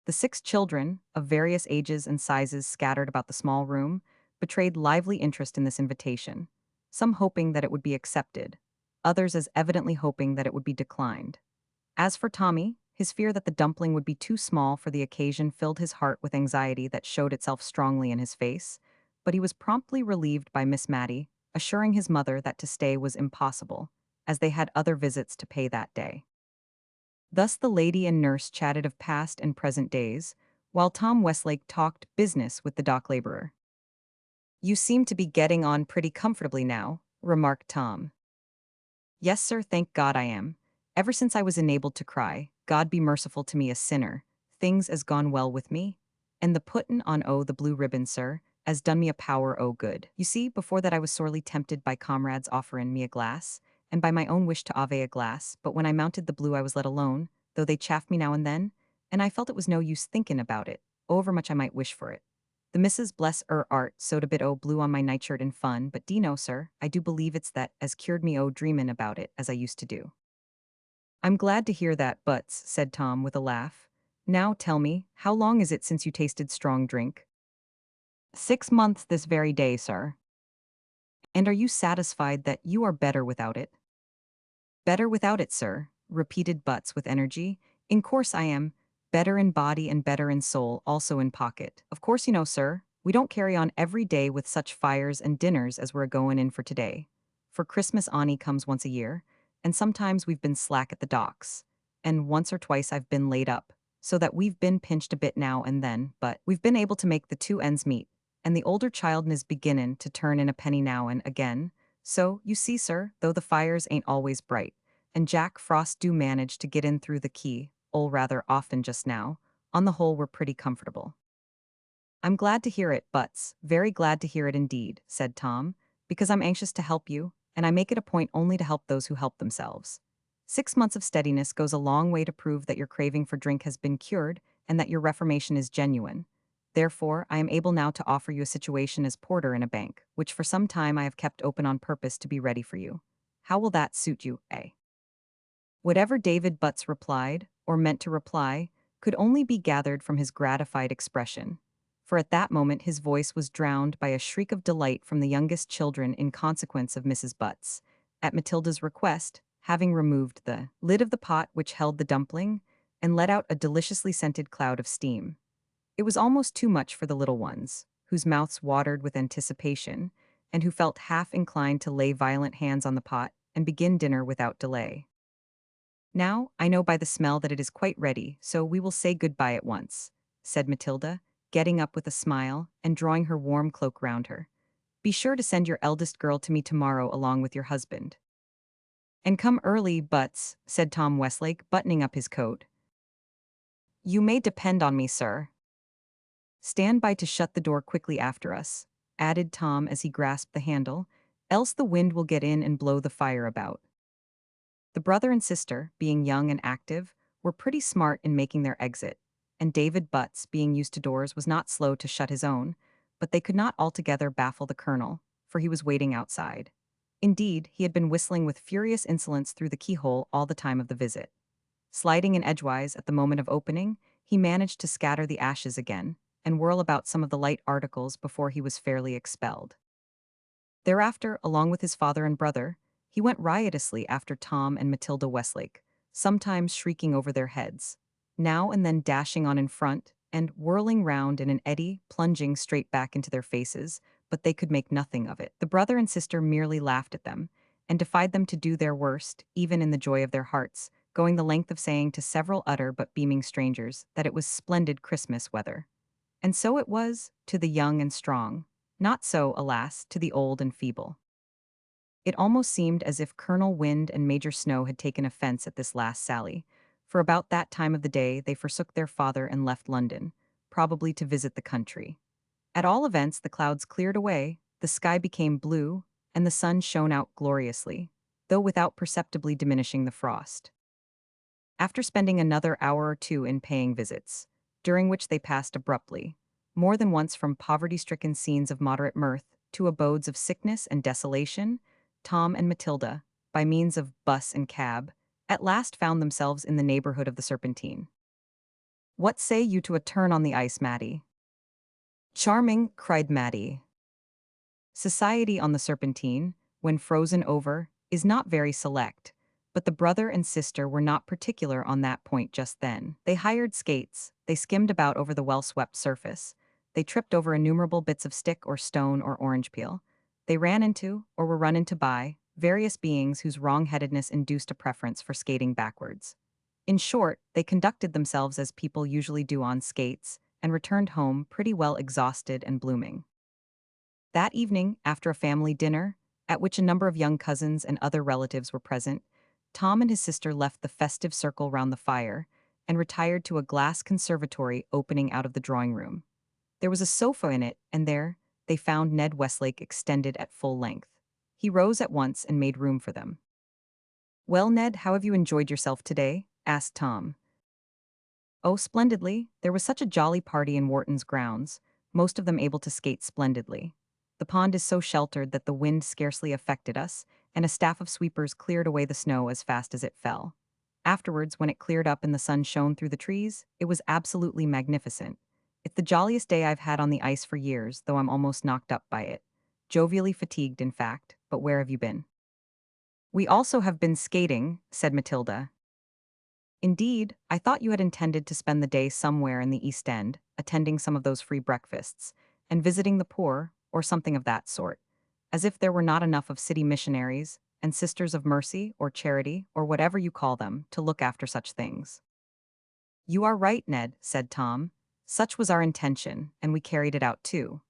The 6 children, of various ages and sizes scattered about the small room, betrayed lively interest in this invitation, some hoping that it would be accepted, others as evidently hoping that it would be declined. As for Tommy, his fear that the dumpling would be too small for the occasion filled his heart with anxiety that showed itself strongly in his face, but he was promptly relieved by Miss Matty, assuring his mother that to stay was impossible, as they had other visits to pay that day. Thus the lady and nurse chatted of past and present days, while Tom Westlake talked business with the dock laborer. "You seem to be getting on pretty comfortably now," remarked Tom. "Yes, sir, thank God I am. Ever since I was enabled to cry, 'God be merciful to me a sinner,' things as gone well with me. And the puttin' on the blue ribbon, sir, as done me a power good. You see, before that I was sorely tempted by comrades offerin' me a glass, and by my own wish to ave a glass, but when I mounted the blue I was let alone, though they chaffed me now and then, and I felt it was no use thinkin' about it, overmuch I might wish for it. The missus, bless 'er 'art, sewed a bit blue on my nightshirt in fun, but d'ye know, sir, I do believe it's that as cured me dreamin' about it as I used to do." "I'm glad to hear that, Butts," said Tom with a laugh. "Now tell me, how long is it since you tasted strong drink?" "6 months this very day, sir." "And are you satisfied that you are better without it?" "Better without it, sir," repeated Butts with energy. "In course I am. Better in body and better in soul, also in pocket. Of course you know, sir, we don't carry on every day with such fires and dinners as we're a-goin' in for today. For Christmas ony comes once a year, and sometimes we've been slack at the docks. And once or twice I've been laid up, so that we've been pinched a bit now and then, but we've been able to make the 2 ends meet, and the older child'n is beginnin' to turn in a penny now and again. So, you see, sir, though the fires ain't always bright, and Jack Frost do manage to get in through the key, rather often just now, on the whole we're pretty comfortable." "I'm glad to hear it, Butts, very glad to hear it indeed," said Tom, "because I'm anxious to help you, and I make it a point only to help those who help themselves. 6 months of steadiness goes a long way to prove that your craving for drink has been cured and that your reformation is genuine. Therefore, I am able now to offer you a situation as porter in a bank, which for some time I have kept open on purpose to be ready for you. How will that suit you, eh? Whatever David Butts replied, or meant to reply, could only be gathered from his gratified expression. For at that moment his voice was drowned by a shriek of delight from the youngest children in consequence of Mrs. Butts. At Matilda's request, having removed the lid of the pot which held the dumpling, and let out a deliciously scented cloud of steam. It was almost too much for the little ones, whose mouths watered with anticipation, and who felt half inclined to lay violent hands on the pot and begin dinner without delay. Now, I know by the smell that it is quite ready, so we will say good-bye at once, said Matilda, getting up with a smile and drawing her warm cloak round her. Be sure to send your eldest girl to me tomorrow along with your husband. And come early, Butts, said Tom Westlake, buttoning up his coat. You may depend on me, sir. Stand by to shut the door quickly after us, added Tom as he grasped the handle, else the wind will get in and blow the fire about. The brother and sister, being young and active, were pretty smart in making their exit, and David Butts, being used to doors, was not slow to shut his own, but they could not altogether baffle the colonel, for he was waiting outside. Indeed, he had been whistling with furious insolence through the keyhole all the time of the visit. Sliding in edgewise at the moment of opening, he managed to scatter the ashes again, and whirl about some of the light articles before he was fairly expelled. Thereafter, along with his father and brother, he went riotously after Tom and Matilda Westlake, sometimes shrieking over their heads, now and then dashing on in front, and whirling round in an eddy, plunging straight back into their faces, but they could make nothing of it. The brother and sister merely laughed at them, and defied them to do their worst, even in the joy of their hearts, going the length of saying to several utter but beaming strangers that it was splendid Christmas weather. And so it was, to the young and strong. Not so, alas, to the old and feeble. It almost seemed as if Colonel Wind and Major Snow had taken offense at this last sally, for about that time of the day they forsook their father and left London, probably to visit the country. At all events, the clouds cleared away, the sky became blue, and the sun shone out gloriously, though without perceptibly diminishing the frost. After spending another hour or two in paying visits, during which they passed abruptly, more than once from poverty-stricken scenes of moderate mirth to abodes of sickness and desolation, Tom and Matilda, by means of bus and cab, at last found themselves in the neighborhood of the Serpentine. What say you to a turn on the ice, Mattie? Charming, cried Mattie. Society on the Serpentine, when frozen over, is not very select, but the brother and sister were not particular on that point just then. They hired skates, they skimmed about over the well-swept surface, they tripped over innumerable bits of stick or stone or orange peel, they ran into, or were run into by, various beings whose wrong-headedness induced a preference for skating backwards. In short, they conducted themselves as people usually do on skates, and returned home pretty well exhausted and blooming. That evening, after a family dinner, at which a number of young cousins and other relatives were present, Tom and his sister left the festive circle round the fire and retired to a glass conservatory opening out of the drawing-room. There was a sofa in it, and there they found Ned Westlake extended at full length. He rose at once and made room for them. "Well, Ned, how have you enjoyed yourself today?" asked Tom. "Oh, splendidly. There was such a jolly party in Wharton's grounds, most of them able to skate splendidly. The pond is so sheltered that the wind scarcely affected us, and a staff of sweepers cleared away the snow as fast as it fell. Afterwards, when it cleared up and the sun shone through the trees, it was absolutely magnificent. It's the jolliest day I've had on the ice for years, though I'm almost knocked up by it. Jovially fatigued, in fact, but where have you been?" "We also have been skating," said Matilda. "Indeed, I thought you had intended to spend the day somewhere in the East End, attending some of those free breakfasts, and visiting the poor, or something of that sort, as if there were not enough of city missionaries, and sisters of mercy, or charity, or whatever you call them, to look after such things." "You are right, Ned," said Tom. "Such was our intention, and we carried it out too.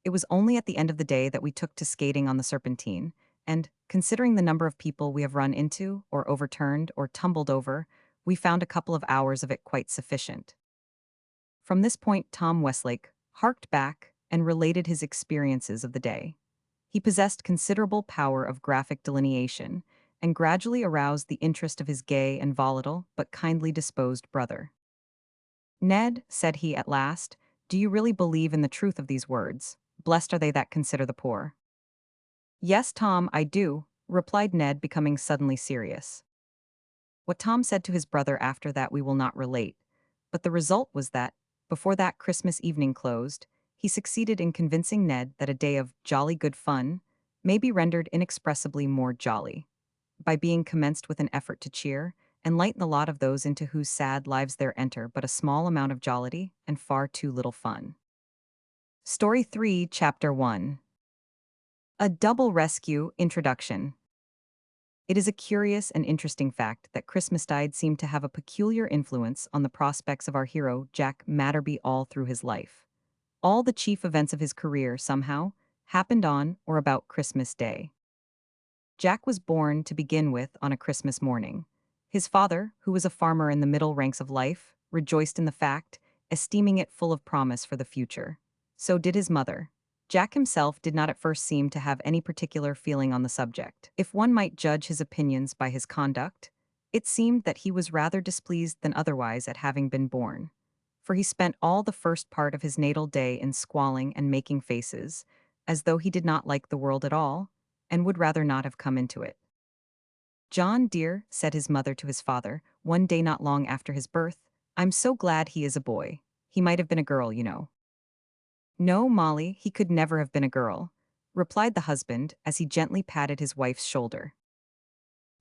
It was only at the end of the day that we took to skating on the Serpentine, and, considering the number of people we have run into, or overturned, or tumbled over, we found a couple of hours of it quite sufficient." From this point Tom Westlake harked back and related his experiences of the day. He possessed considerable power of graphic delineation, and gradually aroused the interest of his gay and volatile but kindly disposed brother. "Ned," said he at last, "do you really believe in the truth of these words? Blessed are they that consider the poor." "Yes, Tom, I do," replied Ned, becoming suddenly serious. What Tom said to his brother after that we will not relate, but the result was that, before that Christmas evening closed, he succeeded in convincing Ned that a day of jolly good fun may be rendered inexpressibly more jolly by being commenced with an effort to cheer and lighten the lot of those into whose sad lives there enter but a small amount of jollity and far too little fun. Story 3, Chapter 1. A Double Rescue Introduction. It is a curious and interesting fact that Christmastide seemed to have a peculiar influence on the prospects of our hero, Jack Matterby, all through his life. All the chief events of his career, somehow, happened on or about Christmas Day. Jack was born, to begin with, on a Christmas morning. His father, who was a farmer in the middle ranks of life, rejoiced in the fact, esteeming it full of promise for the future. So did his mother. Jack himself did not at first seem to have any particular feeling on the subject. If one might judge his opinions by his conduct, it seemed that he was rather displeased than otherwise at having been born. For he spent all the first part of his natal day in squalling and making faces, as though he did not like the world at all, and would rather not have come into it. "John, dear," said his mother to his father, one day not long after his birth, "I'm so glad he is a boy. He might have been a girl, you know." "No, Molly, he could never have been a girl," replied the husband as he gently patted his wife's shoulder.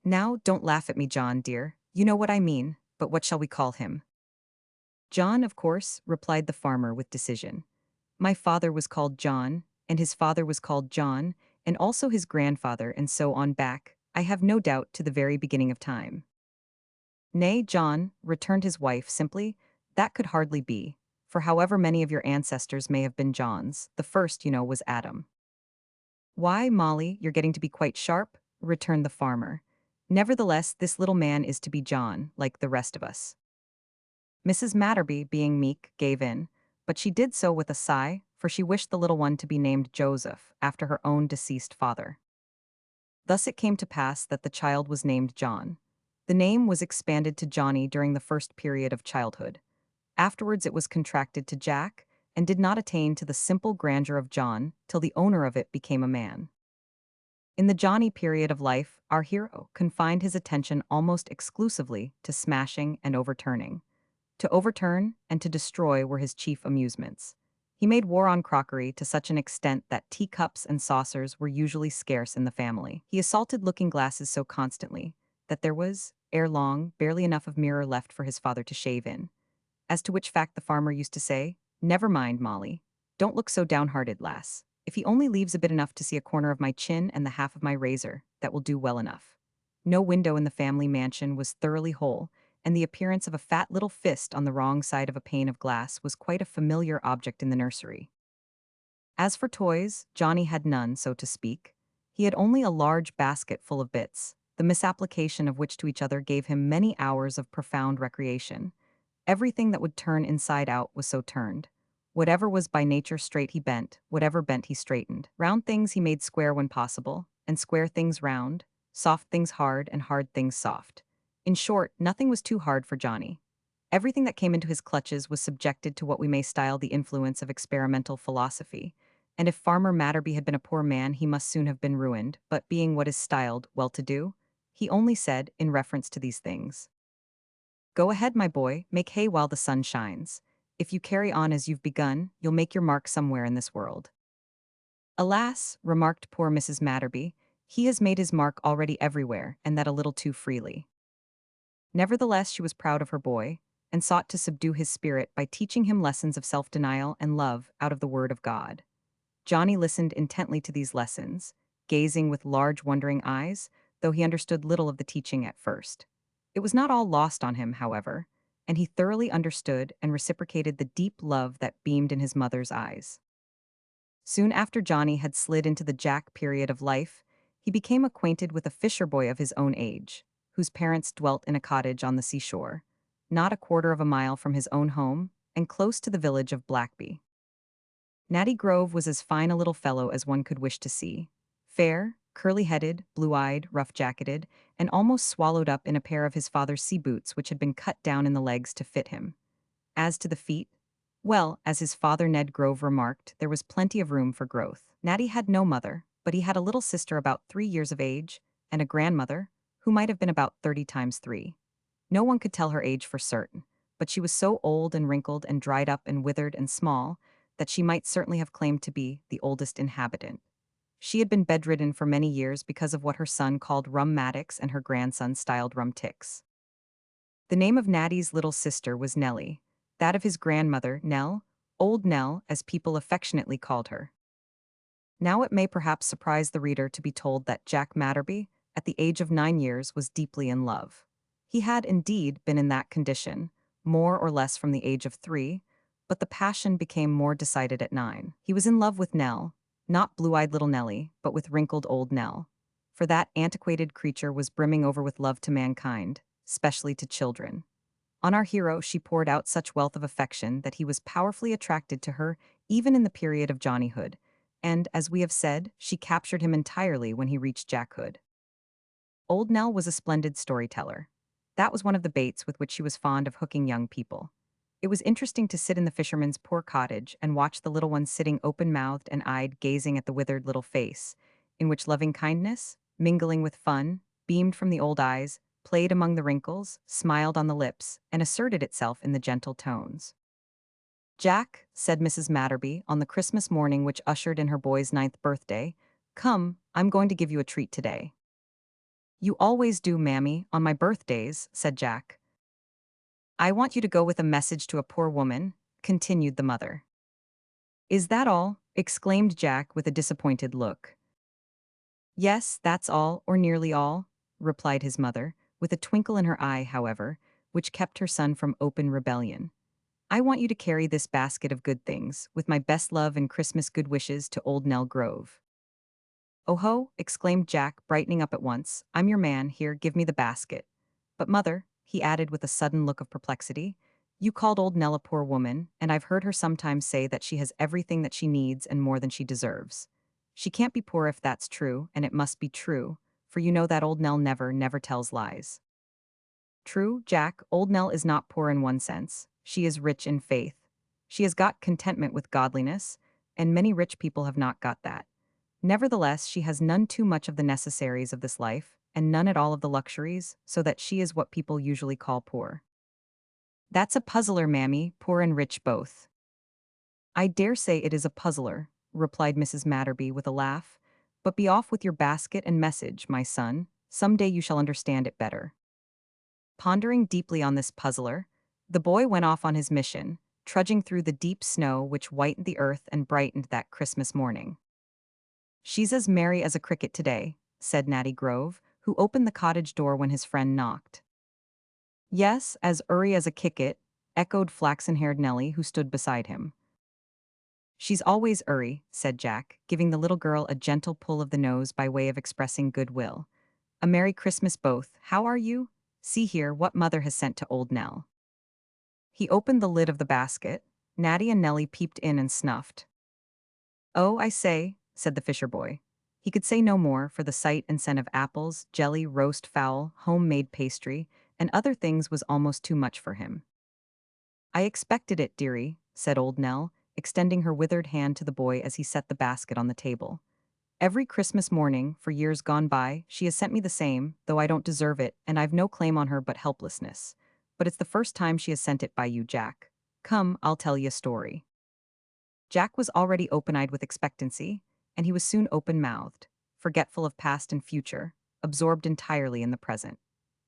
"Now, don't laugh at me, John, dear. You know what I mean, but what shall we call him?" "John, of course," replied the farmer with decision. "My father was called John, and his father was called John, and also his grandfather, and so on back, I have no doubt, to the very beginning of time." "Nay, John," returned his wife simply, "that could hardly be, for however many of your ancestors may have been Johns, the first, you know, was Adam." "Why, Molly, you're getting to be quite sharp," returned the farmer. "Nevertheless, this little man is to be John, like the rest of us." Mrs. Matterby, being meek, gave in, but she did so with a sigh, for she wished the little one to be named Joseph, after her own deceased father. Thus it came to pass that the child was named John. The name was expanded to Johnny during the first period of childhood. Afterwards it was contracted to Jack, and did not attain to the simple grandeur of John till the owner of it became a man. In the Johnny period of life, our hero confined his attention almost exclusively to smashing and overturning. To overturn and to destroy were his chief amusements. He made war on crockery to such an extent that teacups and saucers were usually scarce in the family. He assaulted looking-glasses so constantly that there was, ere long, barely enough of mirror left for his father to shave in. As to which fact the farmer used to say, "Never mind, Molly. Don't look so downhearted, lass. If he only leaves a bit enough to see a corner of my chin and the half of my razor, that will do well enough." No window in the family mansion was thoroughly whole, and the appearance of a fat little fist on the wrong side of a pane of glass was quite a familiar object in the nursery. As for toys, Johnny had none, so to speak. He had only a large basket full of bits, the misapplication of which to each other gave him many hours of profound recreation. Everything that would turn inside out was so turned. Whatever was by nature straight he bent, whatever bent he straightened. Round things he made square when possible, and square things round, soft things hard, and hard things soft. In short, nothing was too hard for Johnny. Everything that came into his clutches was subjected to what we may style the influence of experimental philosophy, and if Farmer Matterby had been a poor man he must soon have been ruined, but being what is styled well-to-do, he only said, in reference to these things, "Go ahead, my boy, make hay while the sun shines. If you carry on as you've begun, you'll make your mark somewhere in this world." "Alas," remarked poor Mrs. Matterby, "he has made his mark already everywhere, and that a little too freely." Nevertheless, she was proud of her boy, and sought to subdue his spirit by teaching him lessons of self-denial and love out of the Word of God. Johnny listened intently to these lessons, gazing with large wondering eyes, though he understood little of the teaching at first. It was not all lost on him, however, and he thoroughly understood and reciprocated the deep love that beamed in his mother's eyes. Soon after Johnny had slid into the Jack period of life, he became acquainted with a fisher boy of his own age, whose parents dwelt in a cottage on the seashore, not a quarter of a mile from his own home, and close to the village of Blackby. Natty Grove was as fine a little fellow as one could wish to see. Fair, curly-headed, blue-eyed, rough-jacketed, and almost swallowed up in a pair of his father's sea boots which had been cut down in the legs to fit him. As to the feet, well, as his father Ned Grove remarked, there was plenty of room for growth. Natty had no mother, but he had a little sister about 3 years of age, and a grandmother, who might have been about 30 times 3. No one could tell her age for certain, but she was so old and wrinkled and dried up and withered and small that she might certainly have claimed to be the oldest inhabitant. She had been bedridden for many years because of what her son called rheumatics and her grandson styled rheumatics. The name of Natty's little sister was Nellie, that of his grandmother, Nell, Old Nell, as people affectionately called her. Now it may perhaps surprise the reader to be told that Jack Matterby, at the age of 9 years, was deeply in love. He had indeed been in that condition, more or less from the age of 3, but the passion became more decided at 9. He was in love with Nell, not blue-eyed little Nellie, but with wrinkled old Nell. For that antiquated creature was brimming over with love to mankind, especially to children. On our hero she poured out such wealth of affection that he was powerfully attracted to her even in the period of Johnnyhood, and, as we have said, she captured him entirely when he reached Jackhood. Old Nell was a splendid storyteller. That was one of the baits with which she was fond of hooking young people. It was interesting to sit in the fisherman's poor cottage and watch the little one sitting open-mouthed and eyed gazing at the withered little face, in which loving kindness, mingling with fun, beamed from the old eyes, played among the wrinkles, smiled on the lips, and asserted itself in the gentle tones. "Jack," said Mrs. Matterby on the Christmas morning which ushered in her boy's 9th birthday, "come, I'm going to give you a treat today." "You always do, mammy, on my birthdays," said Jack. "I want you to go with a message to a poor woman," continued the mother. "Is that all?" exclaimed Jack with a disappointed look. "Yes, that's all, or nearly all," replied his mother, with a twinkle in her eye, however, which kept her son from open rebellion. "I want you to carry this basket of good things, with my best love and Christmas good wishes to old Nell Grove." "Oh ho!" exclaimed Jack, brightening up at once. "I'm your man, here, give me the basket. But mother," he added with a sudden look of perplexity, "you called old Nell a poor woman, and I've heard her sometimes say that she has everything that she needs and more than she deserves. She can't be poor if that's true, and it must be true, for you know that old Nell never tells lies." "True, Jack, old Nell is not poor in one sense. She is rich in faith. She has got contentment with godliness, and many rich people have not got that. Nevertheless, she has none too much of the necessaries of this life, and none at all of the luxuries, so that she is what people usually call poor." "That's a puzzler, mammy, poor and rich both." "I dare say it is a puzzler," replied Mrs. Matterby with a laugh, "but be off with your basket and message, my son. Some day you shall understand it better." Pondering deeply on this puzzler, the boy went off on his mission, trudging through the deep snow which whitened the earth and brightened that Christmas morning. "She's as merry as a cricket today," said Natty Grove, who opened the cottage door when his friend knocked. "Yes, as urry as a kicket," echoed flaxen-haired Nellie, who stood beside him. "She's always urry," said Jack, giving the little girl a gentle pull of the nose by way of expressing goodwill. "A Merry Christmas both, how are you? See here what mother has sent to old Nell." He opened the lid of the basket. Natty and Nellie peeped in and snuffed. "Oh, I say," said the fisher boy. He could say no more, for the sight and scent of apples, jelly, roast fowl, home-made pastry, and other things was almost too much for him. "I expected it, dearie," said old Nell, extending her withered hand to the boy as he set the basket on the table. "Every Christmas morning, for years gone by, she has sent me the same, though I don't deserve it, and I've no claim on her but helplessness. But it's the first time she has sent it by you, Jack. Come, I'll tell you a story." Jack was already open-eyed with expectancy, and he was soon open-mouthed, forgetful of past and future, absorbed entirely in the present.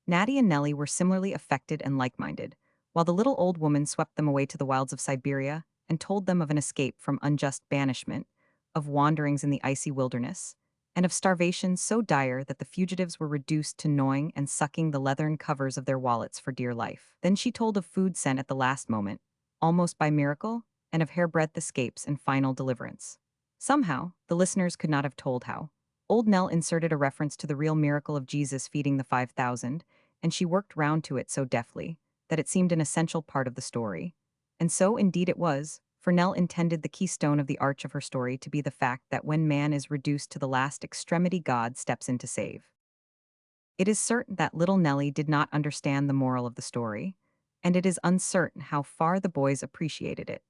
Natty and Nellie were similarly affected and like-minded, while the little old woman swept them away to the wilds of Siberia and told them of an escape from unjust banishment, of wanderings in the icy wilderness, and of starvation so dire that the fugitives were reduced to gnawing and sucking the leathern covers of their wallets for dear life. Then she told of food sent at the last moment, almost by miracle, and of hairbreadth escapes and final deliverance. Somehow, the listeners could not have told how, old Nell inserted a reference to the real miracle of Jesus feeding the 5,000, and she worked round to it so deftly that it seemed an essential part of the story. And so indeed it was, for Nell intended the keystone of the arch of her story to be the fact that when man is reduced to the last extremity, God steps in to save. It is certain that little Nellie did not understand the moral of the story, and it is uncertain how far the boys appreciated it.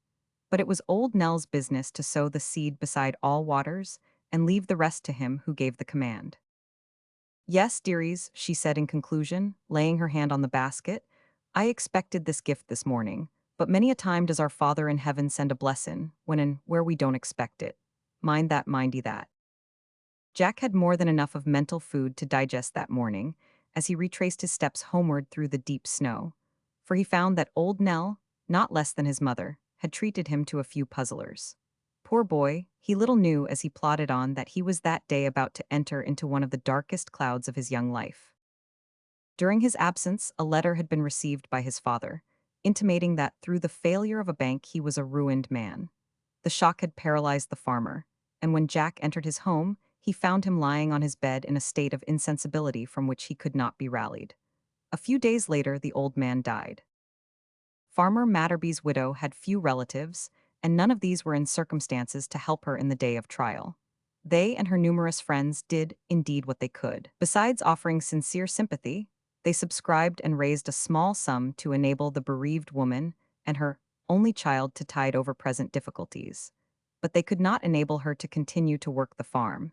But it was old Nell's business to sow the seed beside all waters and leave the rest to him who gave the command. Yes, dearies, she said in conclusion, laying her hand on the basket. I expected this gift this morning, but many a time does our Father in heaven send a blessin', when and where we don't expect it. Mind that, mindy that. Jack had more than enough of mental food to digest that morning, as he retraced his steps homeward through the deep snow. For he found that old Nell, not less than his mother, had treated him to a few puzzlers. Poor boy, he little knew as he plodded on that he was that day about to enter into one of the darkest clouds of his young life. During his absence, a letter had been received by his father, intimating that through the failure of a bank he was a ruined man. The shock had paralyzed the farmer, and when Jack entered his home, he found him lying on his bed in a state of insensibility from which he could not be rallied. A few days later, the old man died. Farmer Matterby's widow had few relatives, and none of these were in circumstances to help her in the day of trial. They and her numerous friends did, indeed, what they could. Besides offering sincere sympathy, they subscribed and raised a small sum to enable the bereaved woman and her only child to tide over present difficulties. But they could not enable her to continue to work the farm.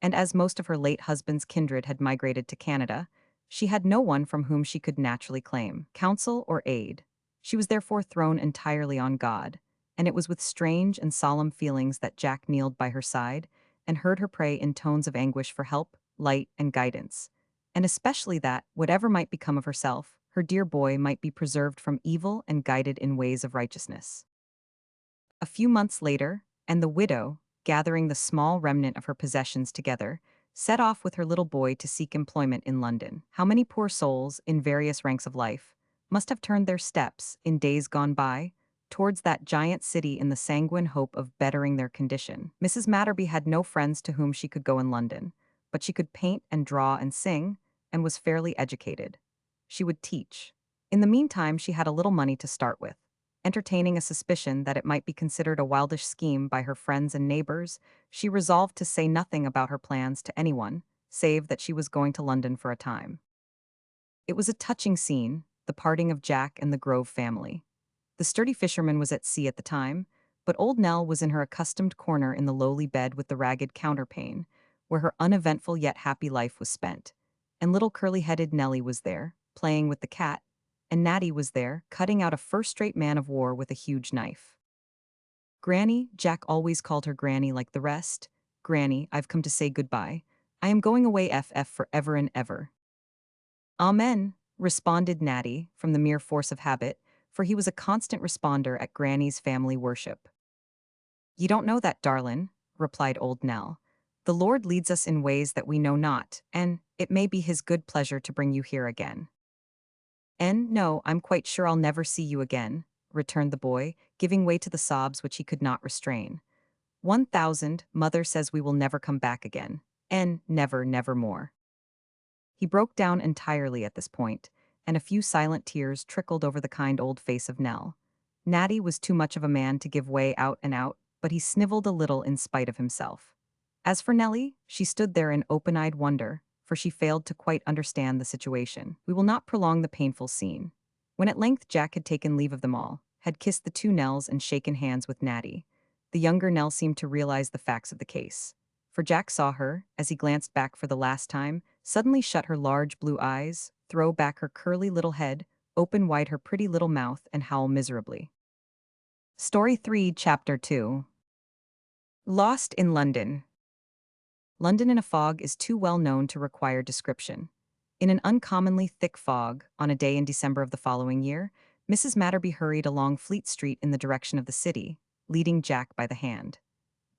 And as most of her late husband's kindred had migrated to Canada, she had no one from whom she could naturally claim counsel or aid. She was therefore thrown entirely on God, and it was with strange and solemn feelings that Jack kneeled by her side and heard her pray in tones of anguish for help, light, and guidance, and especially that, whatever might become of herself, her dear boy might be preserved from evil and guided in ways of righteousness. A few months later, and the widow, gathering the small remnant of her possessions together, set off with her little boy to seek employment in London. How many poor souls, in various ranks of life, must have turned their steps, in days gone by, towards that giant city in the sanguine hope of bettering their condition. Mrs. Matterby had no friends to whom she could go in London, but she could paint and draw and sing, and was fairly educated. She would teach. In the meantime, she had a little money to start with. Entertaining a suspicion that it might be considered a wildish scheme by her friends and neighbors, she resolved to say nothing about her plans to anyone, save that she was going to London for a time. It was a touching scene, the parting of Jack and the Grove family. The sturdy fisherman was at sea at the time, but old Nell was in her accustomed corner in the lowly bed with the ragged counterpane, where her uneventful yet happy life was spent. And little curly-headed Nellie was there, playing with the cat, and Natty was there, cutting out a first-rate man-of-war with a huge knife. Granny, Jack always called her Granny like the rest. Granny, I've come to say goodbye. I am going away FF forever and ever. Amen, responded Natty, from the mere force of habit, for he was a constant responder at Granny's family worship. You don't know that, darlin', replied old Nell. The Lord leads us in ways that we know not, and it may be his good pleasure to bring you here again. And no, I'm quite sure I'll never see you again, returned the boy, giving way to the sobs which he could not restrain. 1,000, mother says we will never come back again. And never, never more. He broke down entirely at this point, and a few silent tears trickled over the kind old face of Nell. Natty was too much of a man to give way out and out, but he sniveled a little in spite of himself. As for Nellie, she stood there in open-eyed wonder, for she failed to quite understand the situation. We will not prolong the painful scene. When at length Jack had taken leave of them all, had kissed the two Nells and shaken hands with Natty, the younger Nell seemed to realize the facts of the case. For Jack saw her, as he glanced back for the last time, suddenly shut her large blue eyes, throw back her curly little head, open wide her pretty little mouth, and howl miserably. Story 3, Chapter 2. Lost in London. London in a fog is too well known to require description. In an uncommonly thick fog, on a day in December of the following year, Mrs. Matterby hurried along Fleet Street in the direction of the city, leading Jack by the hand.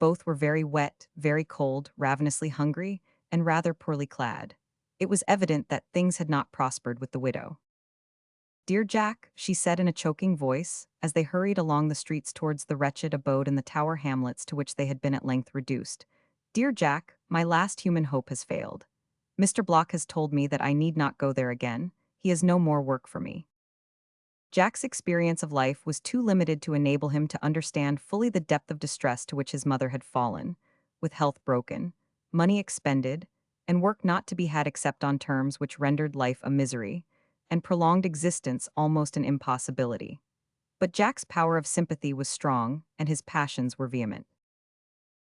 Both were very wet, very cold, ravenously hungry, and rather poorly clad. It was evident that things had not prospered with the widow. Dear Jack, she said in a choking voice, as they hurried along the streets towards the wretched abode in the Tower hamlets to which they had been at length reduced. Dear Jack, my last human hope has failed. Mr. Block has told me that I need not go there again. He has no more work for me. Jack's experience of life was too limited to enable him to understand fully the depth of distress to which his mother had fallen, with health broken, money expended, and work not to be had except on terms which rendered life a misery, and prolonged existence almost an impossibility. But Jack's power of sympathy was strong, and his passions were vehement.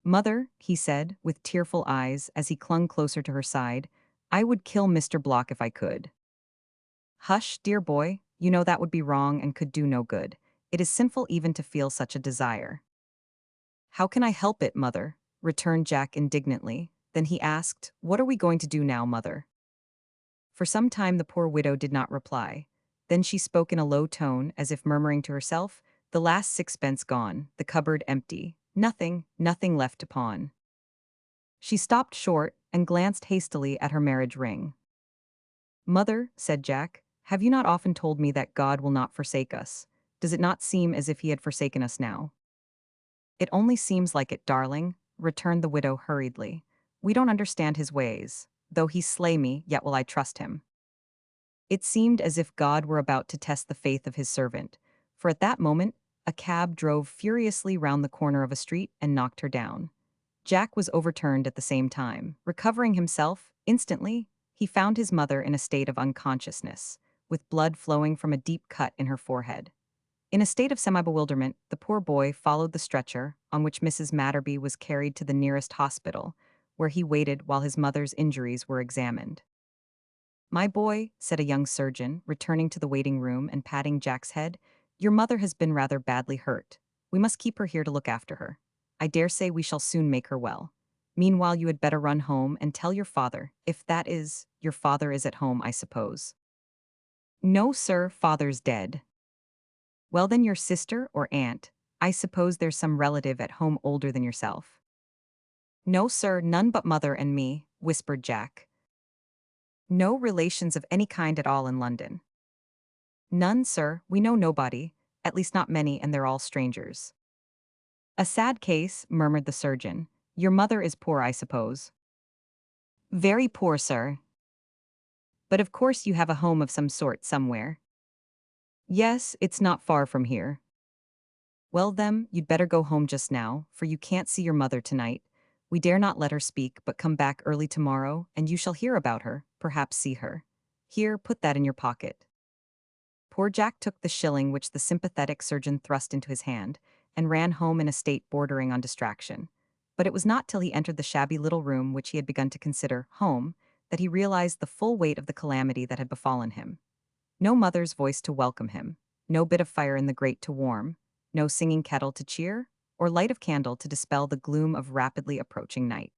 Mother, he said, with tearful eyes, as he clung closer to her side, I would kill Mr. Block if I could. Hush, dear boy, you know that would be wrong and could do no good. It is sinful even to feel such a desire. How can I help it, mother? Returned Jack indignantly. Then he asked, What are we going to do now, mother? For some time the poor widow did not reply. Then she spoke in a low tone, as if murmuring to herself, The last sixpence gone, the cupboard empty, nothing left to pawn. She stopped short and glanced hastily at her marriage ring. Mother, said Jack, have you not often told me that God will not forsake us? Does it not seem as if he had forsaken us now? It only seems like it, darling, returned the widow hurriedly. We don't understand his ways. Though he slay me, yet will I trust him. It seemed as if God were about to test the faith of his servant, for at that moment, a cab drove furiously round the corner of a street and knocked her down. Jack was overturned at the same time. Recovering himself, instantly, he found his mother in a state of unconsciousness, with blood flowing from a deep cut in her forehead. In a state of semi-bewilderment, the poor boy followed the stretcher, on which Mrs. Matterby was carried to the nearest hospital, where he waited while his mother's injuries were examined. My boy, said a young surgeon, returning to the waiting room and patting Jack's head, your mother has been rather badly hurt. We must keep her here to look after her. I dare say we shall soon make her well. Meanwhile, you had better run home and tell your father, if that is, your father is at home, I suppose. No, sir, father's dead. Well, then your sister or aunt. I suppose there's some relative at home older than yourself. No, sir, none but mother and me, whispered Jack. No relations of any kind at all in London. None, sir, we know nobody, at least not many, and they're all strangers. A sad case, murmured the surgeon. Your mother is poor, I suppose. Very poor, sir. But of course you have a home of some sort somewhere. Yes, it's not far from here. Well then, you'd better go home just now, for you can't see your mother tonight. We dare not let her speak, but come back early tomorrow, and you shall hear about her, perhaps see her. Here, put that in your pocket. Poor Jack took the shilling which the sympathetic surgeon thrust into his hand, and ran home in a state bordering on distraction. But it was not till he entered the shabby little room which he had begun to consider home, that he realized the full weight of the calamity that had befallen him. No mother's voice to welcome him, no bit of fire in the grate to warm, no singing kettle to cheer, or light of candle to dispel the gloom of rapidly approaching night.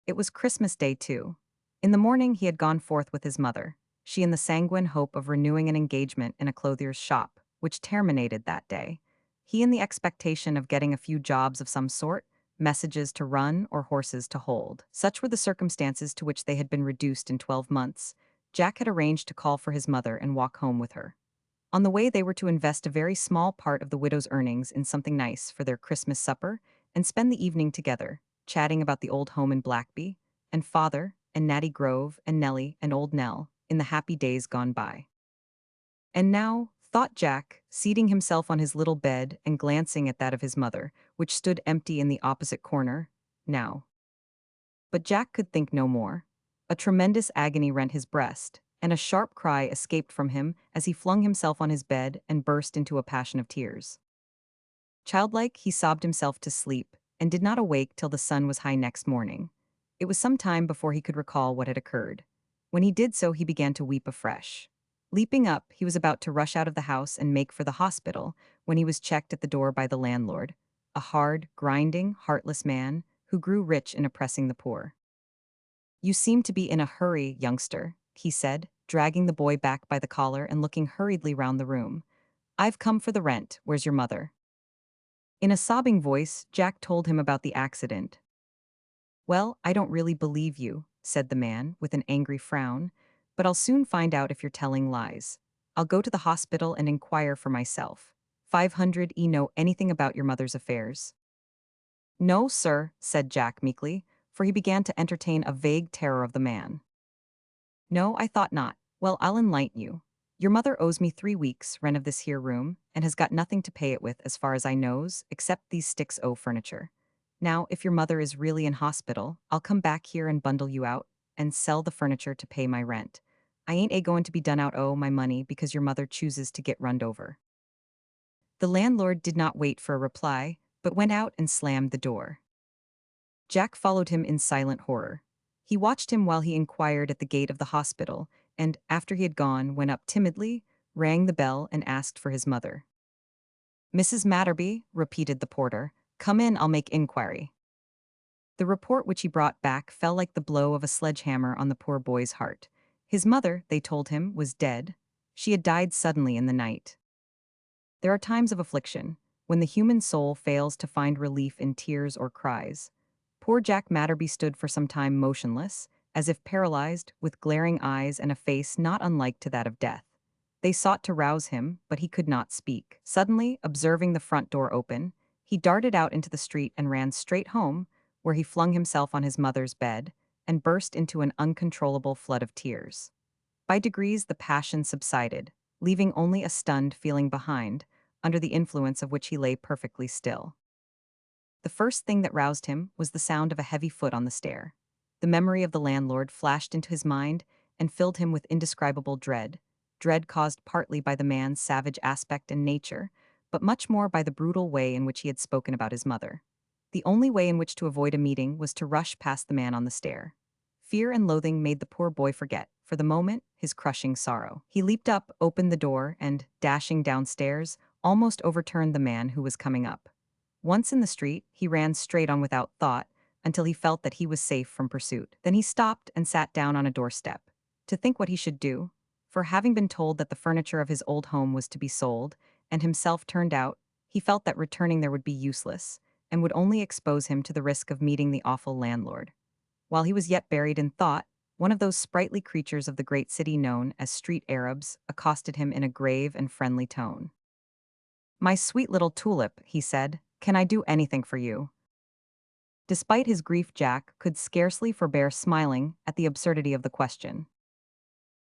It was Christmas Day, too. In the morning he had gone forth with his mother, she in the sanguine hope of renewing an engagement in a clothier's shop, which terminated that day, he in the expectation of getting a few jobs of some sort, messages to run or horses to hold. Such were the circumstances to which they had been reduced in 12 months. Jack had arranged to call for his mother and walk home with her. On the way they were to invest a very small part of the widow's earnings in something nice for their Christmas supper, and spend the evening together, chatting about the old home in Blackby, and father, and Natty Grove, and Nellie, and old Nell, in the happy days gone by. And now, thought Jack, seating himself on his little bed and glancing at that of his mother, which stood empty in the opposite corner, now. But Jack could think no more. A tremendous agony rent his breast, and a sharp cry escaped from him as he flung himself on his bed and burst into a passion of tears. Childlike, he sobbed himself to sleep, and did not awake till the sun was high next morning. It was some time before he could recall what had occurred. When he did so, he began to weep afresh. Leaping up, he was about to rush out of the house and make for the hospital, when he was checked at the door by the landlord, a hard, grinding, heartless man, who grew rich in oppressing the poor. You seem to be in a hurry, youngster, he said, dragging the boy back by the collar and looking hurriedly round the room. I've come for the rent, where's your mother? In a sobbing voice, Jack told him about the accident. Well, I don't really believe you, said the man, with an angry frown, but I'll soon find out if you're telling lies. I'll go to the hospital and inquire for myself. 500 know anything about your mother's affairs? No, sir, said Jack meekly, for he began to entertain a vague terror of the man. No, I thought not. Well, I'll enlighten you. Your mother owes me 3 weeks' rent of this here room, and has got nothing to pay it with as far as I knows, except these sticks o' furniture. Now, if your mother is really in hospital, I'll come back here and bundle you out, and sell the furniture to pay my rent. I ain't going to be done out o' my money because your mother chooses to get runned over. The landlord did not wait for a reply, but went out and slammed the door. Jack followed him in silent horror. He watched him while he inquired at the gate of the hospital, and, after he had gone, went up timidly, rang the bell, and asked for his mother. "Mrs. Matterby," repeated the porter. "Come in, I'll make inquiry." The report which he brought back fell like the blow of a sledgehammer on the poor boy's heart. His mother, they told him, was dead. She had died suddenly in the night. There are times of affliction, when the human soul fails to find relief in tears or cries. Poor Jack Matterby stood for some time motionless, as if paralyzed, with glaring eyes and a face not unlike to that of death. They sought to rouse him, but he could not speak. Suddenly, observing the front door open, he darted out into the street and ran straight home, where he flung himself on his mother's bed and burst into an uncontrollable flood of tears. By degrees, the passion subsided, leaving only a stunned feeling behind, under the influence of which he lay perfectly still. The first thing that roused him was the sound of a heavy foot on the stair. The memory of the landlord flashed into his mind and filled him with indescribable dread caused partly by the man's savage aspect and nature, but much more by the brutal way in which he had spoken about his mother. The only way in which to avoid a meeting was to rush past the man on the stair. Fear and loathing made the poor boy forget, for the moment, his crushing sorrow. He leaped up, opened the door, and, dashing downstairs, almost overturned the man who was coming up. Once in the street, he ran straight on without thought, until he felt that he was safe from pursuit. Then he stopped and sat down on a doorstep, to think what he should do, for having been told that the furniture of his old home was to be sold, and himself turned out, he felt that returning there would be useless, and would only expose him to the risk of meeting the awful landlord. While he was yet buried in thought, one of those sprightly creatures of the great city known as street Arabs accosted him in a grave and friendly tone. "My sweet little tulip," he said, "can I do anything for you?" Despite his grief, Jack could scarcely forbear smiling at the absurdity of the question.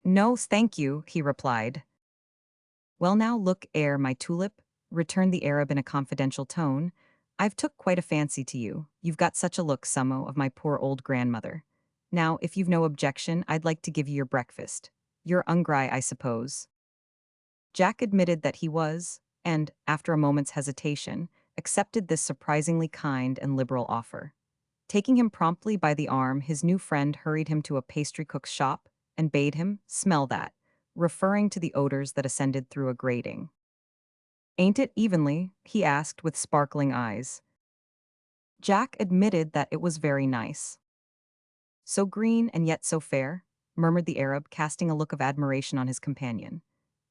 "No, thank you," he replied. "Well now, look 'ere, my tulip," returned the Arab in a confidential tone. "I've took quite a fancy to you. You've got such a look, Summo, of my poor old grandmother. Now, if you've no objection, I'd like to give you your breakfast. You're 'ungry, I suppose." Jack admitted that he was, and, after a moment's hesitation, accepted this surprisingly kind and liberal offer. Taking him promptly by the arm, his new friend hurried him to a pastry cook's shop and bade him smell that, referring to the odors that ascended through a grating. "Ain't it evenly?" he asked with sparkling eyes. Jack admitted that it was very nice. "So green and yet so fair," murmured the Arab, casting a look of admiration on his companion.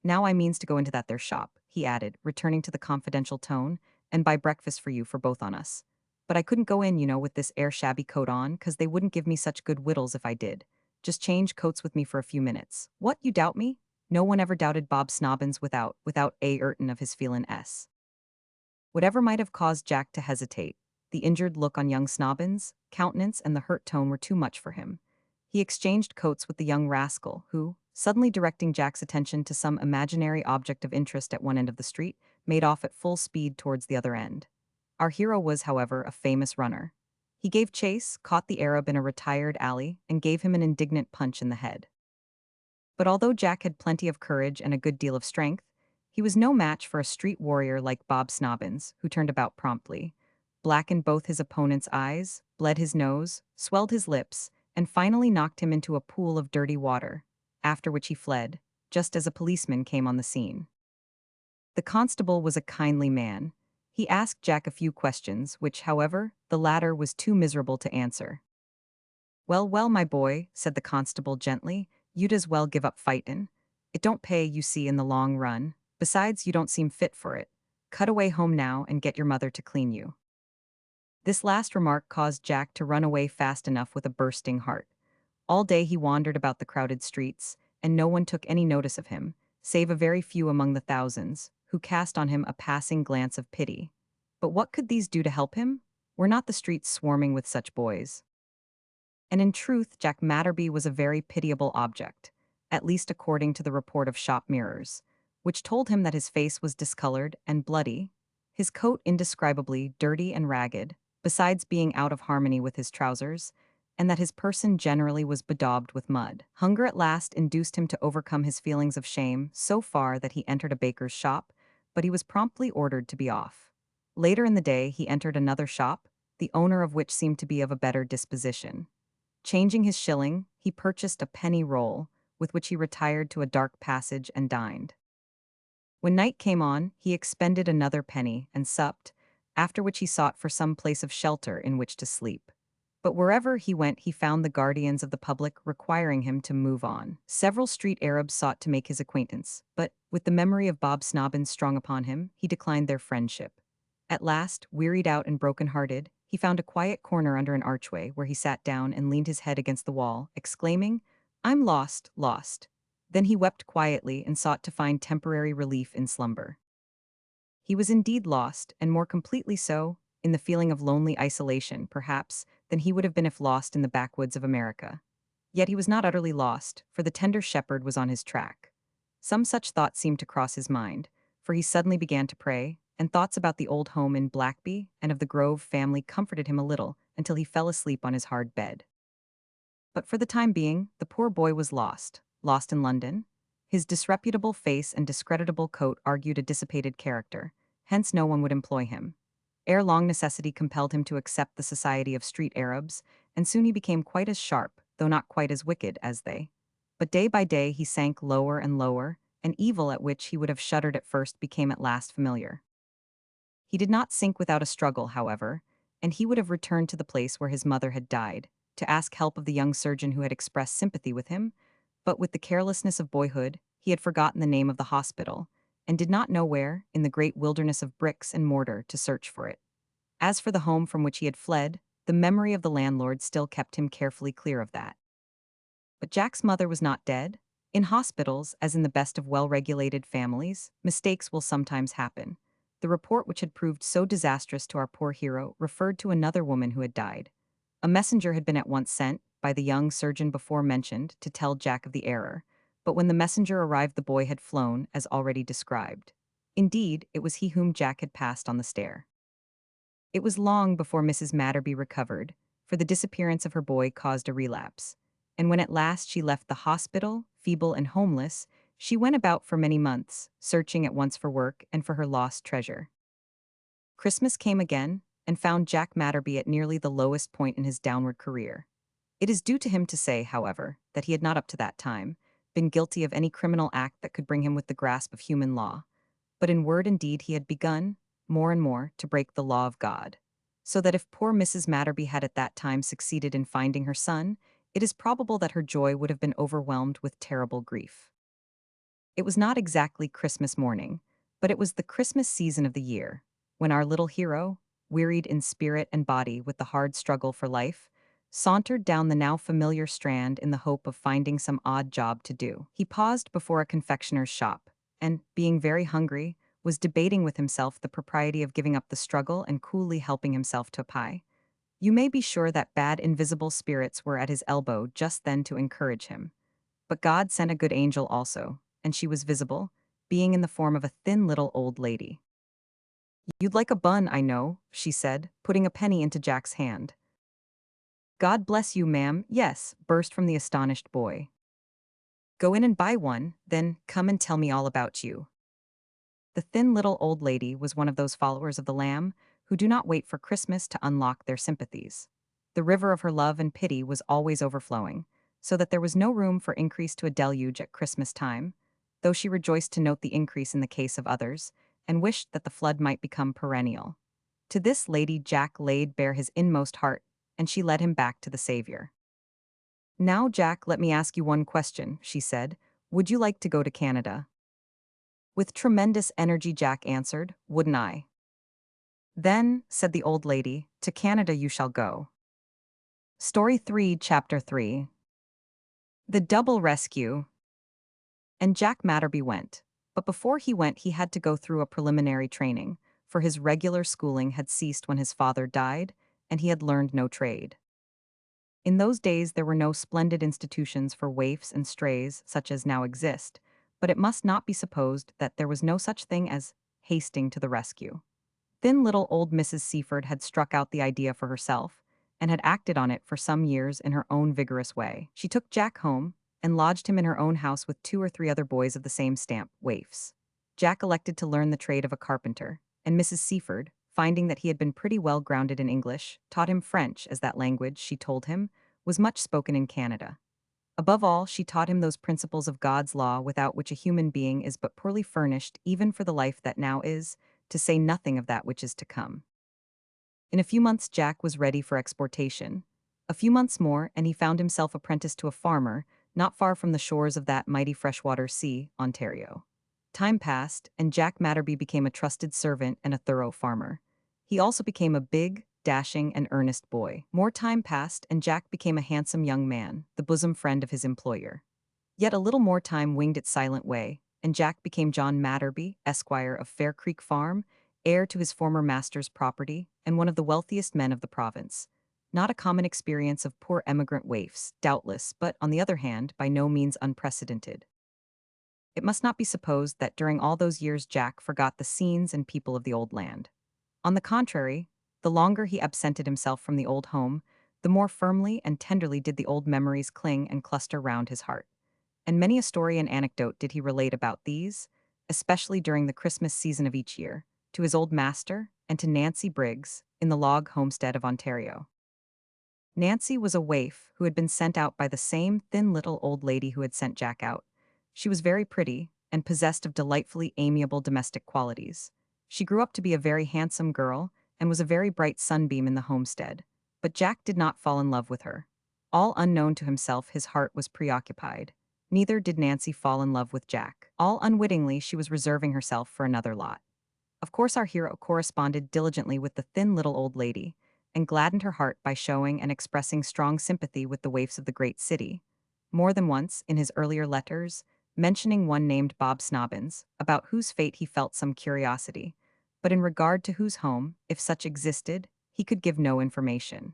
"Now I means to go into that there shop," he added, returning to the confidential tone, "and buy breakfast for you for both on us. But I couldn't go in, with this air shabby coat on, 'cause they wouldn't give me such good wittles if I did. Just change coats with me for a few minutes. What, you doubt me?" No one ever doubted Bob Snobbins without a Urton of his feelin' s. Whatever might have caused Jack to hesitate, the injured look on young Snobbins' countenance and the hurt tone were too much for him. He exchanged coats with the young rascal, who, suddenly directing Jack's attention to some imaginary object of interest at one end of the street, made off at full speed towards the other end. Our hero was, however, a famous runner. He gave chase, caught the Arab in a retired alley, and gave him an indignant punch in the head. But although Jack had plenty of courage and a good deal of strength, he was no match for a street warrior like Bob Snobbins, who turned about promptly, blackened both his opponent's eyes, bled his nose, swelled his lips, and finally knocked him into a pool of dirty water, after which he fled, just as a policeman came on the scene. The constable was a kindly man. He asked Jack a few questions, which, however, the latter was too miserable to answer. "Well, well, my boy," said the constable gently, "you'd as well give up fightin'. It don't pay, you see, in the long run. Besides, you don't seem fit for it. Cut away home now and get your mother to clean you." This last remark caused Jack to run away fast enough with a bursting heart. All day he wandered about the crowded streets, and no one took any notice of him, save a very few among the thousands, who cast on him a passing glance of pity. But what could these do to help him? Were not the streets swarming with such boys? And in truth, Jack Matterby was a very pitiable object, at least according to the report of shop mirrors, which told him that his face was discolored and bloody, his coat indescribably dirty and ragged, besides being out of harmony with his trousers, and that his person generally was bedaubed with mud. Hunger at last induced him to overcome his feelings of shame so far that he entered a baker's shop, but he was promptly ordered to be off. Later in the day he entered another shop, the owner of which seemed to be of a better disposition. Changing his shilling, he purchased a penny roll, with which he retired to a dark passage and dined. When night came on, he expended another penny and supped, after which he sought for some place of shelter in which to sleep. But wherever he went, he found the guardians of the public requiring him to move on. Several street Arabs sought to make his acquaintance, but, with the memory of Bob Snobbins strong upon him, he declined their friendship. At last, wearied out and broken-hearted, he found a quiet corner under an archway where he sat down and leaned his head against the wall, exclaiming, "I'm lost, lost." Then he wept quietly and sought to find temporary relief in slumber. He was indeed lost, and more completely so, in the feeling of lonely isolation, perhaps, than he would have been if lost in the backwoods of America. Yet he was not utterly lost, for the tender shepherd was on his track. Some such thought seemed to cross his mind, for he suddenly began to pray, and thoughts about the old home in Blackby and of the Grove family comforted him a little until he fell asleep on his hard bed. But for the time being, the poor boy was lost, lost in London. His disreputable face and discreditable coat argued a dissipated character, hence no one would employ him. Ere long necessity compelled him to accept the society of street Arabs, and soon he became quite as sharp, though not quite as wicked, as they. But day by day he sank lower and lower, and evil at which he would have shuddered at first became at last familiar. He did not sink without a struggle, however, and he would have returned to the place where his mother had died, to ask help of the young surgeon who had expressed sympathy with him, but with the carelessness of boyhood, he had forgotten the name of the hospital, and did not know where, in the great wilderness of bricks and mortar, to search for it. As for the home from which he had fled, the memory of the landlord still kept him carefully clear of that. But Jack's mother was not dead. In hospitals, as in the best of well-regulated families, mistakes will sometimes happen. The report which had proved so disastrous to our poor hero referred to another woman who had died. A messenger had been at once sent, by the young surgeon before mentioned, to tell Jack of the error, but when the messenger arrived the boy had flown, as already described. Indeed, it was he whom Jack had passed on the stair. It was long before Mrs. Matterby recovered, for the disappearance of her boy caused a relapse, and when at last she left the hospital, feeble and homeless, she went about for many months, searching at once for work and for her lost treasure. Christmas came again, and found Jack Matterby at nearly the lowest point in his downward career. It is due to him to say, however, that he had not up to that time been guilty of any criminal act that could bring him with the grasp of human law, but in word and deed he had begun, more and more, to break the law of God. So that if poor Mrs. Matterby had at that time succeeded in finding her son, it is probable that her joy would have been overwhelmed with terrible grief. It was not exactly Christmas morning, but it was the Christmas season of the year, when our little hero, wearied in spirit and body with the hard struggle for life, sauntered down the now familiar Strand in the hope of finding some odd job to do. He paused before a confectioner's shop, and, being very hungry, was debating with himself the propriety of giving up the struggle and coolly helping himself to a pie. You may be sure that bad invisible spirits were at his elbow just then to encourage him. But God sent a good angel also, and she was visible, being in the form of a thin little old lady. "You'd like a bun, I know," she said, putting a penny into Jack's hand. "God bless you, ma'am, yes," burst from the astonished boy. "Go in and buy one, then come and tell me all about you." The thin little old lady was one of those followers of the Lamb who do not wait for Christmas to unlock their sympathies. The river of her love and pity was always overflowing, so that there was no room for increase to a deluge at Christmas time, though she rejoiced to note the increase in the case of others, and wished that the flood might become perennial. To this lady Jack laid bare his inmost heart, and she led him back to the Savior. "Now, Jack, let me ask you one question," she said. "Would you like to go to Canada?" With tremendous energy Jack answered, "Wouldn't I?" "Then," said the old lady, "to Canada you shall go." Story 3, Chapter 3. The Double Rescue. And Jack Matterby went. But before he went he had to go through a preliminary training, for his regular schooling had ceased when his father died, and he had learned no trade. In those days there were no splendid institutions for waifs and strays such as now exist, but it must not be supposed that there was no such thing as hasting to the rescue. Thin little old Mrs. Seaford had struck out the idea for herself, and had acted on it for some years in her own vigorous way. She took Jack home, and lodged him in her own house with 2 or 3 other boys of the same stamp, waifs. Jack elected to learn the trade of a carpenter, and Mrs. Seaford, finding that he had been pretty well grounded in English, taught him French, as that language, she told him, was much spoken in Canada. Above all, she taught him those principles of God's law without which a human being is but poorly furnished even for the life that now is, to say nothing of that which is to come. In a few months Jack was ready for exportation. A few months more, and he found himself apprenticed to a farmer, not far from the shores of that mighty freshwater sea, Ontario. Time passed, and Jack Matterby became a trusted servant and a thorough farmer. He also became a big, dashing, and earnest boy. More time passed, and Jack became a handsome young man, the bosom friend of his employer. Yet a little more time winged its silent way, and Jack became John Matterby, Esquire of Fair Creek Farm, heir to his former master's property, and one of the wealthiest men of the province. Not a common experience of poor emigrant waifs, doubtless, but, on the other hand, by no means unprecedented. It must not be supposed that during all those years Jack forgot the scenes and people of the old land. On the contrary, the longer he absented himself from the old home, the more firmly and tenderly did the old memories cling and cluster round his heart. And many a story and anecdote did he relate about these, especially during the Christmas season of each year, to his old master and to Nancy Briggs in the log homestead of Ontario. Nancy was a waif who had been sent out by the same thin little old lady who had sent Jack out. She was very pretty and possessed of delightfully amiable domestic qualities. She grew up to be a very handsome girl and was a very bright sunbeam in the homestead. But Jack did not fall in love with her. All unknown to himself, his heart was preoccupied. Neither did Nancy fall in love with Jack. All unwittingly, she was reserving herself for another lot. Of course, our hero corresponded diligently with the thin little old lady, and gladdened her heart by showing and expressing strong sympathy with the waifs of the great city. More than once, in his earlier letters, mentioning one named Bob Snobbins, about whose fate he felt some curiosity, but in regard to whose home, if such existed, he could give no information.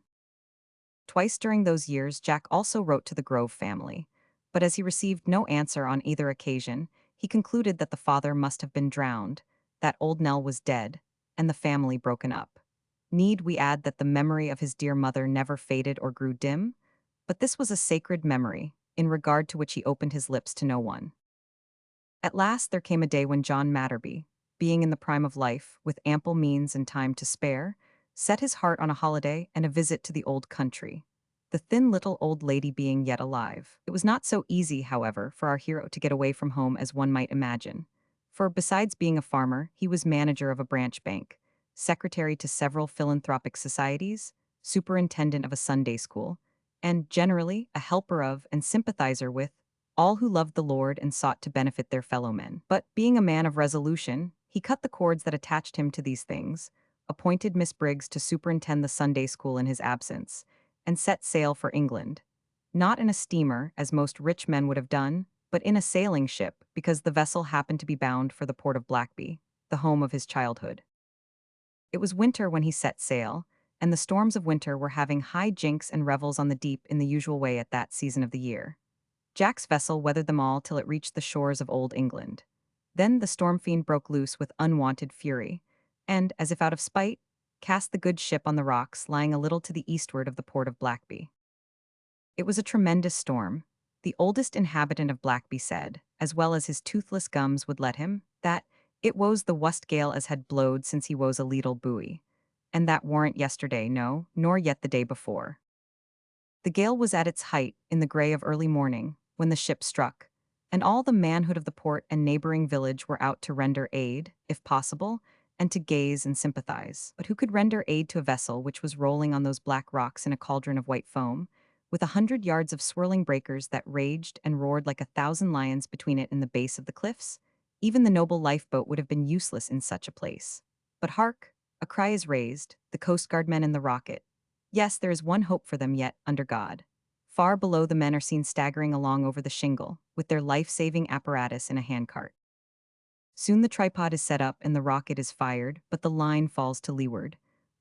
Twice during those years Jack also wrote to the Grove family, but as he received no answer on either occasion, he concluded that the father must have been drowned, that old Nell was dead, and the family broken up. Need we add that the memory of his dear mother never faded or grew dim? But this was a sacred memory, in regard to which he opened his lips to no one. At last there came a day when John Matterby, being in the prime of life, with ample means and time to spare, set his heart on a holiday and a visit to the old country, the thin little old lady being yet alive. It was not so easy, however, for our hero to get away from home as one might imagine. For besides being a farmer, he was manager of a branch bank, secretary to several philanthropic societies, superintendent of a Sunday school, and generally a helper of and sympathizer with all who loved the Lord and sought to benefit their fellow men. But being a man of resolution, he cut the cords that attached him to these things, appointed Miss Briggs to superintend the Sunday school in his absence, and set sail for England. Not in a steamer, as most rich men would have done, but in a sailing ship, because the vessel happened to be bound for the port of Blackby, the home of his childhood. It was winter when he set sail, and the storms of winter were having high jinks and revels on the deep in the usual way at that season of the year. Jack's vessel weathered them all till it reached the shores of Old England. Then the storm fiend broke loose with unwonted fury, and, as if out of spite, cast the good ship on the rocks lying a little to the eastward of the port of Blackby. It was a tremendous storm. The oldest inhabitant of Blackby said, as well as his toothless gums would let him, that it was the wust gale as had blowed since he was a leetle buoy, and that warn't yesterday, no, nor yet the day before. The gale was at its height in the grey of early morning, when the ship struck, and all the manhood of the port and neighboring village were out to render aid, if possible, and to gaze and sympathize. But who could render aid to a vessel which was rolling on those black rocks in a cauldron of white foam, with 100 yards of swirling breakers that raged and roared like 1,000 lions between it and the base of the cliffs? Even the noble lifeboat would have been useless in such a place. But hark! A cry is raised, the Coast Guard men in the rocket. Yes, there is one hope for them yet, under God. Far below the men are seen staggering along over the shingle, with their life-saving apparatus in a handcart. Soon the tripod is set up and the rocket is fired, but the line falls to leeward.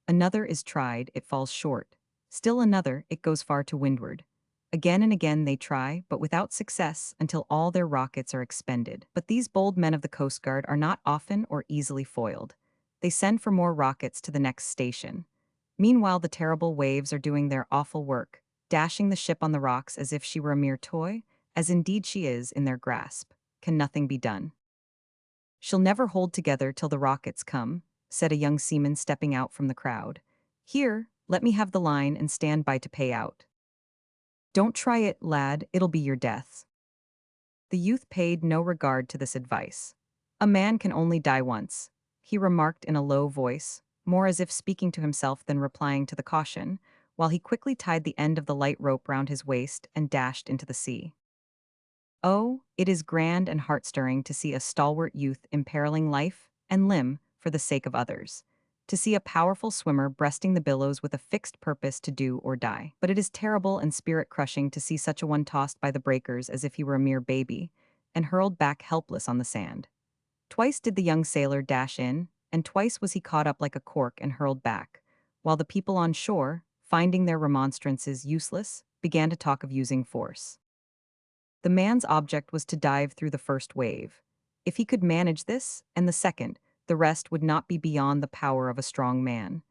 Another is tried, it falls short. Still another, it goes far to windward. Again and again they try, but without success, until all their rockets are expended. But these bold men of the Coast Guard are not often or easily foiled. They send for more rockets to the next station. Meanwhile the terrible waves are doing their awful work, dashing the ship on the rocks as if she were a mere toy, as indeed she is in their grasp. Can nothing be done? She'll never hold together till the rockets come, said a young seaman stepping out from the crowd. Here, let me have the line and stand by to pay out. Don't try it, lad, it'll be your death. The youth paid no regard to this advice. A man can only die once, he remarked in a low voice, more as if speaking to himself than replying to the caution, while he quickly tied the end of the light rope round his waist and dashed into the sea. Oh, it is grand and heart-stirring to see a stalwart youth imperiling life and limb for the sake of others. To see a powerful swimmer breasting the billows with a fixed purpose to do or die. But it is terrible and spirit-crushing to see such a one tossed by the breakers as if he were a mere baby, and hurled back helpless on the sand. Twice did the young sailor dash in, and twice was he caught up like a cork and hurled back, while the people on shore, finding their remonstrances useless, began to talk of using force. The man's object was to dive through the first wave. If he could manage this, and the second, the rest would not be beyond the power of a strong man.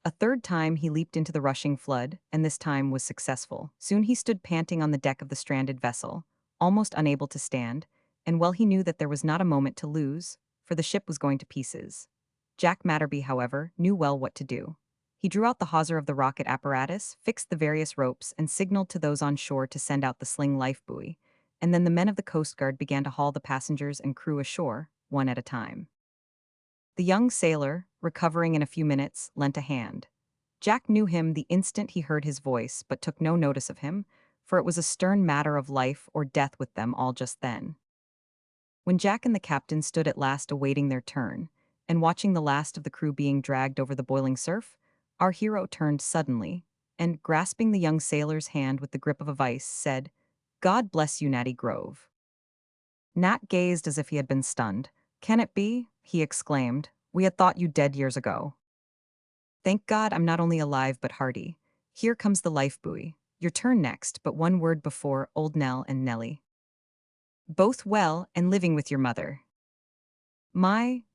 A third time he leaped into the rushing flood, and this time was successful. Soon he stood panting on the deck of the stranded vessel, almost unable to stand, and well he knew that there was not a moment to lose, for the ship was going to pieces. Jack Matterby, however, knew well what to do. He drew out the hawser of the rocket apparatus, fixed the various ropes, and signaled to those on shore to send out the sling life buoy, and then the men of the Coast Guard began to haul the passengers and crew ashore, one at a time. The young sailor, recovering in a few minutes, lent a hand. Jack knew him the instant he heard his voice, but took no notice of him, for it was a stern matter of life or death with them all just then. When Jack and the captain stood at last awaiting their turn, and watching the last of the crew being dragged over the boiling surf, our hero turned suddenly, and, grasping the young sailor's hand with the grip of a vice, said, "God bless you, Natty Grove." Nat gazed as if he had been stunned. "Can it be?" he exclaimed. "We had thought you dead years ago." "Thank God I'm not only alive but hearty. Here comes the life buoy. Your turn next, but one word before old Nell and Nellie. Both well and living with your mother."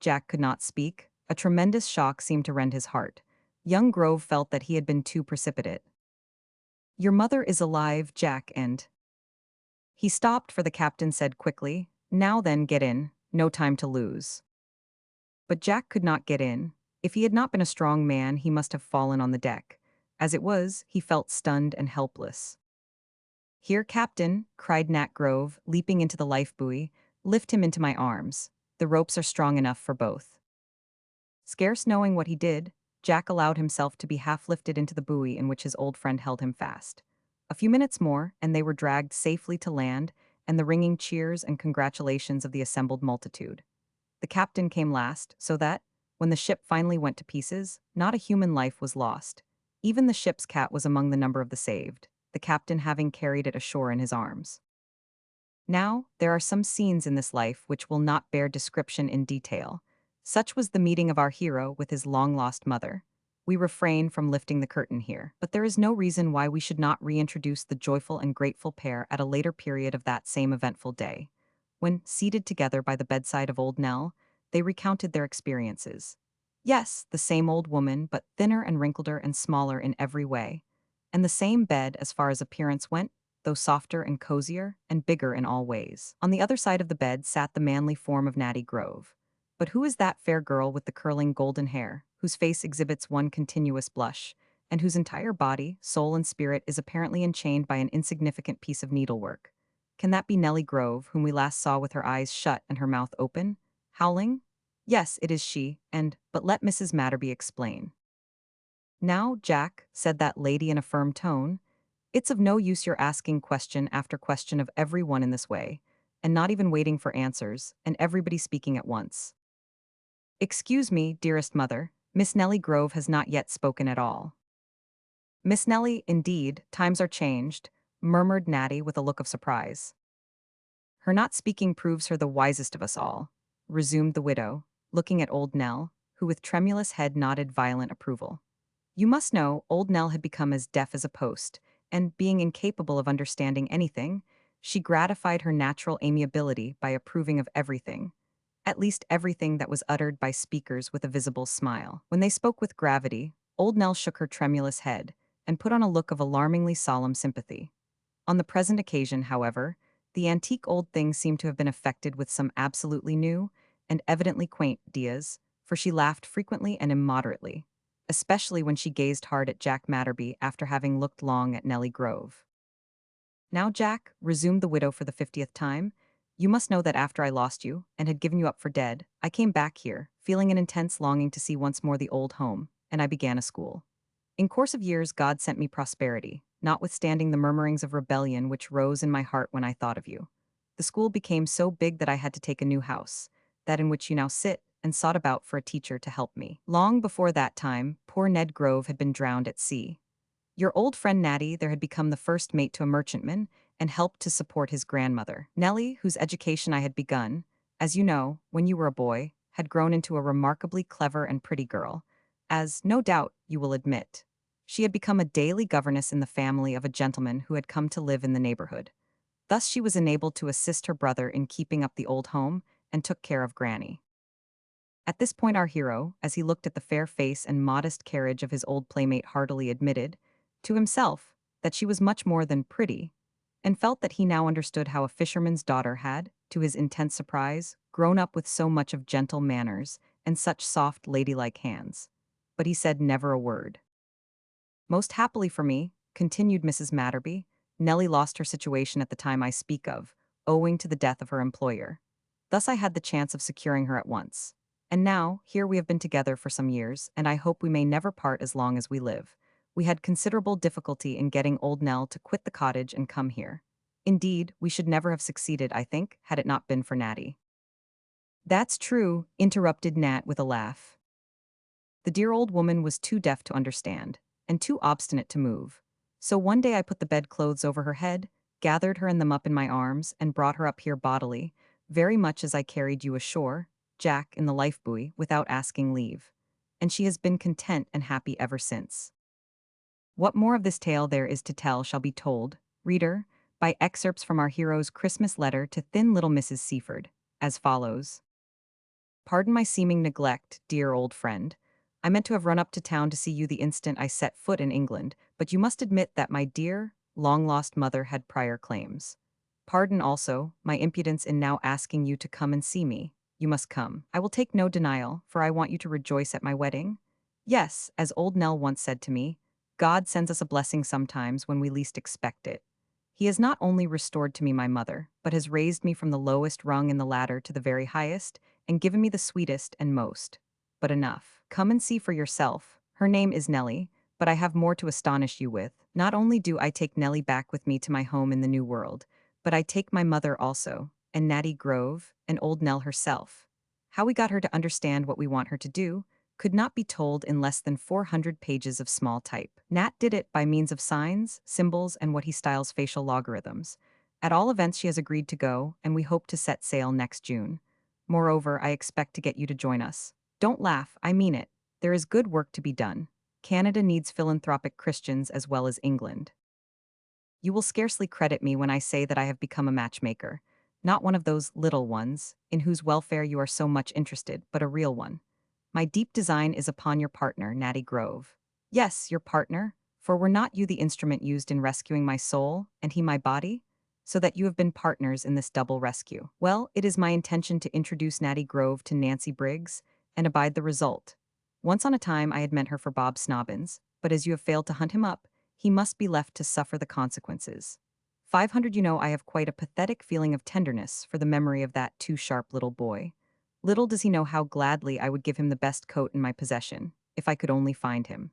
Jack could not speak. A tremendous shock seemed to rend his heart. Young Grove felt that he had been too precipitate. "Your mother is alive, Jack, and—" He stopped, for the captain said quickly, "Now then, get in, no time to lose." But Jack could not get in. If he had not been a strong man, he must have fallen on the deck. As it was, he felt stunned and helpless. "Here, Captain," cried Nat Grove, leaping into the life buoy, "lift him into my arms. The ropes are strong enough for both." Scarce knowing what he did, Jack allowed himself to be half lifted into the buoy in which his old friend held him fast. A few minutes more, and they were dragged safely to land, and the ringing cheers and congratulations of the assembled multitude. The captain came last, so that, when the ship finally went to pieces, not a human life was lost. Even the ship's cat was among the number of the saved, the captain having carried it ashore in his arms. Now, there are some scenes in this life which will not bear description in detail. Such was the meeting of our hero with his long-lost mother. We refrain from lifting the curtain here, but there is no reason why we should not reintroduce the joyful and grateful pair at a later period of that same eventful day. When, seated together by the bedside of old Nell, they recounted their experiences. Yes, the same old woman, but thinner and wrinkleder and smaller in every way. And the same bed, as far as appearance went, though softer and cozier and bigger in all ways. On the other side of the bed sat the manly form of Natty Grove. But who is that fair girl with the curling golden hair, whose face exhibits one continuous blush, and whose entire body, soul and spirit is apparently enchained by an insignificant piece of needlework? Can that be Nellie Grove, whom we last saw with her eyes shut and her mouth open, howling? Yes, it is she, but let Mrs. Matterby explain. "Now, Jack," said that lady in a firm tone, "it's of no use your asking question after question of every one in this way, and not even waiting for answers, and everybody speaking at once. Excuse me, dearest mother, Miss Nellie Grove has not yet spoken at all." "Miss Nellie, indeed, times are changed," murmured Natty with a look of surprise. "Her not speaking proves her the wisest of us all," resumed the widow, looking at old Nell, who with tremulous head nodded violent approval. "You must know, old Nell had become as deaf as a post, and, being incapable of understanding anything, she gratified her natural amiability by approving of everything, at least everything that was uttered by speakers with a visible smile. When they spoke with gravity, old Nell shook her tremulous head, and put on a look of alarmingly solemn sympathy. On the present occasion, however, the antique old thing seemed to have been affected with some absolutely new, and evidently quaint, ideas, for she laughed frequently and immoderately, especially when she gazed hard at Jack Matterby after having looked long at Nellie Grove. "Now, Jack," resumed the widow for the 50th time, "you must know that after I lost you, and had given you up for dead, I came back here, feeling an intense longing to see once more the old home, and I began a school. In course of years God sent me prosperity, notwithstanding the murmurings of rebellion which rose in my heart when I thought of you. The school became so big that I had to take a new house, that in which you now sit, and sought about for a teacher to help me. Long before that time, poor Ned Grove had been drowned at sea. Your old friend Natty there had become the first mate to a merchantman, and helped to support his grandmother. Nellie, whose education I had begun, as you know, when you were a boy, had grown into a remarkably clever and pretty girl, as, no doubt, you will admit. She had become a daily governess in the family of a gentleman who had come to live in the neighborhood. Thus she was enabled to assist her brother in keeping up the old home, and took care of Granny. At this point our hero, as he looked at the fair face and modest carriage of his old playmate heartily admitted, to himself, that she was much more than pretty, and felt that he now understood how a fisherman's daughter had, to his intense surprise, grown up with so much of gentle manners, and such soft ladylike hands. But he said never a word. Most happily for me, continued Mrs. Matterby, Nellie lost her situation at the time I speak of, owing to the death of her employer. Thus I had the chance of securing her at once. And now, here we have been together for some years, and I hope we may never part as long as we live. We had considerable difficulty in getting old Nell to quit the cottage and come here. Indeed, we should never have succeeded, I think, had it not been for Natty. That's true, interrupted Nat with a laugh. The dear old woman was too deaf to understand, and too obstinate to move. So one day I put the bedclothes over her head, gathered her and them up in my arms, and brought her up here bodily, very much as I carried you ashore, Jack, in the life buoy, without asking leave. And she has been content and happy ever since. What more of this tale there is to tell shall be told, reader, by excerpts from our hero's Christmas letter to thin little Mrs. Seaford, as follows. Pardon my seeming neglect, dear old friend. I meant to have run up to town to see you the instant I set foot in England, but you must admit that my dear, long-lost mother had prior claims. Pardon also my impudence in now asking you to come and see me. You must come. I will take no denial, for I want you to rejoice at my wedding. Yes, as old Nell once said to me, God sends us a blessing sometimes when we least expect it. He has not only restored to me my mother, but has raised me from the lowest rung in the ladder to the very highest, and given me the sweetest and most. But enough. Come and see for yourself. Her name is Nellie, but I have more to astonish you with. Not only do I take Nellie back with me to my home in the New World, but I take my mother also, and Natty Grove, and old Nell herself. How we got her to understand what we want her to do could not be told in less than 400 pages of small type. Nat did it by means of signs, symbols, and what he styles facial logarithms. At all events, she has agreed to go, and we hope to set sail next June. Moreover, I expect to get you to join us. Don't laugh, I mean it. There is good work to be done. Canada needs philanthropic Christians as well as England. You will scarcely credit me when I say that I have become a matchmaker. Not one of those little ones, in whose welfare you are so much interested, but a real one. My deep design is upon your partner, Natty Grove. Yes, your partner, for were not you the instrument used in rescuing my soul, and he my body? So that you have been partners in this double rescue. Well, it is my intention to introduce Natty Grove to Nancy Briggs, and abide the result. Once on a time I had meant her for Bob Snobbins, but as you have failed to hunt him up, he must be left to suffer the consequences. 500 You know I have quite a pathetic feeling of tenderness for the memory of that too sharp little boy. Little does he know how gladly I would give him the best coat in my possession, if I could only find him.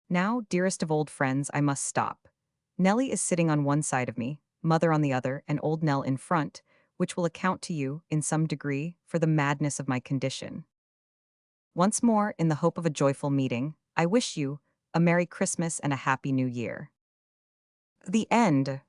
Now, dearest of old friends, I must stop. Nellie is sitting on one side of me, mother on the other, and old Nell in front, which will account to you, in some degree, for the madness of my condition. Once more, in the hope of a joyful meeting, I wish you a Merry Christmas and a Happy New Year. The end.